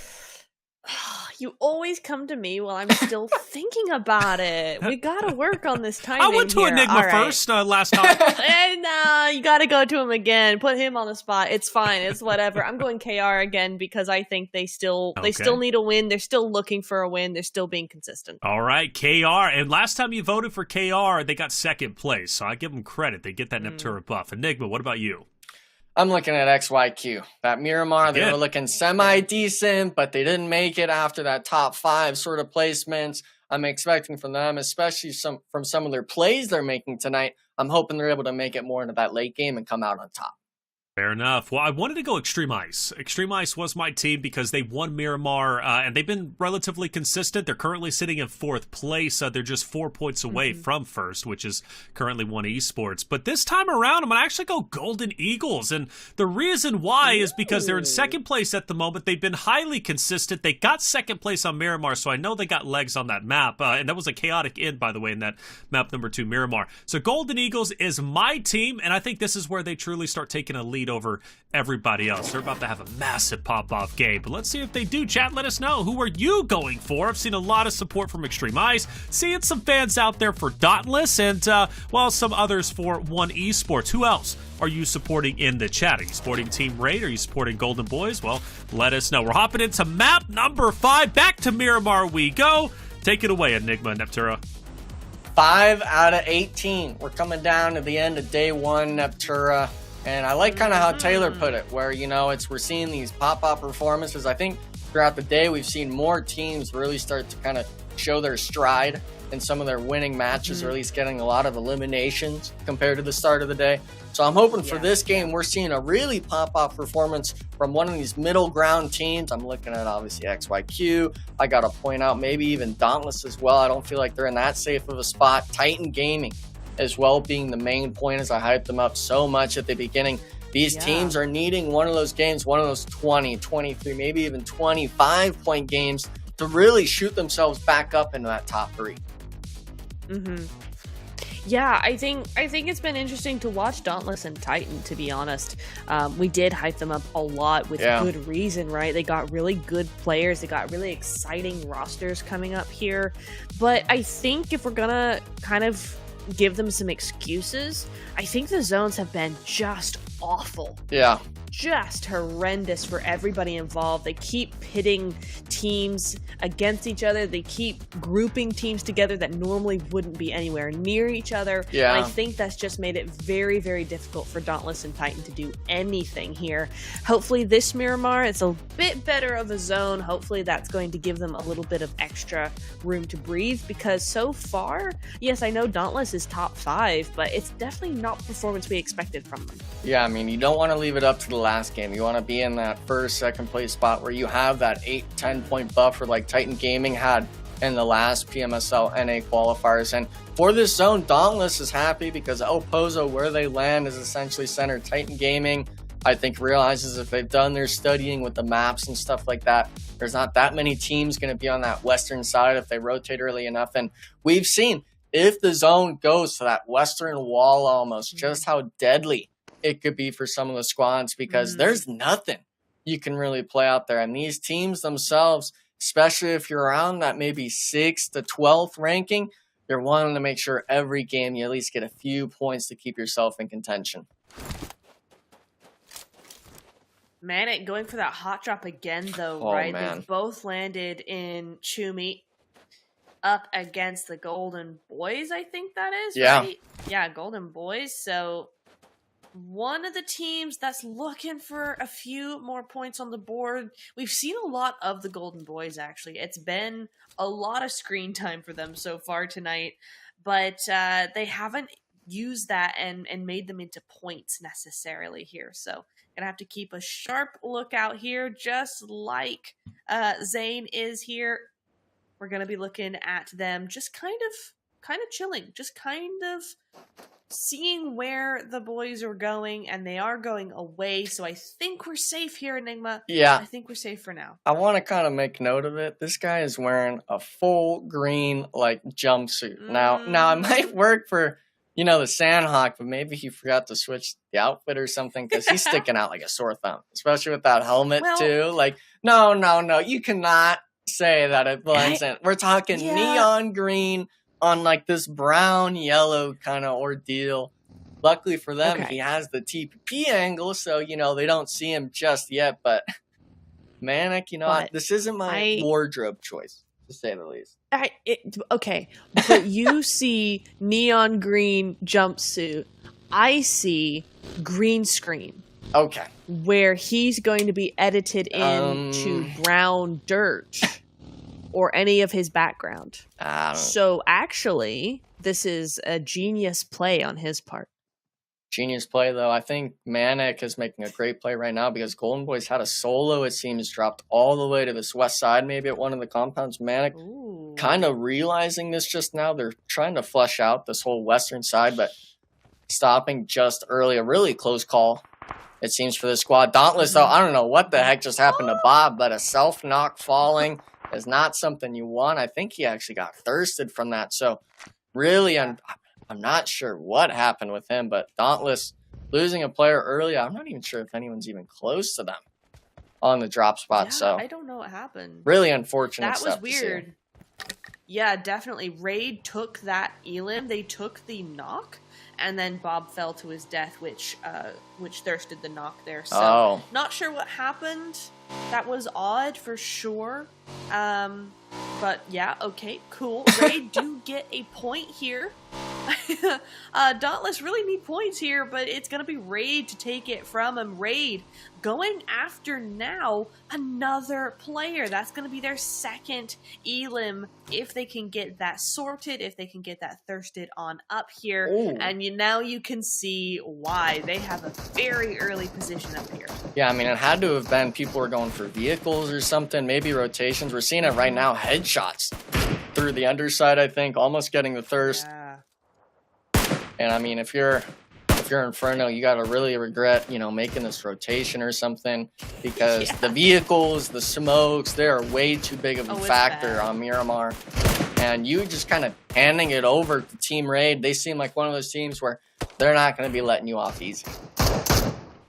You always come to me while I'm still thinking about it. We gotta work on this timing. I went to here. Enigma first last time. And you gotta go to him again. Put him on the spot. It's fine. It's whatever. I'm going KR again because I think they still need a win. They're still looking for a win. They're still being consistent. All right, KR. And last time you voted for KR, they got second place. So I give them credit. They get that Neptura buff. Enigma, what about you? I'm looking at XYQ. That Miramar, they were looking semi-decent, but they didn't make it after that top 5 sort of placements. I'm expecting from them, especially from some of their plays they're making tonight, I'm hoping they're able to make it more into that late game and come out on top. Fair enough. Well, I wanted to go Xtreme Ice. Xtreme Ice was my team because they won Miramar, and they've been relatively consistent. They're currently sitting in 4th place. They're just 4 points away from first, which is currently One Esports. But this time around, I'm going to actually go Golden Eagles. And the reason why is because they're in 2nd place at the moment. They've been highly consistent. They got 2nd place on Miramar, so I know they got legs on that map. And that was a chaotic end, by the way, in that map number 2, Miramar. So Golden Eagles is my team, and I think this is where they truly start taking a lead over everybody else. They're about to have a massive pop-off game, but let's see if they do. Chat, let us know. Who are you going for? I've seen a lot of support from Xtreme Ice, seeing some fans out there for Dauntless, and well, some others for One Esports. Who else are you supporting in the chat? Are you supporting Team Raid? Are you supporting Golden Boys? Well, let us know. We're hopping into map number 5. Back to Miramar we go. Take it away, Enigma and Neptura. 5 out of 18. We're coming down to the end of day 1, Neptura. And I like kind of how Taylor put it, where, you know, we're seeing these pop-up performances. I think throughout the day, we've seen more teams really start to kind of show their stride in some of their winning matches, or at least getting a lot of eliminations compared to the start of the day. So I'm hoping for this game, we're seeing a really pop-up performance from one of these middle ground teams. I'm looking at, obviously, XYQ. I got to point out maybe even Dauntless as well. I don't feel like they're in that safe of a spot. Titan Gaming as well being the main point, as I hyped them up so much at the beginning. These teams are needing one of those games, one of those 20, 23, maybe even 25-point games to really shoot themselves back up into that top 3. Yeah, I think it's been interesting to watch Dauntless and Titan, to be honest. We did hype them up a lot with good reason, right? They got really good players. They got really exciting rosters coming up here. But I think if we're gonna kind of give them some excuses, I think the zones have been just awful. Yeah. Just horrendous for everybody involved. They keep pitting teams against each other. They keep grouping teams together that normally wouldn't be anywhere near each other. Yeah. And I think that's just made it very, very difficult for Dauntless and Titan to do anything here. Hopefully this Miramar, it's a bit better of a zone. Hopefully that's going to give them a little bit of extra room to breathe, because so far, yes, I know Dauntless is top 5, but it's definitely not the performance we expected from them. Yeah, I mean, you don't want to leave it up to the last game. You want to be in that first, second place spot where you have that 8-10 point buffer like Titan Gaming had in the last PMSL NA qualifiers. And for this zone, Dauntless is happy because Opozo, where they land, is essentially center. Titan Gaming, I think, realizes if they've done their studying with the maps and stuff like that, There's not that many teams going to be on that western side if they rotate early enough. And we've seen if the zone goes to that western wall almost, just how deadly it could be for some of the squads, because there's nothing you can really play out there. And these teams themselves, especially if you're around that maybe 6th to 12th ranking, you're wanting to make sure every game you at least get a few points to keep yourself in contention. MANIC going for that hot drop again, though, right? Man. They've both landed in Chumi up against the Golden Boys, I think that is, right? Yeah, Golden Boys. So one of the teams that's looking for a few more points on the board. We've seen a lot of the Golden Boys, actually. It's been a lot of screen time for them so far tonight, but they haven't used that and made them into points necessarily here. So gonna have to keep a sharp lookout here, just like Zane is here. We're gonna be looking at them just kind of chilling, just kind of seeing where the boys are going, and they are going away. So I think we're safe here, Enigma. Yeah, I think we're safe for now. I want to kind of make note of it. This guy is wearing a full green jumpsuit. Now it might work for the Sanhok, but maybe he forgot to switch the outfit or something, because he's sticking out like a sore thumb, especially with that helmet too. No, you cannot say that it blends in. We're talking neon green on this brown yellow kind of ordeal. Luckily for them, he has the TPP angle, so they don't see him just yet. But MANIC, this isn't my wardrobe choice, to say the least. Okay, but you see neon green jumpsuit. I see green screen. Okay. Where he's going to be edited into brown dirt or any of his background. So actually, this is a genius play on his part. Genius play, though. I think MANIC is making a great play right now, because Golden Boys had a solo, it seems, dropped all the way to this west side, maybe at one of the compounds. MANIC kind of realizing this just now. They're trying to flush out this whole western side, but stopping just early. A really close call, it seems, for this squad. Dauntless, though, I don't know what the heck just happened to Bob, but a self-knock falling is not something you want. I think he actually got thirsted from that. So really, I'm not sure what happened with him, but Dauntless losing a player early. I'm not even sure if anyone's even close to them on the drop spot. So I don't know what happened. Really unfortunate. That was weird. Yeah, definitely. Raid took that elim. They took the knock, and then Bob fell to his death, which thirsted the knock there. So not sure what happened. That was odd for sure. But yeah, okay, cool. Raid do get a point here. Dauntless really need points here, but it's going to be Raid to take it from him. Raid going after now another player. That's going to be their second elim if they can get that sorted, if they can get that thirsted on up here. Ooh. And now you can see why they have a very early position up here. Yeah, I mean, it had to have been people were going for vehicles or something, maybe rotations. We're seeing it right now, headshots through the underside, I think, almost getting the thirst. Yeah. And I mean, if you're Inferno, you got to really regret, making this rotation or something, because the vehicles, the smokes, they're way too big of a factor on Miramar. And you just kind of handing it over to Team Raid, they seem like one of those teams where they're not going to be letting you off easy.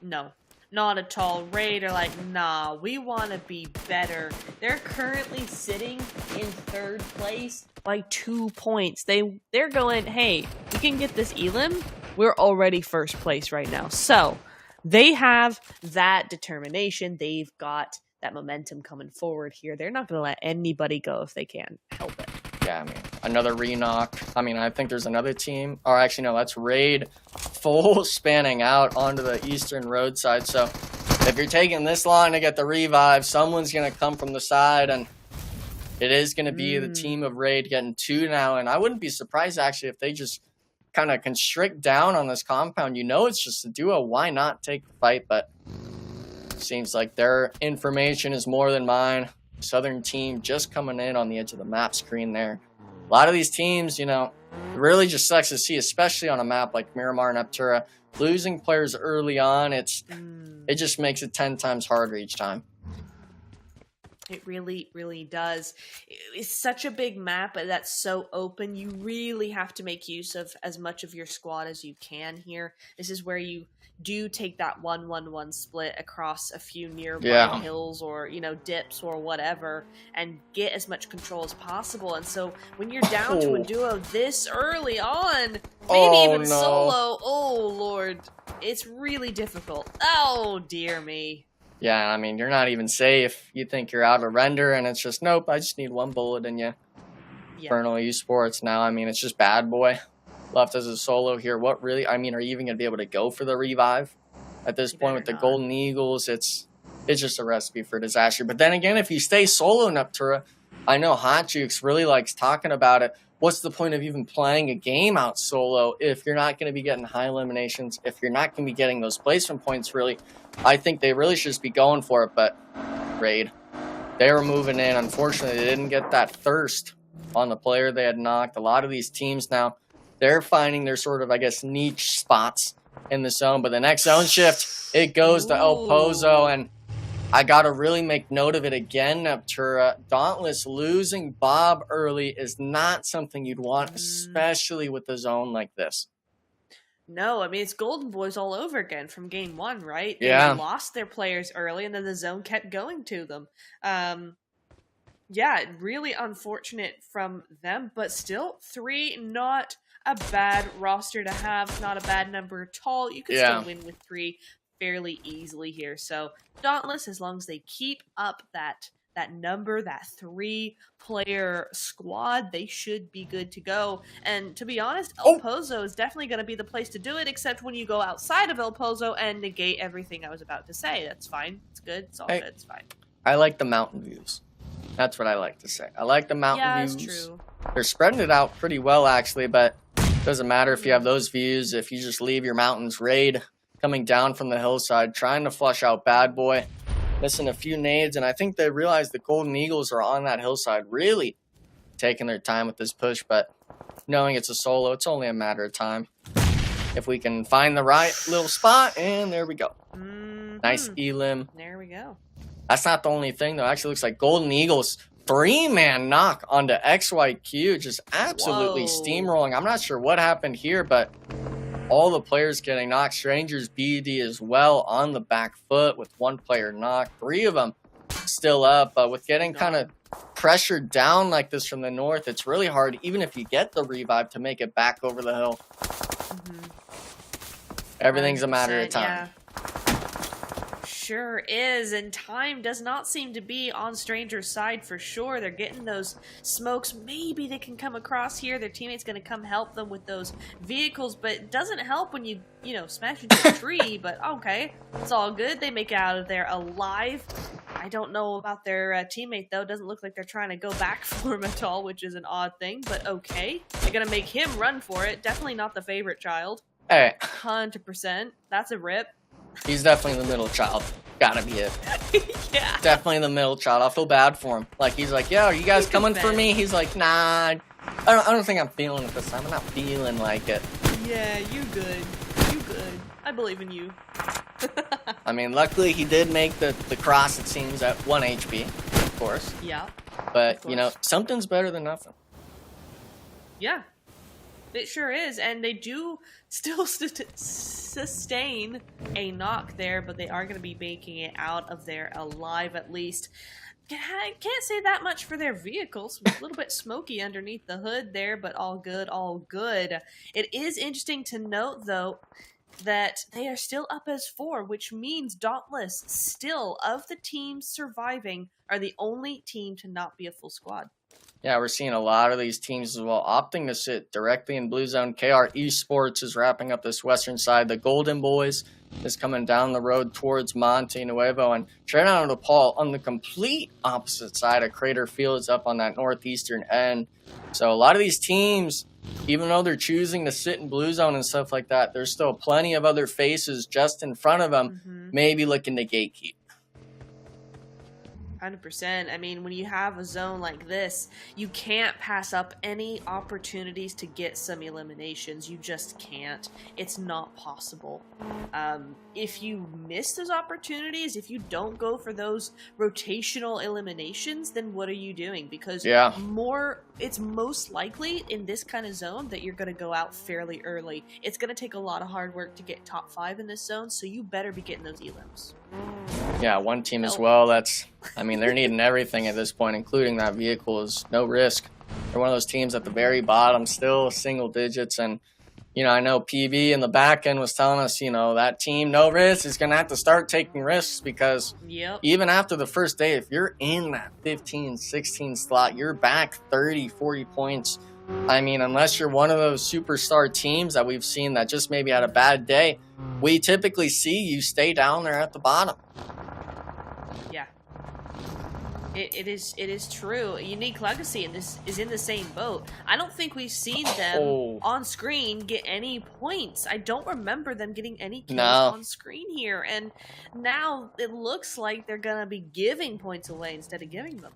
No, not at all. Raid are like, nah, we want to be better. They're currently sitting in third place by 2 points. They're going, hey, we can get this elim. We're already first place right now. So they have that determination. They've got that momentum coming forward here. They're not going to let anybody go if they can help it. Yeah, I mean, another re-knock. I mean, I think there's another team. Or actually, no, that's Raid full spanning out onto the eastern roadside. So if you're taking this long to get the revive, someone's going to come from the side, and it is going to be the team of Raid getting 2 now. And I wouldn't be surprised, actually, if they just kind of constrict down on this compound. It's just a duo. Why not take the fight? But seems like their information is more than mine. Southern team just coming in on the edge of the map screen there. A lot of these teams, it really just sucks to see, especially on a map like Miramar and Aptura. Losing players early on, it just makes it 10 times harder each time. It really, really does. It's such a big map that's so open. You really have to make use of as much of your squad as you can here. This is where you do take that 1-1-1 split across a few nearby hills or, you know, dips or whatever and get as much control as possible. And so when you're down to a duo this early on, maybe even solo, oh, Lord, it's really difficult. Oh, dear me. Yeah, I mean, you're not even safe. You think you're out of render, and it's just, nope, I just need one bullet in you. Inferno Esports now, I mean, it's just bad boy left as a solo here. What really, I mean, are you even going to be able to go for the revive at this point with the Golden Eagles? It's just a recipe for disaster. But then again, if you stay solo, Nuptura, I know Hot Jukes really likes talking about it. What's the point of even playing a game out solo if you're not going to be getting high eliminations, if you're not going to be getting those placement points, really? I think they really should just be going for it, but Raid, they were moving in. Unfortunately, they didn't get that thirst on the player they had knocked. A lot of these teams now, they're finding their sort of, I guess, niche spots in the zone, but the next zone shift, it goes to El Pozo, and I got to really make note of it again, Nuptura. Dauntless losing Bob early is not something you'd want, especially with a zone like this. No, I mean, it's Golden Boys all over again from game one, right? They lost their players early, and then the zone kept going to them. Yeah, really unfortunate from them, but still, 3, not a bad roster to have, not a bad number at all. You could still win with 3 fairly easily here. So Dauntless, as long as they keep up that number, that 3-player squad, they should be good to go. And to be honest, El Pozo is definitely going to be the place to do it, except when you go outside of El Pozo and negate everything I was about to say. That's fine. It's good. It's all good. It's fine. I like the mountain views. That's what I like to say. I like the mountain views. That's true. They're spreading it out pretty well, actually, but it doesn't matter if you have those views. If you just leave your mountains, Raid coming down from the hillside, trying to flush out Bad Boy, missing a few nades, and I think they realize the Golden Eagles are on that hillside, really taking their time with this push, but knowing it's a solo, it's only a matter of time. If we can find the right little spot, and there we go. Nice elim. There we go. That's not the only thing, though. Actually looks like Golden Eagles 3-man knock onto XYQ, just absolutely steamrolling. I'm not sure what happened here, but all the players getting knocked. StrangersBD as well on the back foot with 1 player knocked. 3 of them still up, but with getting kind of pressured down like this from the north, it's really hard, even if you get the revive, to make it back over the hill. Everything's a matter of time. Yeah. Sure is, and time does not seem to be on Stranger's side for sure. They're getting those smokes. Maybe they can come across here. Their teammate's going to come help them with those vehicles, but it doesn't help when you smash into a tree, but okay. It's all good. They make it out of there alive. I don't know about their teammate, though. Doesn't look like they're trying to go back for him at all, which is an odd thing, but okay. They're going to make him run for it. Definitely not the favorite child. Hey. 100%. That's a rip. He's definitely the middle child. Gotta be it. Yeah. Definitely the middle child. I feel bad for him. Like, he's like, yeah, are you guys coming for me? He's like, nah, I don't think I'm feeling it this time. I'm not feeling like it. Yeah, you good. You good. I believe in you. I mean, luckily he did make the cross, it seems, at 1 HP, of course. Yeah. But, you know, something's better than nothing. Yeah. It sure is, and they do still sustain a knock there, but they are going to be making it out of there alive at least. I can't say that much for their vehicles. A little bit smoky underneath the hood there, but all good, all good. It is interesting to note, though, that they are still up as 4, which means Dauntless, still, of the teams surviving, are the only team to not be a full squad. Yeah, we're seeing a lot of these teams as well opting to sit directly in blue zone. KR Esports is wrapping up this western side. The Golden Boys is coming down the road towards Monte Nuevo. And straight out of Nepal on the complete opposite side of Crater Fields up on that northeastern end. So a lot of these teams, even though they're choosing to sit in blue zone and stuff like that, there's still plenty of other faces just in front of them, maybe looking to gatekeep. 100%. I mean, when you have a zone like this, you can't pass up any opportunities to get some eliminations. You just can't. It's not possible. If you miss those opportunities, if you don't go for those rotational eliminations, then what are you doing? Because it's most likely in this kind of zone that you're going to go out fairly early. It's going to take a lot of hard work to get top 5 in this zone, so you better be getting those elims. Yeah, one team as well, they're needing everything at this point, including that vehicle is no risk. They're one of those teams at the very bottom, still single digits. And, I know PV in the back end was telling us, that team, no risk, is going to have to start taking risks because even after the first day, if you're in that 15, 16 slot, you're back 30, 40 points. Unless you're one of those superstar teams that we've seen that just maybe had a bad day, we typically see you stay down there at the bottom. Yeah. It is true. Unique Legacy is in the same boat. I don't think we've seen them on screen get any points. I don't remember them getting any kills on screen here. And now it looks like they're going to be giving points away instead of giving them.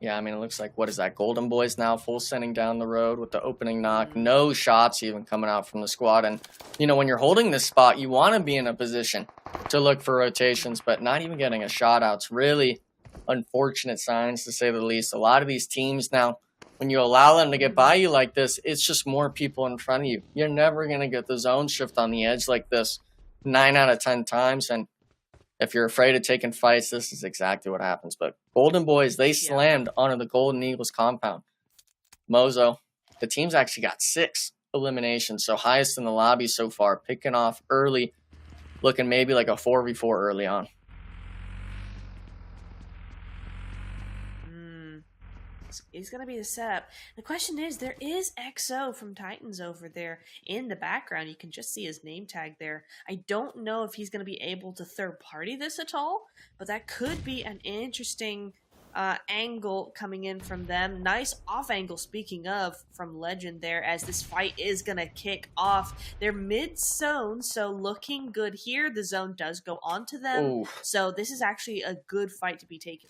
Yeah, it looks like, what is that? Golden Boys now full sending down the road with the opening knock. No shots even coming out from the squad. And, when you're holding this spot, you want to be in a position to look for rotations, but not even getting a shot out. It's really unfortunate signs, to say the least. A lot of these teams now, when you allow them to get by you like this, it's just more people in front of you. You're never going to get the zone shift on the edge like this 9 out of 10 times. And if you're afraid of taking fights, this is exactly what happens. But Golden Boys, they slammed onto the Golden Eagles compound. Mozo, the team's actually got 6 eliminations, so highest in the lobby so far, picking off early, looking maybe like a 4v4 early on. Is going to be the setup. The question is, there is XO from Titans over there in the background. You can just see his name tag there. I don't know if he's going to be able to third party this at all, but that could be an interesting angle coming in from them. Nice off angle, speaking of, from Legend there, as this fight is going to kick off. They're mid-zone, so looking good here. The zone does go onto them. Ooh. So this is actually a good fight to be taken.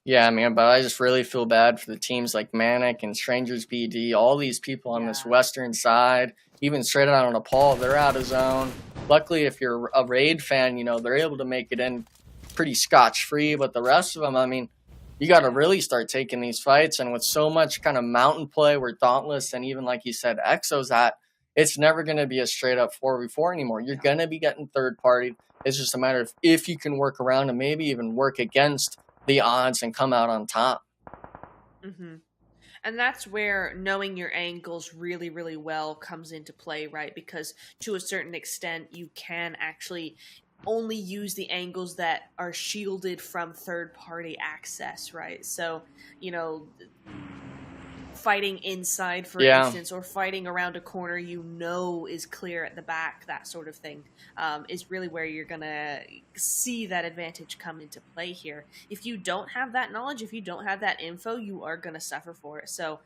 Yeah, but I just really feel bad for the teams like MANIC and StrangersBD, all these people on this western side, even straight out on Nepal, they're out of zone. Luckily, if you're a raid fan, they're able to make it in pretty scotch-free, but the rest of them, you got to really start taking these fights, and with so much kind of mountain play where Dauntless and even, like you said, Exo's at, it's never going to be a straight-up 4v4 anymore. You're going to be getting third-partied. It's just a matter of if you can work around and maybe even work against the odds and come out on top. Mm-hmm. And that's where knowing your angles really, really well comes into play, right? Because to a certain extent, you can actually only use the angles that are shielded from third-party access, right? So, fighting inside, for instance, or fighting around a corner is clear at the back, that sort of thing, is really where you're going to see that advantage come into play here. If you don't have that knowledge, if you don't have that info, you are going to suffer for it. So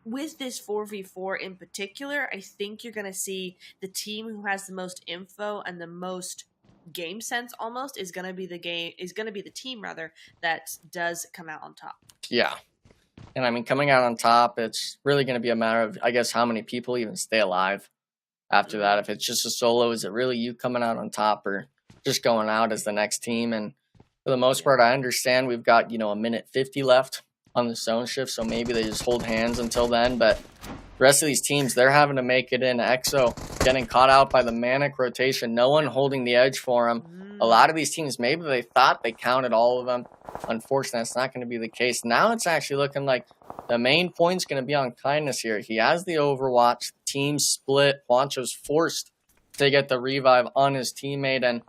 with this 4v4 in particular, I think you're going to see the team who has the most info and the most game sense almost is going to be the team that does come out on top. Yeah. And coming out on top, it's really going to be a matter of, I guess, how many people even stay alive after that. If it's just a solo, is it really you coming out on top or just going out as the next team? And for the most part, I understand we've got, a minute 50 left on the zone shift, so maybe they just hold hands until then. But the rest of these teams, they're having to make it in. EXO getting caught out by the MANIC rotation, no one holding the edge for them. A lot of these teams, maybe they thought they counted all of them. Unfortunately, that's not going to be the case. Now it's actually looking like the main point's going to be on Kindness here. He has the Overwatch. Team split. Juancho's forced to get the revive on his teammate. And,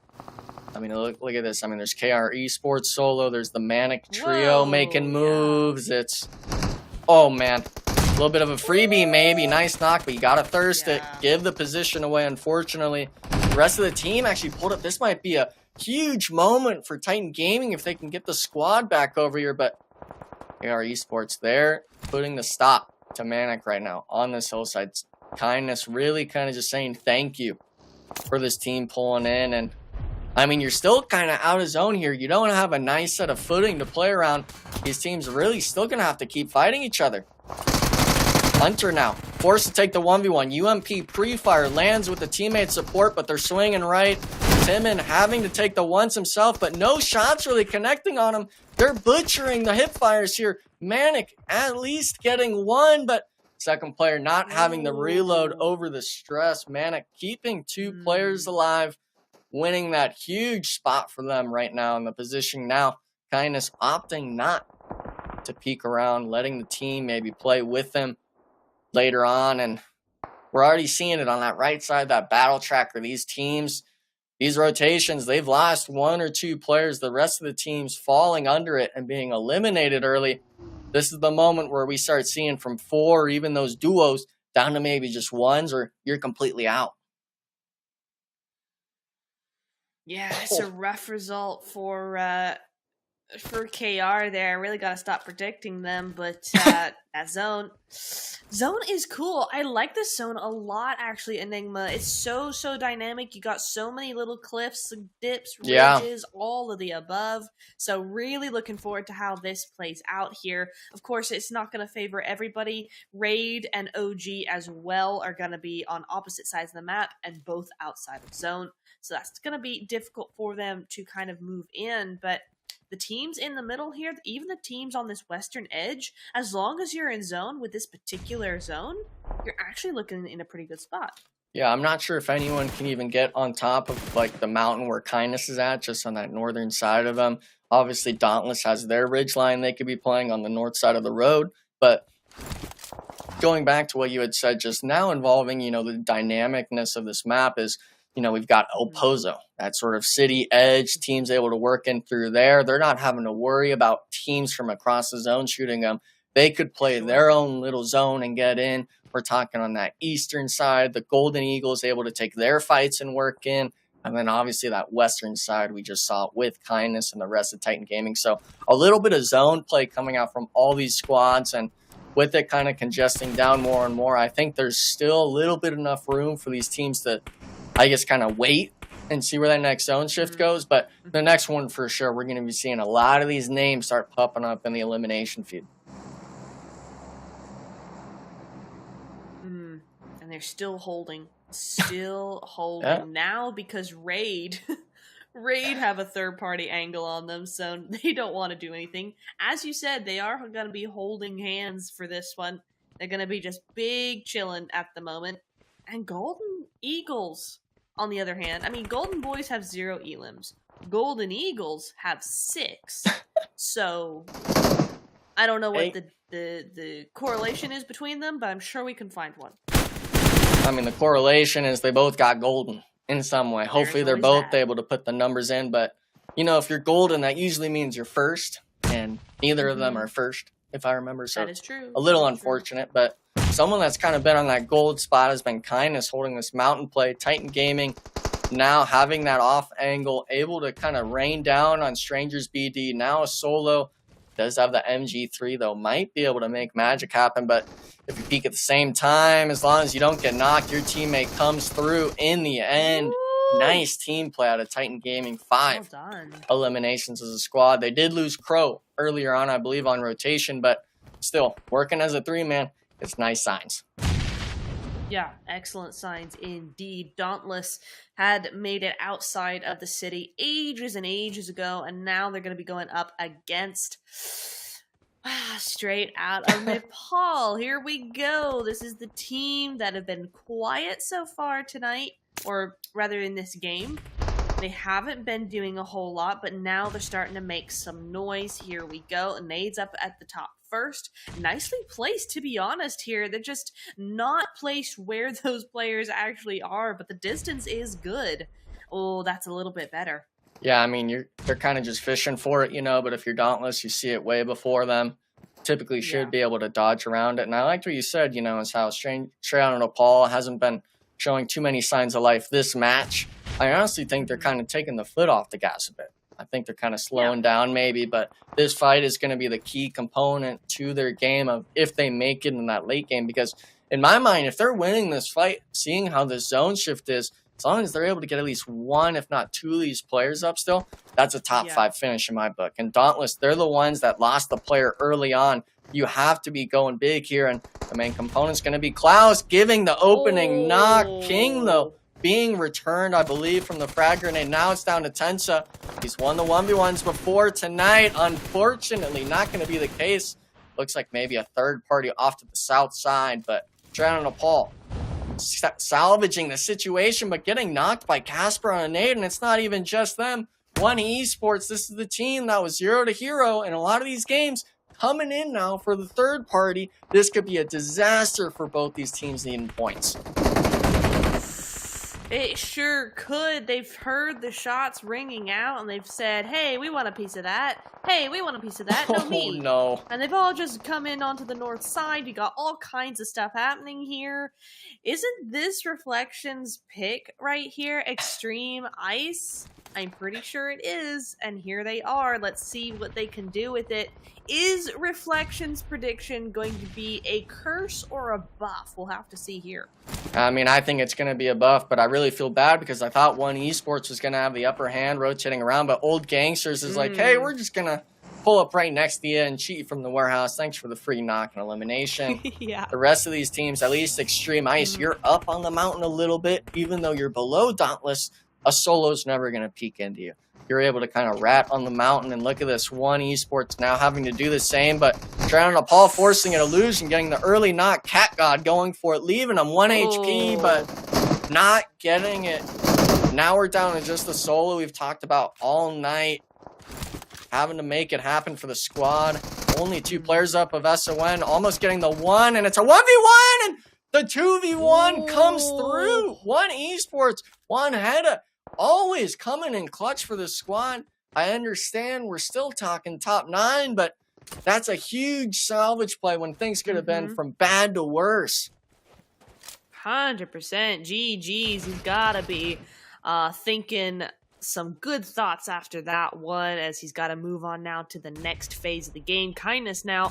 look at this. There's KR Esports solo. There's the MANIC trio making moves. It's, oh, man. A little bit of a freebie, maybe. Nice knock, but you got to thirst it. Give the position away, unfortunately. The rest of the team actually pulled up. This might be a huge moment for Titan Gaming if they can get the squad back over here, but AR Esports, they're putting the stop to MANIC right now on this hillside. Kindness really kind of just saying thank you for this team pulling in, and I mean, you're still kind of out of zone here. You don't have a nice set of footing to play around. These teams are really still going to have to keep fighting each other. Hunter now forced to take the 1v1. UMP pre-fire lands with the teammate support, but they're swinging right. Timon having to take the ones himself, but no shots really connecting on him. They're butchering the hip fires here. MANIC at least getting one, but second player not having the reload over the stress. MANIC keeping two players alive, winning that huge spot for them right now in the position. Now, Kindness opting not to peek around, letting the team maybe play with them later on. And we're already seeing it on that right side, that battle tracker. These teams, these rotations, they've lost one or two players. The rest of the teams falling under it and being eliminated early. This is the moment where we start seeing from 4 or even those duos down to maybe just ones, or you're completely out. Yeah, it's a rough result for KR there. I really got to stop predicting them, but that zone is cool. I like this zone a lot, actually, Enigma. It's so dynamic. You got so many little cliffs, dips, ridges, all of the above. So really looking forward to how this plays out here. Of course, it's not going to favor everybody. Raid and OG as well are going to be on opposite sides of the map and both outside of zone. So that's going to be difficult for them to kind of move in, but the teams in the middle here, even the teams on this western edge, as long as you're in zone with this particular zone, you're actually looking in a pretty good spot. Yeah, I'm not sure if anyone can even get on top of like the mountain where Kindness is at, just on that northern side of them. Obviously, Dauntless has their ridge line they could be playing on the north side of the road. But going back to what you had said just now involving, you know, the dynamicness of this map is, you know, we've got El Pozo, that sort of city edge, teams able to work in through there. They're not having to worry about teams from across the zone shooting them. They could play their own little zone and get in. We're talking on that eastern side. The Golden Eagles able to take their fights and work in. And then obviously that western side we just saw with Kindness and the rest of Titan Gaming. So a little bit of zone play coming out from all these squads. And with it kind of congesting down more and more, I think there's still a little bit enough room for these teams to, I guess, kind of wait and see where that next zone shift goes. But the next one for sure, we're going to be seeing a lot of these names start popping up in the elimination feed. And they're still holding now because Raid have a third-party angle on them, so they don't want to do anything. As you said, they are going to be holding hands for this one. They're going to be just big chilling at the moment. And Golden Eagles, on the other hand, I mean, Golden Boys have 0 elims. Golden Eagles have 6. So I don't know what the correlation is between them, but I'm sure we can find one. I mean, the correlation is they both got golden in some way. Hopefully they're both able to put the numbers in. But, you know, if you're golden, that usually means you're first. And neither of them are first, if I remember. So that is true. A little unfortunate. But someone that's kind of been on that gold spot has been Kindness, holding this mountain play. Titan Gaming now having that off angle, able to kind of rain down on StrangersBD. Now a solo. Does have the MG3, though. Might be able to make magic happen, but if you peek at the same time, as long as you don't get knocked, your teammate comes through in the end. Ooh. Nice team play out of Titan Gaming. 5 eliminations as a squad. They did lose Crow earlier on, I believe, on rotation, but still, working as a 3-man, it's nice signs. Yeah, excellent signs indeed. Dauntless had made it outside of the city ages and ages ago, and now they're going to be going up against straight out of Nepal. Here we go. This is the team that have been quiet so far tonight, or rather in this game. They haven't been doing a whole lot, but now they're starting to make some noise. Here we go. Nades up at the top first. Nicely placed, to be honest here. They're just not placed where those players actually are, but the distance is good. Oh, that's a little bit better. Yeah, I mean, they're kind of just fishing for it, you know, but if you're Dauntless, you see it way before them. Typically should be able to dodge around it. And I liked what you said, you know, is how straight out of Nepal hasn't been showing too many signs of life this match. I honestly think they're kind of taking the foot off the gas a bit. I think they're kind of slowing down maybe, but this fight is going to be the key component to their game of if they make it in that late game. Because in my mind, if they're winning this fight, seeing how the zone shift is, as long as they're able to get at least one, if not two of these players up still, that's a top 5 finish in my book. And Dauntless, they're the ones that lost the player early on. You have to be going big here, and the main component's going to be Klaus giving the opening knock. King, though, being returned, I believe, from the frag grenade. Now it's down to Tensa. He's won the 1v1s before tonight. Unfortunately, not going to be the case. Looks like maybe a third party off to the south side, but Drown Nepal salvaging the situation, but getting knocked by Casper on a nade, and it's not even just them. One Esports, this is the team that was 0 to hero in a lot of these games, coming in now for the third party. This could be a disaster for both these teams needing points. It sure could. They've heard the shots ringing out, and they've said, hey, we want a piece of that. Hey, we want a piece of that. No, me. Oh, no. And they've all just come in onto the north side. You got all kinds of stuff happening here. Isn't this Reflection's pick right here, Xtreme Ice? I'm pretty sure it is, and here they are. Let's see what they can do with it. Is Reflection's prediction going to be a curse or a buff? We'll have to see here. I mean, I think it's going to be a buff, but I really feel bad because I thought One Esports was going to have the upper hand rotating around, but Old Gangsters is like, hey, we're just going to pull up right next to you and cheat you from the warehouse. Thanks for the free knock and elimination. Yeah. The rest of these teams, at least Xtreme Ice, you're up on the mountain a little bit, even though you're below Dauntless. A solo's never going to peek into you. You're able to kind of rat on the mountain, and look at this. One Esports now having to do the same, but Drown Nepal forcing an illusion, getting the early knock. Cat God going for it, leaving him 1 HP, but not getting it. Now we're down to just the solo we've talked about all night. Having to make it happen for the squad. Only 2 players up of SON, almost getting the 1, and it's a 1v1, and the 2v1 comes through. One Esports, one Hedda, always coming in clutch for the squad. I understand we're still talking top 9, but that's a huge salvage play when things could have been from bad to worse. 100%. GG's. You've got to be thinking some good thoughts after that one, as he's got to move on now to the next phase of the game. Kindness now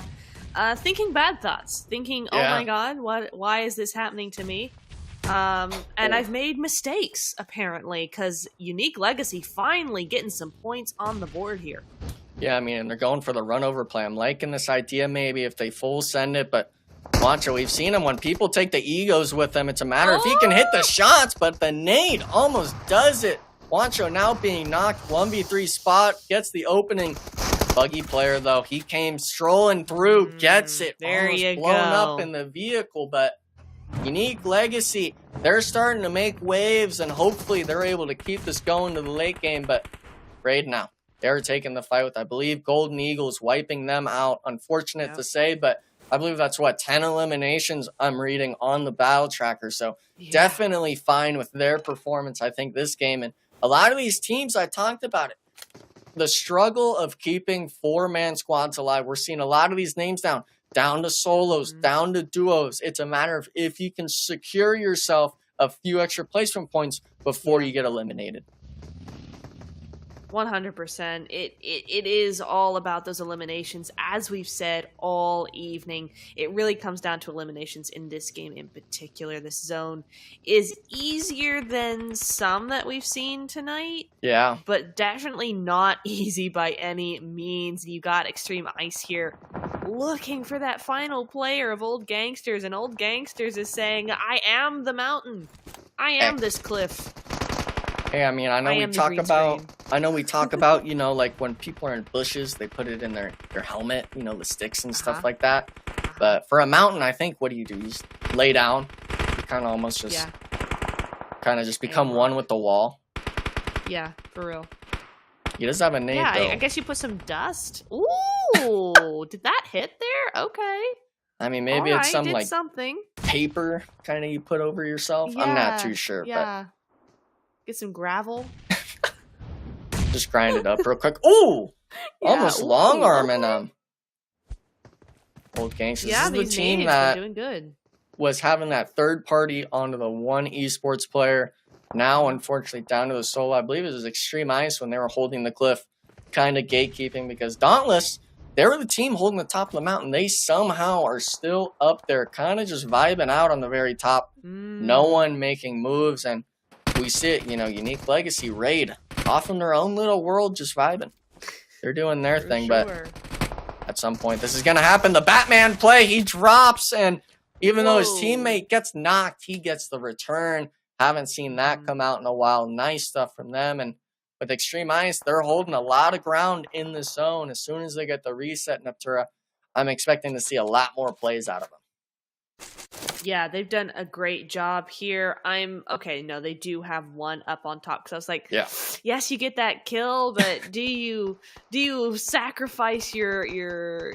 thinking bad thoughts, thinking, oh my god, why is this happening to me? And I've made mistakes, apparently, because Unique Legacy finally getting some points on the board here. Yeah, I mean, and they're going for the run over play. I'm liking this idea maybe if they full send it, but Wancho, we've seen him when people take the egos with them. It's a matter if he can hit the shots, but the nade almost does it. Wancho now being knocked, 1v3 spot, gets the opening. Buggy player, though, he came strolling through, gets it. There almost you blown go. up in the vehicle, but Unique Legacy, they're starting to make waves, and hopefully they're able to keep this going to the late game, but Raid now. They're taking the fight with, I believe, Golden Eagles, wiping them out. Unfortunate to say, but I believe that's, 10 eliminations I'm reading on the battle tracker, so definitely fine with their performance, I think, this game. And a lot of these teams, I talked about it, the struggle of keeping 4-man squads alive. We're seeing a lot of these names down to solos, down to duos. It's a matter of if you can secure yourself a few extra placement points before you get eliminated. 100%. It is all about those eliminations, as we've said all evening. It really comes down to eliminations in this game in particular. This zone is easier than some that we've seen tonight. Yeah. But definitely not easy by any means. You got Xtreme Ice here looking for that final player of Old Gangsters, and Old Gangsters is saying, I am the mountain. I am this cliff. Hey, I mean, I know we talk about, you know, like when people are in bushes, they put it in their helmet, you know, the sticks and stuff like that. But for a mountain, I think, what do? You just lay down. You kind of almost just become one with the wall. Yeah, for real. He does have a nade, though. I guess you put some dust. Ooh, did that hit there? Okay. I mean, maybe it's some, like, something. paper kind of you put over yourself. I'm not too sure, but... Get some gravel. Just grind it up real quick. Ooh! Almost long arming Old Gangsters. Yeah, this is the team that doing good. was having that third party onto the one esports player. Now, unfortunately, down to the solo. I believe it was Xtreme Ice when they were holding the cliff, kind of gatekeeping, because Dauntless, they were the team holding the top of the mountain. They somehow are still up there, kind of just vibing out on the very top. No one making moves, and we see it, Unique Legacy, Raid, off in their own little world, just vibing. They're doing their thing, but at some point this is going to happen. The Batman play, he drops, and even though his teammate gets knocked, he gets the return. Haven't seen that come out in a while. Nice stuff from them. And with Xtreme Ice, they're holding a lot of ground in the zone. As soon as they get the reset, Neptura, I'm expecting to see a lot more plays out of them. Yeah, they've done a great job here. No, they do have one up on top, because I was like, yes, you get that kill, but do you sacrifice your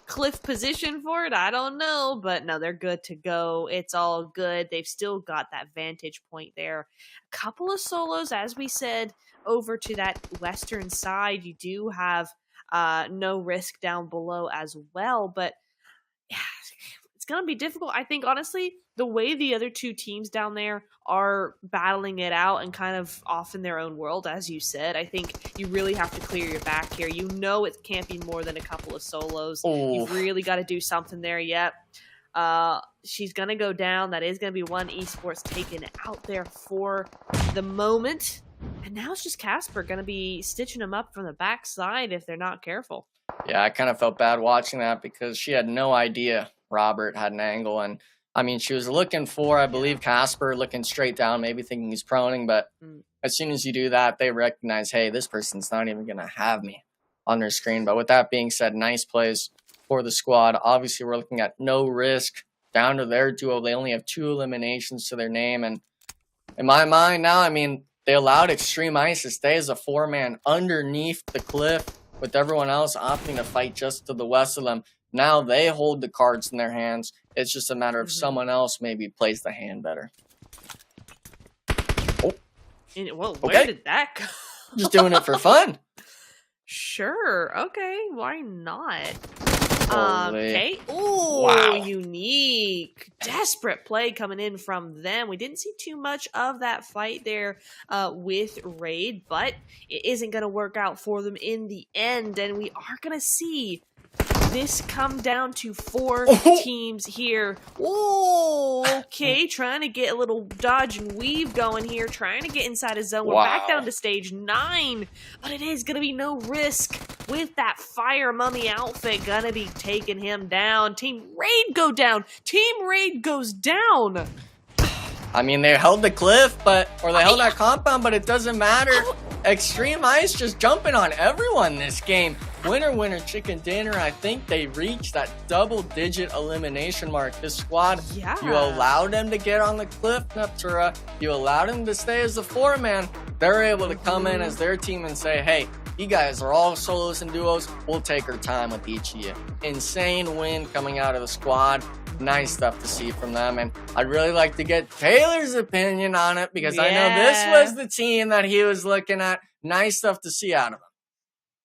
cliff position for it? I don't know, but no, they're good to go. It's all good. They've still got that vantage point there. A couple of solos, as we said, over to that western side. You do have no risk down below as well, but yeah, it's going to be difficult. I think, honestly, the way the other two teams down there are battling it out and kind of off in their own world, as you said, I think you really have to clear your back here. You know it can't be more than a couple of solos. You've really got to do something there. Yep. She's going to go down. That is going to be one esports taken out there for the moment. And now it's just Casper going to be stitching them up from the backside if they're not careful. Yeah, I kind of felt bad watching that because she had no idea Robert had an angle. And I mean, she was looking for, I believe, Casper, looking straight down, maybe thinking he's proning. But as soon as you do that, they recognize, hey, this person's not even going to have me on their screen. But with that being said, nice plays for the squad. Obviously, we're looking at no risk down to their duo. They only have 2 eliminations to their name. And in my mind now, I mean, they allowed Xtreme Ice to stay as a 4-man underneath the cliff with everyone else opting to fight just to the west of them. Now they hold the cards in their hands. It's just a matter of someone else maybe plays the hand better. Where did that go? Just doing it for fun. Sure. Okay. Why not? Holy. Okay. Oh, wow. Unique. Desperate play coming in from them. We didn't see too much of that fight there with Raid, but it isn't going to work out for them in the end, and we are going to see this come down to 4 teams here. Oh, okay, trying to get a little dodge and weave going here, trying to get inside a zone. We're back down to stage 9, but it is going to be no risk with that fire mummy outfit. Gonna be taking him down. Team Raid go down. Team Raid goes down. I mean, they held the cliff, or they held that compound, but it doesn't matter. Xtreme Ice just jumping on everyone this game. Winner, winner, chicken dinner. I think they reached that double-digit elimination mark. This squad, you allowed them to get on the cliff, Neptura. You allowed them to stay as the 4-man. They're able to come in as their team and say, hey, you guys are all solos and duos. We'll take our time with each of you. Insane win coming out of the squad. Nice stuff to see from them. And I'd really like to get Taylor's opinion on it because I know this was the team that he was looking at. Nice stuff to see out of them.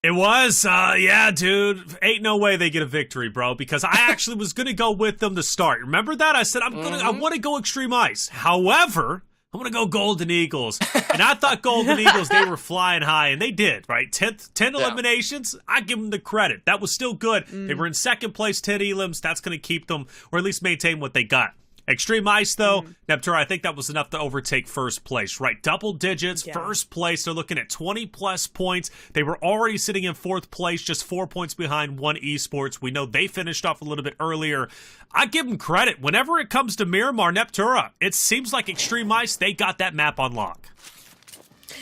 It was, yeah, dude. Ain't no way they get a victory, bro, because I actually was going to go with them to start. Remember that? I said, I want to go Xtreme Ice. However, I'm going to go Golden Eagles. And I thought Golden Eagles, they were flying high, and they did, right? 10 eliminations, I give them the credit. That was still good. They were in second place, 10 elims. That's going to keep them, or at least maintain what they got. Xtreme Ice, though, Neptura, I think that was enough to overtake first place, right? Double digits, first place. They're looking at 20-plus points. They were already sitting in 4th place, just 4 points behind One Esports. We know they finished off a little bit earlier. I give them credit. Whenever it comes to Miramar, Neptura, it seems like Xtreme Ice, they got that map on lock.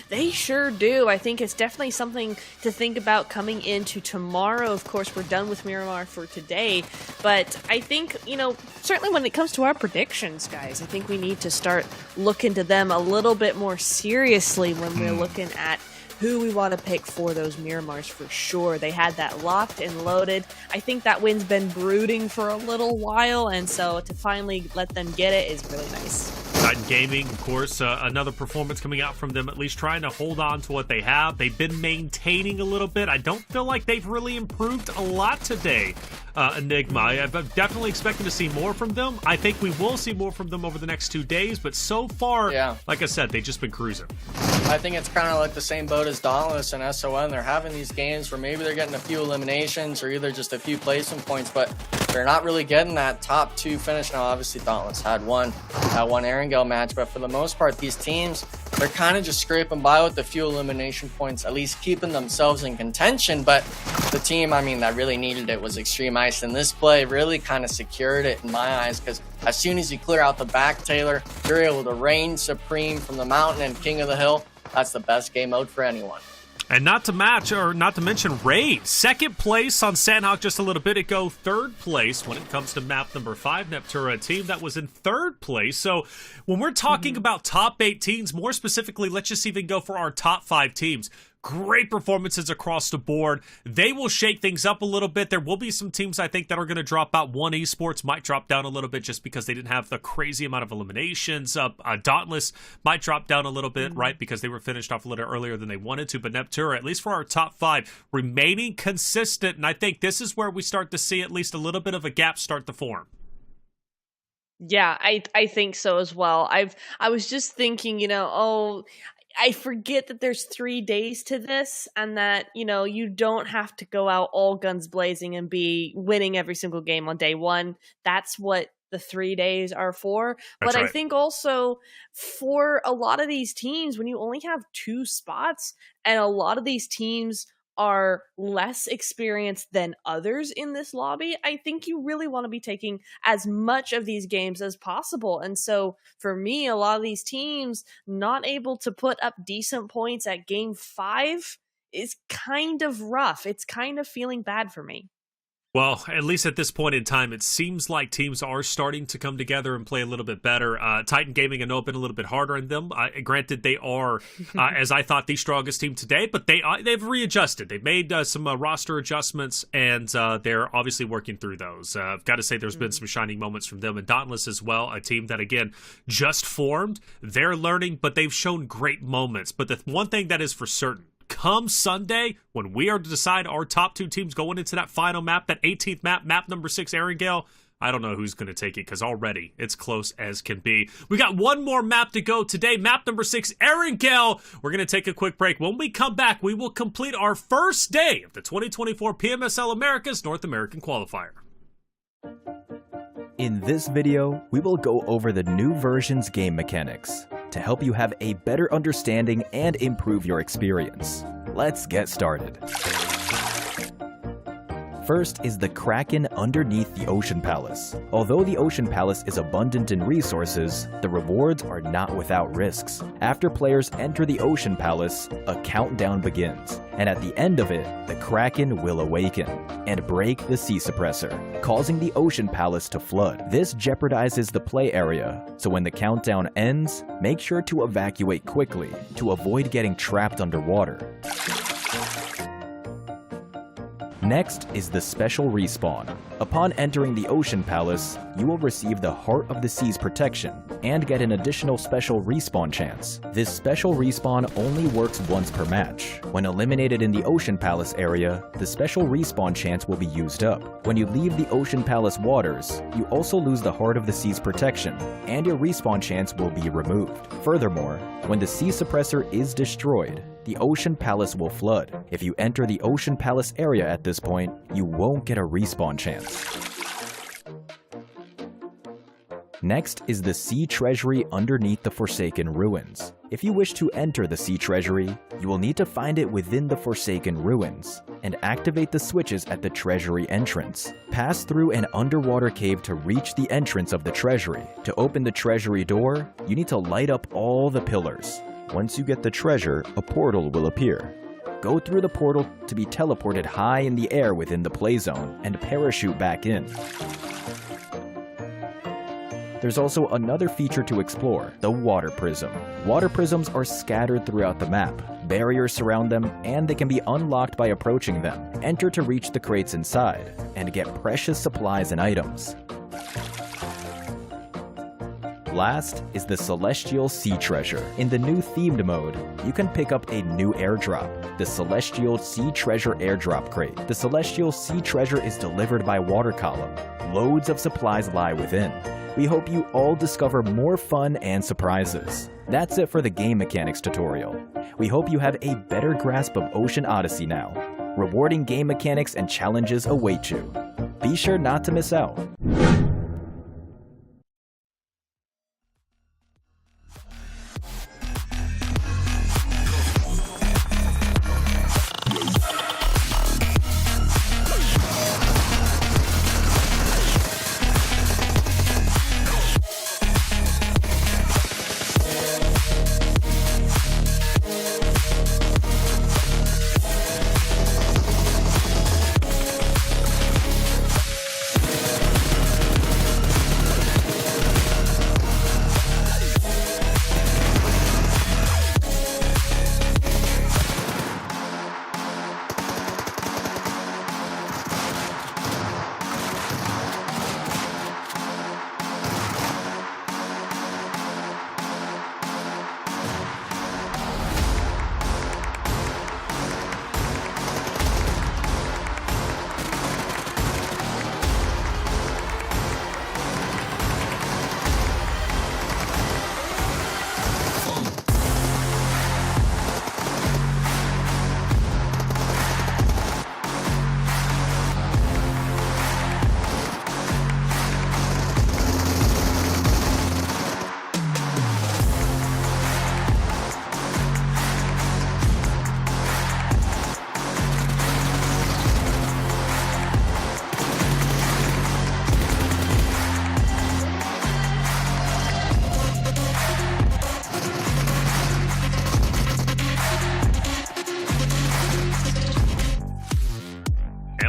They sure do. I think it's definitely something to think about coming into tomorrow. Of course, we're done with Miramar for today, but I think, certainly when it comes to our predictions, guys, I think we need to start looking to them a little bit more seriously when we're looking at who we want to pick for those Miramars for sure. They had that locked and loaded. I think that win's been brooding for a little while, and so to finally let them get it is really nice. Titan Gaming, of course, another performance coming out from them, at least trying to hold on to what they have. They've been maintaining a little bit. I don't feel like they've really improved a lot today, Enigma. I'm definitely expecting to see more from them. I think we will see more from them over the next 2 days, but so far, like I said, they've just been cruising. I think it's kind of like the same boat as Dauntless and SON. They're having these games where maybe they're getting a few eliminations or either just a few placement points, but they're not really getting that top 2 finish. Now, obviously, Dauntless had one Erangel match, but for the most part, these teams, they're kind of just scraping by with a few elimination points, at least keeping themselves in contention. But the team, I mean, that really needed it was Xtreme Ice, and this play really kind of secured it in my eyes, because as soon as you clear out the back, Taylor, you're able to reign supreme from the mountain and king of the hill. That's the best game mode for anyone. And not to mention Raid. Second place on Sanhok just a little bit ago. Third place when it comes to map number 5, Neptura, a team that was in third place. So when we're talking about top 8 teams, more specifically, let's just even go for our top 5 teams. Great performances across the board. They will shake things up a little bit. There will be some teams, I think, that are going to drop out. One Esports might drop down a little bit just because they didn't have the crazy amount of eliminations. Dauntless might drop down a little bit, right, because they were finished off a little earlier than they wanted to. But Neptura, at least for our top 5, remaining consistent. And I think this is where we start to see at least a little bit of a gap start to form. Yeah, I think so as well. I was just thinking, I forget that there's 3 days to this, and that, you don't have to go out all guns blazing and be winning every single game on day 1. That's what the 3 days are for. That's but right. I think also for a lot of these teams, when you only have 2 spots, and a lot of these teams are less experienced than others in this lobby, I think you really want to be taking as much of these games as possible. And so for me, a lot of these teams not able to put up decent points at game 5 is kind of rough. It's kind of feeling bad for me. Well, at least at this point in time, it seems like teams are starting to come together and play a little bit better. Titan Gaming, I know, have been a little bit harder on them. Granted, they are, as I thought, the strongest team today, but they've readjusted. They've made some roster adjustments, and they're obviously working through those. I've got to say there's been some shining moments from them, and Dauntless as well, a team that, again, just formed. They're learning, but they've shown great moments. But the one thing that is for certain, come Sunday, when we are to decide our top 2 teams going into that final map, that 18th map number 6, Erangel, I don't know who's going to take it, because already it's close as can be. We got one more map to go today, map number 6, Erangel. We're going to take a quick break. When we come back, we will complete our first day of the 2024 PMSL Americas North American Qualifier. In this video, we will go over the new version's game mechanics to help you have a better understanding and improve your experience. Let's get started. First is the Kraken underneath the Ocean Palace. Although the Ocean Palace is abundant in resources, the rewards are not without risks. After players enter the Ocean Palace, a countdown begins, and at the end of it, the Kraken will awaken and break the sea suppressor, causing the Ocean Palace to flood. This jeopardizes the play area, so when the countdown ends, make sure to evacuate quickly to avoid getting trapped underwater. Next is the special respawn. Upon entering the Ocean Palace, you will receive the Heart of the Seas protection and get an additional special respawn chance. This special respawn only works once per match. When eliminated in the Ocean Palace area, the special respawn chance will be used up. When you leave the Ocean Palace waters, you also lose the Heart of the Seas protection, and your respawn chance will be removed. Furthermore, when the sea suppressor is destroyed, the Ocean Palace will flood. If you enter the Ocean Palace area at this point, you won't get a respawn chance. Next is the Sea Treasury underneath the Forsaken Ruins. If you wish to enter the Sea Treasury, you will need to find it within the Forsaken Ruins and activate the switches at the Treasury entrance. Pass through an underwater cave to reach the entrance of the Treasury. To open the Treasury door, you need to light up all the pillars. Once you get the treasure, a portal will appear. Go through the portal to be teleported high in the air within the play zone and parachute back in. There's also another feature to explore, the Water Prism. Water prisms are scattered throughout the map. Barriers surround them, and they can be unlocked by approaching them. Enter to reach the crates inside, and get precious supplies and items. Last is the Celestial Sea Treasure. In the new themed mode, you can pick up a new airdrop, the Celestial Sea Treasure airdrop crate. The Celestial Sea Treasure is delivered by water column. Loads of supplies lie within. We hope you all discover more fun and surprises. That's it for the game mechanics tutorial. We hope you have a better grasp of Ocean Odyssey now. Rewarding game mechanics and challenges await you. Be sure not to miss out.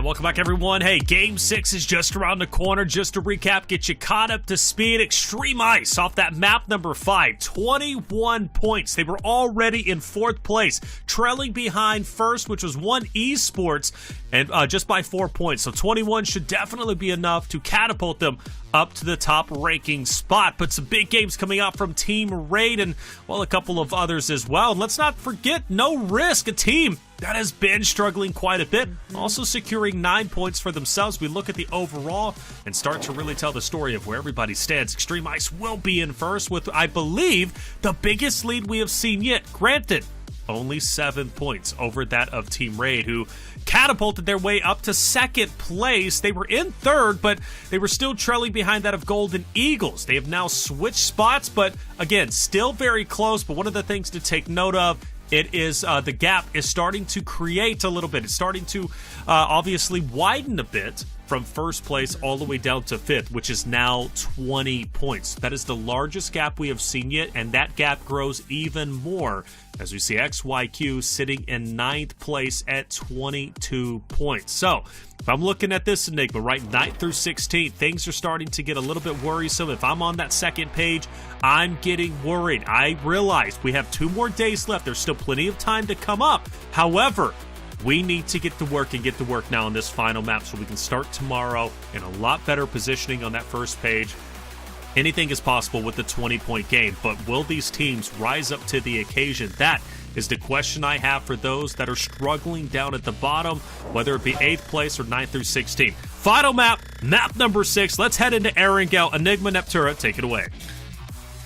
Welcome back, everyone. Hey, Game 6 is just around the corner. Just to recap, get you caught up to speed. Xtreme Ice off that map number 5. 21 points. They were already in 4th place, trailing behind first, which was One Esports, and just by 4 points. So 21 should definitely be enough to catapult them up to the top ranking spot. But some big games coming out from Team Raid and, well, a couple of others as well. And let's not forget No Risk, a team that has been struggling quite a bit, also securing 9 points for themselves. We look at the overall and start to really tell the story of where everybody stands. Xtreme Ice will be in first with, I believe, the biggest lead we have seen yet. Granted, only 7 points over that of Team Raid, who catapulted their way up to 2nd place. They were in 3rd, but they were still trailing behind that of Golden Eagles. They have now switched spots, but again, still very close. But one of the things to take note of, it is the gap is starting to create a little bit. It's starting to obviously widen a bit from 1st place all the way down to 5th, which is now 20 points. That is the largest gap we have seen yet, and that gap grows even more as we see XYQ sitting in 9th place at 22 points. So if I'm looking at this Enigma, right, 9th through 16th, things are starting to get a little bit worrisome. If I'm on that 2nd page, I'm getting worried. I realize we have 2 more days left. There's still plenty of time to come up. However, we need to get to work and get to work now on this final map so we can start tomorrow in a lot better positioning on that 1st page. Anything is possible with the 20-point game, but will these teams rise up to the occasion? That is the question I have for those that are struggling down at the bottom, whether it be 8th place or 9th through 16th. Final map, map number 6. Let's head into Erangel. Enigma, Neptura, take it away.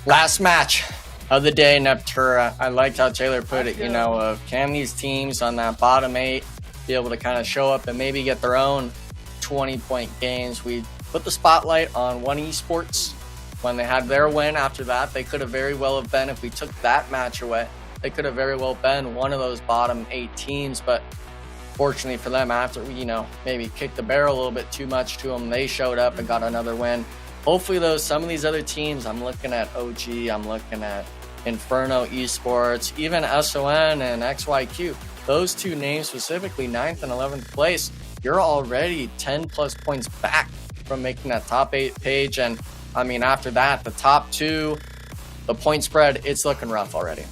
Last match of the day, Neptura. I liked how Taylor put it, you know, can these teams on that bottom 8 be able to kind of show up and maybe get their own 20-point games? We put the spotlight on One Esports when they had their win. After that, they could have very well have been, if we took that match away, they could have very well been one of those bottom 8 teams. But fortunately for them, after we, maybe kicked the barrel a little bit too much to them, they showed up and got another win. Hopefully, though, some of these other teams, I'm looking at OG, I'm looking at Inferno Esports, even SON and XYQ, those 2 names specifically, 9th and 11th place, you're already 10 plus points back from making that top 8 page. And I mean, after that, the top 2, the point spread, it's looking rough already.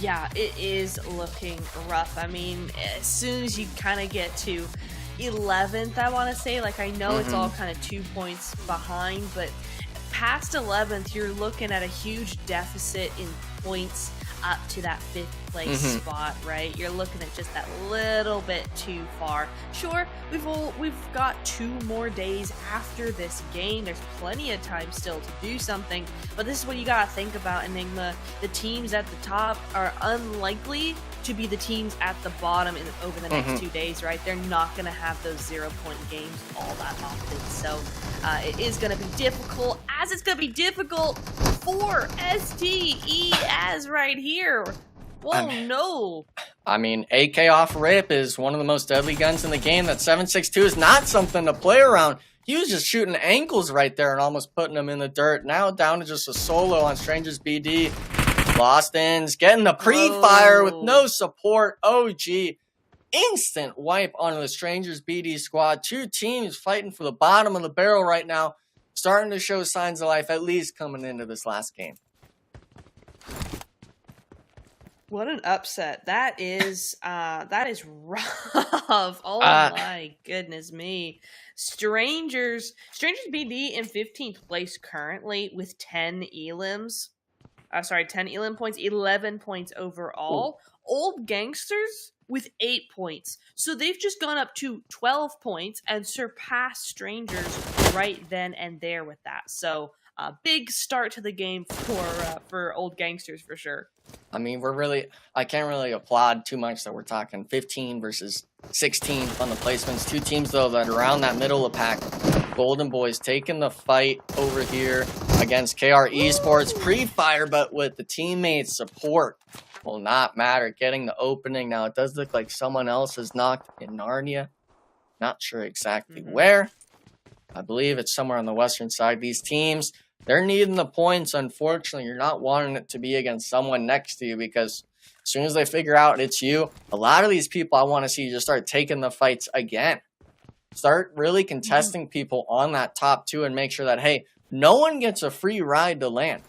Yeah, it is looking rough. I mean, as soon as you kind of get to 11th, I want to say, like, I know it's all kind of 2 points behind, but past 11th, you're looking at a huge deficit in points up to that 5th place spot, right? You're looking at just that little bit too far. Sure, we've got 2 more days after this game. There's plenty of time still to do something, but this is what you gotta think about, Enigma. The teams at the top are unlikely to be the teams at the bottom over the next 2 days, right? They're not going to have those 0-point games all that often. So it is going to be difficult, as it's going to be difficult for STE as right here. Whoa, no. I mean, AK off rip is one of the most deadly guns in the game. That 7.62 is not something to play around. He was just shooting ankles right there and almost putting them in the dirt. Now down to just a solo on StrangersBD. Lost ends, getting the pre-fire with no support. OG, instant wipe onto the StrangersBD squad. Two teams fighting for the bottom of the barrel right now. Starting to show signs of life, at least coming into this last game. What an upset. That is rough. Oh my goodness me. StrangersBD in 15th place currently with 10 elims. 10 elim points, 11 points overall. Old Gangsters with 8 points. So they've just gone up to 12 points and surpassed Strangers right then and there with that. So big start to the game for Old Gangsters for sure. I mean, I can't really applaud too much that we're talking 15 versus 16 on the placements. Two teams, though, that are around that middle of pack. Golden Boys taking the fight over here against KR Esports. Pre-fire, but with the teammates' support will not matter. Getting the opening. Now, it does look like someone else is knocked in Narnia. Not sure exactly where. I believe it's somewhere on the western side. These teams, they're needing the points. Unfortunately, you're not wanting it to be against someone next to you, because as soon as they figure out it's you, a lot of these people I want to see just start taking the fights again. Start really contesting people on that top two and make sure that, hey, no one gets a free ride to land.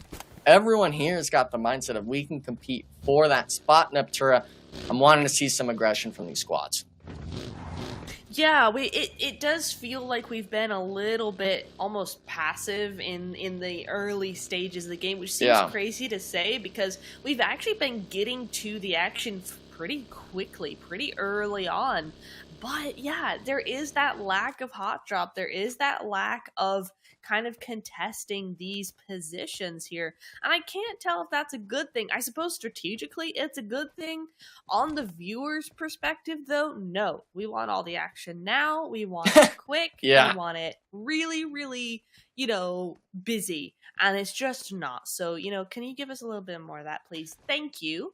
Everyone here has got the mindset of we can compete for that spot. Neptura, I'm wanting to see some aggression from these squads. Yeah, it does feel like we've been a little bit almost passive in the early stages of the game, which seems crazy to say because we've actually been getting to the action pretty quickly, pretty early on. But yeah, there is that lack of hot drop. There is that lack of kind of contesting these positions here. And I can't tell if that's a good thing. I suppose strategically it's a good thing. On the viewer's perspective, though, no. We want all the action now. We want it quick. We want it really, really, busy. And it's just not. So, can you give us a little bit more of that, please? Thank you.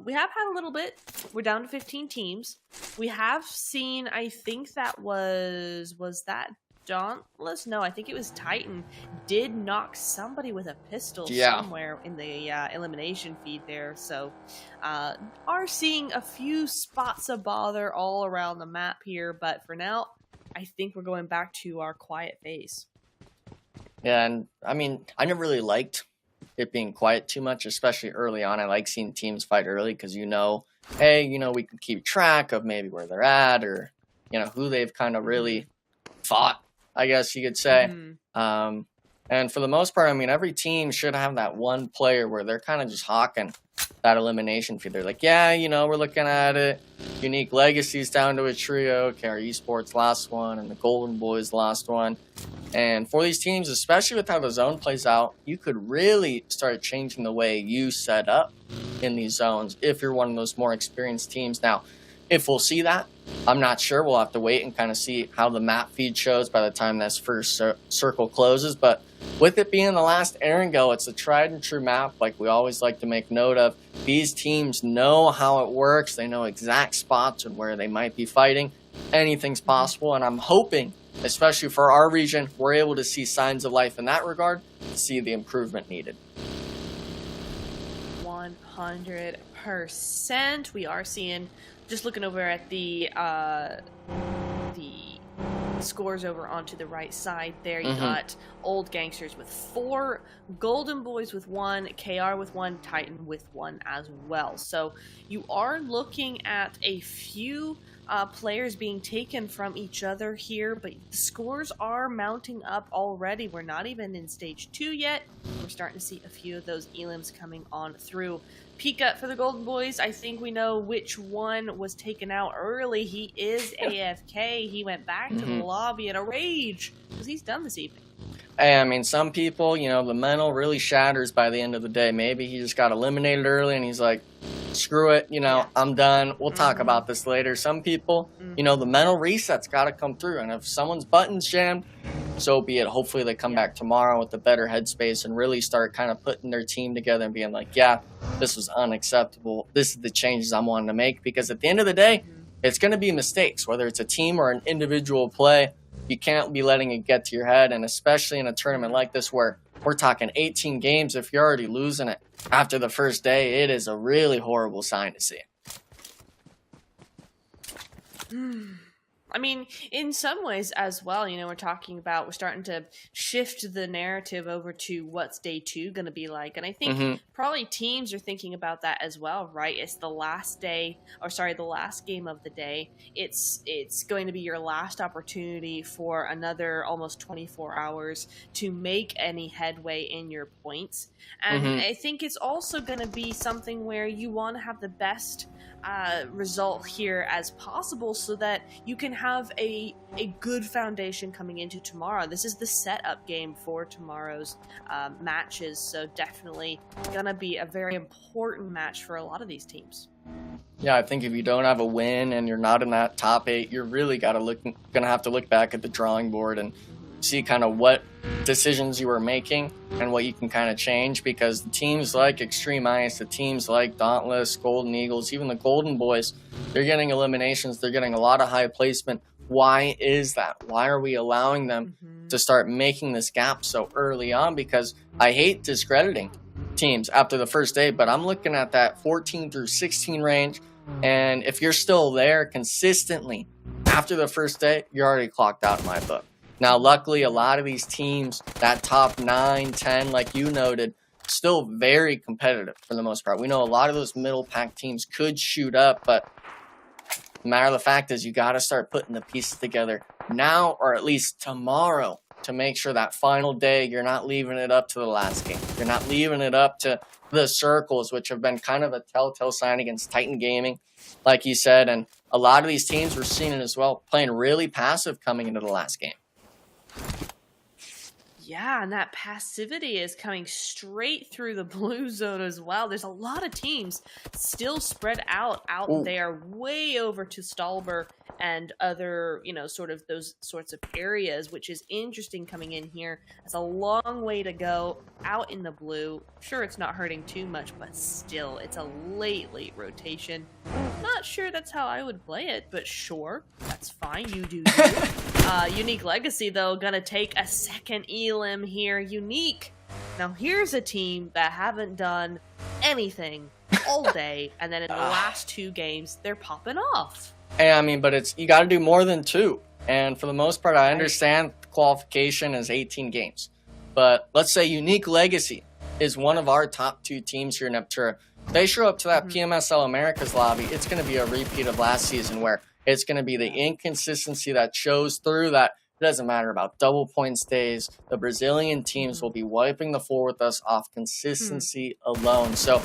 We have had a little bit. We're down to 15 teams. We have seen, I think that was that Dauntless? No, I think it was Titan. Did knock somebody with a pistol somewhere in the elimination feed there. So, are seeing a few spots of bother all around the map here. But for now, I think we're going back to our quiet phase. Yeah, and I mean, I never really liked it being quiet too much, especially early on. I like seeing teams fight early because hey, we can keep track of maybe where they're at or, who they've kind of really fought, I guess you could say. And for the most part, I mean, every team should have that one player where they're kind of just hawking that elimination feed. They're like, we're looking at it. Unique Legacies down to a trio. KR Esports last one, and the Golden Boys last one. And for these teams, especially with how the zone plays out, you could really start changing the way you set up in these zones if you're one of those more experienced teams. Now, if we'll see that, I'm not sure. We'll have to wait and kind of see how the map feed shows by the time this first circle closes. But with it being the last Erangel, it's a tried and true map like we always like to make note of. These teams know how it works. They know exact spots and where they might be fighting. Anything's possible, and I'm hoping, especially for our region, we're able to see signs of life in that regard, to see the improvement needed. 100%. We are seeing, just looking over at the scores over onto the right side there, you got Old Gangsters with 4, Golden Boys with 1, KR with 1, Titan with 1 as well. So you are looking at a few players being taken from each other here, but the scores are mounting up already. We're not even in stage 2 yet. We're starting to see a few of those elims coming on through. Peek up for the Golden Boys. I think we know which one was taken out early. He is AFK. He went back to the lobby in a rage because he's done this evening. Hey, I mean, some people, you know, the mental really shatters by the end of the day. Maybe he just got eliminated early and he's like, screw it, you know, I'm done. We'll talk about this later. Some people, you know, the mental reset's got to come through. And if someone's button's jammed, so be it. Hopefully they come back tomorrow with a better headspace and really start kind of putting their team together and being like, yeah, this was unacceptable. This is the changes I'm wanting to make. Because at the end of the day, it's going to be mistakes, whether it's a team or an individual play. You can't be letting it get to your head, and especially in a tournament like this where we're talking 18 games, if you're already losing it after the first day, it is a really horrible sign to see. I mean, in some ways as well, you know, we're starting to shift the narrative over to what's day 2 going to be like. And I think probably teams are thinking about that as well, right? It's the last day, the last game of the day. It's going to be your last opportunity for another almost 24 hours to make any headway in your points. And I think it's also going to be something where you want to have the best result here as possible so that you can have a good foundation coming into tomorrow. This is the setup game for tomorrow's matches, so definitely gonna be a very important match for a lot of these teams. Yeah, I think if you don't have a win and you're not in that top 8, you're really gonna have to look back at the drawing board and see kind of what decisions you were making and what you can kind of change, because the teams like Xtreme Ice, the teams like Dauntless, Golden Eagles, even the Golden Boys, they're getting eliminations, they're getting a lot of high placement. Why is that? Why are we allowing them to start making this gap so early on? Because I hate discrediting teams after the first day, but I'm looking at that 14 through 16 range, and if you're still there consistently after the first day, you're already clocked out in my book. Now, luckily, a lot of these teams, that top 9, 10, like you noted, still very competitive for the most part. We know a lot of those middle pack teams could shoot up, but the matter of the fact is you got to start putting the pieces together now, or at least tomorrow, to make sure that final day you're not leaving it up to the last game. You're not leaving it up to the circles, which have been kind of a telltale sign against Titan Gaming, like you said. And a lot of these teams, we're seeing it as well, playing really passive coming into the last game. Yeah, and that passivity is coming straight through the blue zone as well. There's a lot of teams still spread out there, way over to Stalber and other, you know, sort of those sorts of areas, which is interesting coming in here. It's a long way to go out in the blue. Sure, it's not hurting too much, but still, it's a late rotation. Not sure that's how I would play it, but sure, that's fine. You do you. Unique Legacy, though, gonna take a second elim here. Unique. Now, here's a team that haven't done anything all day, and then in the last 2 games, they're popping off. Hey, I mean, but you got to do more than 2. And for the most part, I understand qualification is 18 games. But let's say Unique Legacy is one of our top 2 teams here in Neptura. They show up to that PMSL Americas lobby, it's going to be a repeat of last season, where it's going to be the inconsistency that shows through that. It doesn't matter about double points days. The Brazilian teams will be wiping the floor with us off consistency alone. So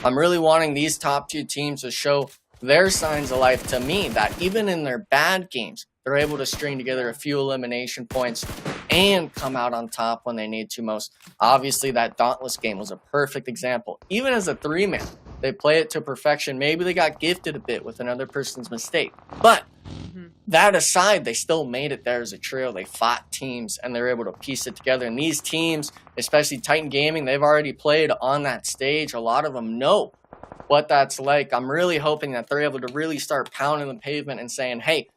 I'm really wanting these top 2 teams to show their signs of life to me, that even in their bad games, they're able to string together a few elimination points and come out on top when they need to most. Obviously, that Dauntless game was a perfect example. Even as a 3-man, they play it to perfection. Maybe they got gifted a bit with another person's mistake. But that aside, they still made it there as a trio. They fought teams, and they were able to piece it together. And these teams, especially Titan Gaming, they've already played on that stage. A lot of them know what that's like. I'm really hoping that they're able to really start pounding the pavement and saying, hey,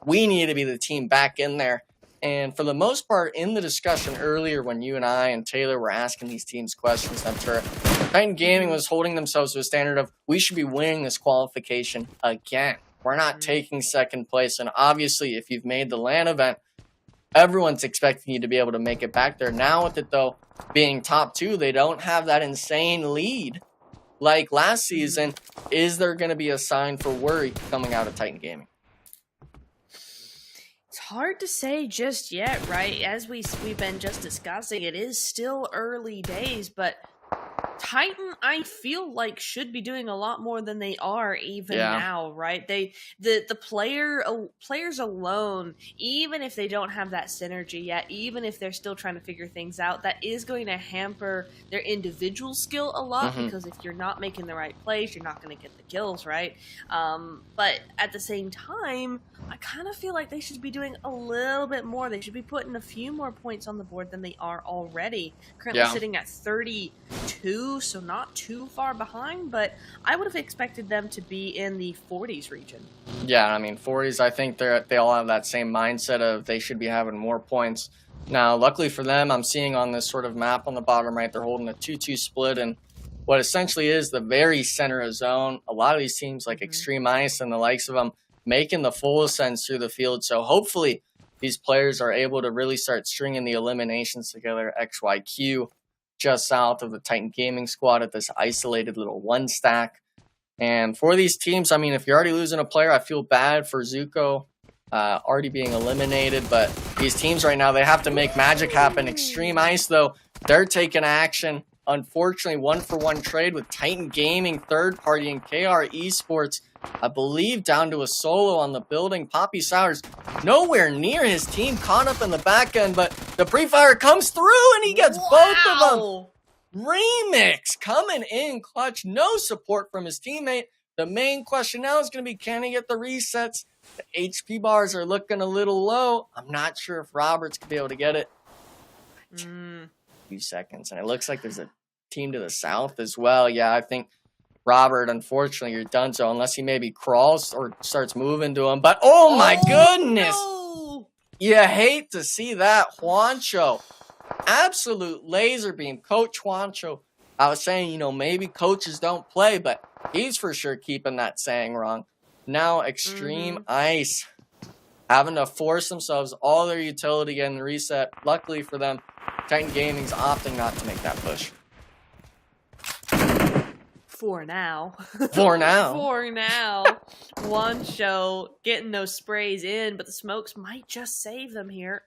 we need to be the team back in there. And for the most part, in the discussion earlier when you and I and Taylor were asking these teams questions, Titan Gaming was holding themselves to a standard of, we should be winning this qualification again. We're not taking second place. And obviously, if you've made the LAN event, everyone's expecting you to be able to make it back there. Now with it, though, being top 2, they don't have that insane lead like last season. Is there going to be a sign for worry coming out of Titan Gaming? It's hard to say just yet, right? As we've been just discussing, it is still early days, but Titan, I feel like, should be doing a lot more than they are even Yeah. now, right? The players alone, even if they don't have that synergy yet, even if they're still trying to figure things out, that is going to hamper their individual skill a lot, because if you're not making the right plays, you're not going to get the kills, right? But at the same time, I kind of feel like they should be doing a little bit more. They should be putting a few more points on the board than they are already. Currently sitting at 32, so not too far behind, but I would have expected them to be in the 40s region. Yeah, I mean, 40s, I think they all have that same mindset of they should be having more points. Now, luckily for them, I'm seeing on this sort of map on the bottom right, they're holding a 2-2 split, and what essentially is the very center of zone. A lot of these teams like Xtreme Ice and the likes of them making the full ascents through the field, so hopefully these players are able to really start stringing the eliminations together. XYQ just south of the Titan Gaming squad at this isolated little one stack. And for these teams, I mean, if you're already losing a player, I feel bad for Zuko already being eliminated. But these teams right now, they have to make magic happen. Xtreme Ice, though, they're taking action. Unfortunately, 1-for-1 trade with Titan Gaming, third party, and KR Esports, I believe, down to a solo on the building. Poppy Sours nowhere near his team, caught up in the back end, but the pre-fire comes through and he gets both of them. Remix coming in clutch, no support from his teammate. The main question now is going to be, can he get the resets? The HP bars are looking a little low. I'm not sure if Roberts could be able to get it. Few seconds, and it looks like there's a team to the south as well. Yeah, I think Robert, unfortunately, you're done. So unless he maybe crawls or starts moving to him, but oh my goodness, no! You hate to see that. Juancho, absolute laser beam. Coach Juancho, I was saying, you know, maybe coaches don't play, but he's for sure keeping that saying wrong. Now Xtreme Ice having to force themselves all their utility getting the reset. Luckily for them, Titan Gaming's opting not to make that push. For now. For now. For now. One show getting those sprays in, but the smokes might just save them here.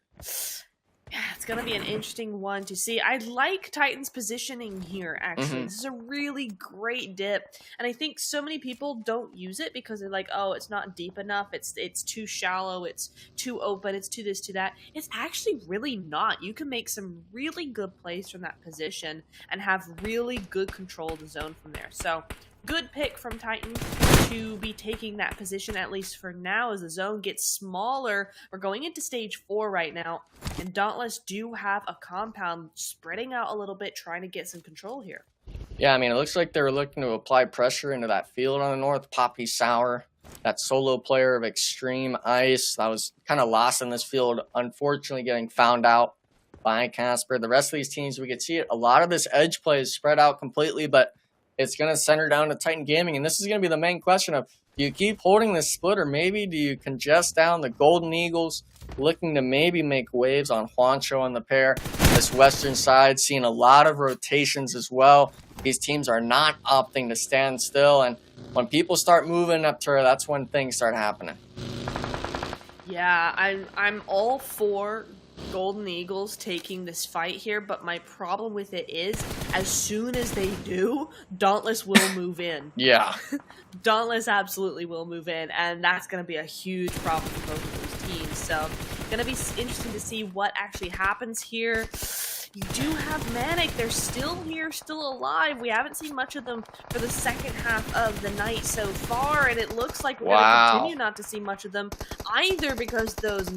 Yeah, it's going to be an interesting one to see. I like Titan's positioning here, actually. This is a really great dip. And I think so many people don't use it because they're like, oh, it's not deep enough. It's too shallow. It's too open. It's too this, too that. It's actually really not. You can make some really good plays from that position and have really good control of the zone from there. So good pick from Titan to be taking that position, at least for now, as the zone gets smaller. We're going into stage 4 right now, and Dauntless do have a compound spreading out a little bit, trying to get some control here. Yeah, I mean, it looks like they were looking to apply pressure into that field on the north. Poppy Sour, that solo player of Xtreme Ice, that was kind of lost in this field, unfortunately getting found out by Casper. The rest of these teams, we could see it. A lot of this edge play is spread out completely, but it's going to center down to Titan Gaming, and this is going to be the main question of, do you keep holding this split, or maybe do you congest down the Golden Eagles, looking to maybe make waves on Juancho on the pair? This western side seeing a lot of rotations as well. These teams are not opting to stand still, and when people start moving up to her, that's when things start happening. Yeah, I'm all for Golden Eagles taking this fight here, but my problem with it is, as soon as they do, Dauntless will move in. Yeah. Dauntless absolutely will move in, and that's going to be a huge problem for both of those teams. So, going to be interesting to see what actually happens here. You do have MANIC. They're still here, still alive. We haven't seen much of them for the second half of the night so far, and it looks like we're going to continue not to see much of them either, because those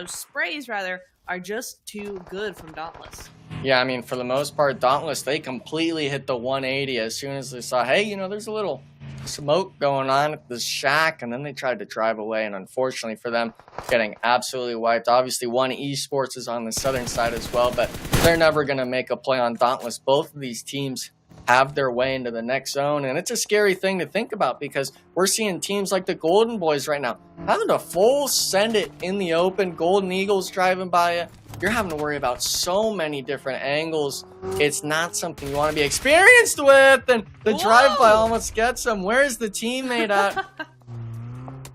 sprays, rather, are just too good from Dauntless. Yeah, I mean, for the most part, Dauntless, they completely hit the 180 as soon as they saw, hey, you know, there's a little smoke going on at this shack, and then they tried to drive away, and unfortunately for them, getting absolutely wiped. Obviously, One Esports is on the southern side as well, but they're never going to make a play on Dauntless. Both of these teams have their way into the next zone, and it's a scary thing to think about, because we're seeing teams like the Golden Boys right now having to full send it in the open. Golden Eagles driving by you. You're having to worry about so many different angles. It's not something you want to be experienced with, and the drive-by almost gets them. Where's the teammate at?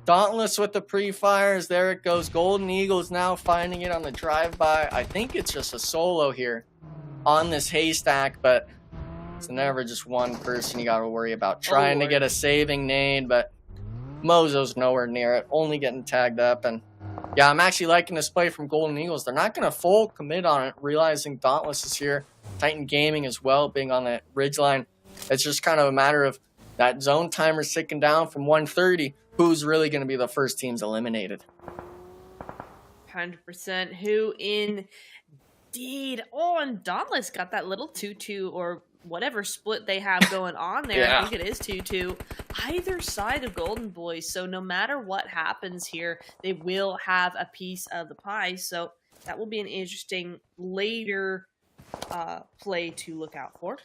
Dauntless with the pre-fires. There it goes. Golden Eagles now finding it on the drive-by. I think it's just a solo here on this haystack, but It's never just one person you got to worry about trying to get a saving nade, but Mozo's nowhere near it, only getting tagged up. And yeah, I'm actually liking this play from Golden Eagles. They're not going to full commit on it, realizing Dauntless is here. Titan Gaming as well, being on that ridgeline. It's just kind of a matter of that zone timer ticking down from 130. Who's really going to be the first teams eliminated? 100%. Who indeed? Oh, and Dauntless got that little 2-2 or whatever split they have going on there. Yeah. I think it is 2-2. Either side of Golden Boys. So no matter what happens here, they will have a piece of the pie. So that will be an interesting later play to look out for.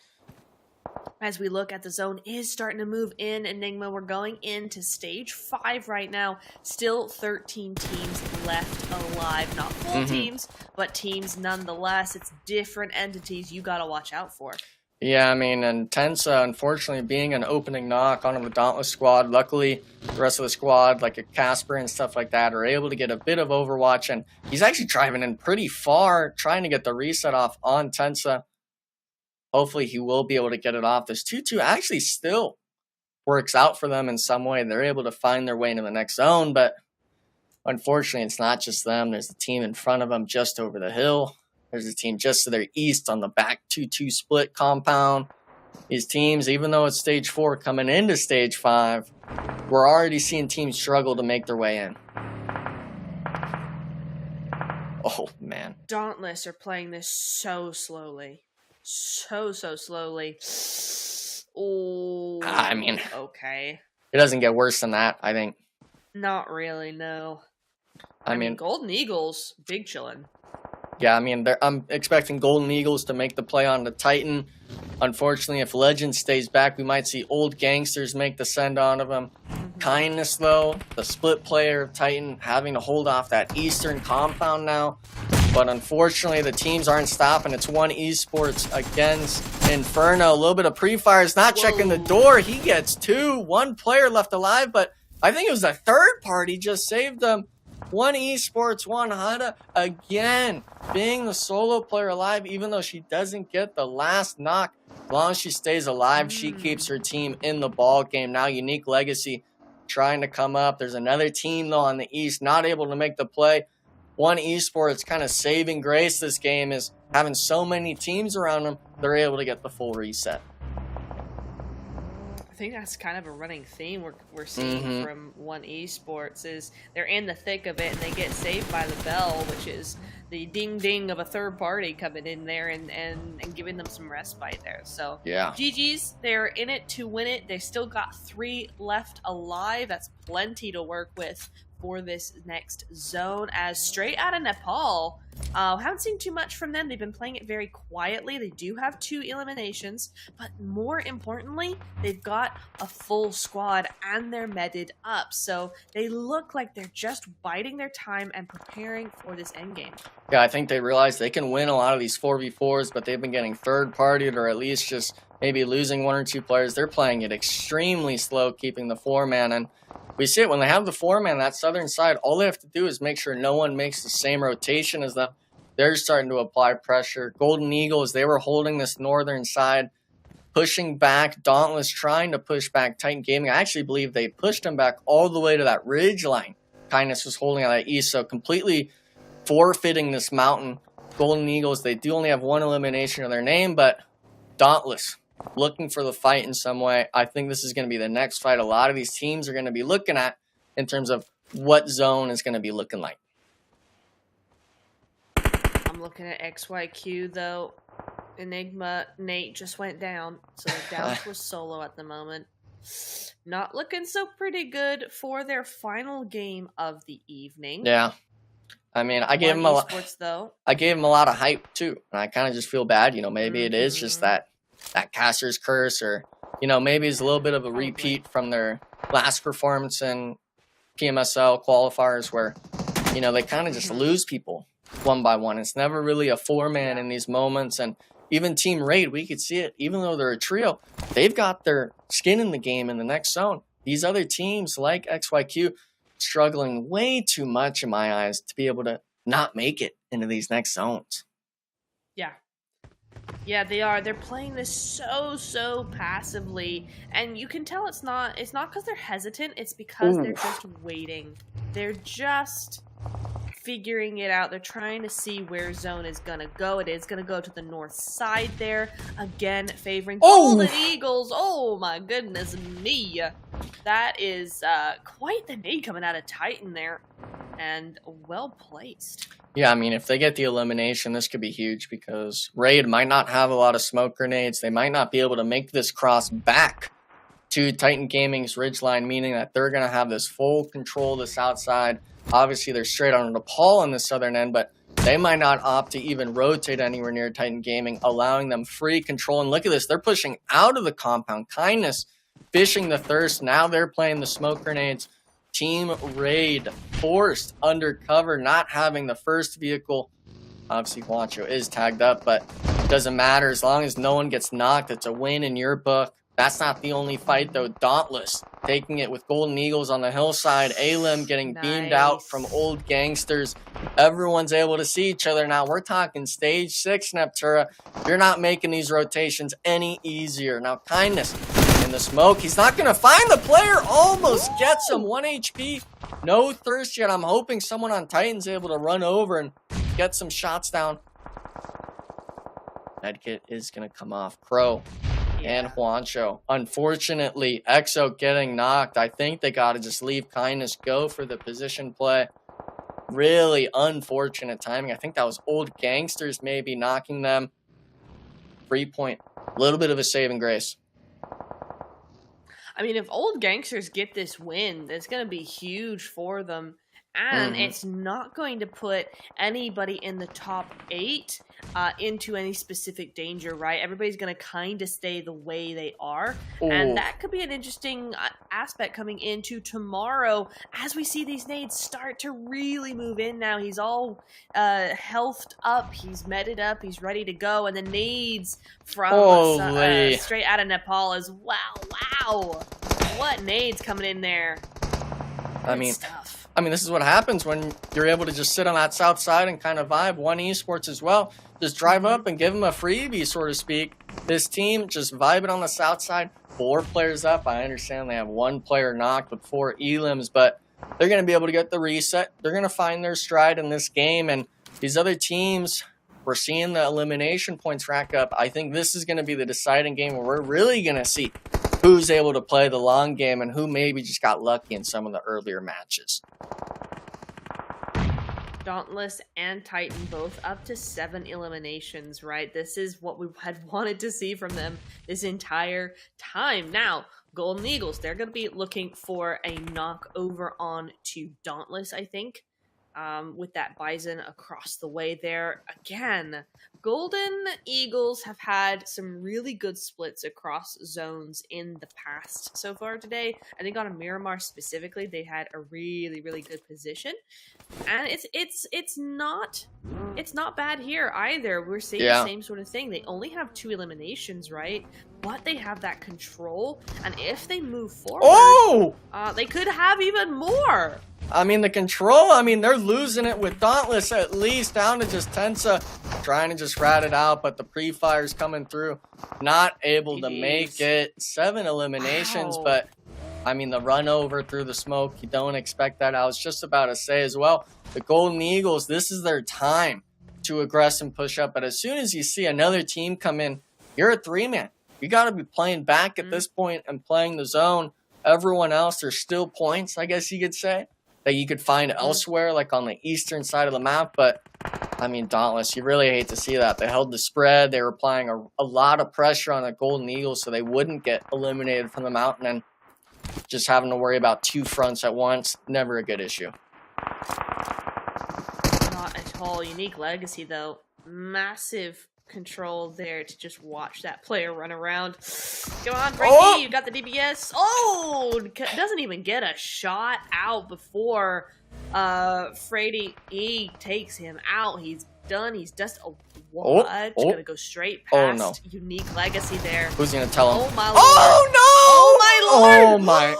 As we look at the zone is starting to move in Enigma. We're going into stage 5 right now. Still 13 teams left alive. Not full teams, but teams nonetheless. It's different entities you got to watch out for. Yeah, I mean, and Tensa, unfortunately, being an opening knock on the Dauntless squad, luckily the rest of the squad, like a Casper and stuff like that, are able to get a bit of Overwatch, and he's actually driving in pretty far, trying to get the reset off on Tensa. Hopefully he will be able to get it off. This 2-2 actually still works out for them in some way. They're able to find their way into the next zone, but unfortunately it's not just them. There's a team in front of them just over the hill. There's a team just to their east on the back 2-2 split compound. These teams, even though it's stage 4 coming into stage 5, we're already seeing teams struggle to make their way in. Oh, man. Dauntless are playing this so slowly. So slowly. Oh, I mean, okay. It doesn't get worse than that, I think. Not really, no. I mean, Golden Eagles, big chillin'. Yeah, I mean, I'm expecting Golden Eagles to make the play on the Titan. Unfortunately, if Legend stays back, we might see old Gangsters make the send on of him. Kindness, though, the split player of Titan, having to hold off that eastern compound now. But unfortunately, the teams aren't stopping. It's one Esports against Inferno. A little bit of pre-fires, not checking the door. He gets 2. One player left alive, but I think it was a third party just saved them. One Esports, one Outta, again, being the solo player alive, even though she doesn't get the last knock. As long as she stays alive, she keeps her team in the ball game. Now, Unique Legacy trying to come up. There's another team, though, on the east, not able to make the play. One Esports kind of saving grace this game is having so many teams around them, they're able to get the full reset. I think that's kind of a running theme we're seeing from One Esports is they're in the thick of it and they get saved by the bell, which is the ding-ding of a third party coming in there and giving them some respite there. So yeah, GG's, they're in it to win it. They still got 3 left alive. That's plenty to work with for this next zone. As straight out of Nepal, haven't seen too much from them. They've been playing it very quietly. They do have 2 eliminations, but more importantly, they've got a full squad and they're medded up. So they look like they're just biding their time and preparing for this endgame. Yeah, I think they realize they can win a lot of these 4v4s, but they've been getting third-partied or at least just maybe losing 1 or 2 players. They're playing it extremely slow, keeping the 4-man, and we see it when they have the 4-man, that southern side, all they have to do is make sure no one makes the same rotation as them. They're starting to apply pressure. Golden Eagles, they were holding this northern side, pushing back. Dauntless trying to push back Titan Gaming. I actually believe they pushed them back all the way to that ridge line. Kindness was holding on that east, so completely forfeiting this mountain. Golden Eagles, they do only have 1 elimination of their name, but Dauntless looking for the fight in some way. I think this is going to be the next fight a lot of these teams are going to be looking at in terms of what zone is going to be looking like. I'm looking at XYQ, though. Enigma, Nate just went down, so they're down to a solo at the moment. Not looking so pretty good for their final game of the evening. Yeah. I mean, I gave him a lot. I gave him a lot of hype too, and I kind of just feel bad. You know, maybe it is just that caster's curse, or you know, maybe it's a little bit of a repeat from their last performance in PMSL qualifiers, where you know they kind of just lose people one by one. It's never really a 4-man in these moments, and even Team Raid, we could see it. Even though they're a trio, they've got their skin in the game in the next zone. These other teams like XYQ struggling way too much in my eyes to be able to not make it into these next zones. Yeah. Yeah, they are. They're playing this so passively, and you can tell it's not because they're hesitant, it's because they're just waiting. They're just figuring it out. They're trying to see where zone is gonna go. It is gonna go to the north side there. Again, favoring Golden Eagles. Oh my goodness me. That is quite the nade coming out of Titan there. And well placed. Yeah, I mean, if they get the elimination, this could be huge because Raid might not have a lot of smoke grenades. They might not be able to make this cross back to Titan Gaming's ridgeline, meaning that they're going to have this full control of this outside. Obviously, they're straight on Nepal on the southern end, but they might not opt to even rotate anywhere near Titan Gaming, allowing them free control. And look at this. They're pushing out of the compound. Kindness fishing the thirst. Now they're playing the smoke grenades. Team Raid forced undercover, not having the first vehicle. Obviously, Juancho is tagged up, but it doesn't matter. As long as no one gets knocked, it's a win in your book. That's not the only fight, though. Dauntless taking it with Golden Eagles on the hillside. Alim getting beamed out from old Gangsters. Everyone's able to see each other now. We're talking stage 6, Neptura. You're not making these rotations any easier. Now, Kindness in the smoke. He's not going to find the player. Almost gets him. 1 HP. No thirst yet. I'm hoping someone on Titan's able to run over and get some shots down. Medkit is going to come off. Crow and Juancho. Unfortunately, Exo getting knocked. I think they got to just leave Kindness go for the position play. Really unfortunate timing. I think that was old Gangsters maybe knocking them. 3 point. A little bit of a saving grace. I mean, if old Gangsters get this win, it's going to be huge for them. And it's not going to put anybody in the top 8 into any specific danger, right? Everybody's going to kind of stay the way they are. And that could be an interesting aspect coming into tomorrow as we see these nades start to really move in now. He's all healthed up. He's meted up. He's ready to go. And the nades from straight out of Nepal as well. Wow. What nades coming in there. Good stuff. I mean, this is what happens when you're able to just sit on that south side and kind of vibe. One Esports as well. Just drive up and give them a freebie, so to speak. This team just vibing on the south side. 4 players up. I understand they have 1 player knocked with 4 elims, but they're going to be able to get the reset. They're going to find their stride in this game. And these other teams, we're seeing the elimination points rack up. I think this is going to be the deciding game where we're really going to see who's able to play the long game and who maybe just got lucky in some of the earlier matches. Dauntless and Titan both up to 7 eliminations, right? This is what we had wanted to see from them this entire time. Now, Golden Eagles, they're going to be looking for a knock over on to Dauntless, I think, with that Bison across the way there. Again, Golden Eagles have had some really good splits across zones in the past so far today. I think on a Miramar specifically, they had a really good position, and it's not bad here either. We're seeing the same sort of thing. They only have 2 eliminations, right? But they have that control, and if they move forward, they could have even more. I mean, the control, I mean, they're losing it with Dauntless at least, down to just Tensa, trying to just rat it out, but the pre-fires coming through, not able to make it. 7 eliminations, but, I mean, the run over through the smoke, you don't expect that. I was just about to say as well, the Golden Eagles, this is their time to aggress and push up, but as soon as you see another team come in, you're a 3-man. You got to be playing back at this point and playing the zone. Everyone else, there's still points, I guess you could say, that you could find elsewhere, like on the eastern side of the map. But, I mean, Dauntless, you really hate to see that. They held the spread. They were applying a lot of pressure on the Golden Eagles so they wouldn't get eliminated from the mountain. And just having to worry about 2 fronts at once, never a good issue. Not at all. Unique legacy, though. Massive control there to just watch that player run around. Come on, Frankie, you got the DPS. Doesn't even get a shot out before Freddy E takes him out. He's done. He's just gonna go straight past Unique legacy there. Who's gonna tell him? Oh my lord! Oh my lord! Oh my!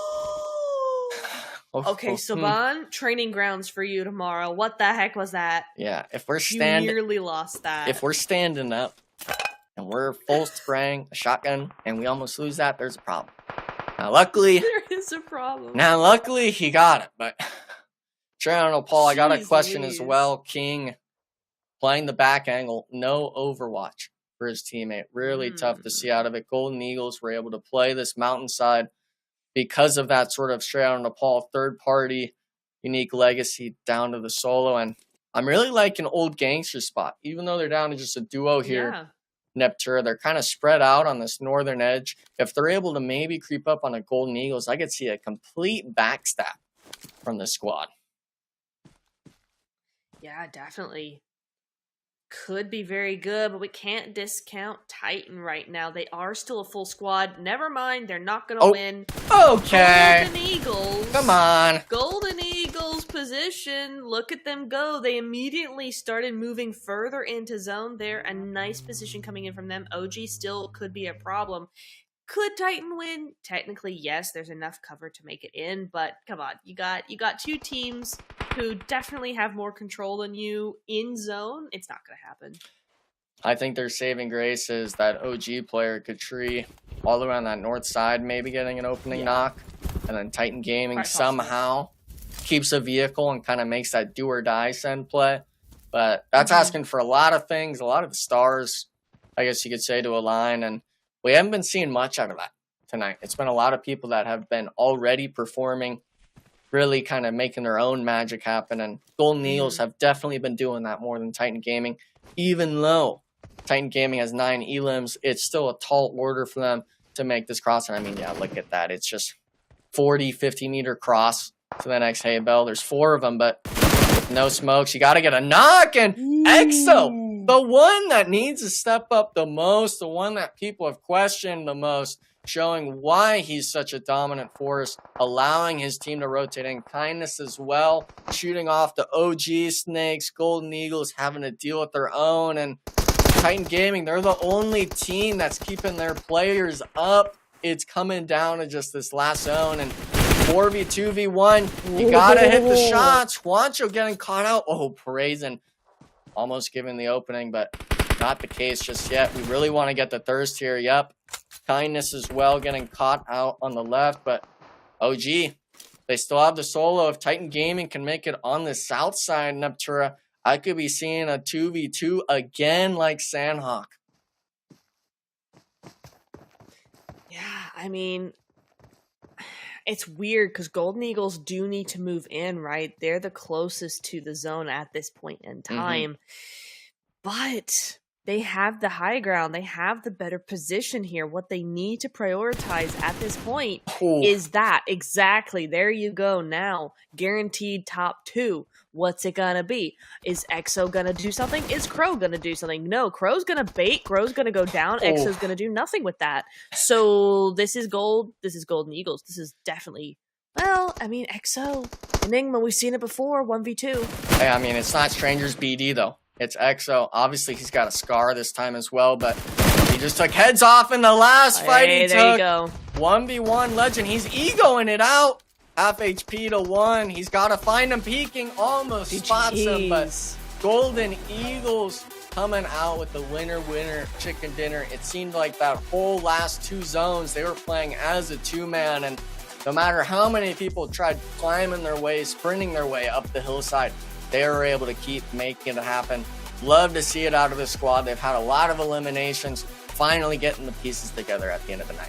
Okay, Saban, training grounds for you tomorrow. What the heck was that? Yeah, if we're you nearly lost that. If we're standing up, and we're full spraying a shotgun, and we almost lose that, there's a problem. Now, luckily, There is a problem. luckily he got it, but I don't know, Paul, I got a Jeez question Louise. as well. King playing the back angle, no Overwatch for his teammate. Really tough to see out of it. Golden Eagles were able to play this mountainside because of that sort of straight out of Nepal third-party unique legacy down to the solo. And I'm really liking old Gangsters spot, even though they're down to just a duo here. Yeah. Neptura, they're kind of spread out on this northern edge. If they're able to maybe creep up on a Golden Eagles, I could see a complete backstab from the squad. Yeah, definitely. Could be very good, but we can't discount Titan right now. They are still a full squad. Never mind, they're not going to win. Okay. Golden Eagles. Come on. Golden Eagles position. Look at them go. They immediately started moving further into zone there. A nice position coming in from them. OG still could be a problem. Could Titan win? Technically, yes. There's enough cover to make it in, but come on, you got two teams who definitely have more control than you in zone. It's not going to happen. I think their saving grace is that OG player Katri all around that north side, maybe getting an opening knock, and then Titan Gaming Quite possible. somehow keeps a vehicle and kind of makes that do or die send play. But that's asking for a lot of things, a lot of the stars, I guess you could say, to align, and we haven't been seeing much out of that tonight. It's been a lot of people that have been already performing, really kind of making their own magic happen, and Golden Eagles have definitely been doing that more than Titan Gaming. Even though Titan Gaming has 9 elims, it's still a tall order for them to make this cross. And I mean, yeah, look at that. It's just 40, 50-meter cross to the next hay bell. There's 4 of them, but with no smokes. You got to get a knock, and Exo, the one that needs to step up the most, the one that people have questioned the most, showing why he's such a dominant force, allowing his team to rotate in. Kindness as well, shooting off the OG snakes. Golden Eagles having to deal with their own, and Titan Gaming, they're the only team that's keeping their players up. It's coming down to just this last zone, and 4v2v1, you gotta hit the shots. Juancho getting caught out. Oh, Brazen almost giving the opening, but not the case just yet. We really want to get the thirst here. Yep. Kindness as well getting caught out on the left, but OG, they still have the solo. If Titan Gaming can make it on the south side, Neptura, I could be seeing a 2v2 again like Sanhok. Yeah, I mean, it's weird because Golden Eagles do need to move in, right? They're the closest to the zone at this point in time. But they have the high ground. They have the better position here. What they need to prioritize at this point is that. Exactly. There you go now. Guaranteed top 2. What's it gonna be? Is Exo gonna do something? Is Crow gonna do something? No, Crow's gonna bait. Crow's gonna go down. Exo's gonna do nothing with that. So this is gold. This is Golden Eagles. This is definitely, well, I mean, Exo, Enigma, we've seen it before, 1v2. Hey, I mean, it's not StrangersBD though. It's Exo. Obviously, he's got a scar this time as well, but he just took heads off in the last fight he there you took. go. 1v1 legend. He's egoing it out. Half HP to 1. He's got to find him peeking. Almost spots him, but Golden Eagles coming out with the winner chicken dinner. It seemed like that whole last 2 zones, they were playing as a 2-man, and no matter how many people tried climbing their way, sprinting their way up the hillside, they were able to keep making it happen. Love to see it out of the squad. They've had a lot of eliminations, finally getting the pieces together at the end of the night.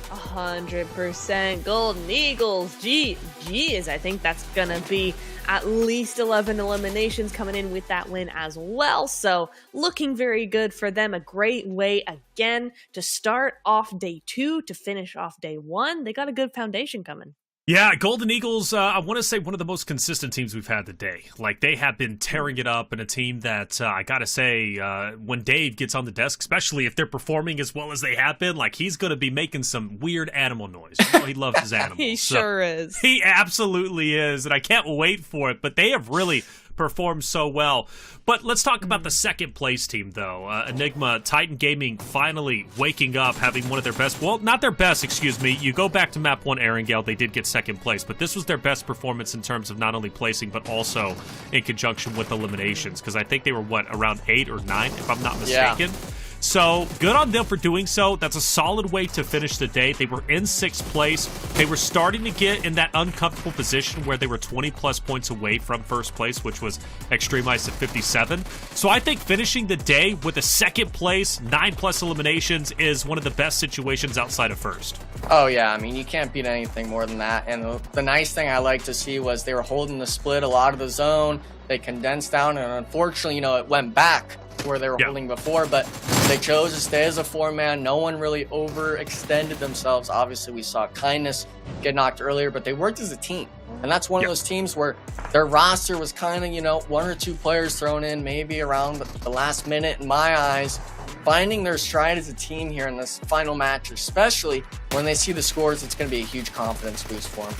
100% Golden Eagles. Geez, I think that's gonna be at least 11 eliminations coming in with that win as well. So looking very good for them. A great way again to start off day 2 to finish off day 1. They got a good foundation coming. Yeah, Golden Eagles, I want to say one of the most consistent teams we've had today. Like, they have been tearing it up, and a team that, I gotta say, when Dave gets on the desk, especially if they're performing as well as they have been, like, he's going to be making some weird animal noise. You know, he loves his animals. He sure is. He absolutely is, and I can't wait for it, but they have really performed so well. But let's talk about the second place team, though. Enigma, Titan Gaming finally waking up, having one of their best, well, not their best, excuse me. You go back to map 1 Erangel, they did get second place, but this was their best performance in terms of not only placing, but also in conjunction with eliminations, because I think they were, what, around 8 or 9, if I'm not mistaken? Yeah. So good on them for doing so. That's a solid way to finish the day. They were in 6th place. They were starting to get in that uncomfortable position where they were 20 plus points away from first place, which was Xtreme Ice at 57. So I think finishing the day with a 2nd place, 9 plus eliminations is one of the best situations outside of first. Oh yeah, I mean, you can't beat anything more than that. And the nice thing I like to see was they were holding the split a lot of the zone. They condensed down, and unfortunately, it went back to where they were holding before, but they chose to stay as a 4-man. No one really overextended themselves. Obviously, we saw Kindness get knocked earlier, but they worked as a team. And that's one of those teams where their roster was kind of, 1 or 2 players thrown in maybe around the last minute, in my eyes. Finding their stride as a team here in this final match, especially when they see the scores, it's going to be a huge confidence boost for them.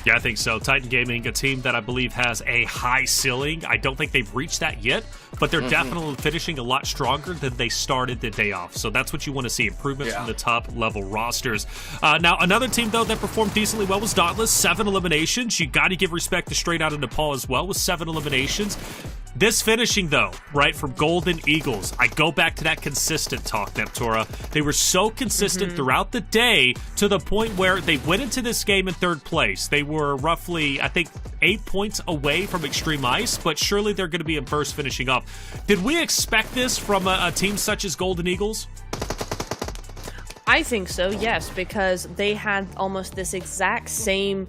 Yeah, I think so. Titan Gaming, a team that I believe has a high ceiling. I don't think they've reached that yet, but they're definitely finishing a lot stronger than they started the day off. So that's what you want to see, improvements from the top level rosters. Now, another team, though, that performed decently well was Dauntless. 7 eliminations. You got to give respect to Straight Outta Nepal as well with 7 eliminations. This finishing, though, right, from Golden Eagles, I go back to that consistent talk, Neptura. They were so consistent throughout the day to the point where they went into this game in 3rd place. They were roughly, I think, 8 points away from Xtreme Ice, but surely they're going to be in first finishing up. Did we expect this from a team such as Golden Eagles? I think so, yes, because they had almost this exact same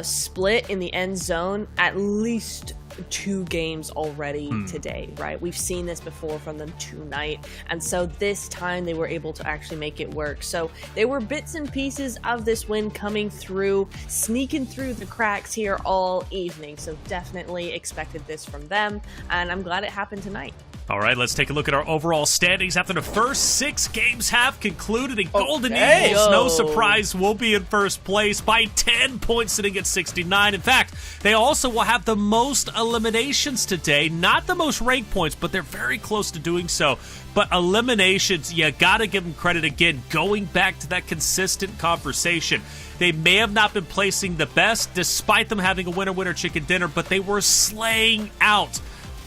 split in the end zone at least 2 games already today, right? We've seen this before from them tonight, and so this time they were able to actually make it work. So there were bits and pieces of this win coming through, sneaking through the cracks here all evening, so definitely expected this from them, and I'm glad it happened tonight. All right, let's take a look at our overall standings after the first 6 games have concluded. And Golden Eagles, no surprise, will be in first place by 10 points, sitting at 69. In fact, they also will have the most eliminations today. Not the most rank points, but they're very close to doing so. But eliminations, you got to give them credit again, going back to that consistent conversation. They may have not been placing the best, despite them having a winner-winner chicken dinner, but they were slaying out.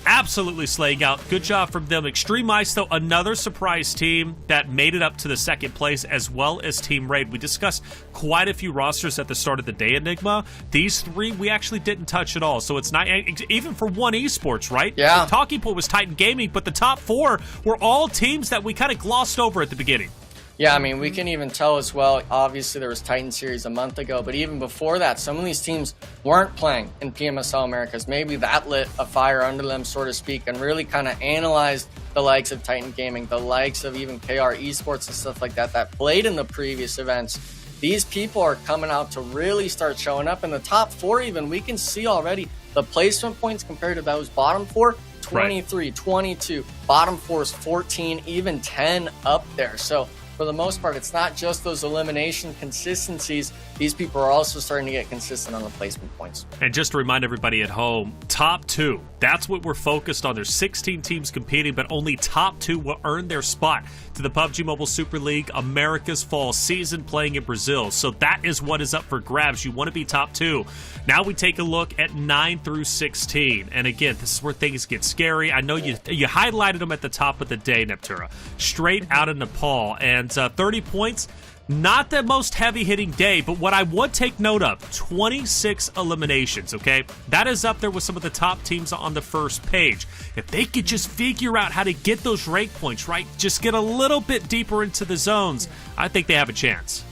Absolutely slaying out. Good job from them. Xtreme Ice, though, another surprise team that made it up to the 2nd place, as well as Team Raid. We discussed quite a few rosters at the start of the day, Enigma. These 3 we actually didn't touch at all. So it's not, even for One Esports, right? Yeah. The talking point was Titan Gaming, but the top 4 were all teams that we kind of glossed over at the beginning. Yeah, I mean, we can even tell as well, obviously there was Titan Series a month ago, but even before that, some of these teams weren't playing in PMSL Americas. Maybe that lit a fire under them, so to speak, and really kind of analyzed the likes of Titan Gaming, the likes of even KR Esports and stuff like that, that played in the previous events. These people are coming out to really start showing up. In the top 4 even, we can see already the placement points compared to those bottom 4, 23, 22, bottom 4 is 14, even 10 up there. So for the most part, it's not just those elimination consistencies. These people are also starting to get consistent on the placement points. And just to remind everybody at home, top 2, that's what we're focused on. There's 16 teams competing, but only top 2 will earn their spot to the PUBG Mobile Super League Americas Fall season playing in Brazil. So that is what is up for grabs. You want to be top 2. Now we take a look at 9 through 16. And again, this is where things get scary. I know you highlighted them at the top of the day, Neptura. Straight Outta Nepal. And 30 points. Not the most heavy-hitting day, but what I would take note of, 26 eliminations, okay? That is up there with some of the top teams on the first page. If they could just figure out how to get those rank points, right? Just get a little bit deeper into the zones, I think they have a chance.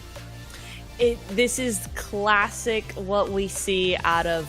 This is classic what we see out of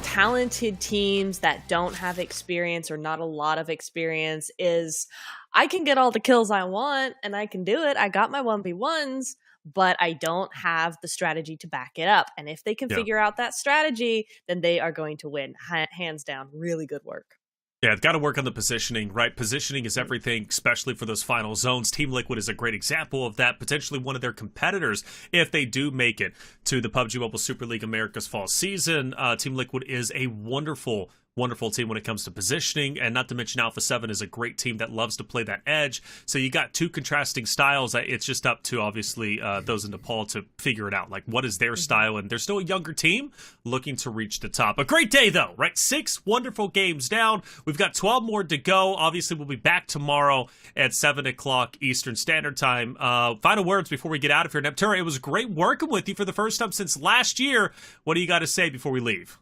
talented teams that don't have experience or not a lot of experience is I can get all the kills I want and I can do it. I got my 1v1s, but I don't have the strategy to back it up. And if they can figure out that strategy, then they are going to win. Hands down. Really good work. Yeah, it's got to work on the positioning, right? Positioning is everything, especially for those final zones. Team Liquid is a great example of that. Potentially one of their competitors, if they do make it to the PUBG Mobile Super League Americas Fall season. Team Liquid is a wonderful wonderful team when it comes to positioning, and not to mention Alpha 7 is a great team that loves to play that edge. So you got two contrasting styles. It's just up to, obviously, those in Nepal to figure it out. Like, what is their style? And they're still a younger team looking to reach the top. A great day, though, right? 6 wonderful games down. We've got 12 more to go. Obviously, we'll be back tomorrow at 7 o'clock Eastern Standard Time. Final words before we get out of here. Neptura, it was great working with you for the first time since last year. What do you got to say before we leave?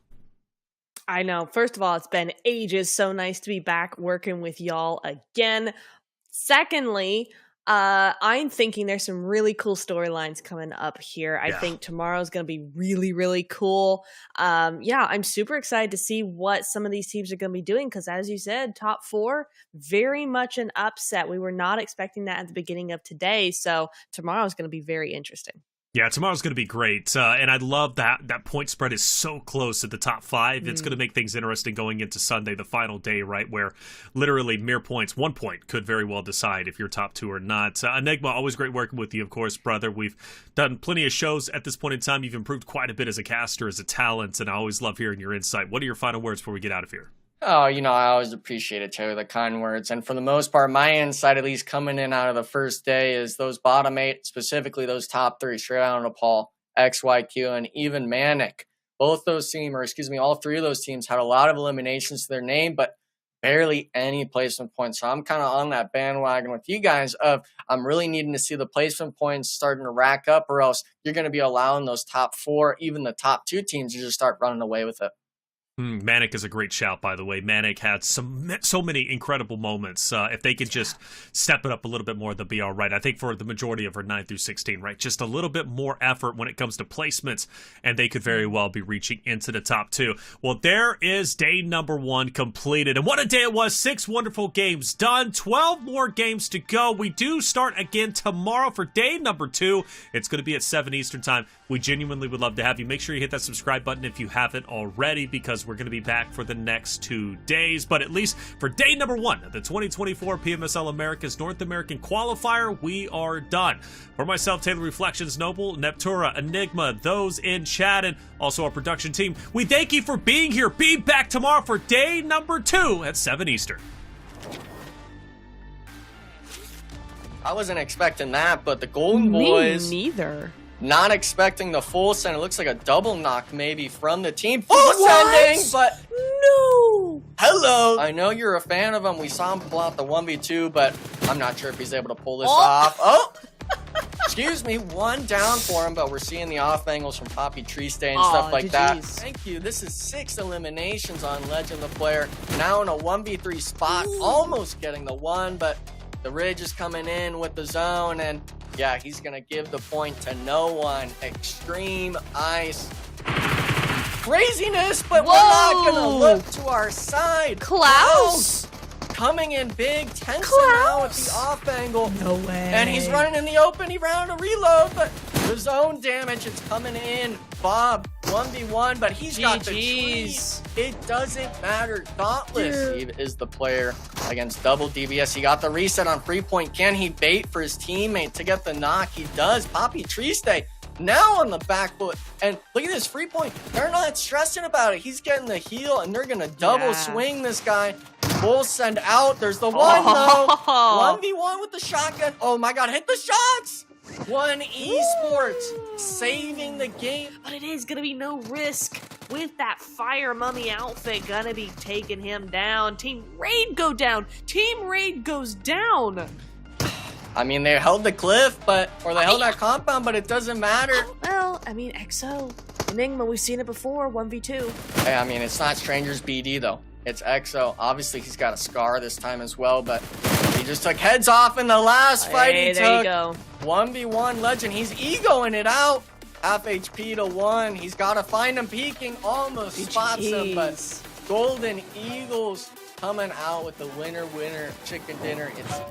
I know. First of all, it's been ages. So nice to be back working with y'all again. Secondly, I'm thinking there's some really cool storylines coming up here. I think tomorrow's going to be really, really cool. I'm super excited to see what some of these teams are going to be doing because, as you said, top 4, very much an upset. We were not expecting that at the beginning of today, so tomorrow's going to be very interesting. Yeah, tomorrow's going to be great, and I love that point spread is so close at the top 5. It's going to make things interesting going into Sunday, the final day, right, where literally mere points, 1 point could very well decide if you're top 2 or not. Enigma, always great working with you, of course, brother. We've done plenty of shows at this point in time. You've improved quite a bit as a caster, as a talent, and I always love hearing your insight. What are your final words before we get out of here? Oh, I always appreciate it, Taylor, the kind words. And for the most part, my insight, at least coming in out of the first day, is those bottom 8, specifically those top 3, straight out of Nepal, XYQ, and even MANIC. Both those teams, all 3 of those teams had a lot of eliminations to their name, but barely any placement points. So I'm kind of on that bandwagon with you guys of I'm really needing to see the placement points starting to rack up, or else you're going to be allowing those top 4, even the top 2 teams to just start running away with it. MANIC is a great shout, by the way. MANIC had so many incredible moments. If they could just step it up a little bit more, they'll be all right. I think for the majority of her 9 through 16, right? Just a little bit more effort when it comes to placements, and they could very well be reaching into the top 2. Well, there is day number 1 completed. And what a day it was. 6 wonderful games done. 12 more games to go. We do start again tomorrow for day number 2. It's going to be at 7 Eastern Time. We genuinely would love to have you. Make sure you hit that subscribe button if you haven't already, because we're going to be back for the next 2 days. But at least for day number 1 of the 2024 PMSL Americas North American Qualifier, we are done. For myself, Taylor Reflections Noble, Neptura, Enigma, those in chat, and also our production team, we thank you for being here. Be back tomorrow for day number 2 at 7 Eastern. I wasn't expecting that, but the Golden Boys... Me neither. Not expecting the full send. It looks like a double knock maybe from the team. Full sending, but no. Hello. I know you're a fan of him. We saw him pull out the 1v2, but I'm not sure if he's able to pull this off. Oh, excuse me. 1 down for him, but we're seeing the off angles from Poppy Triste and stuff like that. Thank you. This is 6 eliminations on Legend the player. Now in a 1v3 spot, almost getting the 1, but the Ridge is coming in with the zone, and yeah, he's going to give the point to no one. Extreme Ice. Craziness, but we're not going to look to our side. Klaus coming in big. Tensa now with the off angle. No way. And he's running in the open. He ran a reload, but the zone damage is coming in. Bob, 1v1, but he's got the trees. It doesn't matter. Dauntless is the player against double DBS. He got the reset on free point. Can he bait for his teammate to get the knock? He does. Poppy Triste now on the back foot. And look at this free point. They're not stressing about it. He's getting the heal, and they're going to double swing this guy. Full send out. There's the 1 though. 1v1 with the shotgun. Oh my god, hit the shots. 1 Esports saving the game. But it is going to be no risk with that Fire Mummy outfit. Going to be taking him down. Team Raid go down. Team Raid goes down. I mean, they held the cliff, or they held that compound, but it doesn't matter. Well, I mean, XO, Enigma, we've seen it before, 1v2. Hey, I mean, it's not StrangersBD, though. It's XO. Obviously, he's got a scar this time as well, but he just took heads off in the last fight he took. There you go. 1v1 Legend. He's egoing it out. Half HP to 1. He's got to find him peeking. Almost spots him, but Golden Eagles coming out with the winner chicken dinner. It's